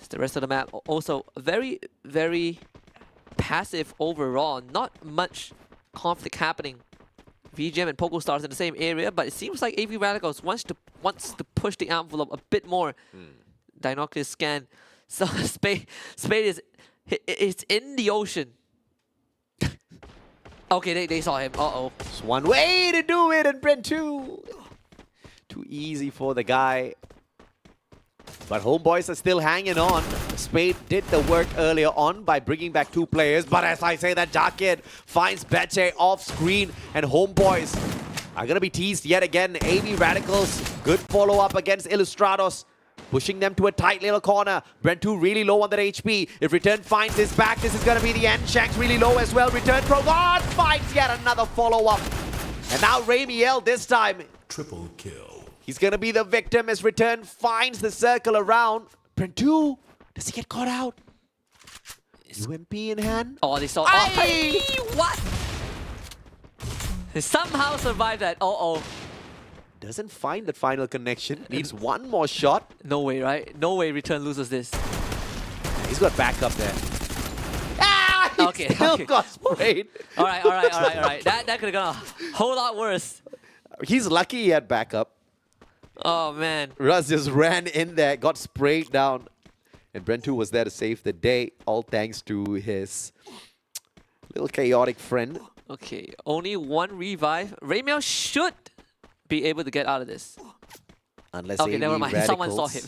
The rest of the map also very, very passive overall. Not much conflict happening. VGM and Pogo Stars in the same area, but it seems like AV Radicals wants to push the envelope a bit more. Dinoculus scan. So Spade is it's in the ocean. Okay, they saw him. Uh-oh. It's one way to do it, and Brent 2. Too easy for the guy. But Homeboys are still hanging on. Spade did the work earlier on by bringing back 2 players. But as I say that, Jacket finds Betche off screen. And Homeboys are going to be teased yet again. AV Radicals, good follow-up against Illustrados. Pushing them to a tight little corner. Brent 2 really low on that HP. If Return finds his back, this is going to be the end. Shanks really low as well. Return Pro God finds yet another follow-up. And now Ramiel this time. Triple kill. He's going to be the victim as Return finds the circle around. Brent 2, does he get caught out? UMP in hand? Oh, they saw. Oh, hey, what? They somehow survived that. Uh-oh. Doesn't find that final connection. Needs one more shot. No way, right? No way Return loses this. He's got backup there. Ah! He Okay, still okay. got sprayed. All right. That could have gone a whole lot worse. He's lucky he had backup. Oh, man. Russ just ran in there, got sprayed down. And Brent 2 was there to save the day, all thanks to his little chaotic friend. Okay, only 1 revive. Ramiel should be able to get out of this. Unless okay, AV never mind. Radicals. Someone saw him.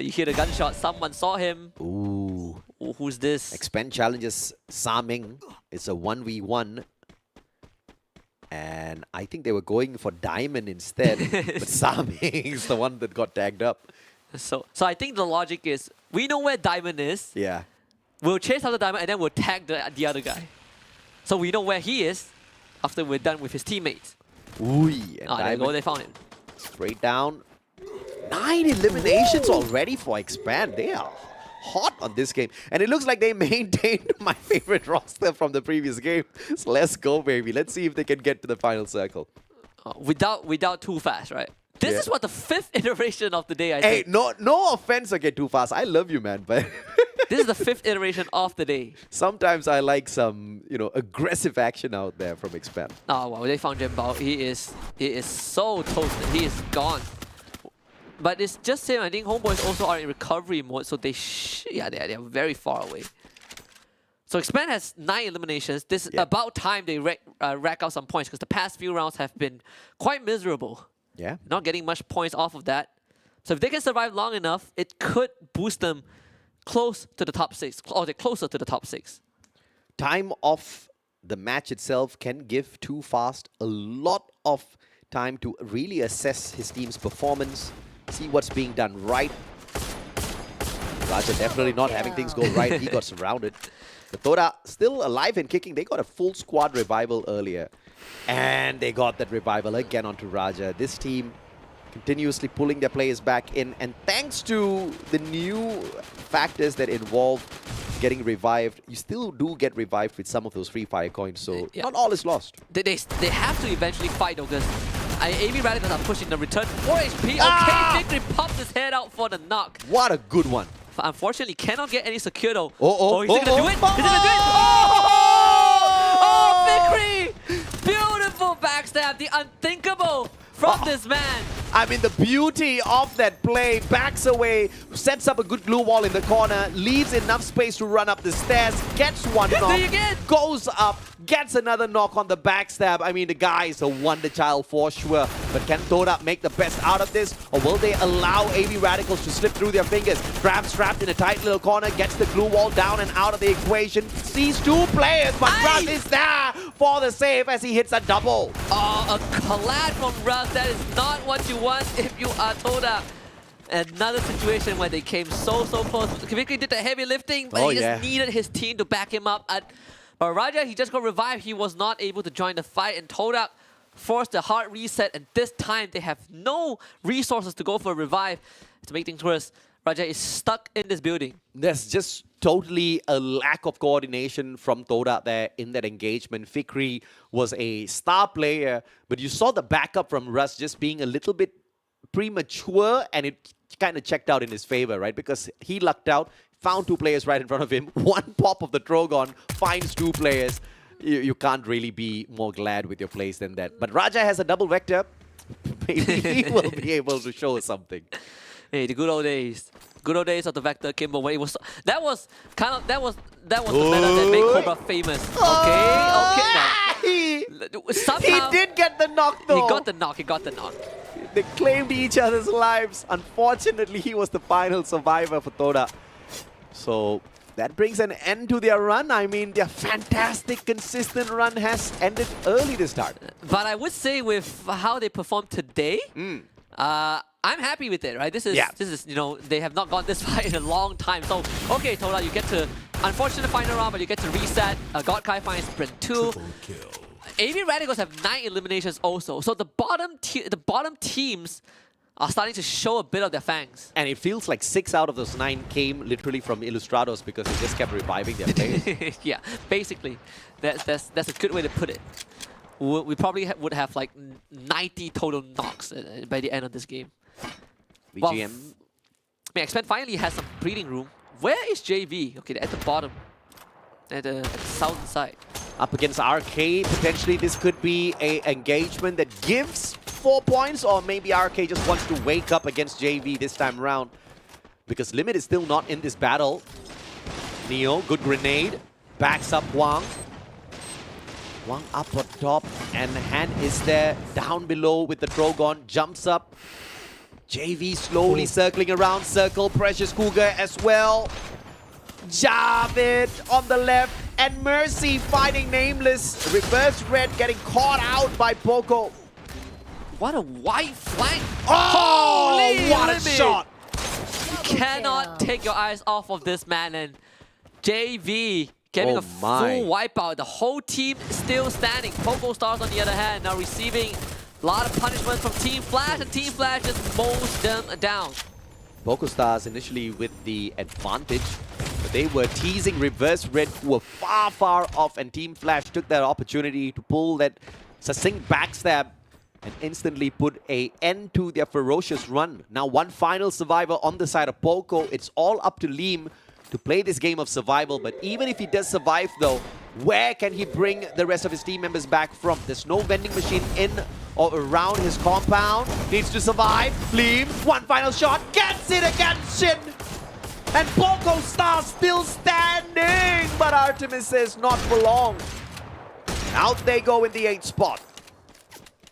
You hear the gunshot. Someone saw him. Ooh. Oh, who's this? Expand challenges Saming. It's a 1v1. And I think they were going for Diamond instead. But Saming is the one that got tagged up. So I think the logic is, we know where Diamond is. Yeah. We'll chase after Diamond and then we'll tag the other guy. So we know where he is after we're done with his teammates. Ooh, and there you go, they found him. Straight down. 9 eliminations already for Expand. They are hot on this game. And it looks like they maintained my favorite roster from the previous game. So let's go, baby. Let's see if they can get to the final circle. Without too fast, right? This is what the 5th iteration of the day, I Hey, think. no offense or get too fast. I love you, man. But this is the 5th iteration of the day. sometimes I like some, aggressive action out there from Expand. Oh, wow, they found Jimbao. He is so toasted. He is gone. But it's just him. I think Homeboys also are in recovery mode, so they're very far away. So Expand has 9 eliminations. This is about time they rack out some points because the past few rounds have been quite miserable. Yeah. Not getting much points off of that. So if they can survive long enough, it could boost them close to the top 6. Or they're closer to the top 6. Time of the match itself can give Too Fast a lot of time to really assess his team's performance, see what's being done right. Raja definitely not having things go right. He got surrounded. The Toda still alive and kicking. They got a full squad revival earlier. And they got that revival again onto Raja. This team continuously pulling their players back in. And thanks to the new factors that involve getting revived, you still do get revived with some of those free fire coins. So not all is lost. They have to eventually fight though, because AV Radicals are pushing the return. 4 HP. Okay, Victory pops his head out for the knock. What a good one. Unfortunately, cannot get any secure though. Is he gonna do it? Is he gonna do it? Oh, Victory! Beautiful backstab, the unthinkable from this man. I mean, the beauty of that play, backs away, sets up a good glue wall in the corner, leaves enough space to run up the stairs, gets one knock, goes up, gets another knock on the backstab. I mean, the guy is a wonder child for sure. But can Toda make the best out of this? Or will they allow AV Radicals to slip through their fingers? Grabs trapped in a tight little corner, gets the glue wall down and out of the equation. Sees two players, but Russ is there for the save as he hits a double. Oh, a collide from Russ. That is not what you want if you are Toda. Another situation where they came so close. Kaviki did the heavy lifting, but he just needed his team to back him up. But Raja, he just got revived. He was not able to join the fight, and Toda forced a hard reset, and this time they have no resources to go for a revive. To make things worse, Raja is stuck in this building. There's just totally a lack of coordination from Toda there in that engagement. Fikri was a star player, but you saw the backup from Russ just being a little bit premature, and it kind of checked out in his favor, right? Because he lucked out, found two players right in front of him. One pop of the Trogon finds two players. You can't really be more glad with your plays than that. But Raja has a double vector. Maybe he will be able to show something. Hey, the good old days. Good old days of the vector came away. It was that was the meta that made Cobra famous. Somehow, he did get the knock though. He got the knock. They claimed each other's lives. Unfortunately, he was the final survivor for Toda. So that brings an end to their run. I mean, their fantastic, consistent run has ended early to start. But I would say with how they performed today, I'm happy with it, right? This is, you know, they have not gone this far in a long time. So, okay, Toda, you get to, unfortunate final round, but you get to reset. Godkai finds Sprint 2. AV Radicals have 9 eliminations also. So the bottom teams are starting to show a bit of their fangs. And it feels like 6 out of those 9 came literally from Illustrados because they just kept reviving their players. Yeah, basically. That's a good way to put it. We probably would have like 90 total knocks by the end of this game. VGM. Well, Expand finally has some breathing room. Where is JV? Okay, they're at the bottom. At the southern side. Up against RK, potentially this could be an engagement that gives 4 points, or maybe RK just wants to wake up against JV this time around. Because Limit is still not in this battle. Neo, good grenade. Backs up Wang. Wang up on top, and Hand is there down below with the Trogon. Jumps up. JV slowly circling around. Circle, Precious Cougar as well. Javid on the left, and Mercy fighting Nameless. Reverse Red getting caught out by Poco. What a white flank! Oh, holy what Limit. a shot! You cannot take your eyes off of this man, and JV getting a full wipeout. The whole team still standing. Poco Stars on the other hand now receiving a lot of punishment from Team Flash, and Team Flash just mows them down. Poco Stars initially with the advantage, but they were teasing Reverse Red, who were far off, and Team Flash took that opportunity to pull that succinct backstab and instantly put an end to their ferocious run. Now one final survivor on the side of Poco. It's all up to Liam to play this game of survival, but even if he does survive though, where can he bring the rest of his team members back from? There's no vending machine in or around his compound. Needs to survive. Liam, one final shot, gets it against Shin. And Poco Star still standing, but Artemis says not for long. Out they go in the 8th spot.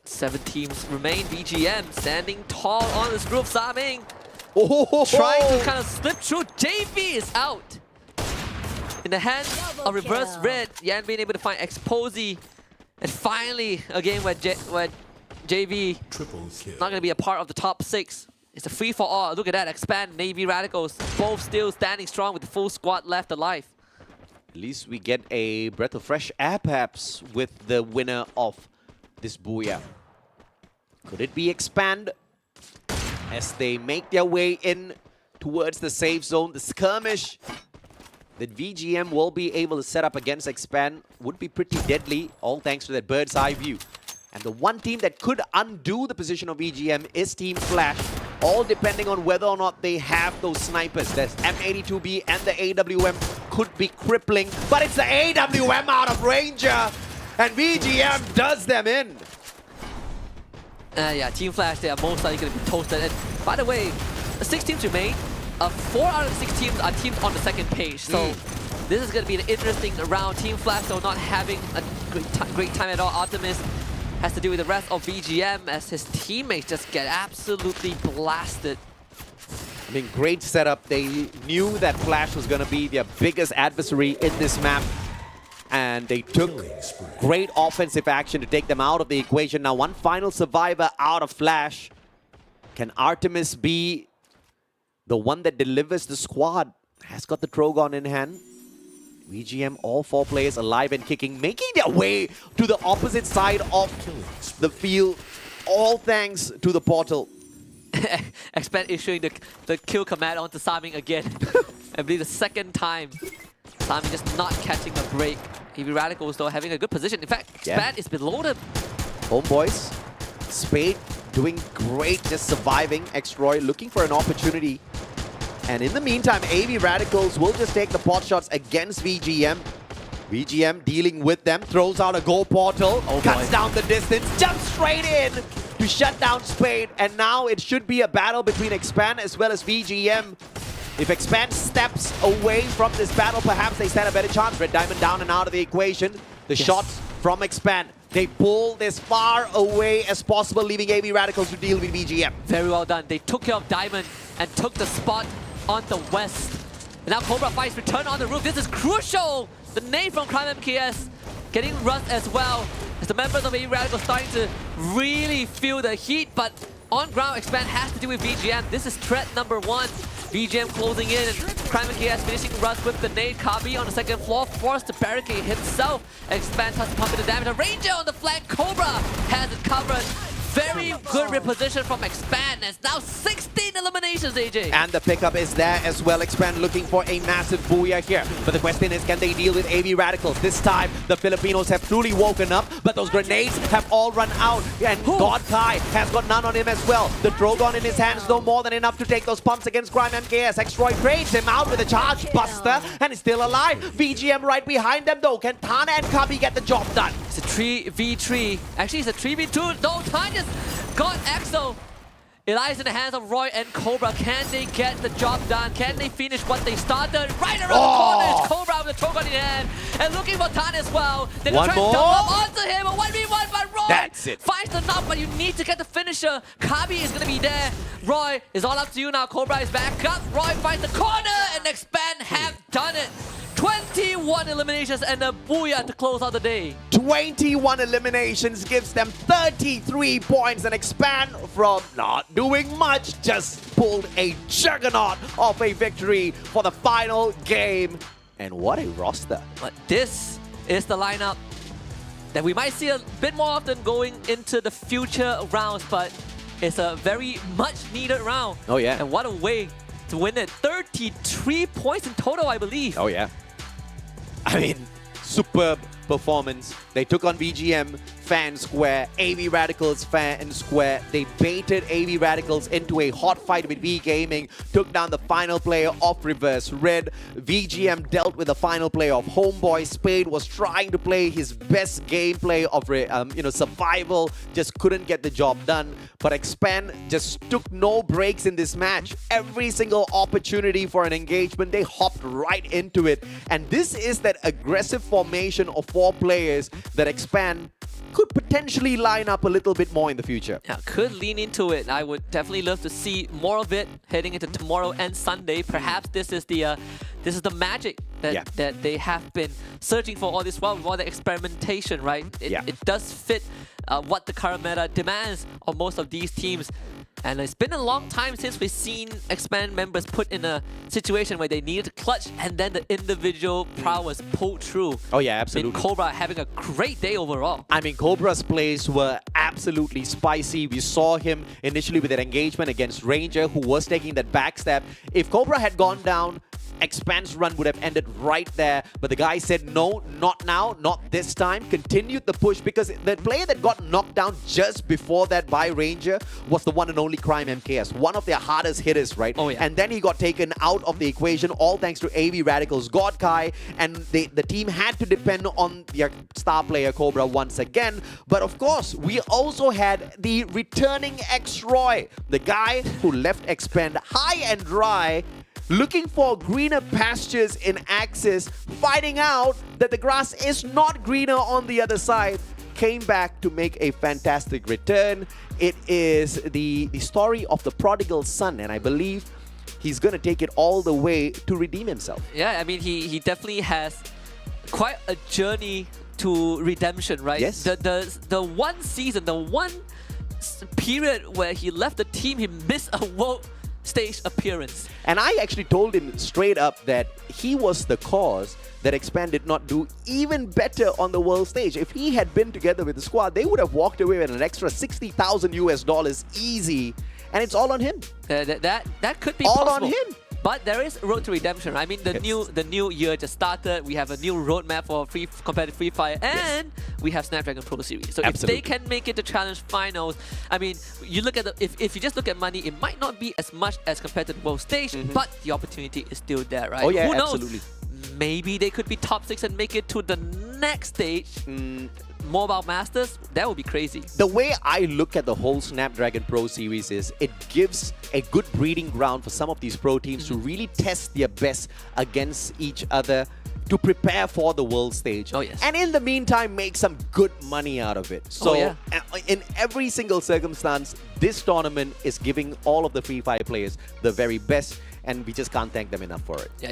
7 teams remain. VGM standing tall on this group. Saming trying to kind of slip through. JV is out. In the hands of Reverse Red, Yan being able to find Exposy. And finally, a game where JV not going to be a part of the top 6. It's a free-for-all. Look at that. Expand, Navy Radicals, both still standing strong with the full squad left alive. At least we get a breath of fresh air perhaps with the winner of this Booyah. Could it be Expand? As they make their way in towards the safe zone, the skirmish that VGM will be able to set up against Expand would be pretty deadly, all thanks to that bird's eye view. And the one team that could undo the position of VGM is Team Flash, all depending on whether or not they have those snipers. That's M82B and the AWM could be crippling, but it's the AWM out of Ranger, and VGM does them in. Yeah, Team Flash, they are most likely going to be toasted. And by the way, the 6 teams remain. 4 out of the 6 teams are teams on the second page. So this is going to be an interesting round. Team Flash, though, not having a great time at all. Optimus has to do with the rest of VGM as his teammates just get absolutely blasted. I mean, great setup. They knew that Flash was going to be their biggest adversary in this map. And they took great offensive action to take them out of the equation. Now, one final survivor out of Flash. Can Artemis be the one that delivers the squad? Has got the Trogon in hand. VGM, all 4 players alive and kicking, making their way to the opposite side of the field. All thanks to the portal. Expand issuing the kill command onto Saming again. I believe the second time. Saming just not catching a break. EV Radicals, though, having a good position. In fact, Expand is below them. Homeboys, Spade doing great, just surviving. Xroy looking for an opportunity. And in the meantime, AV Radicals will just take the pot shots against VGM. VGM dealing with them, throws out a goal portal, cuts down the distance, jumps straight in to shut down Spade. And now it should be a battle between Expand as well as VGM. If Expand steps away from this battle, perhaps they stand a better chance. Red Diamond down and out of the equation. The shots from Expand, they pull this far away as possible, leaving AV Radicals to deal with VGM. Very well done. They took care of Diamond and took the spot on the west. And now Cobra Fights return on the roof. This is crucial. The nade from Crime MKS getting rust as well. As the members of AV Radicals starting to really feel the heat, but on ground, Expand has to do with VGM. This is threat number 1. VGM closing in, and Crime MKS finishing Rust with the nade. Kabi on the second floor, forced to barricade himself. Expand has to pump in the damage. A Ranger on the flank, Cobra has it covered. Very good reposition from Expand. It's now 16 eliminations, AJ. And the pickup is there as well. Expand looking for a massive booyah here. But the question is, can they deal with AV Radicals? This time, the Filipinos have truly woken up, but those grenades have all run out. And God Kai has got none on him as well. The Drogon in his hands, no more than enough to take those pumps against Crime MKS. Xroy trades him out with a charge buster, and is still alive. VGM right behind them, though. Can Tana and Kabi get the job done? It's a 3v3. Actually, it's a 3v2. No, Tanya's got Exo. Eli's in the hands of Roy and Cobra. Can they get the job done? Can they finish what they started? Right around the corner, it's Cobra with the Trogon in hand. And looking for Tan as well. They're going to try and double up onto him. A 1v1, but Roy That's it. finds the knock, but you need to get the finisher. Kabi is going to be there. Roy is all up to you now. Cobra is back up. Roy finds the corner, and Expand have done it. 21 eliminations and a booyah to close out the day. 21 eliminations gives them 33 points, and Expand from not doing much just pulled a juggernaut of a victory for the final game. And what a roster. But this is the lineup that we might see a bit more often going into the future rounds, but it's a very much needed round. Oh yeah. And what a way to win it. 33 points in total, I believe. Oh yeah. I mean, superb performance. They took on VGM fair and square, AV Radicals fair and square. They baited AV Radicals into a hot fight with V Gaming, took down the final player of Reverse Red. VGM dealt with the final player of Homeboy. Spade was trying to play his best gameplay of survival, just couldn't get the job done. But Expand just took no breaks in this match. Every single opportunity for an engagement, they hopped right into it. And this is that aggressive formation of 4 players that Expand could potentially line up a little bit more in the future. Yeah, could lean into it. I would definitely love to see more of it heading into tomorrow and Sunday. Perhaps this is the magic that they have been searching for all this while with all the experimentation, right? It does fit what the current meta demands of most of these teams. And it's been a long time since we've seen Expand members put in a situation where they needed to clutch and then the individual prowess pulled through. Oh yeah, absolutely. I mean, Cobra having a great day overall. I mean, Cobra's plays were absolutely spicy. We saw him initially with that engagement against Ranger, who was taking that backstab. If Cobra had gone down, Expanse run would have ended right there, but the guy said no, not now, not this time. Continued the push because the player that got knocked down just before that by Ranger was the one and only Crime MKS, one of their hardest hitters, right? Oh, yeah. And then he got taken out of the equation, all thanks to AV Radical's God Kai, and the team had to depend on their star player Cobra once again. But of course, we also had the returning X-Roy, the guy who left Expand high and dry, looking for greener pastures in Axis, finding out that the grass is not greener on the other side, came back to make a fantastic return. It is the story of the prodigal son, and I believe he's going to take it all the way to redeem himself. Yeah, I mean, he definitely has quite a journey to redemption, right? Yes. The one season, the one period where he left the team, he missed a world stage appearance. And I actually told him straight up that he was the cause that Expand did not do even better on the world stage. If he had been together with the squad, they would have walked away with an extra $60,000 US easy, and it's all on him. That could be all possible. on him. But there is road to redemption. I mean, the new year just started. We have a new roadmap for competitive Free Fire, and we have Snapdragon Pro Series. So Absolutely. if they can make it to Challenge Finals, I mean, you look at if you just look at money, it might not be as much as compared to the world stage, but the opportunity is still there, right? Oh yeah, Who knows? absolutely. Maybe they could be top 6 and make it to the next stage. Mobile Masters, that would be crazy. The way I look at the whole Snapdragon Pro Series is it gives a good breeding ground for some of these pro teams to really test their best against each other to prepare for the world stage. Oh, yes. And in the meantime, make some good money out of it. So in every single circumstance, this tournament is giving all of the Free Fire players the very best, and we just can't thank them enough for it. Yeah,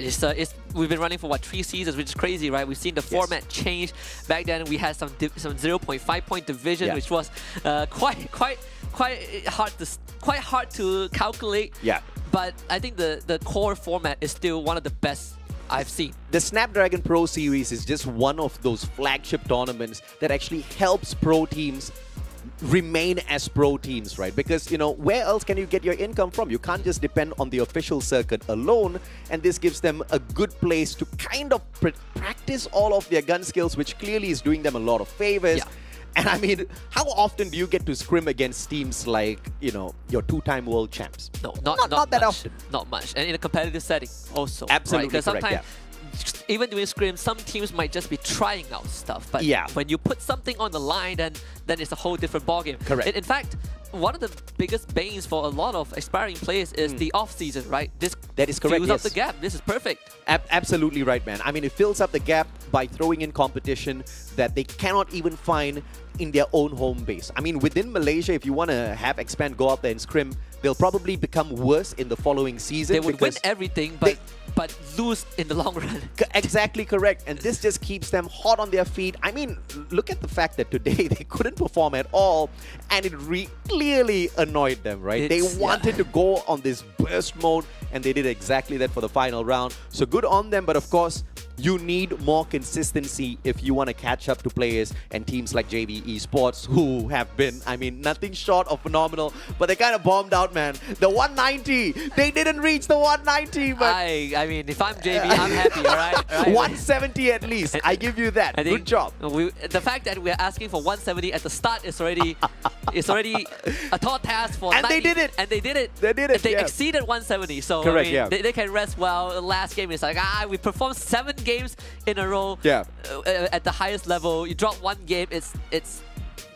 we've been running for what, 3 seasons, which is crazy, right? We've seen the format change. Back then, we had some 0.5 point division, which was quite hard to calculate. Yeah. But I think the core format is still one of the best I've seen. The Snapdragon Pro Series is just one of those flagship tournaments that actually helps pro teams remain as pro teams, right? Because, you know, where else can you get your income from? You can't just depend on the official circuit alone, and this gives them a good place to kind of practice all of their gun skills, which clearly is doing them a lot of favors. Yeah. And I mean, how often do you get to scrim against teams like, you know, your 2-time world champs? No, not that much. often. Not much. And in a competitive setting also. Absolutely Because correct, sometimes, even doing scrims, some teams might just be trying out stuff. But when you put something on the line, then it's a whole different ballgame. Correct. In fact, one of the biggest banes for a lot of aspiring players is the off-season, right? That is correct, fills up the gap. This is perfect. Absolutely right, man. I mean, it fills up the gap by throwing in competition that they cannot even find in their own home base. I mean, within Malaysia, if you want to have Expand go out there and scrim, they'll probably become worse in the following season. They would win everything, but lose in the long run. Exactly correct. And this just keeps them hot on their feet. I mean, look at the fact that today they couldn't perform at all, and it clearly annoyed them, right? They wanted to go on this burst mode, and they did exactly that for the final round. So good on them, but of course, you need more consistency if you want to catch up to players and teams like JV Esports, who have been, I mean, nothing short of phenomenal, but they kind of bombed out, man. The 190, they didn't reach the 190, but... I mean, if I'm JV, I'm happy, all right? 170 at least. I give you that. Good job. The fact that we're asking for 170 at the start is already a tall task for 90. They did it. And they did it. They did it, They exceeded 170. So, correct, I mean, they can rest well. The last game is like, we performed 7 games in a row at the highest level. You drop 1 game, it's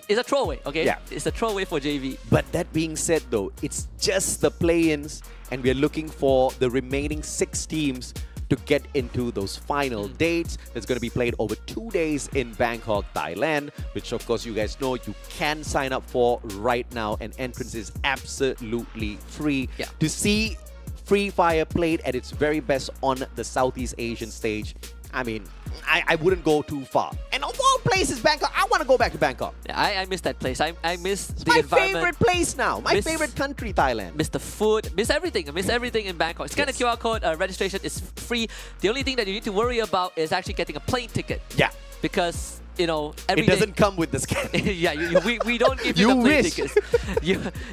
a throwaway, okay? Yeah. It's a throwaway for JV. But that being said, though, it's just the play-ins, and we're looking for the remaining 6 teams to get into those final dates. It's going to be played over 2 days in Bangkok, Thailand, which of course you guys know you can sign up for right now, and entrance is absolutely free. To see Free Fire played at its very best on the Southeast Asian stage, I mean, I wouldn't go too far. And of all places, Bangkok, I want to go back to Bangkok. Yeah, I miss that place. I miss the my environment. favorite place now. My favorite country, Thailand. Miss the food. Miss everything. I miss everything in Bangkok. Scan the QR code. Registration is free. The only thing that you need to worry about is actually getting a plane ticket. Yeah. Because you know, every It doesn't come with the scan. yeah, we don't give you, You the plane wish. tickets.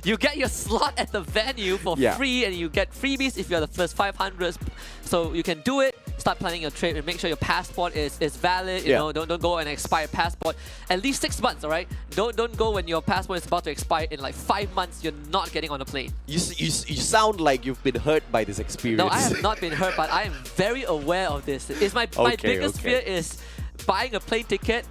You get your slot at the venue for Yeah. free, and you get freebies if you're the first 500. So you can do it. Start planning your trip and make sure your passport is valid. You Yeah. know, don't go and expire passport. At least 6 months, all right? Don't go when your passport is about to expire in like 5 months. You're not getting on a plane. You sound like you've been hurt by this experience. No, I have not been hurt, but I am very aware of this. It's my biggest fear is buying a plane ticket,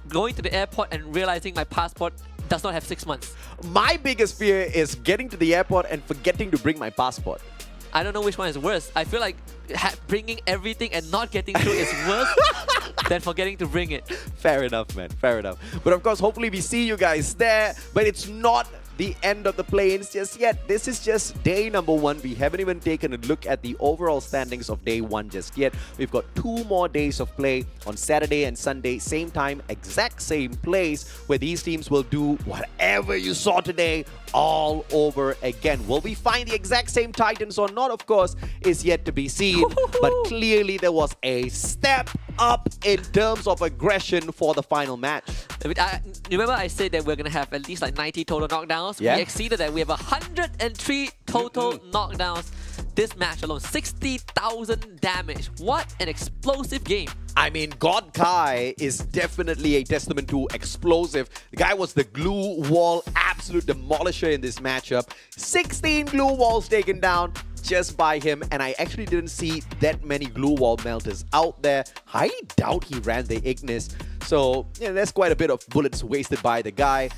going to the airport and realizing my passport does not have 6 months. My biggest fear is getting to the airport and forgetting to bring my passport. I don't know which one is worse. I feel like bringing everything and not getting through is worse than forgetting to bring it. Fair enough, man. Fair enough. But of course, hopefully we see you guys there. But it's not the end of the planes just yet. This is just day number 1. We haven't even taken a look at the overall standings of day 1 just yet. We've got 2 more days of play on Saturday and Sunday, same time, exact same place, where these teams will do whatever you saw today all over again. Will we find the exact same Titans or not, of course, is yet to be seen. But clearly there was a step up in terms of aggression for the final match. Remember I said that we're going to have at least like 90 total knockdowns? Yeah. We exceeded that. We have 103 total knockdowns. This match alone, 60,000 damage. What an explosive game. I mean, God Kai is definitely a testament to explosive. The guy was the glue wall absolute demolisher in this matchup. 16 glue walls taken down just by him, and I actually didn't see that many glue wall melters out there. I doubt he ran the Ignis. So, yeah, there's quite a bit of bullets wasted by the guy.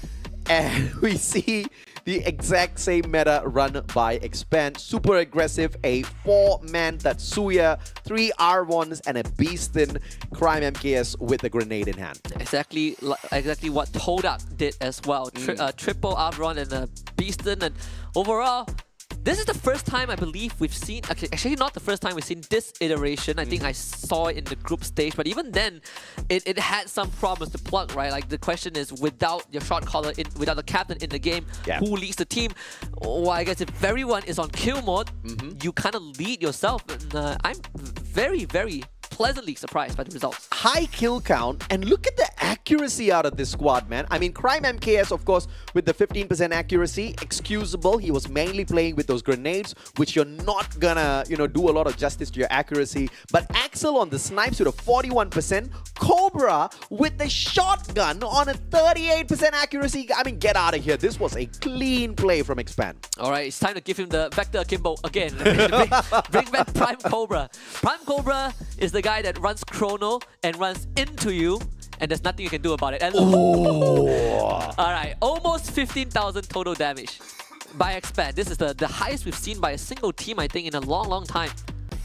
And we see the exact same meta run by Expand. Super aggressive, a 4-man Tatsuya, 3 R1s, and a Beastin Crime MKS with a grenade in hand. Exactly what Todak did as well. Triple R1 and a Beastin, and overall, this is the first time I believe we've seen, actually not the first time we've seen this iteration. I think I saw it in the group stage, but even then, it had some problems to plug, right? Like the question is, without your shot caller, without the captain in the game, who leads the team? Well, I guess if everyone is on kill mode, you kind of lead yourself. And I'm very, very pleasantly surprised by the results. High kill count, and look at the accuracy out of this squad, man. I mean, Crime MKS, of course, with the 15% accuracy, excusable. He was mainly playing with those grenades, which you're not gonna, do a lot of justice to your accuracy. But Axel on the snipes with a 41%, Cobra with the shotgun on a 38% accuracy. I mean, get out of here. This was a clean play from Expand. All right, it's time to give him the Vector Akimbo again. Bring back Prime Cobra. Prime Cobra is the guy that runs chrono and runs into you, and there's nothing you can do about it. And Alright, almost 15,000 total damage by Expand. This is the highest we've seen by a single team, I think, in a long, long time.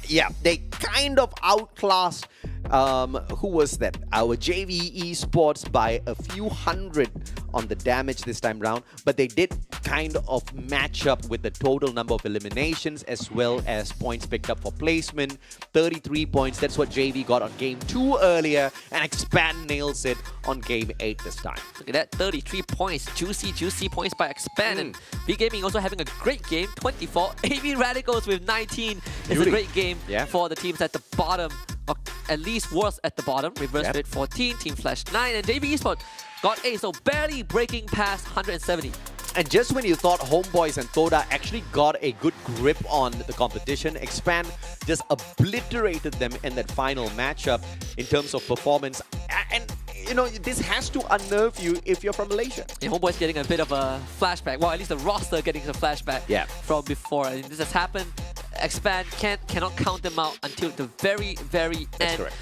Yeah, they kind of outclassed, who was that? Our JV Esports by a few hundred on the damage this time round, but they did kind of match up with the total number of eliminations as well as points picked up for placement. 33 points, that's what JV got on game 2 earlier, and Expand nails it on game 8 this time. Look at that, 33 points, juicy points by Expand. And V-Gaming also having a great game, 24. AV Radicals with 19 is a great game for the teams at the bottom, or at least worse at the bottom. Reverse Bit 14, Team Flash 9, and JV Esports got 8, so barely breaking past 170. And just when you thought Homeboys and Toda actually got a good grip on the competition, Expand just obliterated them in that final matchup in terms of performance. And, this has to unnerve you if you're from Malaysia. Yeah, Homeboy's getting a bit of a flashback. Well, at least the roster getting a flashback from before. I mean, this has happened. Expand cannot count them out until the very, very end. Correct.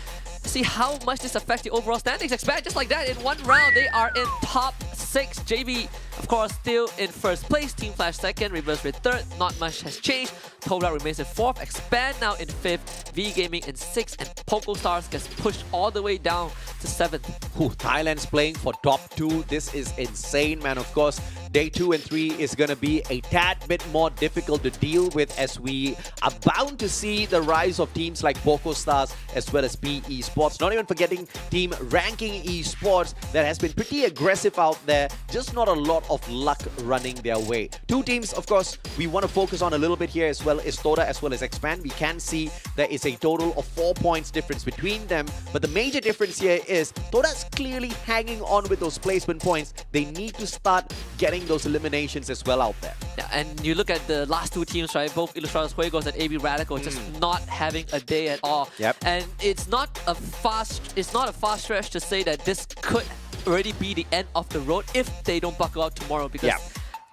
See how much this affects the overall standings. Expand just like that in one round. They are in top 6. JV, of course, still in first place. Team Flash second. Reverse Red third. Not much has changed. Toga remains in 4th. Expand now in 5th. V-Gaming in 6th. And Poco Stars gets pushed all the way down to 7th. Thailand's playing for top 2. This is insane, man. Of course, day 2 and 3 is going to be a tad bit more difficult to deal with, as we are bound to see the rise of teams like Poco Stars as well as PE Sports. Not even forgetting Team Ranking Esports that has been pretty aggressive out there. Just not a lot of luck running their way. Two teams, of course, we want to focus on a little bit here as well as Toda as well as Expand. We can see there is a total of 4 points difference between them. But the major difference here is Toda's clearly hanging on with those placement points. They need to start getting those eliminations as well out there. Yeah, and you look at the last two teams, right? Both Ilustrados Juegos and AB Radical just not having a day at all. Yep. And it's not a far stretch to say that this could already be the end of the road if they don't buckle out tomorrow, because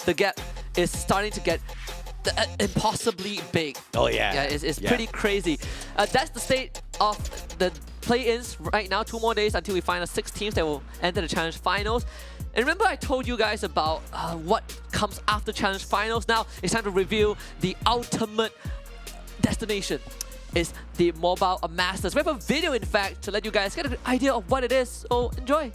the gap is starting to get impossibly big. Oh yeah. Yeah, it's pretty crazy. That's the state of the play-ins right now. 2 more days until we find the 6 teams that will enter the Challenge Finals. And remember I told you guys about what comes after Challenge Finals? Now it's time to reveal the ultimate destination. It's the Mobile Masters. We have a video, in fact, to let you guys get an idea of what it is. So enjoy.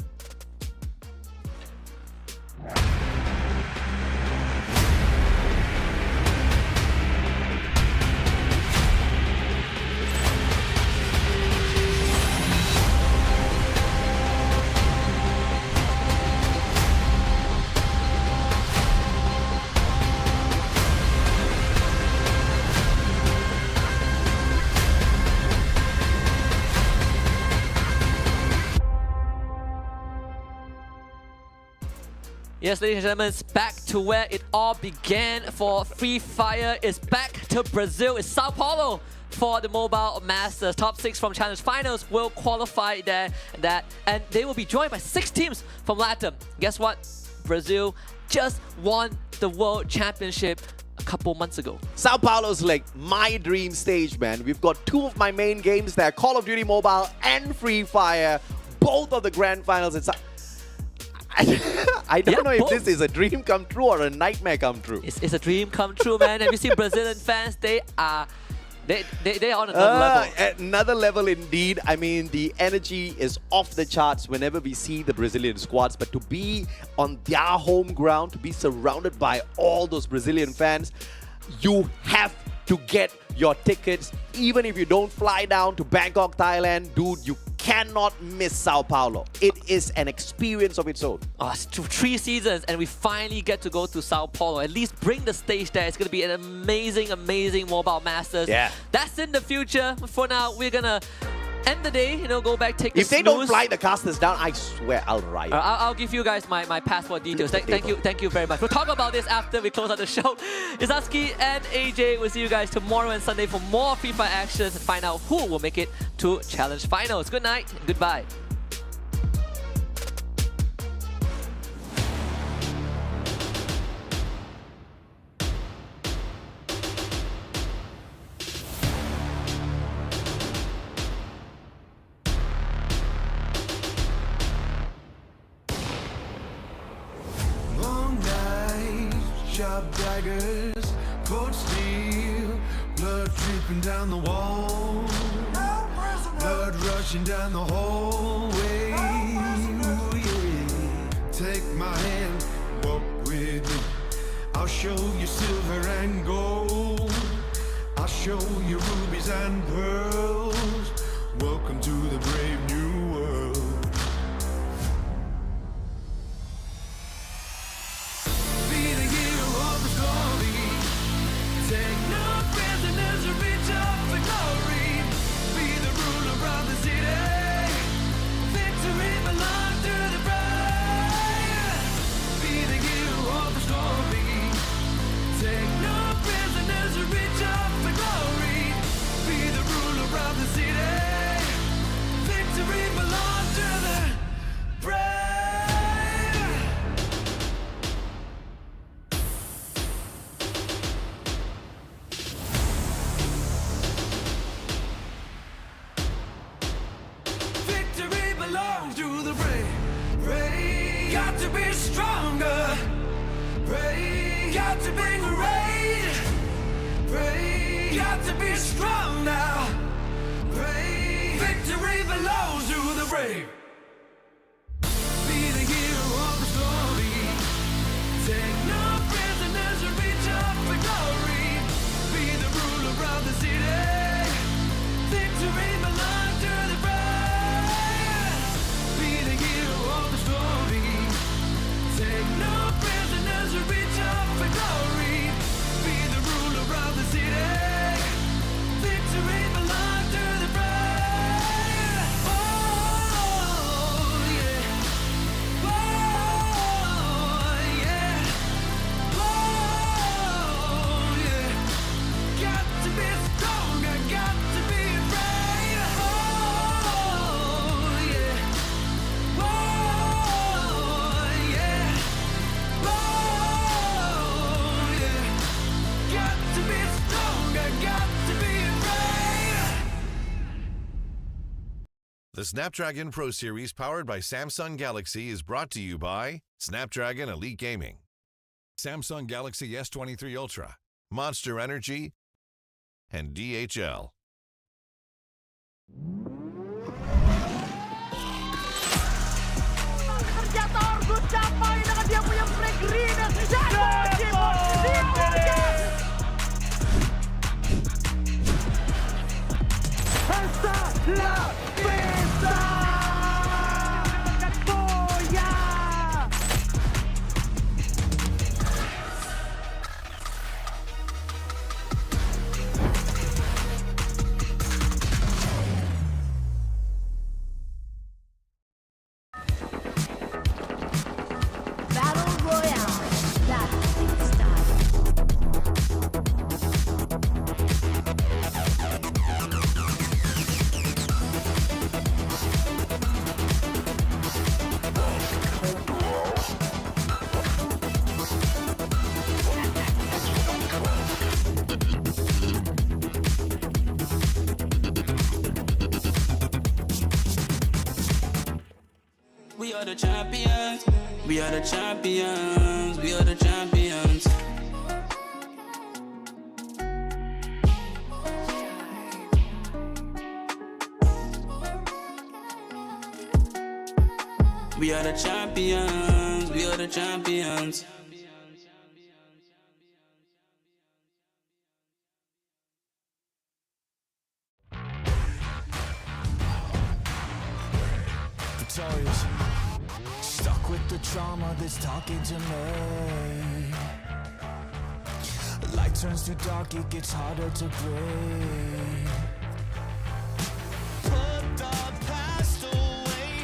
Yes, ladies and gentlemen, it's back to where it all began for Free Fire. It's back to Brazil. It's Sao Paulo for the Mobile Masters. Top 6 from Challenge Finals will qualify there, and they will be joined by 6 teams from LATAM. Guess what? Brazil just won the World Championship a couple months ago. Sao Paulo's like my dream stage, man. We've got 2 of my main games there, Call of Duty Mobile and Free Fire, both of the grand finals. I don't know if this is a dream come true or a nightmare come true. It's a dream come true, man. Have you seen Brazilian fans? They are on another level. Another level indeed. I mean, the energy is off the charts whenever we see the Brazilian squads. But to be on their home ground, to be surrounded by all those Brazilian fans, you have to get your tickets. Even if you don't fly down to Bangkok, Thailand, dude, you cannot miss Sao Paulo. It is an experience of its own. Oh, it's 3 seasons and we finally get to go to Sao Paulo. At least bring the stage there. It's going to be an amazing, amazing Mobile Masters. Yeah. That's in the future. For now, we're going to end the day, go back, take the If they don't fly the casters down, I swear I'll riot. I'll give you guys my passport details. Thank you very much. We'll talk about this after we close out the show. It's Husky and AJ. We'll see you guys tomorrow and Sunday for more Free Fire actions and find out who will make it to Challenge Finals. Good night and goodbye. Long nights, sharp daggers, cold steel, blood dripping down the wall, blood rushing down the hallway. Ooh, yeah. Take my hand, walk with me. I'll show you silver and gold. I'll show you rubies and pearls. Welcome to the brave new world. Be the hero of the story. Take no prisoners and reach up for glory. Be the ruler of the city. Victory belongs to the brave. Be the hero of the story. Take no prisoners and reach up for glory. Be the ruler of the city. Victory belongs to the brave. Victory belongs to the brave. Brave. Got to be stronger. Brave. Got to be great. Brave. Got to be strong now. Brave. Victory belongs to the brave. Be the hero of the story. Take no prisoners and reach up for glory. Be the ruler of the city. Victory belongs to the brave. Be the hero of the story. The Snapdragon Pro Series powered by Samsung Galaxy is brought to you by Snapdragon Elite Gaming, Samsung Galaxy S23 Ultra, Monster Energy, and DHL. Battle Royale. That's style. We are the champions. We are the champions. We are the champions. We are the champions. We are the champions. Victorious. Stuck with the trauma that's talking to me. Light turns to dark, it gets harder to breathe.